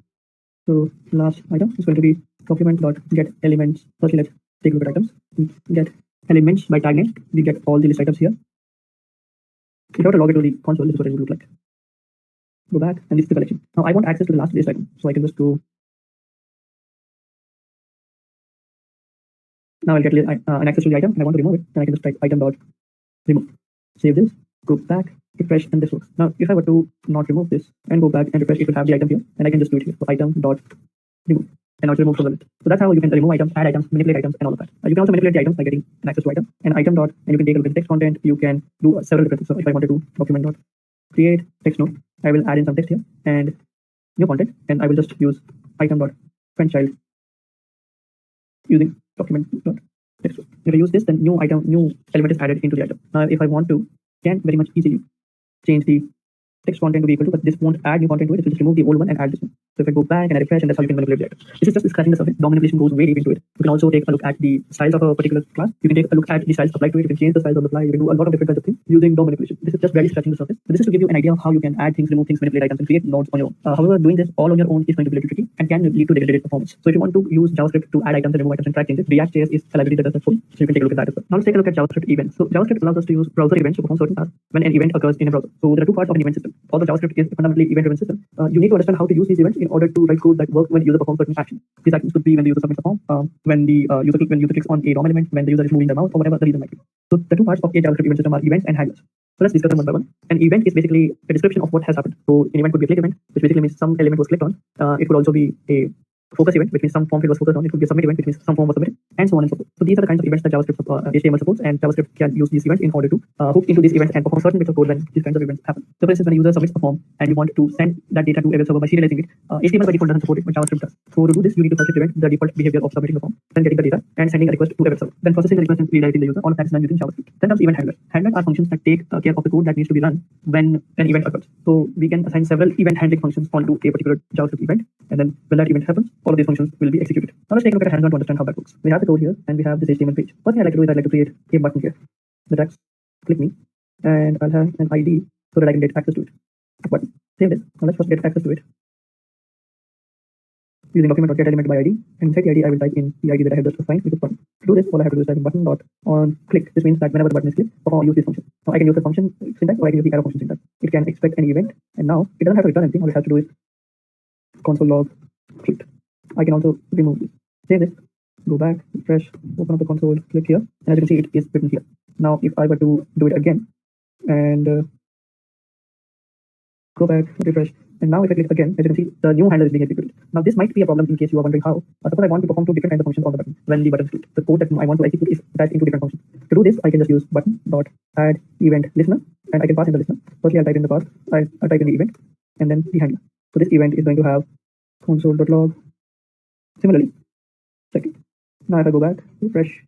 so last item is going to be document.get elements. Firstly, let's take a look at items. Get elements by tag name. We get all the list items here. If I were to log into the console, this is what it would look like. Go back, and this is the collection. Now I want access to the last list item, so I can just go. Now I'll get an access to the item, and I want to remove it. Then I can just type item.remove. Save this, go back, refresh, and this works. Now, if I were to not remove this and go back and refresh, it will have the item here, and I can just do it here. So item.remove, and now it's removed from the list. So that's how you can remove items, add items, manipulate items, and all of that. You can also manipulate the items by getting an access to item and item dot, and you can take a look at the text content. You can do several different things. So if I wanted to document dot create text node, I will add in some text here and new content, and I will just use item dot friend child using document dot text node. If I use this, then new element is added into the item. Now, if I want to, can very much easily change the text content to be equal to, but this won't add new content to it. It will just remove the old one and add this one. So if I go back and I refresh, and that's how you can manipulate the item. This is just scratching the surface. DOM manipulation goes way deep into it. You can also take a look at the styles of a particular class. You can take a look at the styles applied to it. You can change the styles on the fly. You can do a lot of different kinds of things using DOM manipulation. This is just barely scratching the surface. But this is to give you an idea of how you can add things, remove things, manipulate items, and create nodes on your own. However, doing this all on your own is going to be a little tricky and can lead to degraded performance. So if you want to use JavaScript to add items and remove items and track changes, React.js is a library that does that for you. So you can take a look at that as well. Now let's take a look at JavaScript events. So JavaScript allows us to use browser events to perform certain tasks when an event occurs in a browser. So there are 2 parts of an event system. Although JavaScript is fundamentally event-driven system, you need to understand how to use these events in order to write code that works when the user performs certain actions. These actions could be when the user submits a form, when the user clicks on a DOM element, when the user is moving the mouse, or whatever the reason might be. So the 2 parts of a JavaScript event system are events and handlers. So let's discuss them one by one. An event is basically a description of what has happened. So an event could be a click event, which basically means some element was clicked on. It could also be a focus event, which means some form field was focused on. It could be a submit event, which means some form was submitted, and so on and so forth. So these are the kinds of events that JavaScript HTML supports, and JavaScript can use these events in order to hook into these events and perform certain bits of code when these kinds of events happen. So for instance, when a user submits a form and you want to send that data to a web server by serializing it, HTML by default doesn't support it, but JavaScript does. So to do this, you need to first implement the default behavior of submitting the form, then getting the data, and sending a request to a web server, then processing the request and redirecting the user. All of that is done using JavaScript. Then comes event handlers. Handlers are functions that take care of the code that needs to be run when an event occurs. So we can assign several event handling functions onto a particular JavaScript event, and then when that event happens, all of these functions will be executed. Now let's take a look at a hands-on to understand how that works. We have the code here, and we have this HTML page. First thing I'd like to do is I'd like to create a button here. The text, click me, and I'll have an ID so that I can get access to it. Button. Save this. Now let's first get access to it using document.get element by ID, and inside the ID I will type in the ID that I have just assigned, which is button. To do this, all I have to do is type in button dot on click. This means that whenever the button is clicked, I'll use this function. Now I can use the function syntax, or I can use the arrow function syntax. It can expect any event, and now it doesn't have to return anything. All it has to do is console log clicked. I can also remove this. Save this. Go back, refresh, open up the console, click here, and as you can see, it is written here. Now, if I were to do it again and go back, refresh, and now if I click again, as you can see, the new handler is being executed. Now, this might be a problem in case you are wondering how. Suppose I want to perform 2 different kinds of functions on the button when the button is clicked. The code that I want to execute is attached into different functions. To do this, I can just use button dot add event listener, and I can pass in the listener. Firstly, I'll type in the path, I'll type in the event, and then the handler. So this event is going to have console.log. Similarly, second. Now if I go back, refresh,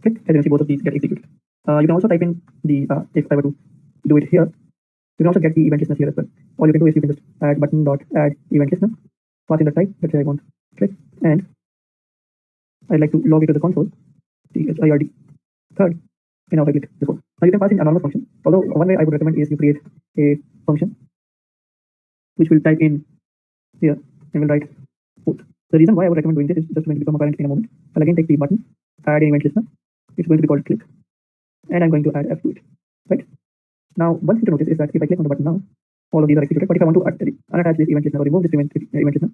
click, as you can see both of these get executed. You can also type in the, if I were to do it here, you can also get the event listener here as well. All you can do is you can just add button dot add event listener, pass in the type, let's say I want click, and I'd like to log it to the console, CHIRD, third, and now I click the code. Now you can pass in anonymous function, although one way I would recommend is you create a function which will type in here and will write port. The reason why I would recommend doing this is just going to become apparent in a moment. I'll again take the button, add an event listener. It's going to be called click, and I'm going to add F to it. Right? Now, one thing to notice is that if I click on the button now, all of these are executed. But if I want to unattach this event listener or remove this event listener,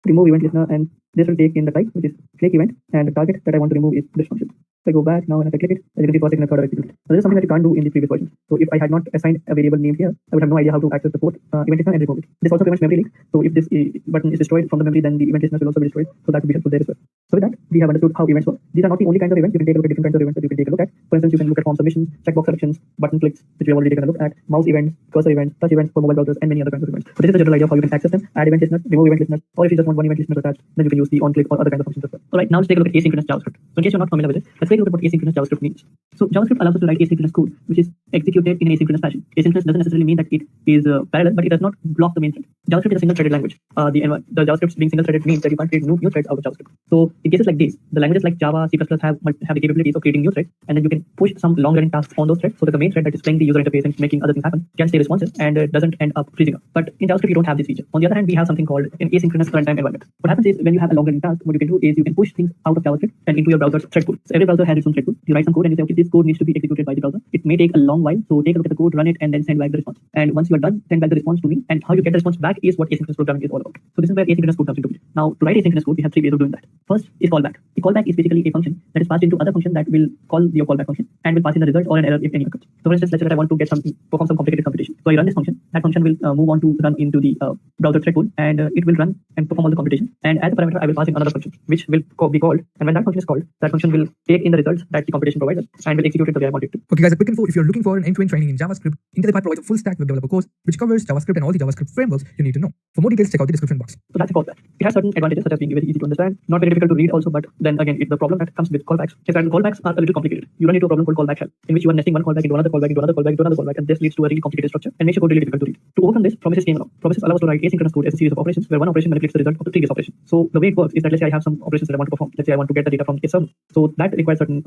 remove event listener, and this will take in the type, which is click event, and the target that I want to remove is this function. If I go back now and if I click it, as you can see, first, second, and third are executed. Now, this is something that you can't do in the previous version. So if I had not assigned a variable name here, I would have no idea how to access the fourth event listener and remove it. This also prevents memory leak. So if this button is destroyed from the memory, then the event listener will also be destroyed. So that would be helpful there as well. So with that, we have understood how events work. These are not the only kinds of events. You can take a look at different kinds of events that you can take a look at. For instance, you can look at form submissions, checkbox selections, button clicks, which we have already taken a look at, mouse events, cursor events, touch events for mobile browsers, and many other kinds of events. So this is the general idea of how you can access them, add event listeners, remove event listeners, or if you just want one event listener attached, then you can use the on-click or other kinds of functions as well. Alright, now let's take a look at asynchronous JavaScript. So in case you're not familiar with it, let's take a look at what asynchronous JavaScript means. So JavaScript allows us to write asynchronous code, which is executed in an asynchronous fashion. Asynchronous doesn't necessarily mean that it is parallel, but it does not block the main thread. JavaScript is a single-threaded language. The JavaScript being single-threaded means that you can't create new threads out of JavaScript. So in cases like this, the languages like Java, C++ have the capabilities of creating new threads, and then you can push some long-running tasks on those threads so that the main thread that is playing the user interface and making other things happen can stay responsive and doesn't end up freezing up. But in JavaScript, you don't have this feature. On the other hand, we have something called an asynchronous runtime environment. What happens is when you have a long-running task, what you can do is you can push things out of JavaScript and into your browser's thread pool. So every browser has its own thread pool. You write some code and you say, okay, this code needs to be executed by the browser. It may take a long while, so take a look at the code, run it, and then send back the response. And once you are done, send back the response to me. And how you get the response back is what asynchronous programming is all about. So this is where asynchronous code comes into it. Now, to write asynchronous code, we have three ways of doing that. First is callback. A callback is basically a function that is passed into other function that will call your callback function and will pass in the result or an error if any occurs. So for instance, let's say that I want to perform some complicated computation. So I run this function. That function will move on to run into the browser thread pool, and it will run and perform all the computation. And as a parameter, I will pass in another function, which will be called. And when that function is called, that function will take in the results that the computation provides and will execute it the way I want it to. Okay guys, a quick info: if you're looking for an end-to-end training in JavaScript, Intel provides a full stack web developer course which covers JavaScript and all the JavaScript frameworks you need to know. For more details, check out the description box. So that's a callback. It has certain advantages such as being very easy to understand, not very difficult to read also, but then again, the problem that comes with callbacks is that callbacks are a little complicated. You run into a problem called callback hell, in which you are nesting one callback into another callback into another callback into another callback, and this leads to a really complicated structure and makes your code really difficult to read. To overcome this, promises came along. Promises allow us to write asynchronous code as a series of operations where one operation manipulates the result of the previous operation. So the way it works is that let's say I have some operations that I want to perform. Let's say I want to get the data from a server. So that requires certain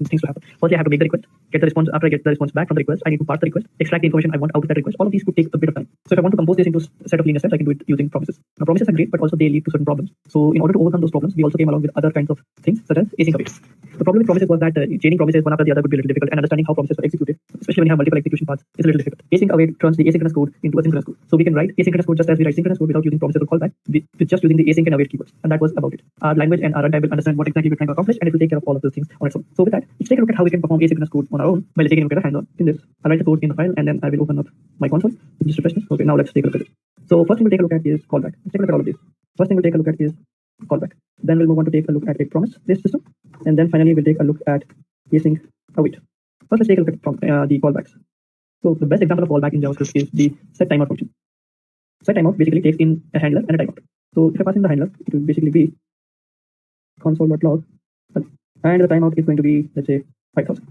things to happen. First, I have to make the request, get the response. After I get the response back from the request, I need to parse the request, extract the information I want out of that request. All of these could take a bit of time. So if I want to compose this into a set of linear steps, I can do it using promises. Now, promises are great, but also they lead to certain problems. So in order to overcome those problems, we also came along with other kinds of things such as async awaits. The problem with promises was that chaining promises one after the other could be a little difficult, and understanding how promises are executed, especially when you have multiple execution paths, is a little difficult. Async await turns the asynchronous code into asynchronous code. So we can write asynchronous code just as we write synchronous code without using promises or callback, with just using the async and await keywords. And that was about it. Our language and our runtime will understand what exactly we're trying to accomplish, and it will take care of all of those things on its own. So with that, let's take a look at how we can perform asynchronous code on our own by taking a look at a hands-on in this. I'll write the code in the file, and then I will open up my console. Just refresh this. Okay, now let's take a look at it. So first thing we'll take a look at is callback. Let's take a look at all of these. First thing we'll take a look at is callback. Then we'll move on to take a look at a promise-based system, and then finally we'll take a look at async await. First, let's take a look at the callbacks. So the best example of callback in JavaScript is the setTimeout function. SetTimeout basically takes in a handler and a timeout. So if I pass in the handler, it will basically be console.log, and the timeout is going to be, let's say, 5,000.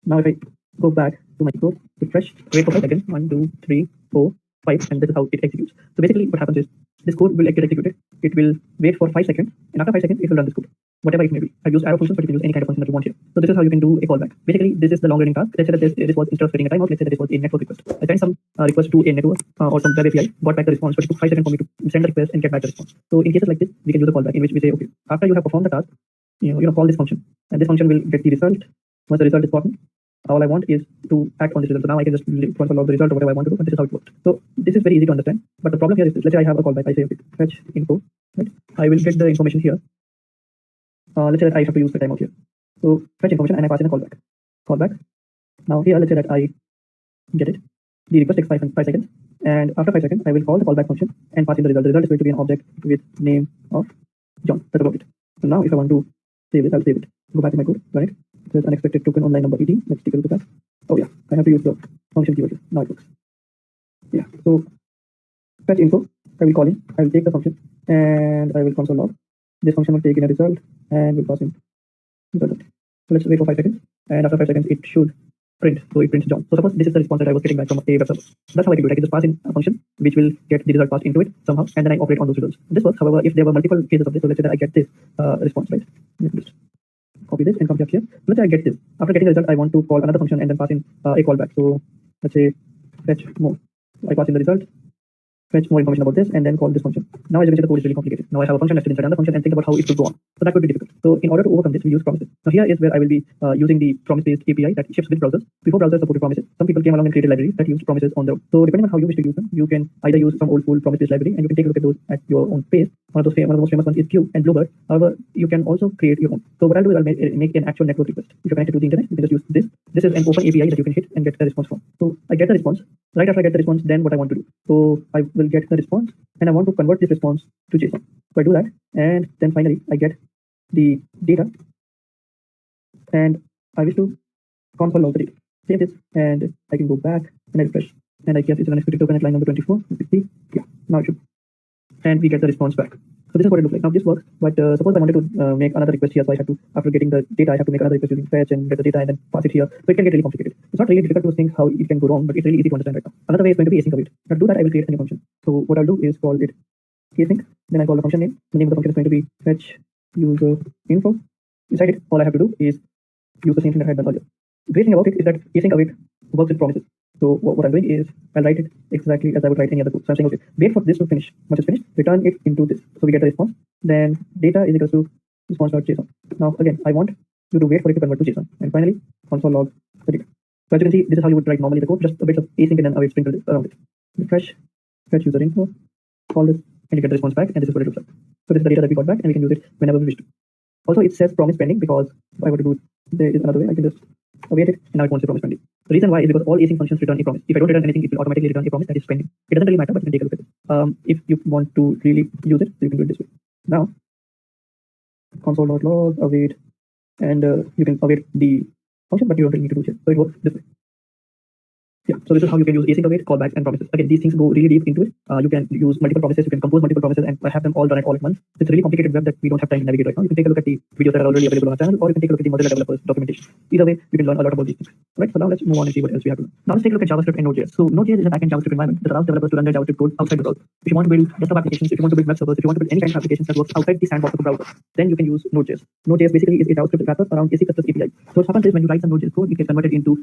Now if I go back to my code, refresh, wait for 5 seconds, 1, 2, 3, 4, 5, and this is how it executes. So basically what happens is this code will get executed. It will wait for 5 seconds, and after 5 seconds, it will run this code, whatever it may be. I've used arrow functions, but you can use any kind of function that you want here. So this is how you can do a callback. Basically, this is the long-running task. Let's say that this was, instead of setting a timeout, let's say that this was a network request. I sent some request to a network or some web API, got back the response, but it took 5 seconds for me to send the request and get back the response. So in cases like this, we can use a callback in which we say, okay, after you have performed the task, call this function, and this function will get the result. Once the result is gotten, all I want is to act on this result. So now I can just console the result or whatever I want to do, and this is how it works. So this is very easy to understand. But the problem here is this. Let's say I have a callback. I say, okay, fetch info. Right? I will get the information here. Let's say that I have to use the timeout here. So fetch information, and I pass in a callback. Callback. Now here, let's say that I get it. The request takes 5 seconds, and after 5 seconds, I will call the callback function and pass in the result. The result is going to be an object with name of John. That's about it. So now if I want to save it, I'll save it. Go back to my code, right? There's unexpected token on line number 18. Let's take a look at that. Oh yeah, I have to use the function keyword. Now it works. Yeah, so fetch info, I will call in, I will take the function, and I will console log. This function will take in a result and will pass in result. So let's wait for 5 seconds, and after 5 seconds, it should print. So it prints John. So suppose this is the response that I was getting back from a web server. That's how I can do it. I can just pass in a function which will get the result passed into it somehow, and then I operate on those results. This works. However, if there were multiple cases of this, so let's say that I get this response, right? Just copy this and come back here. Let's say I get this. After getting the result, I want to call another function and then pass in a callback. So let's say fetch more. I pass in the result, fetch more information about this, and then call this function. Now as you can see, the code is really complicated. Now I have a function nested inside another function and think about how it could go on. So that could be difficult. So in order to overcome this, we use promises. Now here is where I will be using the promise-based API that ships with browsers. Before browsers supported promises, some people came along and created libraries that used promises on their own. So depending on how you wish to use them, you can either use some old school promise-based library and you can take a look at those at your own pace. One of the most famous ones is Q and Bluebird. However, you can also create your own. So what I'll do is I'll make an actual network request. If you're connected to the internet, you can just use this. This is an open API that you can hit and get the response from. So I get the response. Right after I get the response, then what I want to do. So I will get the response and I want to convert this response to JSON. So I do that and then finally I get the data and I wish to console log the data. Save this and I can go back and I refresh and I guess it's an unexpected token at line number 24. Yeah, now it should. And we get the response back. So this is what it looks like. Now this works, but suppose I wanted to make another request here, so I have to, after getting the data, I have to make another request using fetch and get the data and then pass it here. So it can get really complicated. It's not really difficult to think how it can go wrong, but it's really easy to understand right now. Another way is going to be async await. Now to do that, I will create a new function. So what I'll do is call it async. Then I call the function name. The name of the function is going to be fetch user info. Inside it, all I have to do is use the same thing that I had done earlier. The great thing about it is that async await works with promises. So what I'm doing is I'll write it exactly as I would write any other code. So I'm saying, okay, wait for this to finish. Once it's finished, return it into this. So we get the response. Then data is equal to response.json. Now again, I want you to wait for it to convert to JSON. And finally, console log the data. So as you can see, this is how you would write normally the code, just a bit of async and then await sprinkled around it. Refresh, fetch user info, call this, and you get the response back, and this is what it looks like. So this is the data that we got back, and we can use it whenever we wish to. Also, it says promise pending because if I were to do it, there is another way. I can just await it, and now it won't say promise pending. The reason why is because all async functions return a promise. If I don't return anything, it will automatically return a promise that is pending. It doesn't really matter, but you can take a look at it. If you want to really use it, you can do it this way. Now, console.log await, and you can await the function, but you don't really need to do it. So it works this way. Yeah, so this is how you can use async await, callbacks, and promises. Again, these things go really deep into it. You can use multiple promises, you can compose multiple promises, and have them all done at all at once. It's a really complicated web that we don't have time to navigate right now. You can take a look at the videos that are already available on our channel, or you can take a look at the Mozilla developers documentation. Either way, you can learn a lot about these things. Right, so now let's move on and see what else we have to learn. Now let's take a look at JavaScript and Node.js. So Node.js is a backend JavaScript environment that allows developers to run their JavaScript code outside the browser. If you want to build desktop applications, if you want to build web servers, if you want to build any kind of applications that works outside the sandbox of the browser, then you can use Node.js. Node.js basically is a JavaScript wrapper around a C++ API. So what happens is when you write some Node.js code, it gets converted into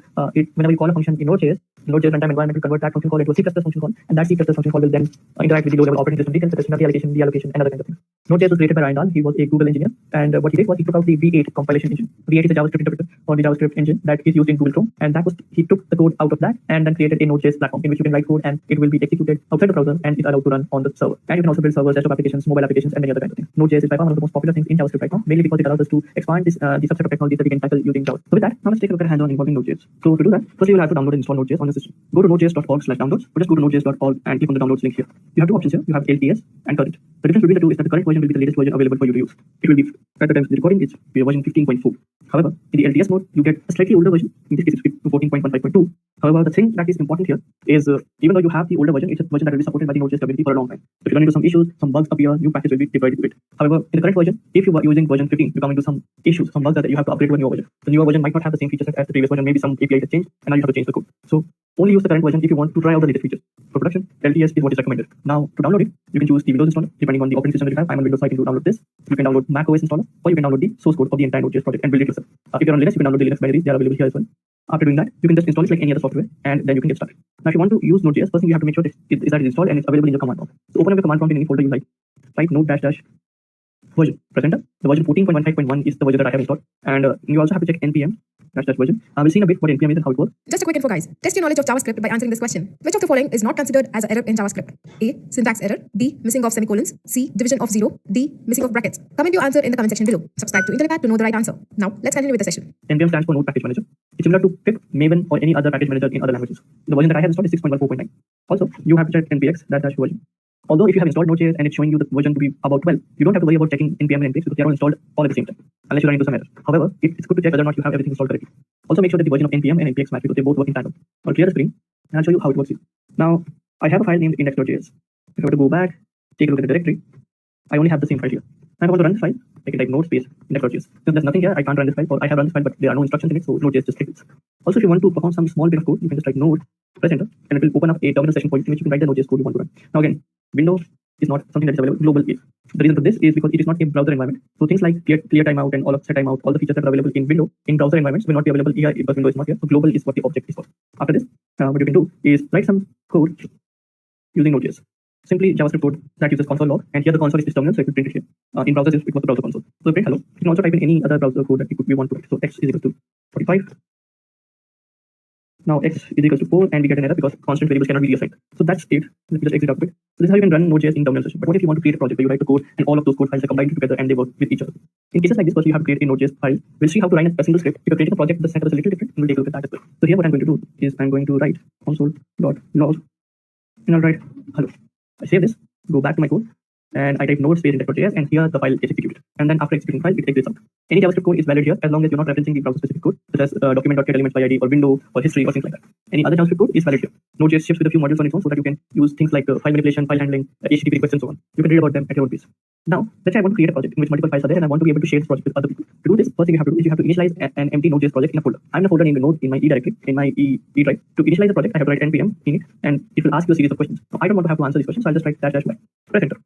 whenever you call a function in Node.js runtime environment will convert that function call into a C++ function call, and that C++ function call will then interact with the low-level operating system details such as memory allocation, deallocation, and other kinds of things. Node.js was created by Ryan Dahl. He was a Google engineer, and what he did was he took out the V8 compilation engine. V8 is a JavaScript interpreter or the JavaScript engine that is used in Google Chrome, and that was he took the code out of that and then created a Node.js platform in which you can write code and it will be executed outside the browser and it's allowed to run on the server. And you can also build servers, desktop applications, mobile applications, and many other kinds of things. Node.js is by far one of the most popular things in JavaScript right now, mainly because it allows us to expand this the subset of technologies that we can tackle using Java. So with that, now let's take a look at hands-on involving Node.js. So to do that, first you will have to download and install Node.js on the system. Go to nodejs.org/downloads, or just go to nodejs.org and click on the downloads link here. You have two options here. You have LTS and current. The difference between the two is that the current version will be the latest version available for you to use. It will be, at the time of the recording, it's version 15.4. However, in the LTS mode, you get a slightly older version. In this case, it's 14.15.2. However, the thing that is important here is even though you have the older version, it's a version that will be supported by the Node.js community for a long time. So if you run into some issues, some bugs appear, new patches will be deployed to it. However, in the current version, if you were using version 15, you come into some issues, some bugs that you have to upgrade to a newer version. The newer version might not have the same features as the previous version. Maybe some API has changed, and now you have to change the code. So only use the current version if you want to try out the latest features. For production, LTS is what is recommended. Now, to download it, you can choose the Windows installer, depending on the operating system that you have. I'm on Windows, so I can download this. You can download Mac OS installer, or you can download the source code of the entire Node.js project and build it yourself. If you're on Linux, you can download the Linux libraries. They are available here as well. After doing that, you can just install it like any other software, and then you can get started. Now, if you want to use Node.js, first thing you have to make sure that it is installed and it's available in your command prompt. So open up your command prompt in any folder you like. Type node version. Press enter. The version 14.15.1 is the version that I have installed, and you also have to check npm version. We'll see in a bit what npm is and how it works. Just a quick info, guys. Test your knowledge of JavaScript by answering this question. Which of the following is not considered as an error in JavaScript? A. Syntax error. B. Missing of semicolons. C. Division of 0. D. Missing of brackets. Comment your answer in the comment section below. Subscribe to IntelliPad to know the right answer. Now, let's continue with the session. npm stands for Node Package Manager. It's similar to pip, Maven, or any other package manager in other languages. The version that I have installed is 6.14.9. Also, you have to check npx-version. Although if you have installed Node.js and it's showing you the version to be about 12, you don't have to worry about checking npm and npx because they are all installed all at the same time, unless you run into some error. However, it's good to check whether or not you have everything installed correctly. Also, make sure that the version of npm and npx match because they both work in tandem. I'll clear the screen and I'll show you how it works here. Now, I have a file named index.js. If I were to go back, take a look at the directory, I only have the same file here. Now, if I want to run this file, I can type node space index.js. Since there's nothing here, I can't run this file, or I have run this file, but there are no instructions in it, so Node.js just clicks. Also, if you want to perform some small bit of code, you can just type node, press enter, and it will open up a terminal session for you in which you can write the Node.js code you want to run. Now, again, Windows is not something that is available. Global is. The reason for this is because it is not a browser environment. So things like clear timeout and all of set timeout, all the features that are available in Windows in browser environments will not be available here because Windows is not here. So global is what the object is for. After this, what you can do is write some code using Node.js. simply JavaScript code that uses console log, and here the console is this terminal, so it will print it here. In browsers, it was the browser console. So print hello. You can also type in any other browser code that we want to write. So x is equal to 45. Now x is equal to 4, and we get an error because constant variables cannot be reassigned. So that's it. Let me just exit out of it. So this is how you can run Node.js in terminal session. But what if you want to create a project where you write the code and all of those code files are combined together and they work with each other? In cases like this, first you have to create a Node.js file. We'll see how to write a single script. If you're creating a project, the setup is a little different, and we'll take a look at that as well. So here what I'm going to do is I'm going to write console.log, and I'll write hello. I save this, go back to my code, and I type node space index.js, and here the file gets executed. And then after executing the file, it exits out. Any JavaScript code is valid here as long as you're not referencing the browser-specific code, such as document.getElements by ID or window or history or things like that. Any other JavaScript code is valid here. Node.js ships with a few modules on its own so that you can use things like file manipulation, file handling, HTTP requests, and so on. You can read about them at your own pace. Now, let's say I want to create a project in which multiple files are there, and I want to be able to share this project with other people. To do this, first thing you have to do is you have to initialize an empty Node.js project in a folder. I'm in a folder named Node in my E directory, in my E drive. To initialize the project, I have to write npm init, and it will ask you a series of questions. Now, I don't want to have to answer these questions, so I'll just write --y. Press enter.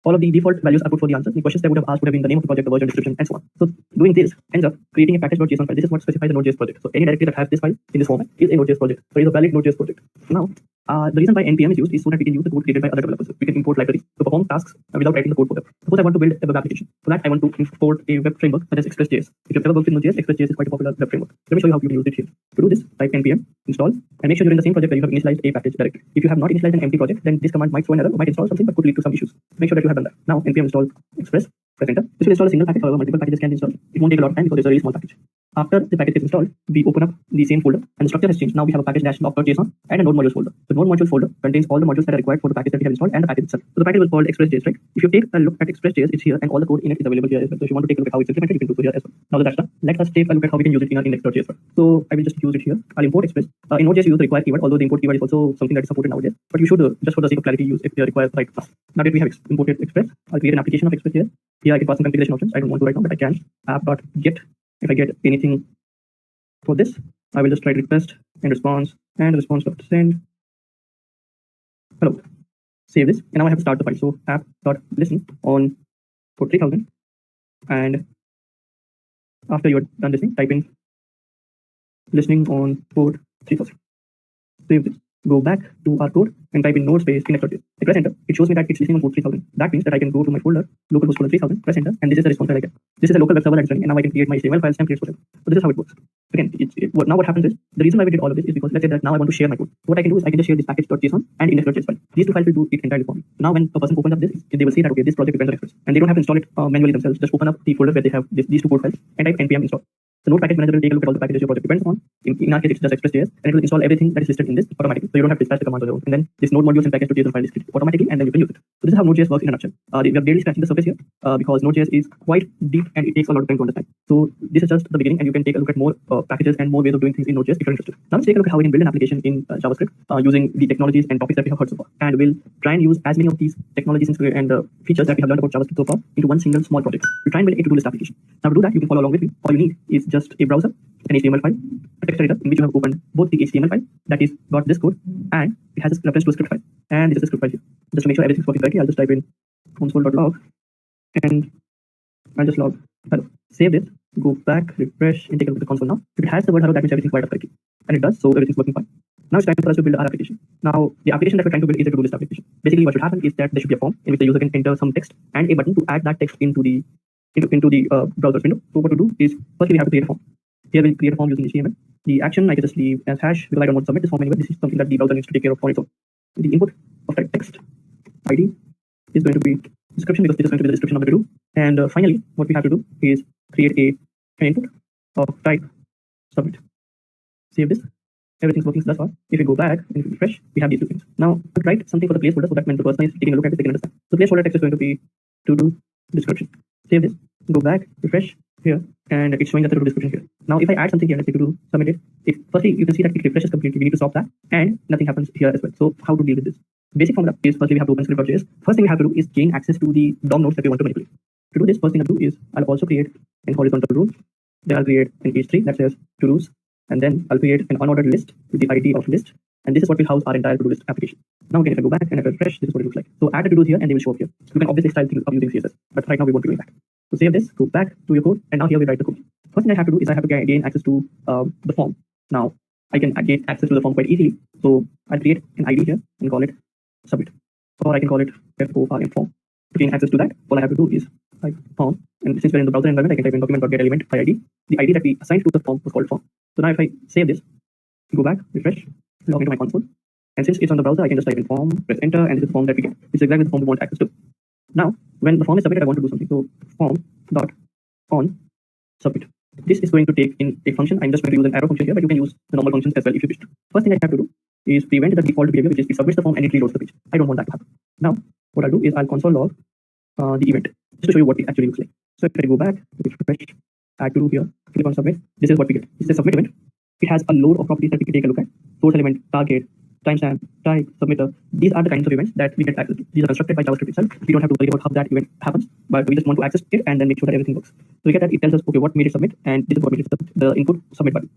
All of the default values are put for the answers. The questions they would have asked would have been the name of the project, the version, description, and so on. So doing this ends up creating a package.json file. This is what specifies a Node.js project. So any directory that has this file in this format is a Node.js project. So it's a valid Node.js project. Now, the reason why npm is used is so that we can use the code created by other developers. We can import libraries to perform tasks without writing the code for them. Suppose I want to build a web application. For that, I want to import a web framework such as Express.js. If you've ever worked with Node.js, Express.js is quite a popular web framework. Let me show you how you can use it here. To do this, type npm install, and make sure you're in the same project where you have initialized a package directory. If you have not initialized an empty project, then this command might throw an error, might install something, but could lead to some issues. Make sure that you have done that. Now, npm install Express, press enter. This will install a single package, however, multiple packages can be installed. It won't take a lot of time because it's a very small package. After the package gets installed, we open up the same folder, and the structure has changed. Now we have a package-log.json and a node modules folder. The node modules folder contains all the modules that are required for the package that we have installed and the package itself. So the package was called Express.js, right? If you take a look at Express.js, it's here, and all the code in it is available here as well. So if you want to take a look at how it's implemented, you can do so here as well. Now that that's done, let us take a look at how we can use it in our index.js file. So I will just use it here. I'll import Express. In Node.js, you use the required keyword, although the import keyword is also something that is supported nowadays. But you should, just for the sake of clarity, use if they require right class. Now that we have imported Express, I'll create an application of Express here. Here I can pass some configuration options. I don't want to right now, but I can. App.get. If I get anything for this, I will just write request and response.send. Hello. Save this, and now I have to start the file. So app.listen on port 3000, and after you are done listening, type in listening on port 3000. Save this. Go back to our code and type in node space index.js. I press enter. It shows me that it's listening on port 3000. That means that I can go to my folder, localhost folder 3000, press enter, and this is the response that I get. This is a local web server that's running, and now I can create my HTML files, templates, whatever. So this is how it works. Again, now what happens is, the reason why we did all of this is because let's say that now I want to share my code. So what I can do is I can just share this package.json and index.js file. These two files will do it entirely for me. Now when a person opens up this, they will see that okay, this project depends on Express, and they don't have to install it manually themselves. Just open up the folder where they have these two code files and type npm install. The node package manager will take a look at all the packages your project depends on. In our case, it's just Express.js, and it will install everything that is listed in this automatically. So you don't have to dispatch the command on your own. And then this node modules and package.json file is created automatically, and then you can use it. So this is how Node.js works in a nutshell. We are barely scratching the surface here because Node.js is quite deep and it takes a lot of time to understand. So this is just the beginning, and you can take a look at more packages and more ways of doing things in Node.js if you're interested. Now let's take a look at how we can build an application in JavaScript using the technologies and topics that we have heard so far. And we'll try and use as many of these technologies and features that we have learned about JavaScript so far into one single small project. We try and build a to-do list application. Now to do that, you can follow along with me. All you need is just a browser, an HTML file, a text editor in which you have opened both the HTML file that is got this code, and it has a reference to a script file, and this is a script file here. Just to make sure everything's working correctly, I'll just type in console.log, and I'll just log hello. Save this, go back, refresh, and take a look at the console now. If it has the word hello, that means everything's wired up correctly, and it does, so everything's working fine. Now it's time for us to build our application. Now the application that we're trying to build is a to-do list application. Basically, what should happen is that there should be a form in which the user can enter some text and a button to add that text into the browser window. So what to do is, firstly we have to create a form. Here we'll create a form using HTML. The action I can just leave as hash because I don't want to submit this form anywhere. This is something that the browser needs to take care of on its own. The input of that text ID is going to be description because this is going to be the description of the to-do. And finally, what we have to do is create an input of type submit. Save this. Everything's working thus far. If we go back and if we refresh, we have these two things. Now, write something for the placeholder so that when the person is taking a look at it, they can understand. The placeholder text is going to be to-do description. Save this. Go back, refresh here, and it's showing that the to-do description here. Now, if I add something here, let's say to-do submit it. Firstly, you can see that it refreshes completely. We need to stop that, and nothing happens here as well. So, how to deal with this? Basic formula is firstly we have to open script.js. First thing we have to do is gain access to the DOM nodes that we want to manipulate. To do this, first thing I'll do is I'll also create an horizontal rule. Then I'll create an H3 that says to-dos. And then I'll create an unordered list with the ID of list. And this is what will house our entire to-do list application. Now again, if I go back and I refresh, this is what it looks like. So add the to-dos here and they will show up here. You can obviously style things up using CSS, but right now we won't be doing that. So save this, go back to your code, and now here we write the code. First thing I have to do is I have to gain access to the form. Now I can gain access to the form quite easily. So I'll create an ID here and call it submit. or I can call it FORM form. To gain access to that, all I have to do is type form, and since we're in the browser environment, I can type in document.getElement by ID. The ID that we assigned to the form was called form. So now if I save this, go back, refresh, log into my console, and since it's on the browser, I can just type in form, press enter, and this is the form that we get. It's exactly the form we want access to. Now, when the form is submitted, I want to do something. So form dot on submit. This is going to take in a function. I'm just going to use an arrow function here, but you can use the normal functions as well if you wish to. First thing I have to do is prevent the default behavior, which is it submits the form and it reloads the page. I don't want that to happen. Now, what I'll do is I'll console log the event just to show you what it actually looks like. So if I go back, refresh, add to do here, click on submit, this is what we get. It's a submit event. It has a load of properties that we can take a look at. Source element, target, timestamp, type, submitter. These are the kinds of events that we get access to. These are constructed by JavaScript itself. We don't have to worry about how that event happens, but we just want to access it and then make sure that everything works. So we get that it tells us, okay, what made it submit, and this is what made it submit, the input submit button.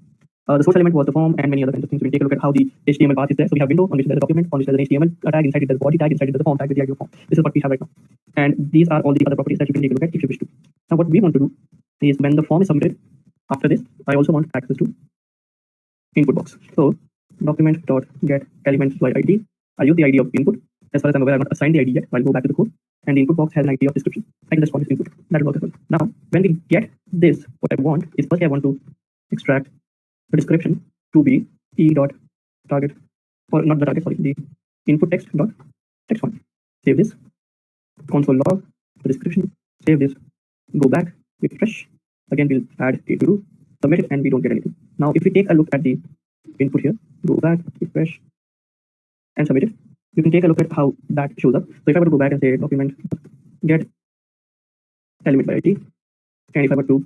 The source element was the form and many other kinds of things. We can take a look at how the HTML path is there. So we have window on which there's a document, on which there's an HTML tag, inside it there's a body tag, inside it there's a form tag with the ID of form. This is what we have right now. And these are all the other properties that you can take a look at if you wish to. Now what we want to do is when the form is submitted, after this, I also want access to input box. So document.getElements by ID. I'll use the ID of input. As far as I'm aware, I'm not assigned the ID yet. I'll go back to the code, and the input box has an ID of description. I can just call this input. That will work as well. Now, when we get this, what I want is first I want to extract the description to be e.target, or not the target, sorry, the input text dot text font. Save this, console log the description, save this, go back, refresh. Again, we'll add a to do, submit it, and we don't get anything. Now, if we take a look at the input here, go back, refresh, and submit it, you can take a look at how that shows up. So if I were to go back and say document get element by ID, and if I were to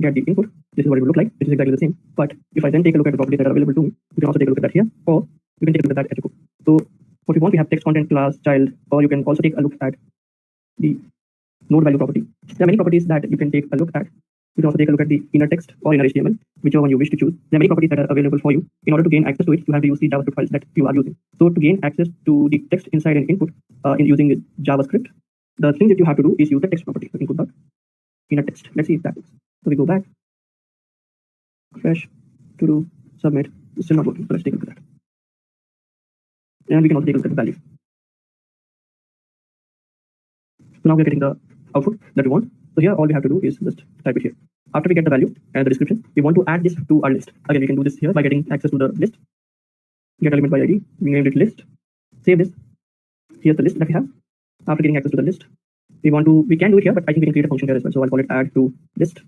get the input, this is what it would look like, which is exactly the same. But if I then take a look at the properties that are available to me, you can also take a look at that here, or you can take a look at that as a code. So what we want, we have text, content, class, child, or you can also take a look at the node value property. There are many properties that you can take a look at. You can also take a look at the inner text or inner HTML, whichever one you wish to choose. There are many properties that are available for you. In order to gain access to it, you have to use the JavaScript files that you are using. So to gain access to the text inside an input in using JavaScript, the thing that you have to do is use the text property, input dot inner text. Let's see if that works. So we go back, refresh, to do, submit. It's still not working. So let's take a look at that. And we can also take a look at the value. So now we're getting the output that we want. So here all we have to do is just type it here. After we get the value and the description, we want to add this to our list. Again, we can do this here by getting access to the list. Get element by ID. We named it list. Save this. Here's the list that we have. After getting access to the list, we can do it here, but I think we can create a function here as well. So I'll call it add to list.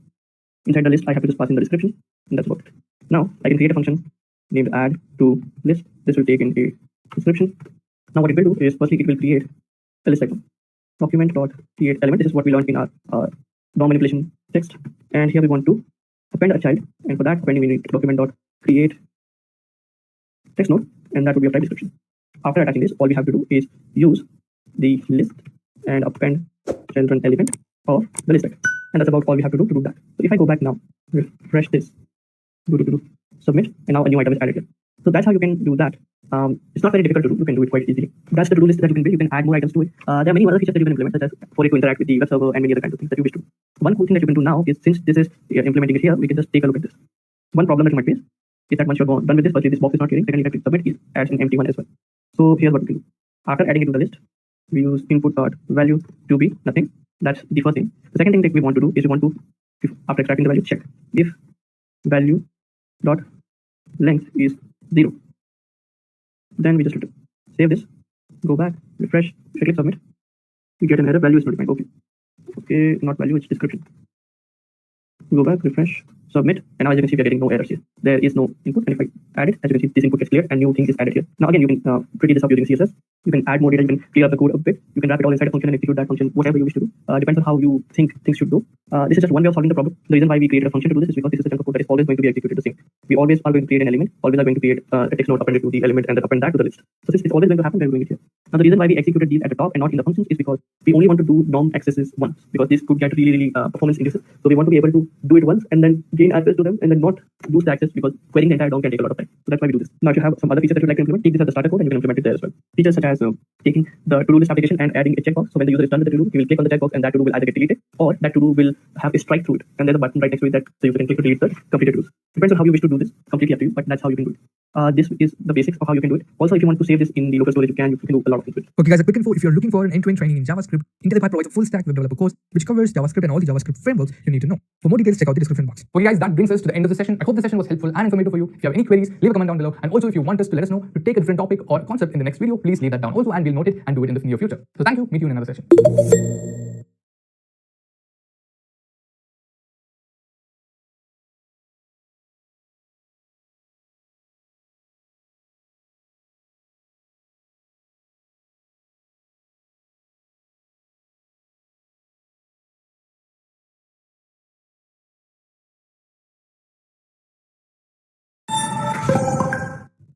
Inside the list, I have to just pass in the description, and that's worked. Now I can create a function named add to list. This will take in a description. Now what it will do is firstly it will create a list item. Document.create element. This is what we learned in our DOM manipulation text. And here we want to append a child, and for that appending we need document.create text node, and that would be of type description. After attaching this, all we have to do is use the list and append children element of the list item. And that's about all we have to do that. So if I go back now, refresh this, submit, and now a new item is added here. So that's how you can do that. It's not very difficult to do. You can do it quite easily. That's the to-do list that you can build. You can add more items to it. There are many other features that you can implement, such as for it to interact with the web server and many other kinds of things that you wish to. One cool thing that you can do now is, since this is implementing it here, we can just take a look at this. One problem that you might face is that once you're done with this, firstly this box is not clearing. Secondly, you have to submit, it adds an empty one as well. So here's what we can do. After adding it to the list, we use input.value to be nothing. That's the first thing. The second thing that we want to do is we want to, after extracting the value, check if value dot length is 0. Then we just return. Save this, go back, refresh, click submit. We get an error, value is not defined. Okay, not value, it's description. Go back, refresh, submit, and now as you can see, we are getting no errors here. There is no input, and if I add it, as you can see, this input gets cleared and new thing is added here. Now again, you can pretty this up using CSS. You can add more data, you can clear up the code a bit, you can wrap it all inside a function and execute that function, whatever you wish to do. Depends on how you think things should go. This is just one way of solving the problem. The reason why we created a function to do this is because this is a chunk of code that is always going to be executed the same. We always are going to create an element, always are going to create a text node appended to the element and then append that to the list. So since it's always going to happen, we're doing it here. Now the reason why we executed these at the top and not in the functions is because we only want to do DOM accesses once, because this could get really performance induces. So we want to be able to do it once and then gain access to them and then not lose the access, because querying the entire DOM can take a lot of time. So that's why we do this. Now if you have some other features that you'd like to implement, take this as the starter code and you can implement it there as well. Features such as taking the to-do list application and adding a checkbox. So when the user is done with the to-do, he will click on the checkbox and that to-do will either get deleted or that to-do will have a strike through it. And there's a button right next to it that the user can click to delete the completed to-dos. Depends on how you wish to do this, completely up to you, but that's how you can do it. This is the basics of how you can do it. Also, if you want to save this in the local storage, you can do a lot of things with it. Okay, guys, a quick info. If you're looking for an end-to-end training in JavaScript, IntelliPath provides a full-stack web developer course which covers JavaScript and all the JavaScript frameworks you need to know. For more details, check out the description box. Okay, guys, that brings us to the end of the session. I hope the session was helpful and informative for you. If you have any queries, leave a comment down below. And also, if you want us to let us know to take a different topic or concept in the next video, please leave that down also, and we'll note it and do it in the near future. So thank you. Meet you in another session.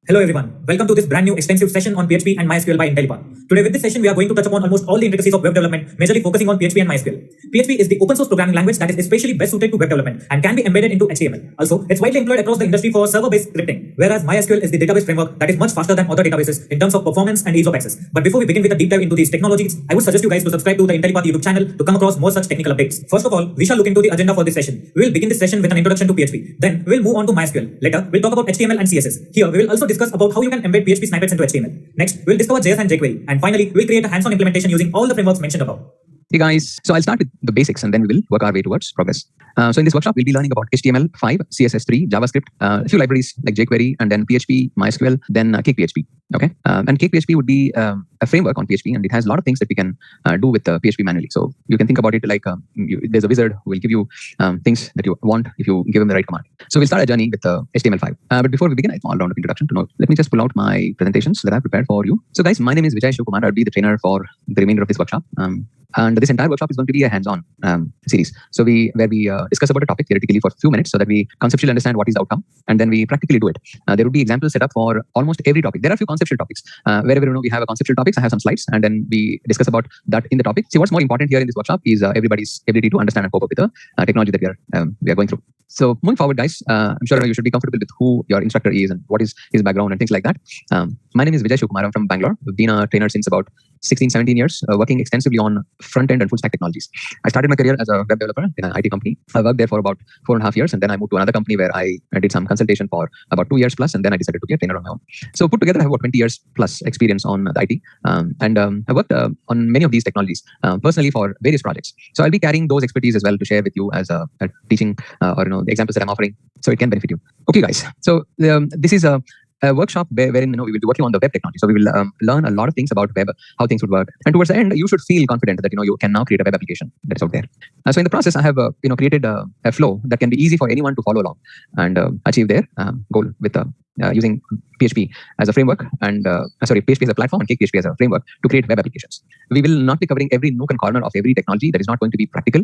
Hello everyone, welcome to this brand new extensive session on PHP and MySQL by IntelliPath. Today with this session we are going to touch upon almost all the intricacies of web development, majorly focusing on PHP and MySQL. PHP is the open source programming language that is especially best suited to web development and can be embedded into HTML. Also, it's widely employed across the industry for server-based scripting, whereas MySQL is the database framework that is much faster than other databases in terms of performance and ease of access. But before we begin with a deep dive into these technologies, I would suggest you guys to subscribe to the IntelliPath YouTube channel to come across more such technical updates. First of all, we shall look into the agenda for this session. We will begin this session with an introduction to PHP. Then we will move on to MySQL. Later, we'll talk about HTML and CSS. Here, we will also discuss about how you can embed PHP snippets into HTML. Next, we'll discover JS and jQuery. And finally, we'll create a hands-on implementation using all the frameworks mentioned above. Hey guys, so I'll start with the basics and then we will work our way towards progress. So in this workshop, we'll be learning about HTML5, CSS3, JavaScript, a few libraries like jQuery, and then PHP, MySQL, then CakePHP. Okay, and CakePHP would be a framework on PHP, and it has a lot of things that we can do with PHP manually. So you can think about it like there's a wizard who will give you things that you want if you give him the right command. So we'll start a journey with HTML5. But before we begin, a small round of introduction to know. Let me just pull out my presentations that I've prepared for you. So guys, my name is Vijay Shivkumar. I'll be the trainer for the remainder of this workshop. And this entire workshop is going to be a hands-on series. So we discuss about a topic theoretically for a few minutes so that we conceptually understand what is the outcome, and then we practically do it. There will be examples set up for almost every topic. There are a few conceptual topics. Wherever we have a conceptual topics, I have some slides, and then we discuss about that in the topic. See, what's more important here in this workshop is everybody's ability to understand and cope up with the technology that we are going through. So moving forward, guys, I'm sure you should be comfortable with who your instructor is and what is his background and things like that. My name is Vijay Shivkumar. I'm from Bangalore. I've been a trainer since about 16-17 years, working extensively on front-end and full-stack technologies. I started my career as a web developer in an IT company. I worked there for about 4.5 years, and then I moved to another company where I did some consultation for about 2 years plus, and then I decided to be a trainer on my own. So put together, I have about 20 years plus experience on the IT, and I worked on many of these technologies personally for various projects. So I'll be carrying those expertise as well to share with you as a teaching or the examples that I'm offering, so it can benefit you. Okay, guys. So this is a workshop wherein we will be working on the web technology. So we will learn a lot of things about web, how things would work, and towards the end, you should feel confident that you can now create a web application that is out there. So in the process, I have created a flow that can be easy for anyone to follow along and achieve their goal with using PHP as a framework and PHP as a platform and CakePHP as a framework to create web applications. We will not be covering every nook and corner of every technology. That is not going to be practical.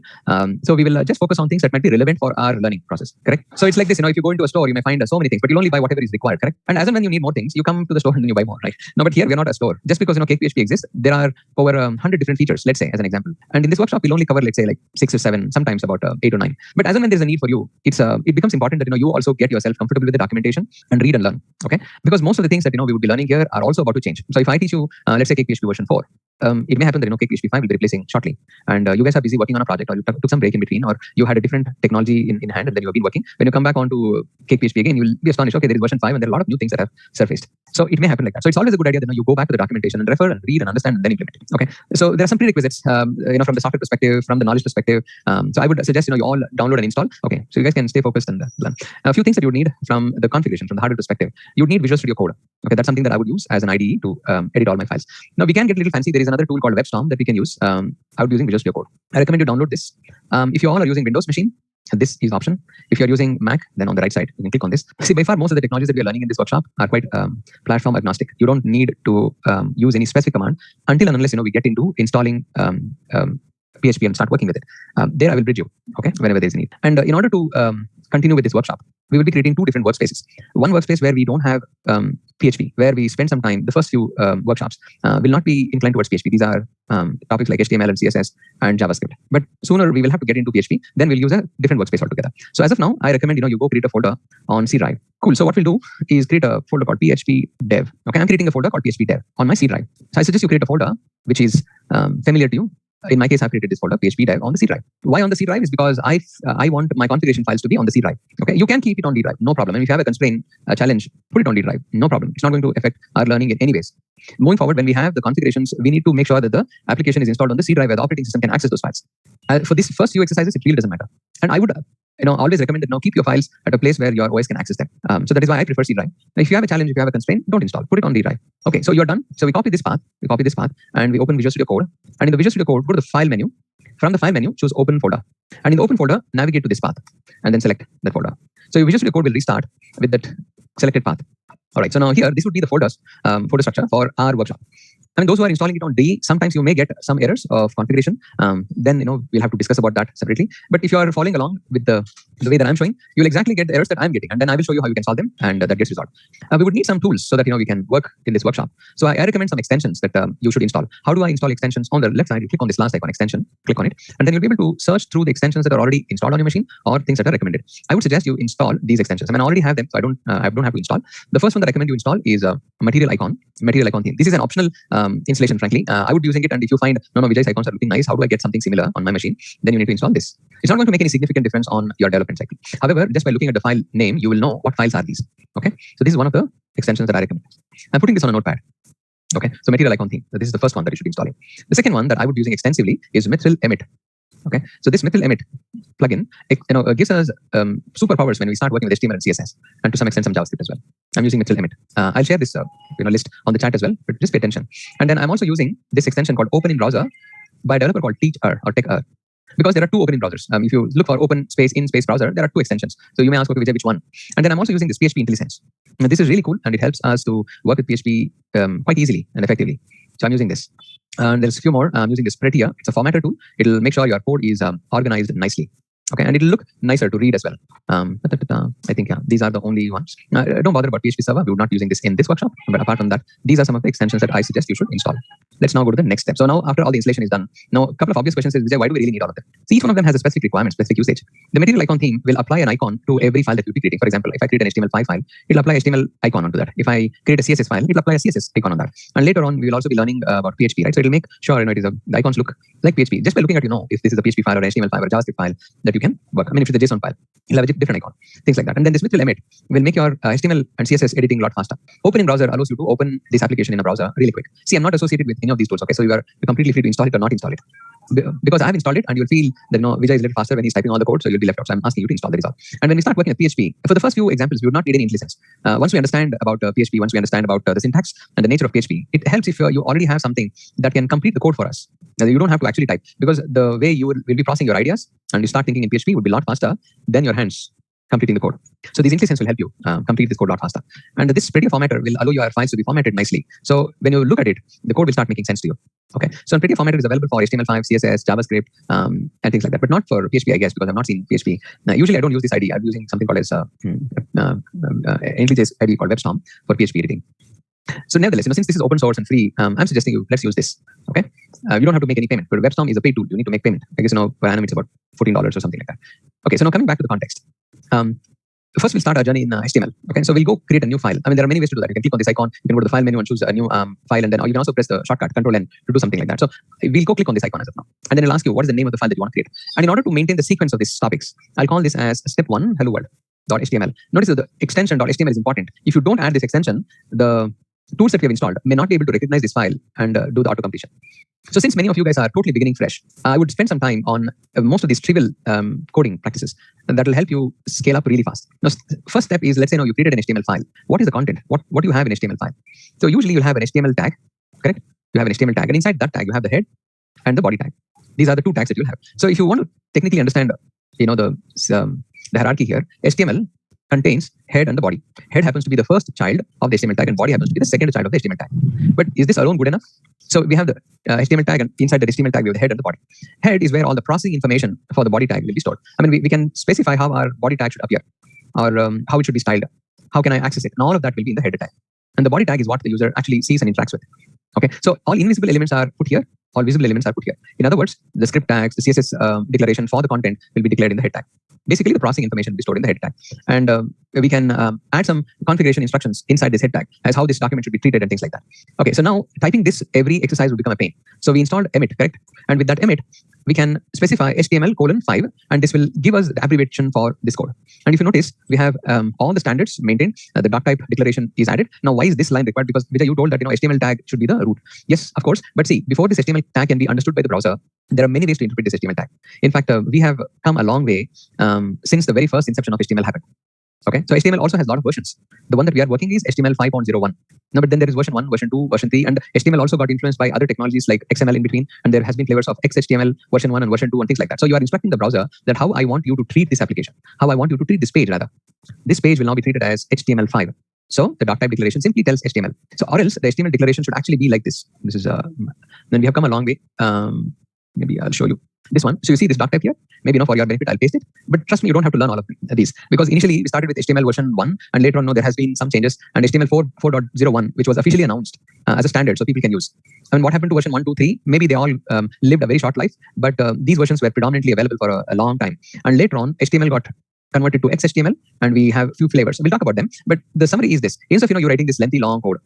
So we will just focus on things that might be relevant for our learning process. Correct? So it's like this. If you go into a store, you may find so many things, but you'll only buy whatever is required. Correct? And as and when you need more things, you come to the store and then you buy more. Right? No, but here we're not a store. Just because CakePHP exists, there are over 100 different features. Let's say as an example. And in this workshop, we'll only cover like 6 or 7, sometimes about 8 or 9. But as and when there's a need for you, it becomes important that you also get yourself comfortable with the documentation and read and learn. Okay. Because most of the things that we would be learning here are also about to change. So if I teach you, let's say CakePHP version 4, it may happen that CakePHP 5 will be replacing shortly, and you guys are busy working on a project, or you took some break in between, or you had a different technology in hand, and then you have been working. When you come back onto CakePHP again, you will be astonished. Okay, there is version 5, and there are a lot of new things that have surfaced. So it may happen like that. So it's always a good idea that you go back to the documentation and refer and read and understand and then implement it. Okay. So there are some prerequisites, from the software perspective, from the knowledge perspective. So I would suggest you all download and install. Okay. So you guys can stay focused and learn. A few things that you would need from the configuration, from the hardware perspective. You would need Visual Studio Code. Okay, that's something that I would use as an IDE to edit all my files. Now we can get a little fancy. There is another tool called WebStorm that we can use. I would be using Visual Studio Code. I recommend you download this. If you all are using Windows machine, this is the option. If you're using Mac, then on the right side, you can click on this. See, by far, most of the technologies that we are learning in this workshop are quite platform agnostic. You don't need to use any specific command until and unless we get into installing PHP and start working with it. There I will bridge you, okay, whenever there's a need. And in order to continue with this workshop, we will be creating 2 different workspaces. One workspace where we don't have PHP, where we spend some time, the first few workshops will not be inclined towards PHP. These are topics like HTML and CSS and JavaScript. But sooner we will have to get into PHP, then we'll use a different workspace altogether. So as of now, I recommend you go create a folder on C drive. Cool. So what we'll do is create a folder called PHP dev. Okay, I'm creating a folder called PHP dev on my C drive. So I suggest you create a folder which is familiar to you. in my case, I've created this folder, PHP dev, on the C drive. Why on the C drive is because I want my configuration files to be on the C drive. Okay, you can keep it on D drive, no problem. And if you have a constraint, a challenge, put it on D drive, no problem. It's not going to affect our learning in any ways. Moving forward, when we have the configurations, we need to make sure that the application is installed on the C drive where the operating system can access those files. For these first few exercises, it really doesn't matter. And I would always recommend that now keep your files at a place where your OS can access them. So that is why I prefer C drive. Now, if you have a challenge, if you have a constraint, don't install. Put it on D drive. Okay, so you're done. So we copy this path, and we open Visual Studio Code. And in the Visual Studio Code, go to the File menu. From the File menu, choose Open Folder. And in the Open Folder, navigate to this path, and then select that folder. So your Visual Studio Code will restart with that selected path. All right, so now here, this would be the folder structure for our workshop. I mean, those who are installing it on D, sometimes you may get some errors of configuration. Then, we'll have to discuss about that separately. But if you are following along with the way that I'm showing, you'll exactly get the errors that I'm getting. And then I will show you how you can solve them, and that gets resolved. We would need some tools so that, we can work in this workshop. So I recommend some extensions that you should install. How do I install extensions? On the left side, you click on this last icon, extension, click on it. And then you'll be able to search through the extensions that are already installed on your machine or things that are recommended. I would suggest you install these extensions. I mean, I already have them, so I don't have to install. The first one that I recommend you install is Material Icon theme. This is an optional installation, frankly. I would be using it, and if you find no, Vijay's icons are looking nice, how do I get something similar on my machine? Then you need to install this. It's not going to make any significant difference on your development cycle. However, just by looking at the file name, you will know what files are these. Okay, so this is one of the extensions that I recommend. I'm putting this on a notepad. Okay, so Material Icon theme. So this is the first one that you should be installing. The second one that I would be using extensively is Mithril Emit. Okay, so this Mithril Emit plugin, gives us superpowers when we start working with HTML and CSS, and to some extent some JavaScript as well. I'm using Mithril Emit. I'll share this list on the chat as well, but just pay attention. And then I'm also using this extension called Open in Browser by a developer called Teacher or Tech. Because there are two open in browsers. If you look for open space in space browser, there are two extensions. So you may ask, okay, Vijay, which one? And then I'm also using this PHP IntelliSense. And this is really cool, and it helps us to work with PHP quite easily and effectively. So I'm using this. And there's a few more. I'm using this Prettier. It's a formatter tool. It'll make sure your code is organized nicely. Okay, and it'll look nicer to read as well. I think these are the only ones. Don't bother about PHP Server. We would not be using this in this workshop. But apart from that, these are some of the extensions that I suggest you should install. Let's now go to the next step. So now, after all the installation is done, now a couple of obvious questions is, Vijay, why do we really need all of them? So each one of them has a specific requirement, specific usage. The Material Icon theme will apply an icon to every file that you'll be creating. For example, if I create an HTML5 file, it'll apply HTML icon onto that. If I create a CSS file, it'll apply a CSS icon on that. And later on, we will also be learning about PHP, right? So it'll make sure the icons look like PHP. Just by looking at, if this is a PHP file or an HTML file or a JavaScript file that you can work. I mean, if it's a JSON file, you'll have a different icon, things like that. And then this Mithril Emit will make your HTML and CSS editing a lot faster. Open in Browser allows you to open this application in a browser really quick. See, I'm not associated with any of these tools. Okay, so you're completely free to install it or not install it. Because I've installed it, and you'll feel that Vijay is a little faster when he's typing all the code, so you'll be left out. So I'm asking you to install that is all. And when we start working with PHP, for the first few examples, we would not need any IntelliSense. Once we understand about PHP, once we understand about the syntax and the nature of PHP, it helps if you already have something that can complete the code for us. Now, you don't have to actually type, because the way you will be processing your ideas and you start thinking in PHP would be a lot faster than your hands completing the code. So these IntelliSense will help you complete this code a lot faster. And this Prettier formatter will allow your files to be formatted nicely. So when you look at it, the code will start making sense to you. Okay, so Prettier formatter is available for HTML5, CSS, JavaScript, and things like that, but not for PHP, I guess, because I've not seen PHP. Now, usually I don't use this ID. I'm using something called as IntelliSense ID called WebStorm for PHP editing. So nevertheless, since this is open source and free, I'm suggesting let's use this. Okay, you don't have to make any payment, but WebStorm is a paid tool. You need to make payment. I guess per annum it's about $14 or something like that. Okay, so now coming back to the context. First, we'll start our journey in HTML. Okay, so we'll go create a new file. I mean, there are many ways to do that. You can click on this icon, you can go to the file menu and choose a new file, and then you can also press the shortcut Control-N to do something like that. So we'll go click on this icon as of now, and then it'll ask you what is the name of the file that you want to create. And in order to maintain the sequence of these topics, I'll call this as step 1 hello world.html. Notice that the extension .html is important. If you don't add this extension, the tools that we have installed may not be able to recognize this file and do the auto completion. So since many of you guys are totally beginning fresh, I would spend some time on most of these trivial coding practices, and that will help you scale up really fast. Now, first step is, let's say now you created an HTML file. What is the content? What do you have in HTML file? So usually you'll have an HTML tag, correct? You have an HTML tag, and inside that tag you have the head and the body tag. These are the two tags that you'll have. So if you want to technically understand, the hierarchy here, HTML contains head and the body. Head happens to be the first child of the HTML tag, and body happens to be the second child of the HTML tag. But is this alone good enough? So we have the HTML tag, and inside the HTML tag we have the head and the body. Head is where all the processing information for the body tag will be stored. I mean, we can specify how our body tag should appear, or how it should be styled. How can I access it? And all of that will be in the header tag. And the body tag is what the user actually sees and interacts with. Okay, so all invisible elements are put here. All visible elements are put here. In other words, the script tags, the CSS declaration for the content will be declared in the head tag. basically the processing information will be stored in the head tag. And we can add some configuration instructions inside this head tag as how this document should be treated and things like that. Okay, so now typing this every exercise will become a pain. So we installed emit, correct? And with that emit, we can specify HTML:5, and this will give us the abbreviation for this code. And if you notice, we have all the standards maintained. The doc type declaration is added. Now, why is this line required? Because Vijay, you told that HTML tag should be the root. Yes, of course. But see, before this HTML tag can be understood by the browser, there are many ways to interpret this HTML tag. In fact, we have come a long way since the very first inception of HTML happened. Okay, so HTML also has a lot of versions. The one that we are working is HTML 5.01. Now, but then there is version 1, version 2, version 3, and HTML also got influenced by other technologies like XML in between, and there has been flavors of XHTML version 1 and version 2 and things like that. So you are instructing the browser that how I want you to treat this application, how I want you to treat this page rather. This page will now be treated as HTML5. So the doc type declaration simply tells HTML. So or else the HTML declaration should actually be like this. This is then we have come a long way. Maybe I'll show you this one. So you see this doc type here. Maybe for your benefit, I'll paste it. But trust me, you don't have to learn all of these because initially we started with HTML version 1, and later on, there has been some changes. And HTML 4.01, which was officially announced as a standard, so people can use. And what happened to version 1, 2, 3? Maybe they all lived a very short life, but these versions were predominantly available for a long time. And later on, HTML got converted to XHTML, and we have a few flavors. We'll talk about them. But the summary is this: instead of you're writing this lengthy long code.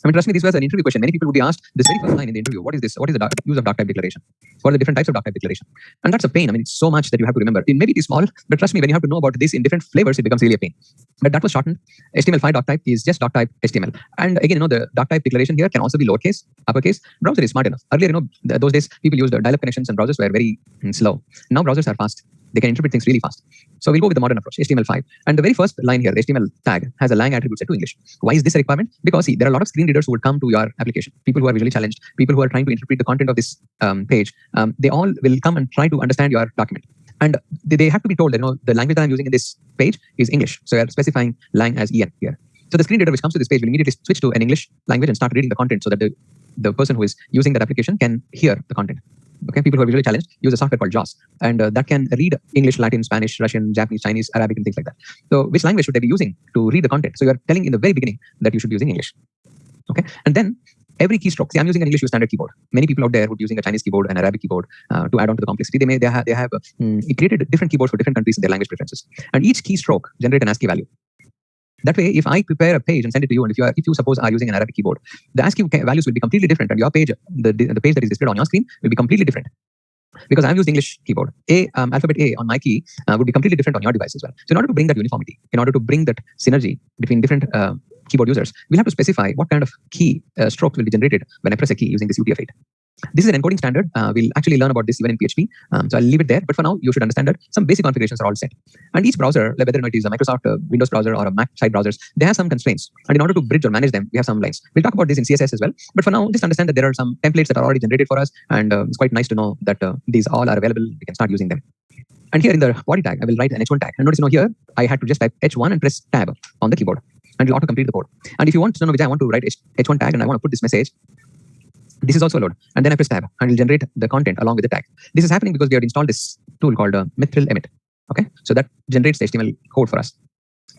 I mean, trust me, this was an interview question. Many people would be asked this very first line in the interview: what is this? What is the use of doc type declaration? What are the different types of doc type declaration? And that's a pain. I mean, it's so much that you have to remember. Maybe it is small, but trust me, when you have to know about this in different flavors, it becomes really a pain. But that was shortened. HTML5 doc type is just doc type HTML. And again, the doc type declaration here can also be lowercase, uppercase. Browser is smart enough. Earlier, those days people used dial-up connections and browsers were very slow. Now browsers are fast. They can interpret things really fast. So we'll go with the modern approach, HTML5. And the very first line here, the HTML tag, has a lang attribute set to English. Why is this a requirement? Because see, there are a lot of screen readers who would come to your application. People who are visually challenged, people who are trying to interpret the content of this page. They all will come and try to understand your document. And they have to be told that the language that I'm using in this page is English. So we are specifying lang as EN here. So the screen reader which comes to this page will immediately switch to an English language and start reading the content so that the person who is using that application can hear the content. Okay, people who are visually challenged use a software called JAWS, and that can read English, Latin, Spanish, Russian, Japanese, Chinese, Arabic, and things like that. So which language should they be using to read the content? So you are telling in the very beginning that you should be using English. Okay, and then every keystroke. See, I'm using an English standard keyboard. Many people out there would be using a Chinese keyboard and Arabic keyboard to add on to the complexity. They have created different keyboards for different countries and their language preferences, and each keystroke generate an ASCII value. That way, if I prepare a page and send it to you, and if you suppose are using an Arabic keyboard, the ASCII values will be completely different, and your page, the page that is displayed on your screen, will be completely different. Because I'm using English keyboard, alphabet A on my key would be completely different on your device as well. So in order to bring that uniformity, in order to bring that synergy between different keyboard users, we'll have to specify what kind of key strokes will be generated when I press a key using this UTF-8. This is an encoding standard. We'll actually learn about this even in PHP. So I'll leave it there. But for now, you should understand that some basic configurations are all set. And each browser, whether it is a Microsoft Windows browser or a Mac side browsers, they have some constraints. And in order to bridge or manage them, we have some lines. We'll talk about this in CSS as well. But for now, just understand that there are some templates that are already generated for us. And it's quite nice to know that these all are available. We can start using them. And here in the body tag, I will write an H1 tag. And notice here, I had to just type H1 and press tab on the keyboard. And it will auto-complete the code. And if you want to know, I want to write H1 tag and I want to put this message, this is also a load. And then I press tab and it will generate the content along with the tag. This is happening because we have installed this tool called Mithril Emit. Okay, so that generates the HTML code for us.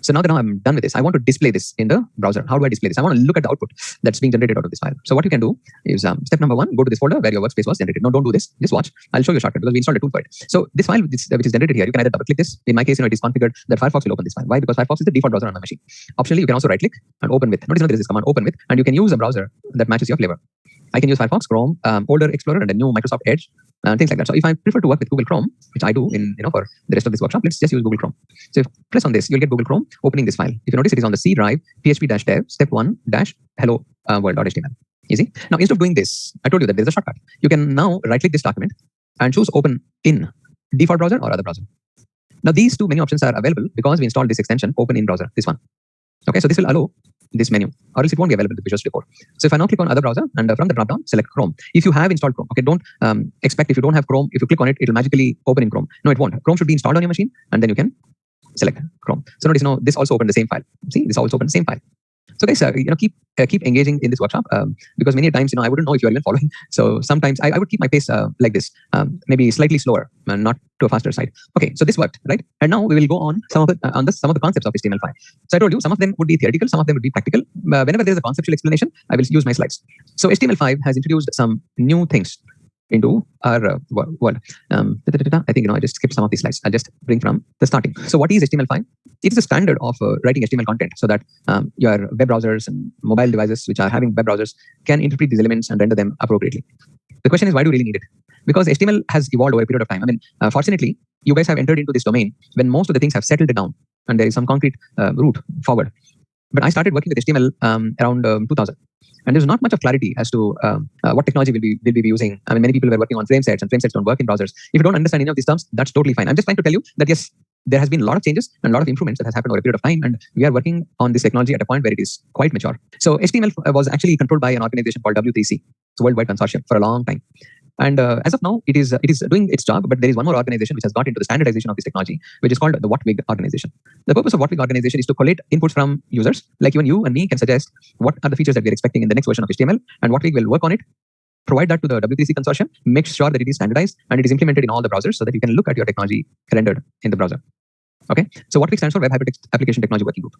So now that I'm done with this, I want to display this in the browser. How do I display this? I want to look at the output that's being generated out of this file. So what you can do is step number 1, go to this folder where your workspace was generated. No, don't do this. Just watch. I'll show you a shortcut because we installed a tool for it. So this file which is generated here, you can either double click this. In my case, it is configured that Firefox will open this file. Why? Because Firefox is the default browser on my machine. Optionally, you can also right click and open with. Notice there is this command open with, and you can use a browser that matches your flavor. I can use Firefox, Chrome, older Explorer, and a new Microsoft Edge, things like that. So if I prefer to work with Google Chrome, which I do in for the rest of this workshop, let's just use Google Chrome. So if you press on this, you'll get Google Chrome opening this file. If you notice, it is on the C drive, php-dev, step 1-hello world.html. Easy. Now, instead of doing this, I told you that there's a shortcut. You can now right-click this document and choose open in default browser or other browser. Now, these two menu options are available because we installed this extension, open in browser, this one. Okay, so this will allow this menu, or else it won't be available in the Visual Studio Code. So if I now click on other browser and from the dropdown, select Chrome. If you have installed Chrome, okay, don't expect if you don't have Chrome, if you click on it, it'll magically open in Chrome. No, it won't. Chrome should be installed on your machine, and then you can select Chrome. So notice, this also opened the same file. See, this also opened the same file. So guys, keep engaging in this workshop because many times, I wouldn't know if you're even following. So sometimes I would keep my pace like this, maybe slightly slower and not to a faster side. Okay, so this worked, right? And now we will go on some of the concepts of HTML5. So I told you some of them would be theoretical, some of them would be practical. Whenever there's a conceptual explanation, I will use my slides. So HTML5 has introduced some new things. into our world. I think I just skipped some of these slides. I'll just bring from the starting. So what is HTML5? It is a standard of writing HTML content so that your web browsers and mobile devices which are having web browsers can interpret these elements and render them appropriately. The question is, why do you really need it? Because HTML has evolved over a period of time. I mean, fortunately, you guys have entered into this domain when most of the things have settled down and there is some concrete route forward. But I started working with HTML around 2000. And there's not much of clarity as to what technology will be using. I mean, many people were working on frame sets, and frame sets don't work in browsers. If you don't understand any of these terms, that's totally fine. I'm just trying to tell you that yes, there has been a lot of changes and a lot of improvements that has happened over a period of time, and we are working on this technology at a point where it is quite mature. So HTML was actually controlled by an organization called W3C. It's a worldwide consortium for a long time. And as of now, it is doing its job, but there is one more organization which has got into the standardization of this technology, which is called the WhatWig organization. The purpose of WhatWig organization is to collate inputs from users, like even you and me can suggest what are the features that we're expecting in the next version of HTML, and WhatWig will work on it, provide that to the W3C consortium, make sure that it is standardized and it is implemented in all the browsers so that you can look at your technology rendered in the browser. Okay, so WhatWig stands for Web Hypertext Application Technology Working Group.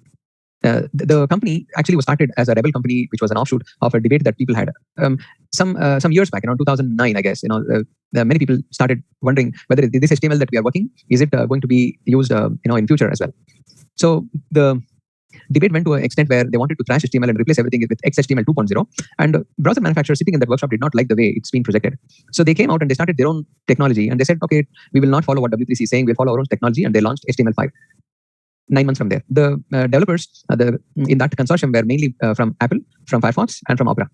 The company actually was started as a rebel company, which was an offshoot of a debate that people had some years back, 2009, I guess. Many people started wondering whether this HTML that we are working, is it going to be used, in future as well. So the debate went to an extent where they wanted to trash HTML and replace everything with XHTML 2.0. And browser manufacturers sitting in that workshop did not like the way it's been projected. So they came out and they started their own technology, and they said, okay, we will not follow what W3C is saying, we'll follow our own technology, and they launched HTML5. 9 months from there. The developers in that consortium were mainly from Apple, from Firefox, and from Opera.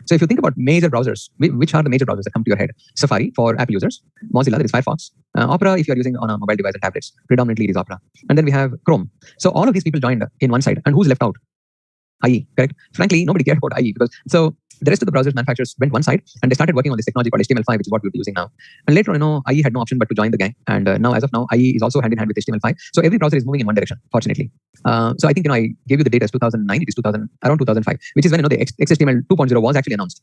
So if you think about major browsers, which are the major browsers that come to your head? Safari for Apple users, Mozilla, that is Firefox, Opera if you are using on a mobile device and tablets, predominantly it is Opera. And then we have Chrome. So all of these people joined in one side, and who's left out? IE, correct? Frankly, nobody cared about IE because the rest of the browsers manufacturers went one side and they started working on this technology called HTML5, which is what we're using now. And later on, IE had no option but to join the gang. And now, as of now, IE is also hand in hand with HTML5. So every browser is moving in one direction, fortunately. So I think, I gave you the date as 2009, it is around 2005, which is when, the XHTML 2.0 was actually announced.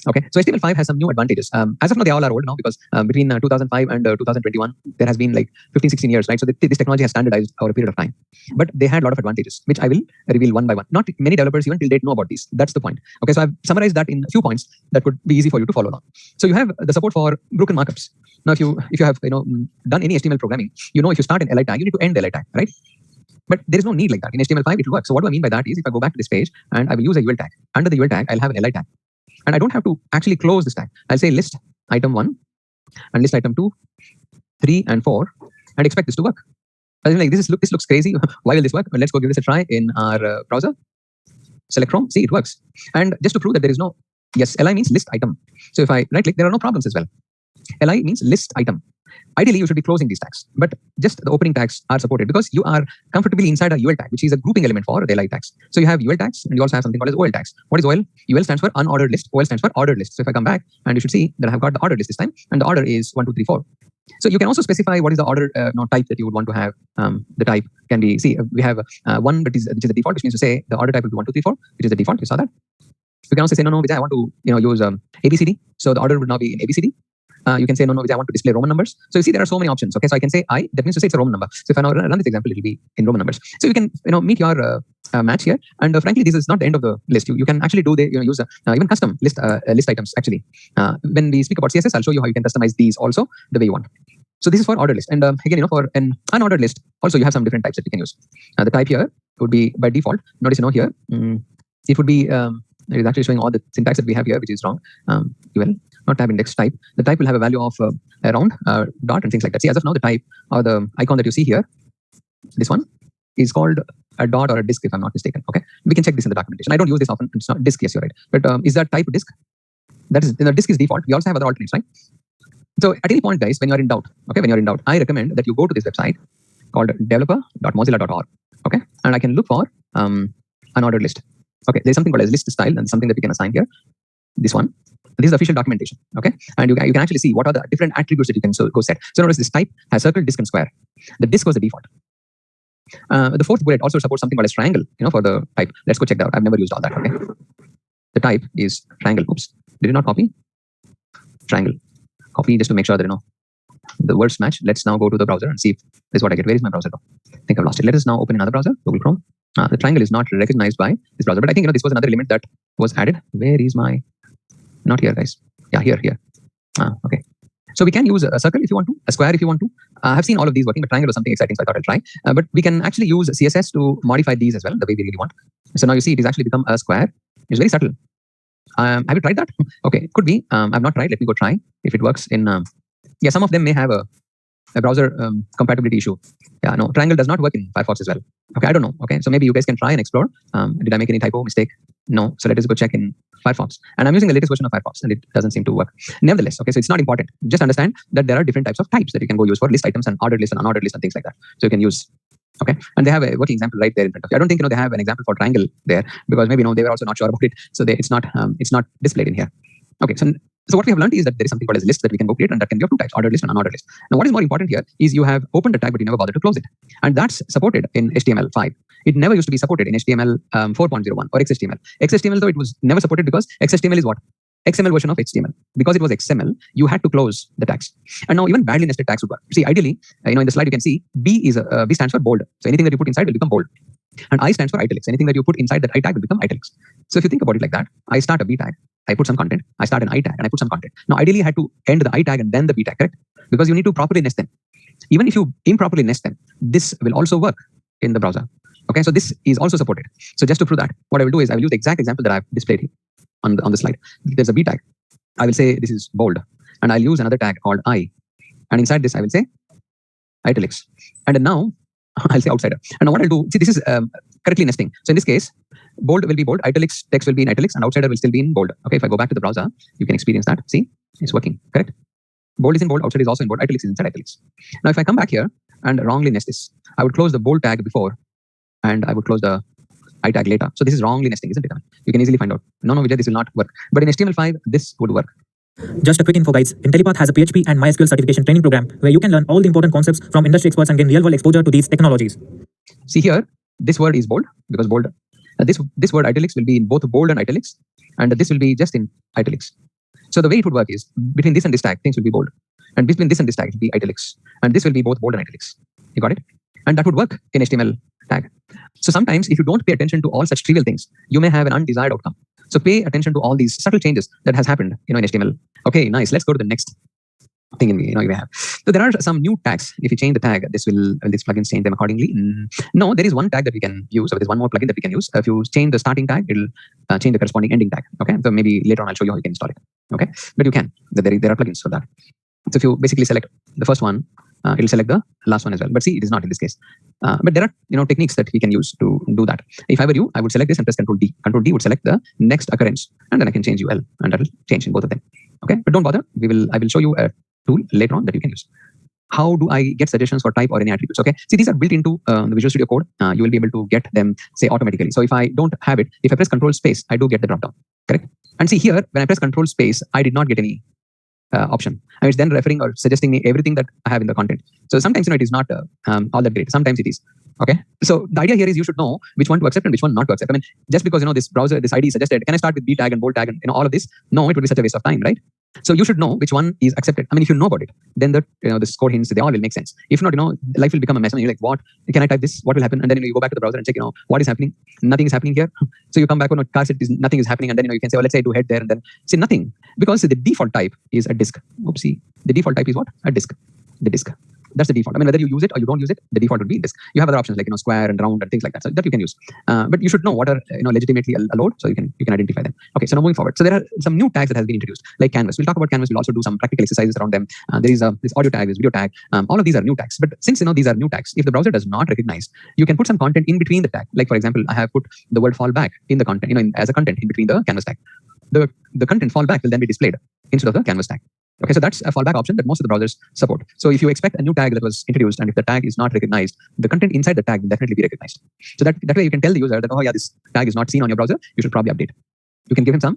Okay, so HTML5 has some new advantages. As of now, they all are old now because between 2005 and 2021, there has been like 15, 16 years, right? So this technology has standardized over a period of time. But they had a lot of advantages, which I will reveal one by one. Not many developers even till date know about these. That's the point. Okay, so I've summarized that in a few points that could be easy for you to follow along. So you have the support for broken markups. Now, if you have done any HTML programming, if you start an li tag, you need to end the li tag, right? But there is no need like that. In HTML5, it will work. So what do I mean by that is if I go back to this page and I will use a UL tag, under the UL tag, I'll have an li tag. And I don't have to actually close this tag. I'll say list item 1 and list item 2, 3, and 4 and expect this to work. I was like, this looks crazy. Why will this work? Well, let's go give this a try in our browser. Select Chrome. See, it works. And just to prove that there is no, yes, li means list item. So if I right click, there are no problems as well. Li means list item. Ideally, you should be closing these tags, but just the opening tags are supported because you are comfortably inside a UL tag, which is a grouping element for the li tags. So you have UL tags and you also have something called as OL tags. What is OL? UL stands for unordered list. OL stands for ordered list. So if I come back and you should see that I have got the ordered list this time, and the order is 1, 2, 3, 4. So you can also specify what is the order type that you would want to have. The type can be, we have one which is the default, which means to say the order type will be 1, 2, 3, 4, which is the default. You saw that. You can also say, no, Vijay, I want to use ABCD. So the order would now be in ABCD. You can say, no, Vijay, I want to display Roman numbers. So you see there are so many options. Okay, so I can say I, that means to say it's a Roman number. So if I now run this example, it will be in Roman numbers. So you can meet your match here. And frankly, this is not the end of the list. You can actually do use even custom list items actually. When we speak about CSS, I'll show you how you can customize these also the way you want. So this is for ordered list. And again, for an unordered list, also you have some different types that you can use. The type here would be by default. Notice here, it would be, it is actually showing all the syntax that we have here, which is wrong. UL, not tab index type. The type will have a value of around dot and things like that. See, as of now, the type or the icon that you see here, this one is called a dot or a disk, if I'm not mistaken. Okay, we can check this in the documentation. I don't use this often. It's not disk. Yes, you're right. But is that type disk? That is, the disk is default. We also have other alternates, right? So at any point, guys, when you're in doubt, I recommend that you go to this website called developer.mozilla.org. Okay, and I can look for unordered list. Okay, there's something called as list style and something that we can assign here. This one. This is official documentation. Okay, and you can actually see what are the different attributes that you can go set. So notice this type has circle, disk, and square. The disk was the default. The fourth bullet also supports something called as triangle. For the type. Let's go check that out. I've never used all that. Okay, the type is triangle. Oops, did it not copy? Triangle. Copy just to make sure that the words match. Let's now go to the browser and see if this is what I get. Where is my browser? I think I've lost it. Let us now open another browser, Google Chrome. The triangle is not recognized by this browser, but I think this was another element that was added. Where is my? Not here, guys. Yeah, here. Okay. So we can use a circle if you want to, a square if you want to. I have seen all of these working, but triangle was something exciting, so I thought I'll try. But we can actually use CSS to modify these as well, the way we really want. So now you see it is actually become a square. It's very subtle. Have you tried that? Okay, could be. I've not tried. Let me go try if it works in. Yeah, some of them may have a browser compatibility issue. Yeah, no, triangle does not work in Firefox as well. Okay, I don't know. Okay, so maybe you guys can try and explore. Did I make any typo mistake? No. So let us go check in Firefox. And I'm using the latest version of Firefox and it doesn't seem to work. Nevertheless, okay, so it's not important. Just understand that there are different types of types that you can go use for list items and ordered list and unordered list and things like that. So you can use. Okay, and they have a working example right there in front of you. I don't think they have an example for triangle there because maybe they were also not sure about it. So it's not displayed in here. Okay, so what we have learned is that there is something called as a list that we can go create, and that can be of two types, ordered list and unordered list. Now, what is more important here is you have opened the tag, but you never bothered to close it. And that's supported in HTML5. It never used to be supported in HTML 4.01 or XHTML. XHTML, though, it was never supported because XHTML is what? XML version of HTML. Because it was XML, you had to close the tags. And now even badly nested tags would work. See, ideally, in the slide you can see B stands for bold. So anything that you put inside will become bold. And I stands for italics. Anything that you put inside that I tag will become italics. So if you think about it like that, I start a B tag, I put some content, I start an I tag, and I put some content. Now, ideally, I had to end the I tag and then the B tag, correct? Because you need to properly nest them. Even if you improperly nest them, this will also work in the browser. Okay, so this is also supported. So just to prove that, what I will do is I will use the exact example that I've displayed here on the slide. There's a B tag. I will say this is bold, and I'll use another tag called I. And inside this, I will say italics. And then now, I'll say outsider. And now what I'll do, see, this is correctly nesting. So in this case, bold will be bold, italics, text will be in italics, and outsider will still be in bold. Okay, if I go back to the browser, you can experience that. See, it's working, correct? Bold is in bold, outsider is also in bold, italics is inside italics. Now, if I come back here and wrongly nest this, I would close the bold tag before, and I would close the I tag later. So this is wrongly nesting, isn't it? You can easily find out. No, Vijay, this will not work. But in HTML5, this would work. Just a quick info, guys. IntelliPath has a PHP and MySQL certification training program where you can learn all the important concepts from industry experts and gain real-world exposure to these technologies. See here, this word is bold because bold. This word italics will be in both bold and italics, and this will be just in italics. So the way it would work is between this and this tag, things will be bold, and between this and this tag, it will be italics, and this will be both bold and italics. You got it? And that would work in HTML tag. So sometimes if you don't pay attention to all such trivial things, you may have an undesired outcome. So pay attention to all these subtle changes that has happened, in HTML. Okay, nice. Let's go to the next thing you may have. So there are some new tags. If you change the tag, these plugins change them accordingly. No, there is one tag that we can use, or there's one more plugin that we can use. If you change the starting tag, it'll change the corresponding ending tag. Okay, so maybe later on I'll show you how you can install it. Okay, but you can. There are plugins for that. So if you basically select the first one, it'll select the last one as well. But see, it is not in this case. But there are techniques that we can use to do that. If I were you, I would select this and press Control D. Control D would select the next occurrence, and then I can change UL, and that will change in both of them. Okay, but don't bother. I will show you a tool later on that you can use. How do I get suggestions for type or any attributes? Okay, see, these are built into the Visual Studio Code. You will be able to get them, say, automatically. So if I don't have it, if I press Control Space, I do get the dropdown. Correct? And see here, when I press Control Space, I did not get any option. And it's then referring or suggesting me everything that I have in the content. So sometimes it is not all that great. Sometimes it is. Okay. So the idea here is you should know which one to accept and which one not to accept. I mean, just because this browser, this ID suggested, can I start with B tag and bold tag and all of this? No, it would be such a waste of time, right? So you should know which one is accepted. I mean, if you know about it, then the score hints, they all will make sense. If not, life will become a mess. I mean, you're like, what? Can I type this? What will happen? And then you go back to the browser and check, what is happening? Nothing is happening here. So you come back on a car set, nothing is happening, and then you can say, let's say I do head there, and then say nothing, because the default type is a disk. Oopsie. The default type is what? A disk. The disk. That's the default. I mean, whether you use it or you don't use it, the default would be disk. You have other options like square and round and things like that, so that you can use. But you should know what are legitimately allowed, so you can identify them. Okay, so now moving forward. So there are some new tags that have been introduced, like canvas. We'll talk about canvas. We'll also do some practical exercises around them. There is this audio tag, this video tag. All of these are new tags. But since these are new tags, if the browser does not recognize, you can put some content in between the tag. Like for example, I have put the word fallback in the content, as a content in between the canvas tag. The content fallback will then be displayed instead of the canvas tag. Okay, so that's a fallback option that most of the browsers support. So if you expect a new tag that was introduced, and if the tag is not recognized, the content inside the tag will definitely be recognized. So that way you can tell the user that, oh yeah, this tag is not seen on your browser, you should probably update. You can give him some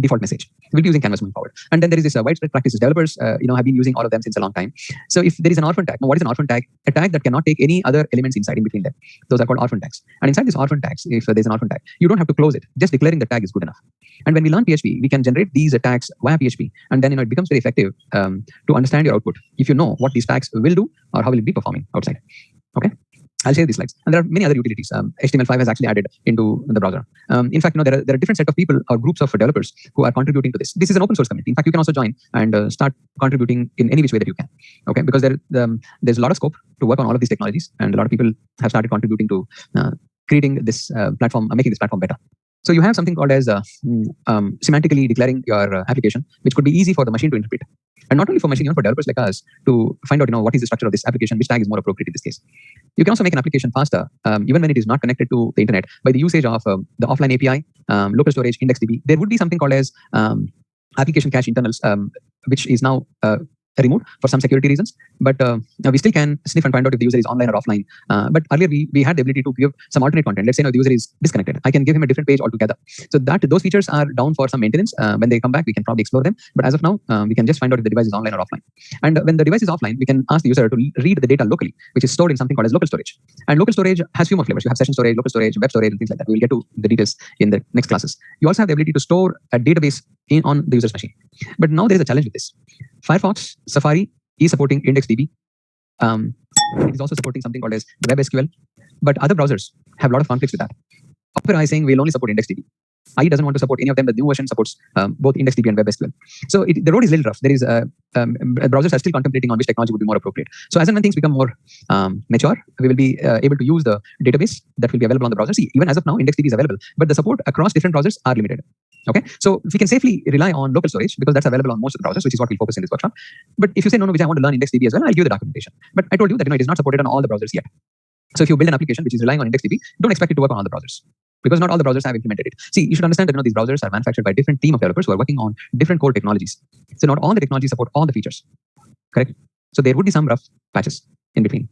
default message. We'll be using Canvas moving forward. And then there is this widespread practice. Developers have been using all of them since a long time. So if there is an orphan tag, now what is an orphan tag? A tag that cannot take any other elements inside in between them. Those are called orphan tags. And inside this orphan tags, if there's an orphan tag, you don't have to close it. Just declaring the tag is good enough. And when we learn PHP, we can generate these tags via PHP. And then it becomes very effective to understand your output if you know what these tags will do or how will it be performing outside. Okay. I'll share these slides. And there are many other utilities. HTML5 has actually added into the browser. In fact, there are different set of people or groups of developers who are contributing to this. This is an open source community. In fact, you can also join and start contributing in any which way that you can. Okay, because there's a lot of scope to work on all of these technologies, and a lot of people have started contributing to creating this platform, making this platform better. So you have something called as semantically declaring your application, which could be easy for the machine to interpret. And not only for machine, even for developers like us to find out, what is the structure of this application, which tag is more appropriate in this case. You can also make an application faster, even when it is not connected to the internet, by the usage of the offline API, local storage, IndexedDB. There would be something called as application cache internals, which is now removed for some security reasons, but we still can sniff and find out if the user is online or offline. But earlier we had the ability to give some alternate content. Let's say the user is disconnected. I can give him a different page altogether. So those features are down for some maintenance. When they come back, we can probably explore them. But as of now, we can just find out if the device is online or offline. And when the device is offline, we can ask the user to read the data locally, which is stored in something called as local storage. And local storage has few more flavors. You have session storage, local storage, web storage, and things like that. We'll get to the details in the next classes. You also have the ability to store a database on the user's machine. But now there is a challenge with this. Firefox, Safari is supporting IndexedDB. It is also supporting something called as WebSQL. But other browsers have a lot of conflicts with that. Opera is saying we'll only support IndexedDB. IE doesn't want to support any of them. The new version supports both IndexedDB and WebSQL. So the road is a little rough. There is browsers are still contemplating on which technology would be more appropriate. So as and when things become more mature, we will be able to use the database that will be available on the browser. See, even as of now, IndexedDB is available, but the support across different browsers are limited. Okay, so we can safely rely on local storage because that's available on most of the browsers, which is what we'll focus in this workshop. But if you say, no, Vijay, I want to learn IndexedDB as well, I'll give you the documentation. But I told you that it is not supported on all the browsers yet. So if you build an application which is relying on IndexedDB, don't expect it to work on all the browsers, because not all the browsers have implemented it. See, you should understand that these browsers are manufactured by different team of developers who are working on different core technologies. So not all the technologies support all the features, correct? So there would be some rough patches in between.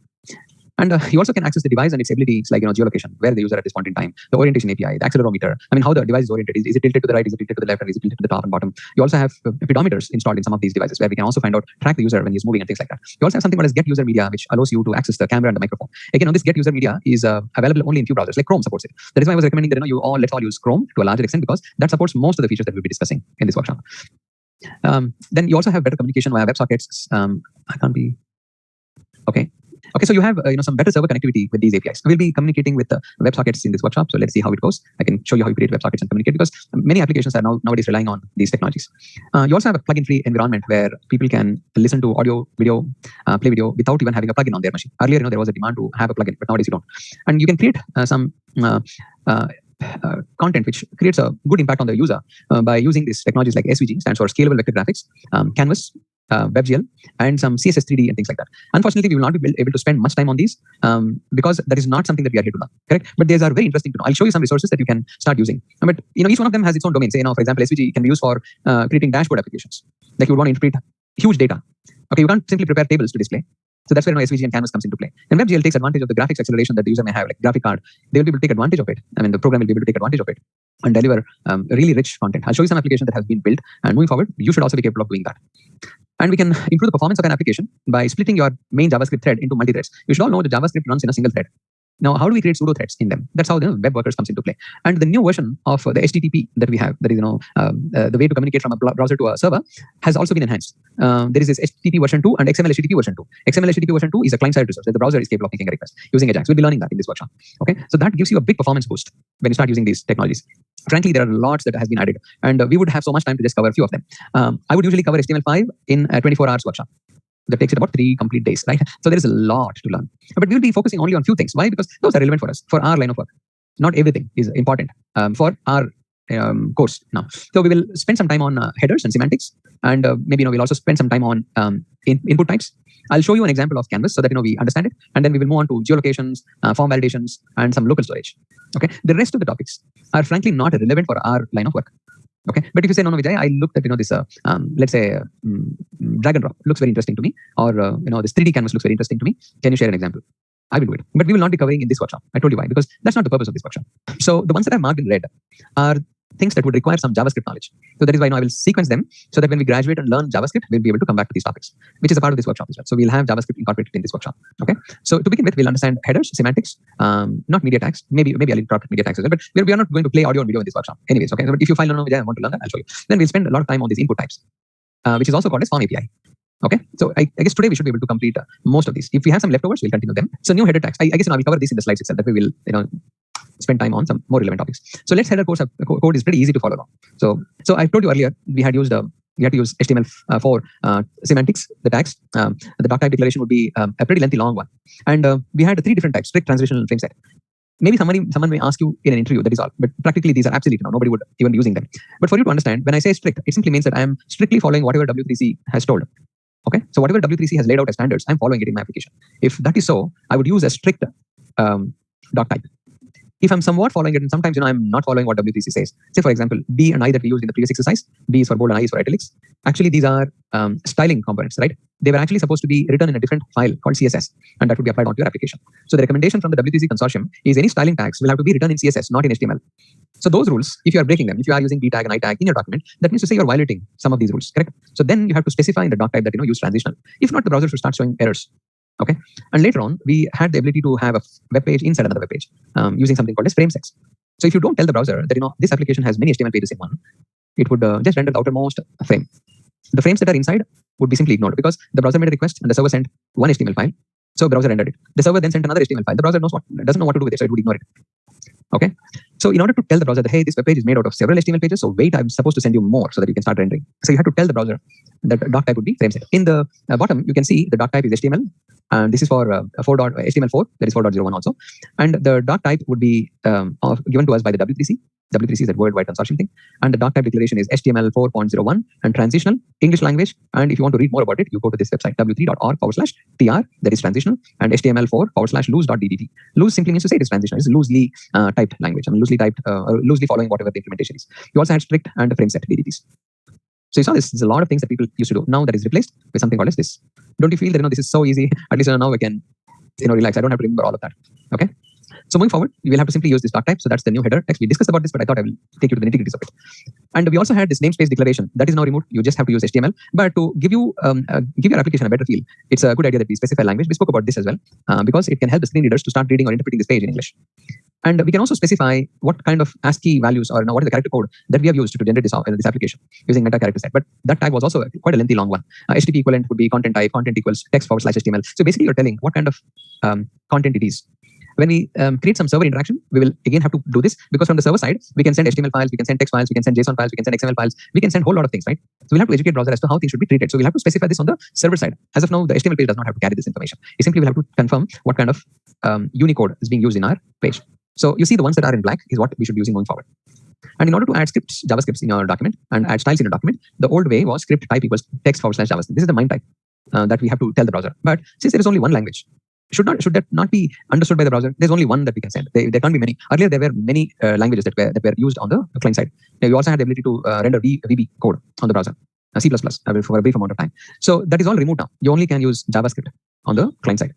And you also can access the device and its abilities, like geolocation, where the user at this point in time, the orientation API, the accelerometer. I mean, how the device is oriented. Is it tilted to the right? Is it tilted to the left? Or is it tilted to the top and bottom? You also have pedometers installed in some of these devices, where we can also track the user when he's moving and things like that. You also have something called as get user media, which allows you to access the camera and the microphone. Again, this get user media is available only in few browsers, like Chrome supports it. That is why I was recommending that let's all use Chrome to a larger extent, because that supports most of the features that we'll be discussing in this workshop. Then you also have better communication via WebSockets. I can't be okay. Okay, so you have some better server connectivity with these APIs. We'll be communicating with the WebSockets in this workshop. So let's see how it goes. I can show you how you create WebSockets and communicate, because many applications are nowadays relying on these technologies. You also have a plugin-free environment where people can listen to audio, video, play video without even having a plugin on their machine. Earlier, there was a demand to have a plugin, but nowadays you don't. And you can create some content which creates a good impact on the user by using these technologies like SVG, stands for Scalable Vector Graphics, Canvas, WebGL, and some CSS 3D and things like that. Unfortunately, we will not be able to spend much time on these because that is not something that we are here to learn, correct? But these are very interesting to know. I'll show you some resources that you can start using. But each one of them has its own domain. Say, for example, SVG can be used for creating dashboard applications. Like you would want to interpret huge data. Okay, you can't simply prepare tables to display. So that's where SVG and Canvas comes into play. And WebGL takes advantage of the graphics acceleration that the user may have, like graphic card. They will be able to take advantage of it. I mean, the program will be able to take advantage of it and deliver really rich content. I'll show you some application that has been built, and moving forward, you should also be capable of doing that. And we can improve the performance of an application by splitting your main JavaScript thread into multi-threads. You should all know that JavaScript runs in a single thread. Now, how do we create pseudo threads in them? That's how the web workers comes into play. And the new version of the HTTP that we have, that is, the way to communicate from a browser to a server, has also been enhanced. There is this HTTP version 2 and XML HTTP version 2. XML HTTP version 2 is a client-side resource that the browser is capable of making a request using Ajax. We'll be learning that in this workshop. Okay, so that gives you a big performance boost when you start using these technologies. Frankly, there are lots that has been added, and we would have so much time to just cover a few of them. I would usually cover HTML5 in a 24 hours workshop. That takes it about 3 complete days, right? So there is a lot to learn. But we'll be focusing only on few things. Why? Because those are relevant for us, for our line of work. Not everything is important for our course now. So we will spend some time on headers and semantics, and maybe we'll also spend some time on input types. I'll show you an example of Canvas so that we understand it, and then we will move on to geolocations, form validations, and some local storage. Okay, the rest of the topics are frankly not relevant for our line of work. Okay, but if you say, no, Vijay, I looked at this let's say drag and drop looks very interesting to me, or this 3D canvas looks very interesting to me. Can you share an example? I will do it, but we will not be covering in this workshop. I told you why, because that's not the purpose of this workshop. So the ones that I've marked in red are things that would require some JavaScript knowledge. So that is why now I will sequence them so that when we graduate and learn JavaScript, we'll be able to come back to these topics, which is a part of this workshop as well. So we'll have JavaScript incorporated in this workshop. Okay. So to begin with, we'll understand headers, semantics, not media tags. Maybe I'll incorporate media tags as well, but we are not going to play audio and video in this workshop. Anyways, okay. So if you find I want to learn that, I'll show you. Then we'll spend a lot of time on these input types, which is also called as form API. Okay, so I guess today we should be able to complete most of these. If we have some leftovers, we'll continue them. So new header tags. I guess I will cover this in the slides itself. That we will spend time on some more relevant topics. So let's header code is pretty easy to follow along. So I told you earlier we had used we had to use HTML4 semantics, the tags. The doc type declaration would be a pretty lengthy long one, and we had 3 different types: strict, transitional, and frame set. Maybe someone may ask you in an interview, that is all. But practically, these are absolute. Nobody would even be using them. But for you to understand, when I say strict, it simply means that I am strictly following whatever W3C has told. Okay, so whatever W3C has laid out as standards, I'm following it in my application. If that is so, I would use a strict doc type. If I'm somewhat following it, and sometimes I'm not following what W3C says. Say, for example, B and I that we used in the previous exercise, B is for bold and I is for italics. Actually, these are styling components, right? They were actually supposed to be written in a different file called CSS, and that would be applied onto your application. So the recommendation from the W3C consortium is any styling tags will have to be written in CSS, not in HTML. So those rules, if you are breaking them, if you are using B tag and I tag in your document, that means to say you're violating some of these rules, correct? So then you have to specify in the doc type that use transitional. If not, the browser should start showing errors. Okay, and later on, we had the ability to have a web page inside another web page using something called as frame sets. So if you don't tell the browser that this application has many HTML pages in one, it would just render the outermost frame. The frames that are inside would be simply ignored because the browser made a request and the server sent one HTML file. So the browser rendered it. The server then sent another HTML file. The browser doesn't know what to do with it, so it would ignore it. Okay. So in order to tell the browser that, hey, this web page is made out of several HTML pages, so wait, I'm supposed to send you more so that you can start rendering. So you have to tell the browser that doc type would be frame set. In the bottom, you can see the doc type is HTML. And this is for HTML4, that is 4.01 also. And the doc type would be given to us by the W3C. W3C is that worldwide consortium thing. And the doc type declaration is HTML 4.01 and transitional English language. And if you want to read more about it, you go to this website, w3.org/tr, that is transitional, and HTML4/loose.ddt. Loose simply means to say it is transitional. It's loosely typed language. Loosely typed, loosely following whatever the implementation is. You also had strict and frame set DDTs. So you saw this. There's a lot of things that people used to do. Now that is replaced with something called as this. Don't you feel that this is so easy? At least now I can relax. I don't have to remember all of that. Okay. So moving forward, we will have to simply use this doc type. So that's the new header text. We discussed about this, but I thought I will take you to the nitty-gritties of it. And we also had this namespace declaration that is now removed. You just have to use HTML. But to give your application a better feel, it's a good idea that we specify language. We spoke about this as well because it can help the screen readers to start reading or interpreting this page in English. And we can also specify what kind of ASCII values or what is the character code that we have used to generate this application using meta character set. But that tag was also quite a lengthy long one. HTTP equivalent would be content type, content equals text/HTML. So basically you're telling what kind of content it is. When we create some server interaction, we will again have to do this because from the server side, we can send HTML files, we can send text files, we can send JSON files, we can send XML files, we can send a whole lot of things, right? So we'll have to educate browser as to how things should be treated. So we'll have to specify this on the server side. As of now, the HTML page does not have to carry this information. It simply will have to confirm what kind of Unicode is being used in our page. So you see the ones that are in black is what we should be using going forward. And in order to add scripts, JavaScripts in your document and add styles in your document, the old way was script type equals text/JavaScript. This is the main type that we have to tell the browser. But since there is only one language, should that not be understood by the browser? There's only one that we can send. There can't be many. Earlier, there were many languages that were used on the client side. Now, you also had the ability to render VB code on the browser, C++ for a brief amount of time. So that is all removed now. You only can use JavaScript on the client side.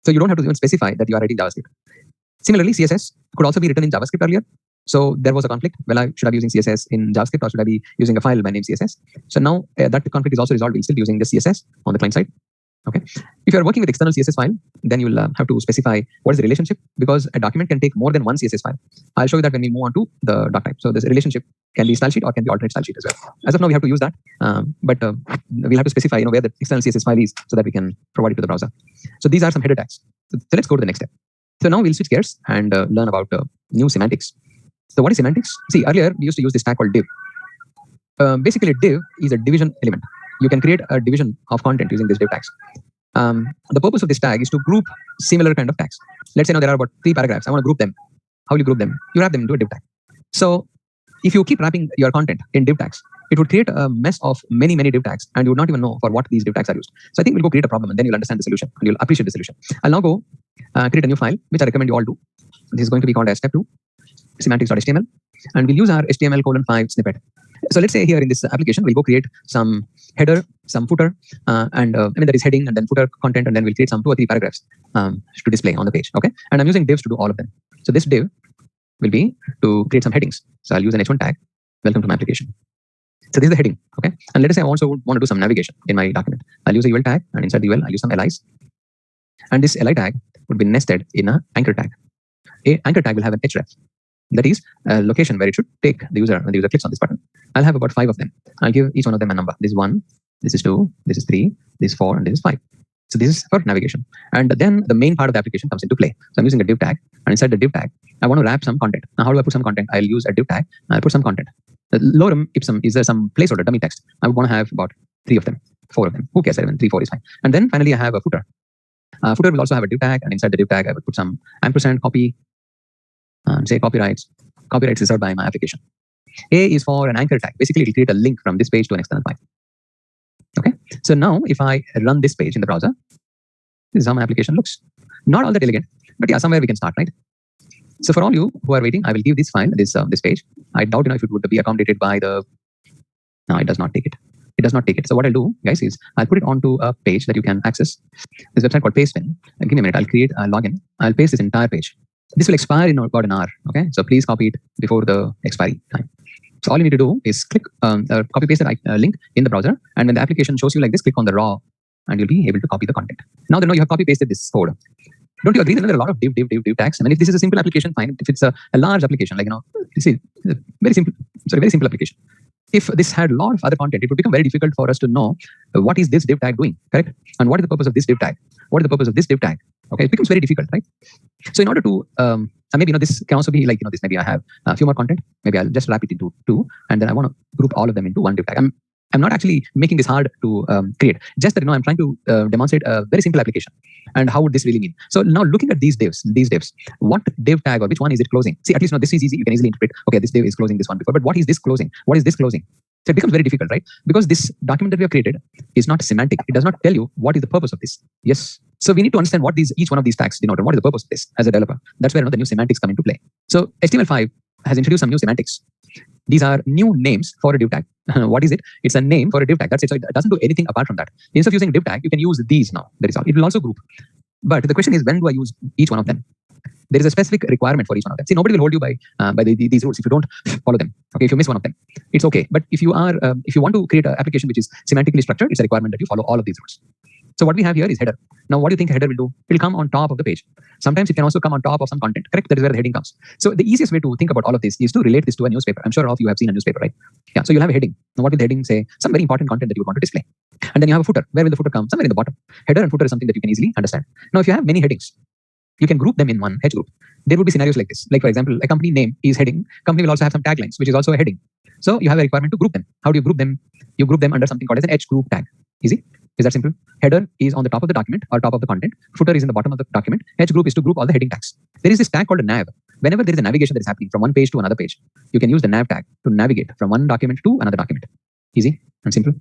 So you don't have to even specify that you are writing JavaScript. Similarly, CSS could also be written in JavaScript earlier. So there was a conflict. Well, should I be using CSS in JavaScript or should I be using a file by name CSS? So now that conflict is also resolved. We'll still be using the CSS on the client side. Okay. If you are working with external CSS file, then you'll have to specify what is the relationship because a document can take more than one CSS file. I'll show you that when we move on to the doc type. So this relationship can be style sheet or can be alternate style sheet as well. As of now, we have to use that, but we'll have to specify where the external CSS file is so that we can provide it to the browser. So these are some header tags. So let's go to the next step. So now we'll switch gears and learn about new semantics. So what is semantics? See, earlier we used to use this tag called div. Basically, div is a division element. You can create a division of content using this div tags. The purpose of this tag is to group similar kind of tags. Let's say now there are about 3 paragraphs. I want to group them. How will you group them? You wrap them into a div tag. So if you keep wrapping your content in div tags, it would create a mess of many div tags and you would not even know for what these div tags are used. So I think we'll go create a problem and then you'll understand the solution and you'll appreciate the solution. I'll now go create a new file, which I recommend you all do. This is going to be called as step 2, semantics.html. And we'll use our HTML:5 snippet. So let's say here in this application, we'll go create some header, some footer, and that is heading and then footer content, and then we'll create some 2 or 3 paragraphs to display on the page. Okay. And I'm using divs to do all of them. So this div will be to create some headings. So I'll use an h1 tag. Welcome to my application. So this is the heading. Okay. And let us say I also want to do some navigation in my document. I'll use a UL tag, and inside the UL, I'll use some LIs. And this LI tag would be nested in an anchor tag. A anchor tag will have an href. That is a location where it should take the user when the user clicks on this button. I'll have about 5 of them. I'll give each one of them a number. This is 1, This is 2, this is 3, this is 4, and this is 5. So this is for navigation. And then the main part of the application comes into play. So I'm using a div tag, and inside the div tag, I want to wrap some content. Now, how do I put some content? I'll use a div tag, and I'll put some content. The lorem ipsum is there some placeholder, dummy text. I would want to have about 3 of them, 4 of them. Who cares? 7, 3, 4 is fine. And then finally, I have a footer. Footer will also have a div tag, and inside the div tag, I would put some ampersand copy, say copyrights. Copyrights reserved by my application. A is for an anchor tag. Basically, it will create a link from this page to an external file. Okay. So now, if I run this page in the browser, this is how my application looks. Not all that elegant, but yeah, somewhere we can start, right? So for all you who are waiting, I will give this file, this page. I doubt if it would be accommodated by the. No, it does not take it. It does not take it. So what I'll do, guys, is I'll put it onto a page that you can access. This website called Pastefin. Give me a minute. I'll create a login. I'll paste this entire page. This will expire in about an hour. Okay, so please copy it before the expiry time. So all you need to do is click copy paste the link in the browser, and when the application shows you like this, click on the raw, and you'll be able to copy the content. Now that you have copy pasted this code. Don't you agree that there are a lot of div tags? I mean, if this is a simple application, fine. If it's a large application, like you see, very simple application. If this had a lot of other content, it would become very difficult for us to know what is this div tag doing, correct? And what is the purpose of this div tag? What is the purpose of this div tag? Okay, it becomes very difficult, right? So in order to, maybe this can also be like this. Maybe I have a few more content. Maybe I'll just wrap it into 2, and then I want to group all of them into one div tag. I'm not actually making this hard to create. Just that I'm trying to demonstrate a very simple application. And how would this really mean? So now looking at these divs, what div tag or which one is it closing? See, at least this is easy. You can easily interpret. Okay, this div is closing this one before, but what is this closing? What is this closing? So it becomes very difficult, right? Because this document that we have created is not semantic. It does not tell you what is the purpose of this. Yes. So we need to understand what each one of these tags denote and what is the purpose of this as a developer. That's where the new semantics come into play. So HTML5 has introduced some new semantics. These are new names for a div tag. What is it? It's a name for a div tag. That's it. So it doesn't do anything apart from that. Instead of using div tag, you can use these now. That is all. It will also group. But the question is, when do I use each one of them? There is a specific requirement for each one of them. See, nobody will hold you by these rules if you don't follow them. Okay, if you miss one of them, it's okay. But if you want to create an application which is semantically structured, it's a requirement that you follow all of these rules. So what we have here is header. Now, what do you think header will do? It will come on top of the page. Sometimes it can also come on top of some content, correct? That is where the heading comes. So the easiest way to think about all of this is to relate this to a newspaper. I'm sure all of you have seen a newspaper, right? Yeah, so you'll have a heading. Now, what will the heading say? Some very important content that you would want to display. And then you have a footer. Where will the footer come? Somewhere in the bottom. Header and footer is something that you can easily understand. Now, if you have many headings, you can group them in one H group. There will be scenarios like this. Like, for example, a company name is heading. Company will also have some taglines, which is also a heading. So you have a requirement to group them. How do you group them? You group them under something called as an H group tag. Easy. Is that simple? Header is on the top of the document or top of the content. Footer is in the bottom of the document. H group is to group all the heading tags. There is this tag called a nav. Whenever there is a navigation that is happening from one page to another page, you can use the nav tag to navigate from one document to another document. Easy and simple.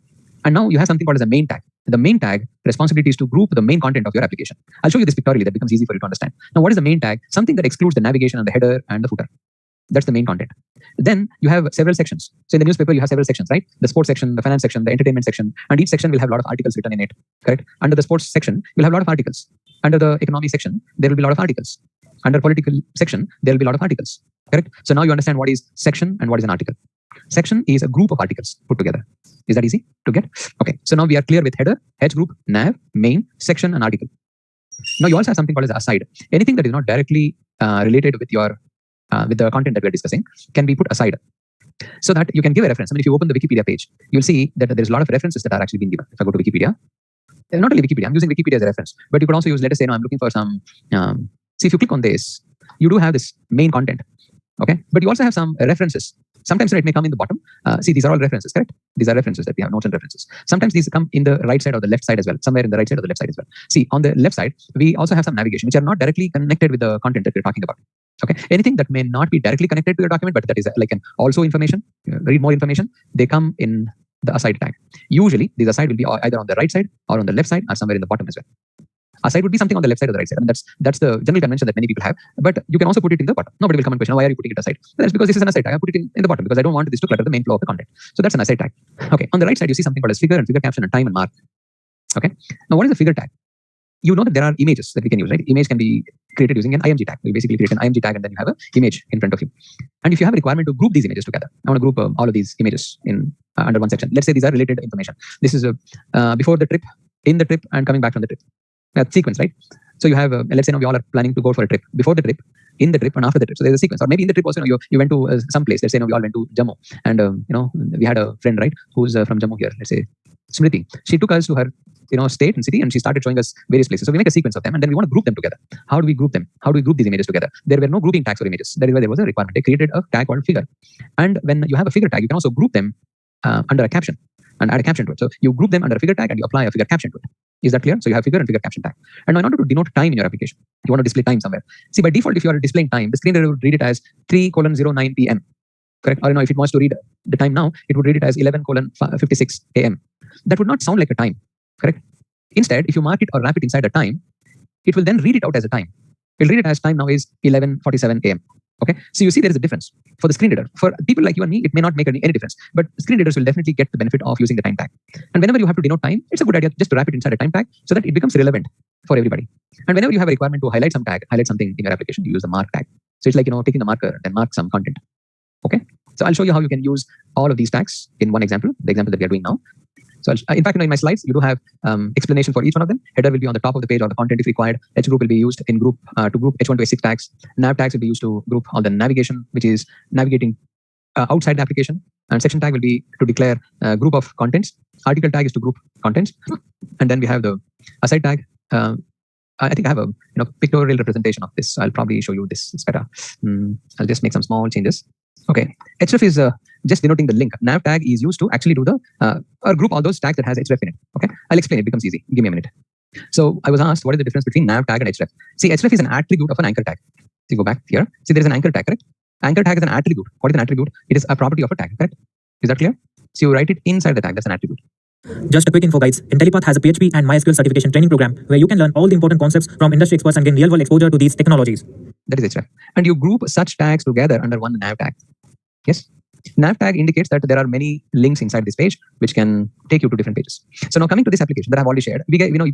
And now you have something called as a main tag. The main tag responsibility is to group the main content of your application. I'll show you this pictorially. That becomes easy for you to understand. Now, what is the main tag? Something that excludes the navigation and the header and the footer. That's the main content. Then you have several sections. So in the newspaper, you have several sections, right? The sports section, the finance section, the entertainment section, and each section will have a lot of articles written in it, correct? Under the sports section, you'll have a lot of articles. Under the economy section, there will be a lot of articles. Under political section, there will be a lot of articles, correct? So now you understand what is section and what is an article. Section is a group of articles put together. Is that easy to get? Okay. So now we are clear with header, H group, nav, main, section, and article. Now you also have something called as aside. Anything that is not directly related with your with the content that we are discussing can be put aside, so that you can give a reference. I mean, if you open the Wikipedia page, you'll see that there's a lot of references that are actually being given. If I go to Wikipedia, not only Wikipedia, I'm using Wikipedia as a reference, but you could also use, let us say, I'm looking for some. See, if you click on this, you do have this main content, okay? But you also have some references. Sometimes it may come in the bottom. See, these are all references, correct? These are references that we have, notes and references. Sometimes these come in the right side or the left side as well, somewhere in the right side or the left side as well. See, on the left side, we also have some navigation, which are not directly connected with the content that we're talking about. Okay, anything that may not be directly connected to your document, but that is like an also information, read more information, they come in the aside tag. Usually, these aside will be either on the right side or on the left side or somewhere in the bottom as well. Aside would be something on the left side or the right side. I mean, that's the general convention that many people have. But you can also put it in the bottom. Nobody will come and question, why are you putting it aside? That's because this is an aside tag. I put it in the bottom because I don't want this to clutter the main flow of the content. So that's an aside tag. Okay, on the right side, you see something called as figure and figure caption and time and mark. Okay, now what is the figure tag? You know that there are images that we can use, right? Image can be created using an IMG tag. We basically create an IMG tag and then you have an image in front of you. And if you have a requirement to group these images together, I want to group all of these images in under one section. Let's say these are related information. This is before the trip, in the trip, and coming back from the trip. That's sequence, right? So you have, let's say now we all are planning to go for a trip. Before the trip, in the trip, and after the trip. So there's a sequence. Or maybe in the trip also, you went to some place. Let's say now we all went to Jammu. And we had a friend, right, who's from Jammu here. Let's say Smriti, she took us to her state and city, and she started showing us various places. So we make a sequence of them, and then we want to group them together. How do we group them? How do we group these images together? There were no grouping tags for images. That is why there was a requirement. They created a tag called figure. And when you have a figure tag, you can also group them under a caption and add a caption to it. So you group them under a figure tag and you apply a figure caption to it. Is that clear? So you have figure and figure caption tag. And now in order to denote time in your application, you want to display time somewhere. See, by default, if you are displaying time, the screen reader would read it as 3:09 p.m. Correct? Or if it wants to read the time now, it would read it as 11:56 a.m. That would not sound like a time. Correct? Instead, if you mark it or wrap it inside a time, it will then read it out as a time. It will read it as time now is 11:47 a.m. Okay, so you see there is a difference for the screen reader. For people like you and me, it may not make any difference, but screen readers will definitely get the benefit of using the time tag. And whenever you have to denote time, it's a good idea just to wrap it inside a time tag so that it becomes relevant for everybody. And whenever you have a requirement to highlight some tag, highlight something in your application, you use the mark tag. So it's like taking the marker and mark some content. Okay, so I'll show you how you can use all of these tags in one example, the example that we are doing now. So in fact, in my slides, you do have explanation for each one of them. Header will be on the top of the page or the content if required. H group will be used in group to group H1 to H6 tags. Nav tags will be used to group all the navigation, which is navigating outside the application. And section tag will be to declare a group of contents. Article tag is to group contents. And then we have the aside tag. I think I have a pictorial representation of this. I'll probably show you this. It's better. I'll just make some small changes. Okay, href is just denoting the link. Nav tag is used to actually do the or group all those tags that has href in it. Okay, I'll explain. It becomes easy. Give me a minute. So I was asked what is the difference between nav tag and href. See, href is an attribute of an anchor tag. So you go back here. See, there is an anchor tag, correct? Anchor tag is an attribute. What is an attribute? It is a property of a tag, correct? Is that clear? So you write it inside the tag. That's an attribute. Just a quick info, guys. IntelliPath has a PHP and MySQL certification training program where you can learn all the important concepts from industry experts and gain real-world exposure to these technologies. That is href. And you group such tags together under one nav tag. Yes. Nav tag indicates that there are many links inside this page which can take you to different pages. So now coming to this application that I've already shared,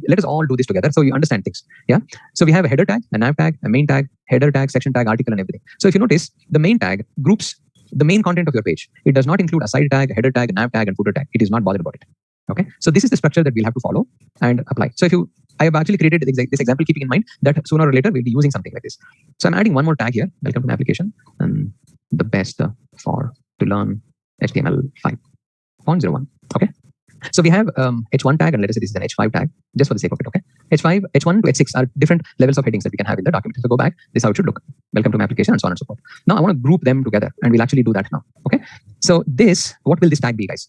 let us all do this together so you understand things. Yeah. So we have a header tag, a nav tag, a main tag, header tag, section tag, article, and everything. So if you notice, the main tag groups the main content of your page. It does not include a side tag, a header tag, a nav tag, and footer tag. It is not bothered about it. Okay. So this is the structure that we'll have to follow and apply. So I have actually created this example, keeping in mind that sooner or later we'll be using something like this. So I'm adding one more tag here. Welcome to my application. And the best for to learn HTML 5.01. Okay. So we have H1 tag, and let us say this is an H5 tag, just for the sake of it. Okay. H1 to H6 are different levels of headings that we can have in the document. So go back. This is how it should look. Welcome to my application, and so on and so forth. Now I want to group them together, and we'll actually do that now. Okay. So what will this tag be, guys?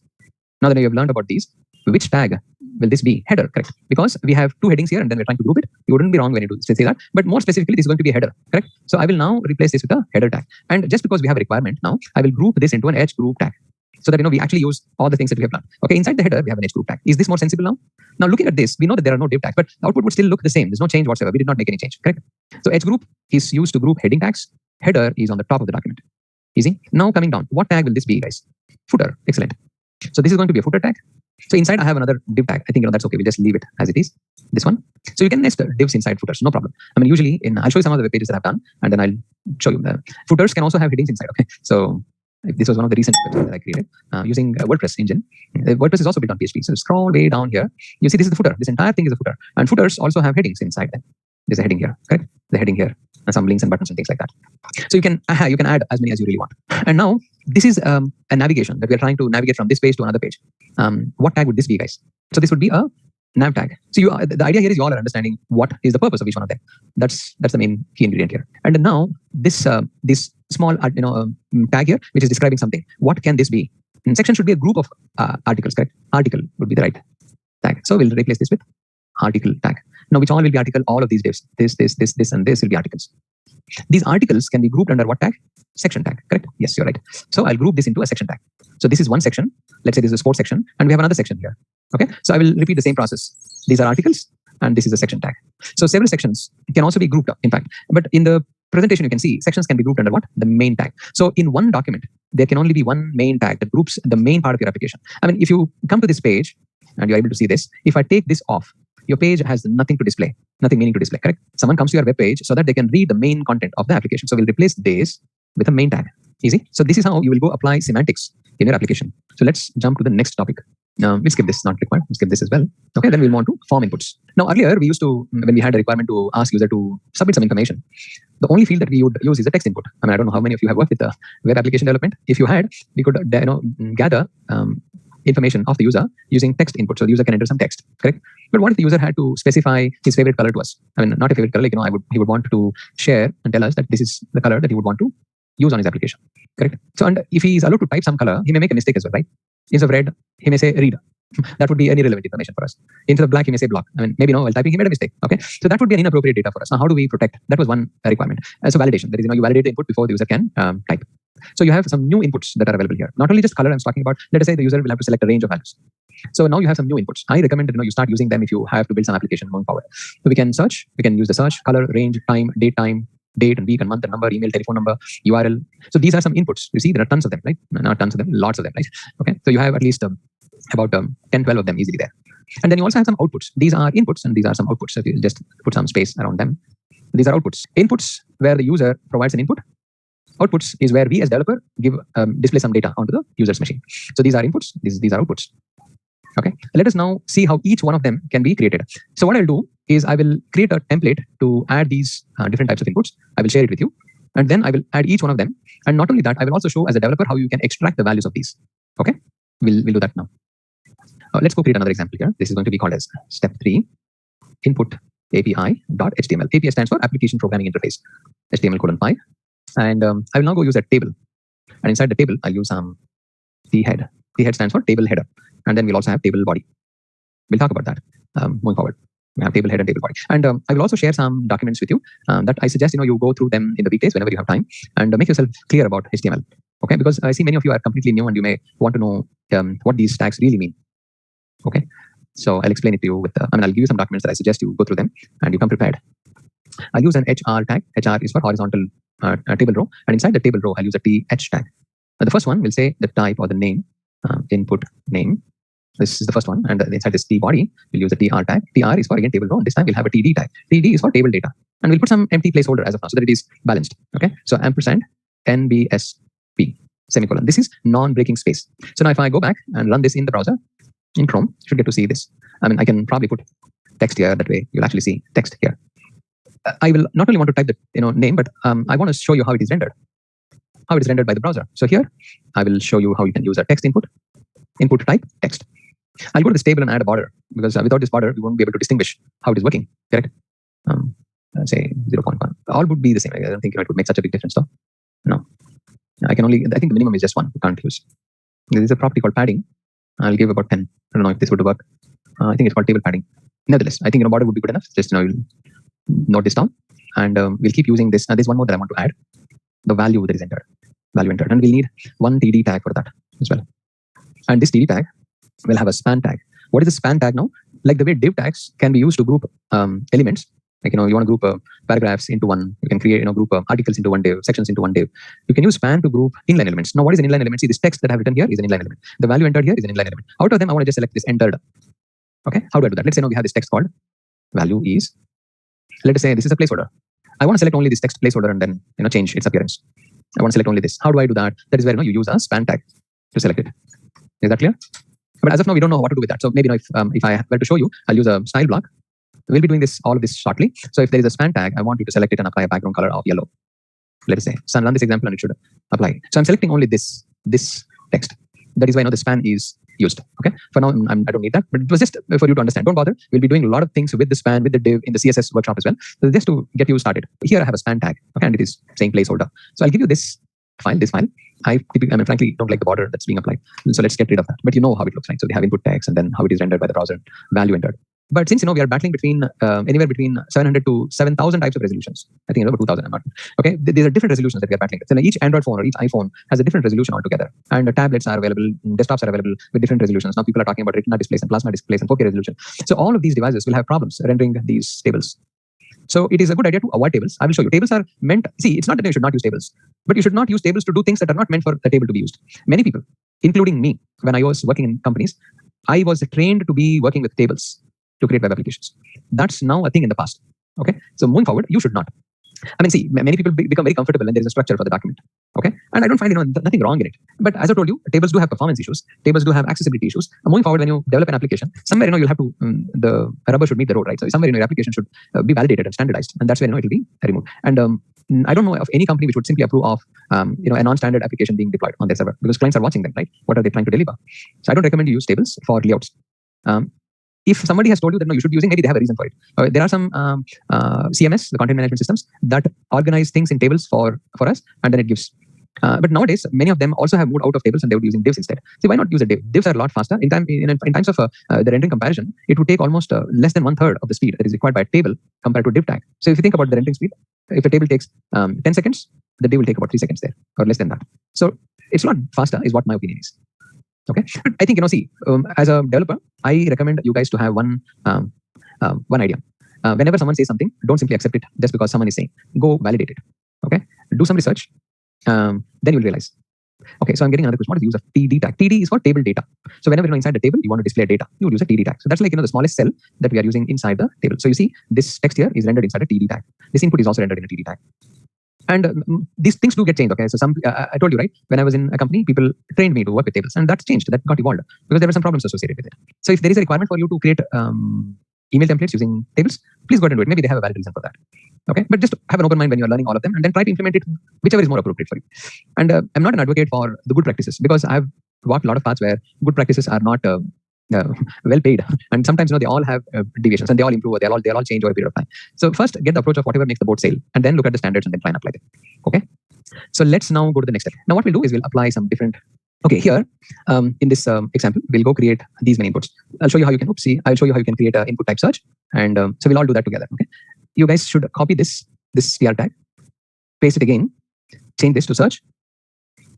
Now that you have learned about these, which tag will this be? Header, correct? Because we have two headings here, and then we're trying to group it. You wouldn't be wrong when you say that. But more specifically, this is going to be a header, correct? So I will now replace this with a header tag. And just because we have a requirement now, I will group this into an H group tag, so that we actually use all the things that we have done. Okay, inside the header, we have an H group tag. Is this more sensible now? Now looking at this, we know that there are no div tags, but the output would still look the same. There's no change whatsoever. We did not make any change, correct? So H group is used to group heading tags. Header is on the top of the document. Easy. Now coming down, what tag will this be, guys? Footer. Excellent. So this is going to be a footer tag. So inside I have another div tag. I think that's okay. We'll just leave it as it is. This one. So you can nest divs inside footers, no problem. I mean, usually I'll show you some of the web pages that I've done, and then I'll show you the footers can also have headings inside. Okay. So this was one of the recent websites that I created using WordPress engine. WordPress is also built on PHP. So scroll way down here. You see this is the footer. This entire thing is a footer. And footers also have headings inside them. There's a heading here, correct? The heading here, and some links and buttons and things like that. So you can add as many as you really want. And now this is a navigation that we are trying to navigate from this page to another page. What tag would this be, guys? So this would be a nav tag. So the idea here is you all are understanding what is the purpose of each one of them. That's the main key ingredient here. And then now this small tag here, which is describing something. What can this be? And section should be a group of articles, correct? Article would be the right tag. So we'll replace this with article tag. Now, which all will be article, all of these divs, this, and this will be articles. These articles can be grouped under what tag? Section tag, correct? Yes, you're right. So I'll group this into a section tag. So this is one section. Let's say this is a sports section, and we have another section here. Okay. So I will repeat the same process. These are articles, and this is a section tag. So several sections can also be grouped up, in fact. But in the presentation, you can see sections can be grouped under what? The main tag. So in one document, there can only be one main tag that groups the main part of your application. I mean, if you come to this page, and you're able to see this, if I take this off, your page has nothing to display, nothing meaning to display, correct? Someone comes to your web page so that they can read the main content of the application. So we'll replace this with a main tag. Easy. So this is how you will go apply semantics in your application. So let's jump to the next topic. We'll skip this, not required. We'll skip this as well. Okay, then we'll move on to form inputs. Now earlier we used to, when we had a requirement to ask user to submit some information, the only field that we would use is a text input. I mean, I don't know how many of you have worked with web application development. If you had, we could gather information of the user using text input. So the user can enter some text, correct? But what if the user had to specify his favorite color to us? I mean, not a favorite color, like, he would want to share and tell us that this is the color that he would want to use on his application, correct? So, and if he is allowed to type some color, he may make a mistake as well, right? Instead of red, he may say read. That would be any relevant information for us. Instead of black, he may say block. I mean, maybe while typing, he made a mistake. Okay, so that would be an inappropriate data for us. Now, how do we protect? That was one requirement. So validation. That is, you validate the input before the user can type. So you have some new inputs that are available here. Not only just color I'm talking about. Let us say the user will have to select a range of values. So now you have some new inputs. I recommend that you start using them if you have to build some application going forward. So we can search. We can use the search, color, range, time, date and week and month and number, email, telephone number, URL. So these are some inputs. You see, there are tons of them, right? Not tons of them, lots of them, right? Okay, so you have at least about 10, 12 of them easily there. And then you also have some outputs. These are inputs and these are some outputs. So if you just put some space around them. These are outputs. Inputs where the user provides an input. Outputs is where we as developer display some data onto the user's machine. So these are inputs. These are outputs. Okay. Let us now see how each one of them can be created. So what I'll do is I will create a template to add these different types of inputs. I will share it with you. And then I will add each one of them. And not only that, I will also show as a developer how you can extract the values of these. Okay. We'll do that now. Let's go create another example here. This is going to be called as step 3, input API.html. API stands for Application Programming Interface, HTML:5. And I will now go use a table. And inside the table, I'll use the head. The head stands for table header. And then we'll also have table body. We'll talk about that going forward. We have table head and table body. And I will also share some documents with you that I suggest you go through them in the weekdays whenever you have time and make yourself clear about HTML. Okay, because I see many of you are completely new and you may want to know what these tags really mean. Okay, so I'll explain it to you with, I'll give you some documents that I suggest you go through them and you come prepared. I'll use an HR tag. HR is for horizontal table row. And inside the table row, I'll use a TH tag. The first one will say the type or the name, input name. This is the first one. And inside this T body, we'll use a TR tag. TR is for, again, table row. And this time we'll have a TD tag. TD is for table data. And we'll put some empty placeholder as of now so that it is balanced. Okay, so ampersand NBSP, semicolon. This is non-breaking space. So now if I go back and run this in the browser, in Chrome, you should get to see this. I mean, I can probably put text here. That way you'll actually see text here. I will not only want to type the name, but I want to show you how it is rendered. How it is rendered by the browser. So here, I will show you how you can use a text input type, text. I'll go to this table and add a border because without this border, we won't be able to distinguish how it is working, correct? Say 0.1. All would be the same. I don't think it would make such a big difference though. No. I think the minimum is just 1. We can't use. There is a property called padding. I'll give about 10. I don't know if this would work. I think it's called table padding. Nevertheless, I think border would be good enough. Just you'll note this down. And we'll keep using this. There's one more that I want to add. The value that is entered. Value entered. And we'll need one TD tag for that as well. And this TD tag will have a span tag. What is a span tag now? Like the way div tags can be used to group elements. Like, you want to group paragraphs into one. You can create, group articles into one div, sections into one div. You can use span to group inline elements. Now, what is an inline element? See, this text that I have written here is an inline element. The value entered here is an inline element. Out of them, I want to just select this entered. Okay, how do I do that? Let's say now we have this text called value is. Let us say this is a placeholder. I want to select only this text placeholder and then change its appearance. I want to select only this. How do I do that? That is where you use a span tag to select it. Is that clear? But as of now, we don't know what to do with that. So maybe if I were to show you, I'll use a style block. We'll be doing all of this shortly. So if there is a span tag, I want you to select it and apply a background color of yellow. Let us say. So I'll run this example and it should apply. So I'm selecting only this text. That is why the span is used. Okay. For now, I don't need that. But it was just for you to understand. Don't bother. We'll be doing a lot of things with the span, with the div in the CSS workshop as well. So just to get you started. Here I have a span tag. Okay, and it is saying placeholder. So I'll give you this file. I frankly don't like the border that's being applied. So let's get rid of that. But you know how it looks like. So we have input text and then how it is rendered by the browser, value entered. But since we are battling between anywhere between 700 to 7,000 types of resolutions, I think about 2,000. I'm not okay. These are different resolutions that we are battling with. So each Android phone or each iPhone has a different resolution altogether, and tablets are available, desktops are available with different resolutions. Now people are talking about Retina displays and plasma displays and 4K resolution. So all of these devices will have problems rendering these tables. So it is a good idea to avoid tables. I will show you. Tables are meant. See, it's not that you should not use tables, but you should not use tables to do things that are not meant for the table to be used. Many people, including me, when I was working in companies, I was trained to be working with tables to create web applications. That's now a thing in the past. Okay, so moving forward, you should not. See, many people become very comfortable and there is a structure for the document. Okay, and I don't find nothing wrong in it. But as I told you, tables do have performance issues. Tables do have accessibility issues. Moving forward, when you develop an application, somewhere you'll have to the rubber should meet the road, right? So somewhere your application should be validated and standardized, and that's where it will be removed. And I don't know of any company which would simply approve of a non-standard application being deployed on their server, because clients are watching them, right? What are they trying to deliver? So I don't recommend you use tables for layouts. If somebody has told you that no, you should be using, maybe they have a reason for it. There are some CMS, the content management systems, that organize things in tables for us, and then it gives. But nowadays, many of them also have moved out of tables and they would be using divs instead. So why not use a div? Divs are a lot faster. In times of the rendering comparison, it would take almost less than 1/3 of the speed that is required by a table compared to div tag. So if you think about the rendering speed, if a table takes 10 seconds, the div will take about 3 seconds there, or less than that. So it's a lot faster, is what my opinion is. Okay, but I think as a developer, I recommend you guys to have one idea. Whenever someone says something, don't simply accept it just because someone is saying. Go validate it. Okay, do some research. Then you'll realize. Okay, so I'm getting another question. What is the use of TD tag? TD is for table data. So whenever inside the table you want to display data, you would use a TD tag. So that's like the smallest cell that we are using inside the table. So you see this text here is rendered inside a TD tag. This input is also rendered in a TD tag. And these things do get changed. Okay, so I told you, right, when I was in a company, people trained me to work with tables, and that's changed. That got evolved because there were some problems associated with it. So if there is a requirement for you to create email templates using tables, please go ahead and do it. Maybe they have a valid reason for that. Okay, but just have an open mind when you're learning all of them, and then try to implement it whichever is more appropriate for you. And I'm not an advocate for the good practices, because I've walked a lot of paths where good practices are not well paid, and sometimes they all have deviations, and they all improve, or they all change over a period of time. So first, get the approach of whatever makes the boat sail, and then look at the standards and then try and apply them. Okay, so let's now go to the next step. Now what we'll do is we'll apply some different. Okay, here in this example, we'll go create these many inputs. I'll show you how you can. I'll show you how you can create an input type search, and so we'll all do that together. Okay, you guys should copy this str tag, paste it again, change this to search.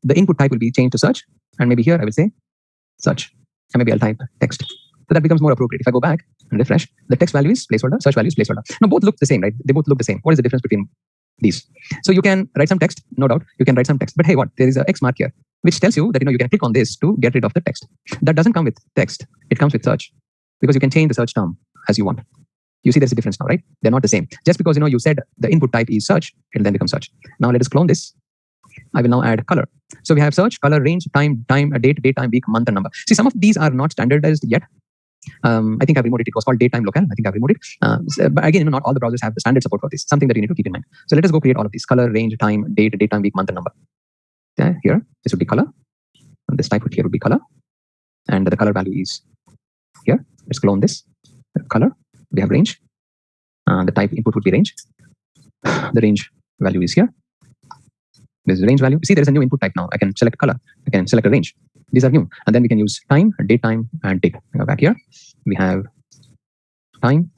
The input type will be changed to search, and maybe here I will say search, and maybe I'll type text. So that becomes more appropriate. If I go back and refresh, the text value is placeholder, search value is placeholder. Now both look the same, right? They both look the same. What is the difference between these? So you can write some text, no doubt. You can write some text, but hey, what? There is an X mark here, which tells you that you can click on this to get rid of the text. That doesn't come with text. It comes with search, because you can change the search term as you want. You see there's a difference now, right? They're not the same. Just because you said the input type is search, it'll then become search. Now let us clone this. I will now add color. So we have search, color, range, time, date, time, week, month, and number. See, some of these are not standardized yet. I think I've removed it. It was called date, time, local. I think I've removed it. But again, not all the browsers have the standard support for this. Something that you need to keep in mind. So let us go create all of these: color, range, time, date, time, week, month, and number. Yeah, here, this would be color. And this type here would be color. And the color value is here. Let's clone this. Color. We have range. The type input would be range. The range value is here. There's a range value. See, there's a new input type now. I can select color. I can select a range. These are new. And then we can use time, date, time, and date. Back here, we have time.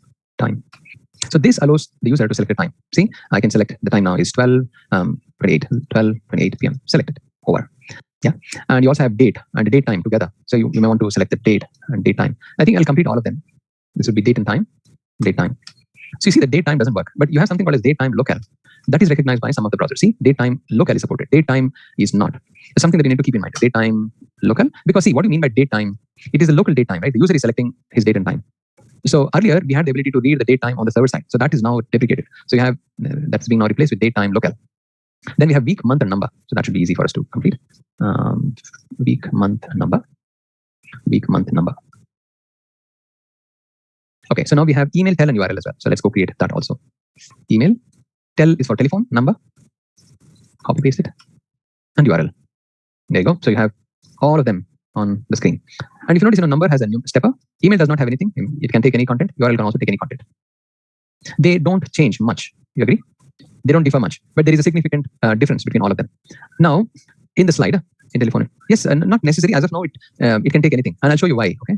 So this allows the user to select a time. See, I can select the time now is 12:28 p.m. Select it. Over. Yeah. And you also have date and date time together. So you may want to select the date and date time. I think I'll complete all of them. This would be date and time, date time. So you see the date time doesn't work, but you have something called as date time local. That is recognized by some of the browsers. See, date time local is supported. Date time is not. It's something that you need to keep in mind. Date time local, because see, what do you mean by date time? It is a local date time, right? The user is selecting his date and time. So earlier we had the ability to read the date time on the server side. So that is now deprecated. So you have that's being now replaced with date time local. Then we have week, month, and number. So that should be easy for us to complete. Week, month, number. Week, month, number. Okay, so now we have email, tel, and URL as well. So let's go create that also. Email, tel is for telephone, number. Copy paste it, and URL. There you go. So you have all of them on the screen. And if you notice, number has a new stepper. Email does not have anything. It can take any content. URL can also take any content. They don't change much. You agree? They don't differ much, but there is a significant difference between all of them. Now, in the slide, in telephone, yes, not necessary as of now. It can take anything, and I'll show you why. Okay.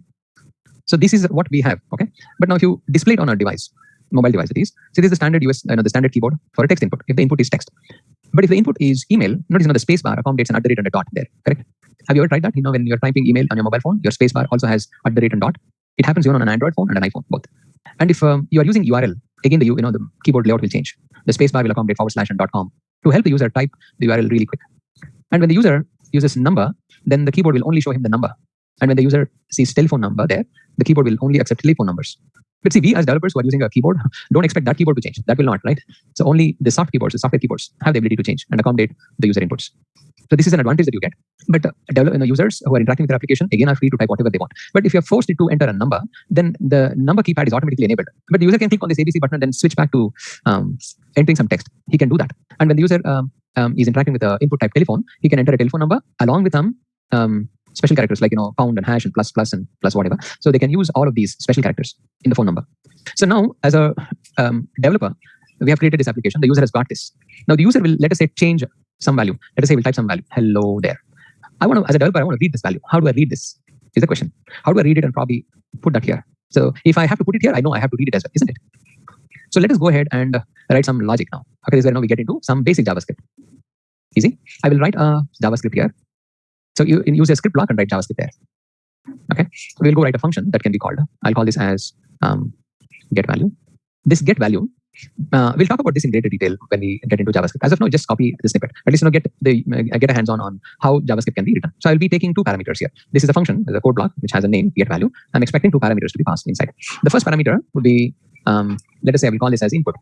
So this is what we have. Okay. But now if you display it on a device, mobile device it is. So this is the standard the standard keyboard for a text input. If the input is text, but if the input is email, notice the space bar accommodates an @ and a dot there. Correct? Have you ever tried that? When you're typing email on your mobile phone, your space bar also has @ and dot. It happens even on an Android phone and an iPhone both. And if you are using URL, again the keyboard layout will change. The space bar will accommodate / and .com to help the user type the URL really quick. And when the user uses number, then the keyboard will only show him the number. And when the user sees telephone number there, the keyboard will only accept telephone numbers. But see, we as developers who are using a keyboard don't expect that keyboard to change. That will not, right? So only the soft keyboards, the software keyboards have the ability to change and accommodate the user inputs. So this is an advantage that you get. But users who are interacting with your application, again, are free to type whatever they want. But if you're forced to enter a number, then the number keypad is automatically enabled. But the user can click on this ABC button and then switch back to entering some text. He can do that. And when the user is interacting with the input type telephone, he can enter a telephone number along with some special characters like pound and hash and plus and plus whatever. So they can use all of these special characters in the phone number. So now, as a developer, we have created this application. The user has got this. Now the user will, let us say, change some value. Let us say we'll type some value. Hello there. As a developer, I want to read this value. How do I read this? Is the question. How do I read it and probably put that here? So if I have to put it here, I know I have to read it as well, isn't it? So let us go ahead and write some logic now. Okay, this is where now we get into some basic JavaScript. Easy. I will write a JavaScript here. So you use a script block and write JavaScript there. Okay. We'll go write a function that can be called. I'll call this as get value. This get value, we'll talk about this in greater detail when we get into JavaScript. As of now, just copy the snippet. At least get a hands on how JavaScript can be written. So I'll be taking two parameters here. This is a function, the code block, which has a name, get value. I'm expecting two parameters to be passed inside. The first parameter would be, let us say I will call this as input.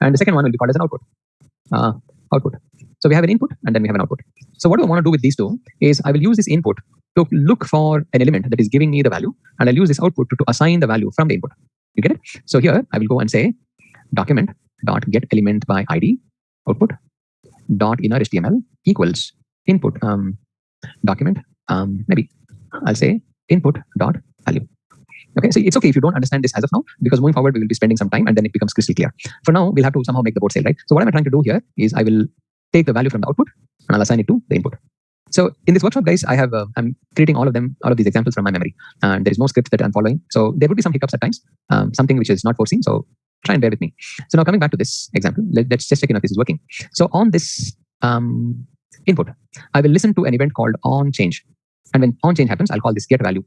And the second one will be called as an output. So we have an input and then we have an output. So what I want to do with these two is I will use this input to look for an element that is giving me the value, and I'll use this output to assign the value from the input. You get it? So here I will go and say document.get element by ID output dot inner HTML equals input document maybe I'll say input dot value. Okay, so it's okay if you don't understand this as of now, because moving forward we will be spending some time and then it becomes crystal clear. For now, we'll have to somehow make the boat sail, right? So what am I trying to do here is I will take the value from the output and I'll assign it to the input. So in this workshop, guys, I'm creating all of these examples from my memory, and there is no script that I'm following. So there would be some hiccups at times, something which is not foreseen. So try and bear with me. So now coming back to this example, let's just check in if this is working. So on this input, I will listen to an event called onChange, and when onChange happens, I'll call this get value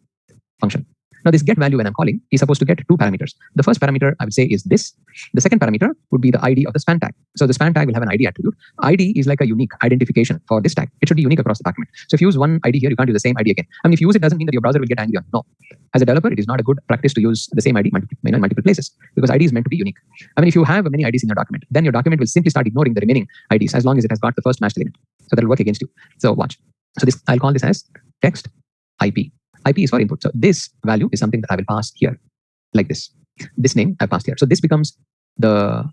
function. Now this get value when I'm calling is supposed to get two parameters. The first parameter I would say is this. The second parameter would be the ID of the span tag. So the span tag will have an ID attribute. ID is like a unique identification for this tag. It should be unique across the document. So if you use one ID here, you can't use the same ID again. I mean, if you use it, doesn't mean that your browser will get angry on. No. As a developer, it is not a good practice to use the same ID in multiple places, because ID is meant to be unique. I mean, if you have many IDs in your document, then your document will simply start ignoring the remaining IDs as long as it has got the first matched element. So that will work against you. So watch. So this, I'll call this as text IP. IP is for input. So this value is something that I will pass here, like this. This name I passed here. So this becomes the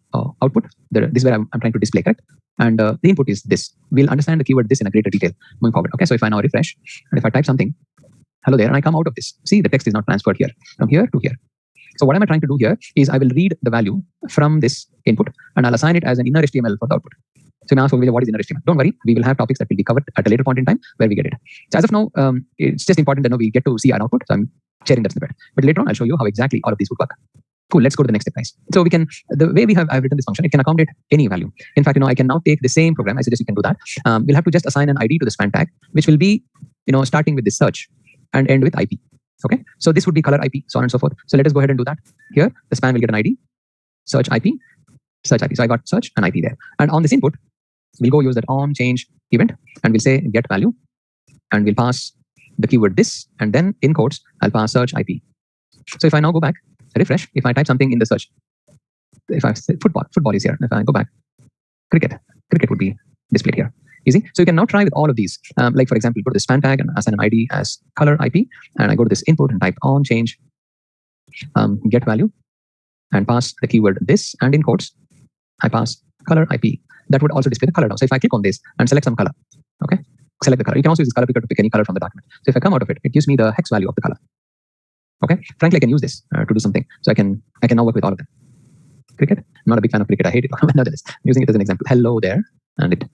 output. This is where I'm trying to display, correct? And the input is this. We'll understand the keyword this in a greater detail moving forward. Okay, so if I now refresh, and if I type something, hello there, and I come out of this, see the text is not transferred here, from here to here. So what am I trying to do here is I will read the value from this input, and I'll assign it as an inner HTML for the output. So now, what is inner HTML? Don't worry, we will have topics that will be covered at a later point in time where we get it. So as of now, it's just important that we get to see our output. So I'm sharing that snippet. But later on, I'll show you how exactly all of these would work. Cool, let's go to the next step, guys. So we can, the way I've written this function, it can accommodate any value. In fact, I can now take the same program. I suggest you can do that. We'll have to just assign an ID to the span tag, which will be, starting with this search and end with IP. Okay, so this would be color IP, so on and so forth. So let us go ahead and do that. Here, the span will get an ID, search IP. So I got search and IP there. And on this input, we'll go use that onChange event, and we'll say get value, and we'll pass the keyword this, and then in quotes, I'll pass search IP. So if I now go back, refresh, if I type something in the search, if I say football is here. If I go back, cricket would be displayed here. Easy. So you can now try with all of these. Like for example, go to the span tag and assign an ID as color IP, and I go to this input and type onChange get value, and pass the keyword this, and in quotes, I pass color IP. That would also display the color now. So if I click on this and select some color, okay, select the color. You can also use this color picker to pick any color from the document. So if I come out of it, it gives me the hex value of the color. Okay, frankly, I can use this to do something. So I can now work with all of them. Cricket. I'm not a big fan of cricket. I hate it. Nonetheless, I'm using it as an example. Hello there, and it.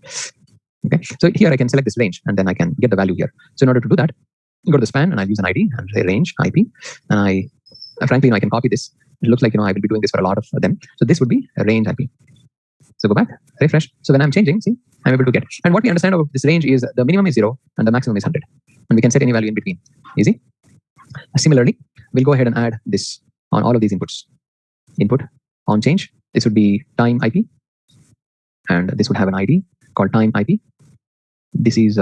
Okay, so here I can select this range, and then I can get the value here. So in order to do that, go to the span, and I use an ID and say range IP, and I frankly I can copy this. It looks like I will be doing this for a lot of them. So this would be a range IP. So go back, refresh. So when I'm changing, see, I'm able to get. And what we understand about this range is the minimum is 0 and the maximum is 100. And we can set any value in between. Easy. Similarly, we'll go ahead and add this on all of these inputs. Input, onChange. This would be time IP. And this would have an ID called time IP. This is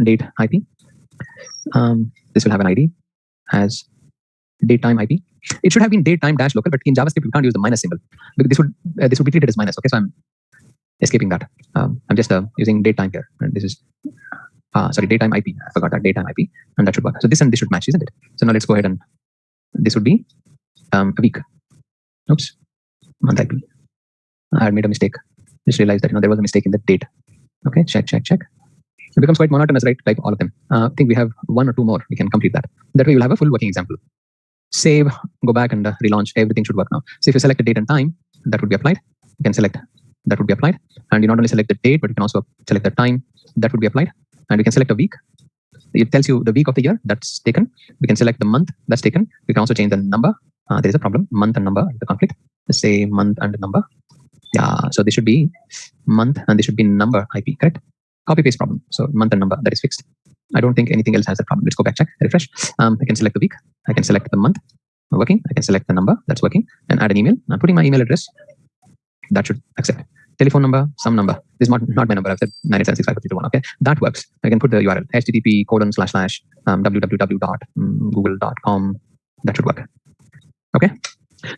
date IP. This will have an ID as datetime IP. It should have been datetime dash local, but in JavaScript we can't use the minus symbol because this would be treated as minus. Okay, so I'm escaping that. I'm just using datetime here, and this is datetime IP. I forgot that datetime IP, and that should work. So this and this should match, isn't it? So now let's go ahead and this would be a week. Oops, month IP. I had made a mistake. Just realized that there was a mistake in the date. Okay, check. It becomes quite monotonous, right? Like all of them. I think we have one or two more. We can complete that. That way, we'll have a full working example. Save, go back and relaunch. Everything should work now. So if you select a date and time, that would be applied. You can select that would be applied, and you not only select the date, but you can also select the time that would be applied, and we can select a week. It tells you the week of the year that's taken. We can select the month that's taken. We can also change the number. There is a problem. Month and number, the conflict. Let's say month and number. Yeah, so this should be month and this should be number IP, correct? Copy paste problem. So month and number, that is fixed. I don't think anything else has that problem. Let's go back, check, refresh. I can select the week. I can select the month, working. I can select the number, that's working, and add an email. I'm putting my email address. That should accept. Telephone number, some number. This is not my number. I've said 9876551. Okay, that works. I can put the URL http://www.google.com. That should work. Okay.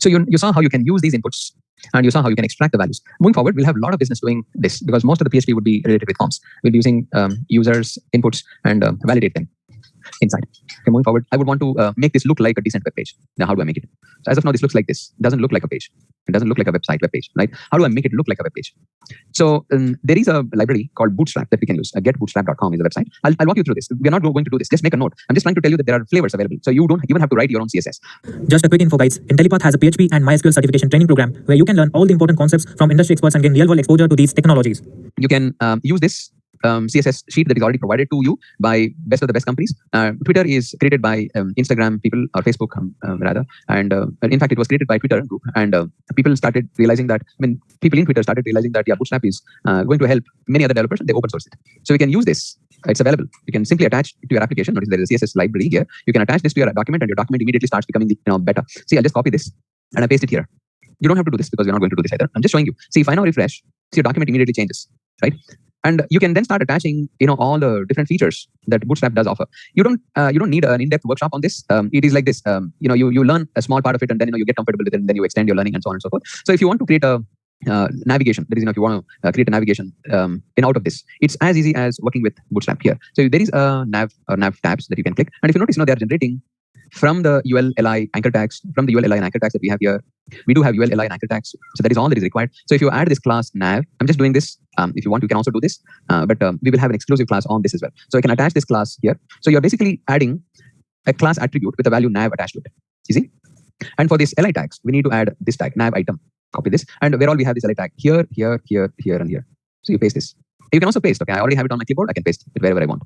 So you saw how you can use these inputs, and you saw how you can extract the values. Moving forward, we'll have a lot of business doing this because most of the PHP would be related with forms. We'll be using users' inputs and validate them inside. Okay, moving forward, I would want to make this look like a decent web page. Now, how do I make it? So as of now, this looks like this. It doesn't look like a page. It doesn't look like a web page, right? How do I make it look like a web page? So there is a library called Bootstrap that we can use. Getbootstrap.com is the website. I'll walk you through this. We're not going to do this. Just make a note. I'm just trying to tell you that there are flavors available. So you don't even have to write your own CSS. Just a quick info, guys. IntelliPath has a PHP and MySQL certification training program where you can learn all the important concepts from industry experts and gain real-world exposure to these technologies. You can use this CSS sheet that is already provided to you by best of the best companies. Twitter is created by Instagram people or Facebook rather, and in fact it was created by Twitter group, and people started realizing that people in Twitter started realizing that Bootstrap is going to help many other developers, and they open sourced it. So we can use this. It's available. You can simply attach it to your application. Notice there is a CSS library here. You can attach this to your document, and your document immediately starts becoming better. See, I'll just copy this and I paste it here. You don't have to do this because we're not going to do this either. I'm just showing you. See, if I now refresh, see, your document immediately changes, right? And you can then start attaching, all the different features that Bootstrap does offer. You don't need an in-depth workshop on this. It is like this. You learn a small part of it, and then you get comfortable with it, and then you extend your learning, and so on and so forth. So if you want to create a navigation, that is, if you want to create a navigation out of this, it's as easy as working with Bootstrap here. So there is a nav tabs that you can click, and if you notice, they are generating from the UL-li anchor tags, that we have here. We do have UL-li and anchor tags, so that is all that is required. So if you add this class nav, I'm just doing this. If you want, you can also do this, but we will have an exclusive class on this as well. So I can attach this class here. So you're basically adding a class attribute with a value nav attached to it. You see? And for this li tags, we need to add this tag nav item. Copy this, and where all we have this li tag here, and here. So you paste this. You can also paste. Okay, I already have it on my clipboard. I can paste it wherever I want.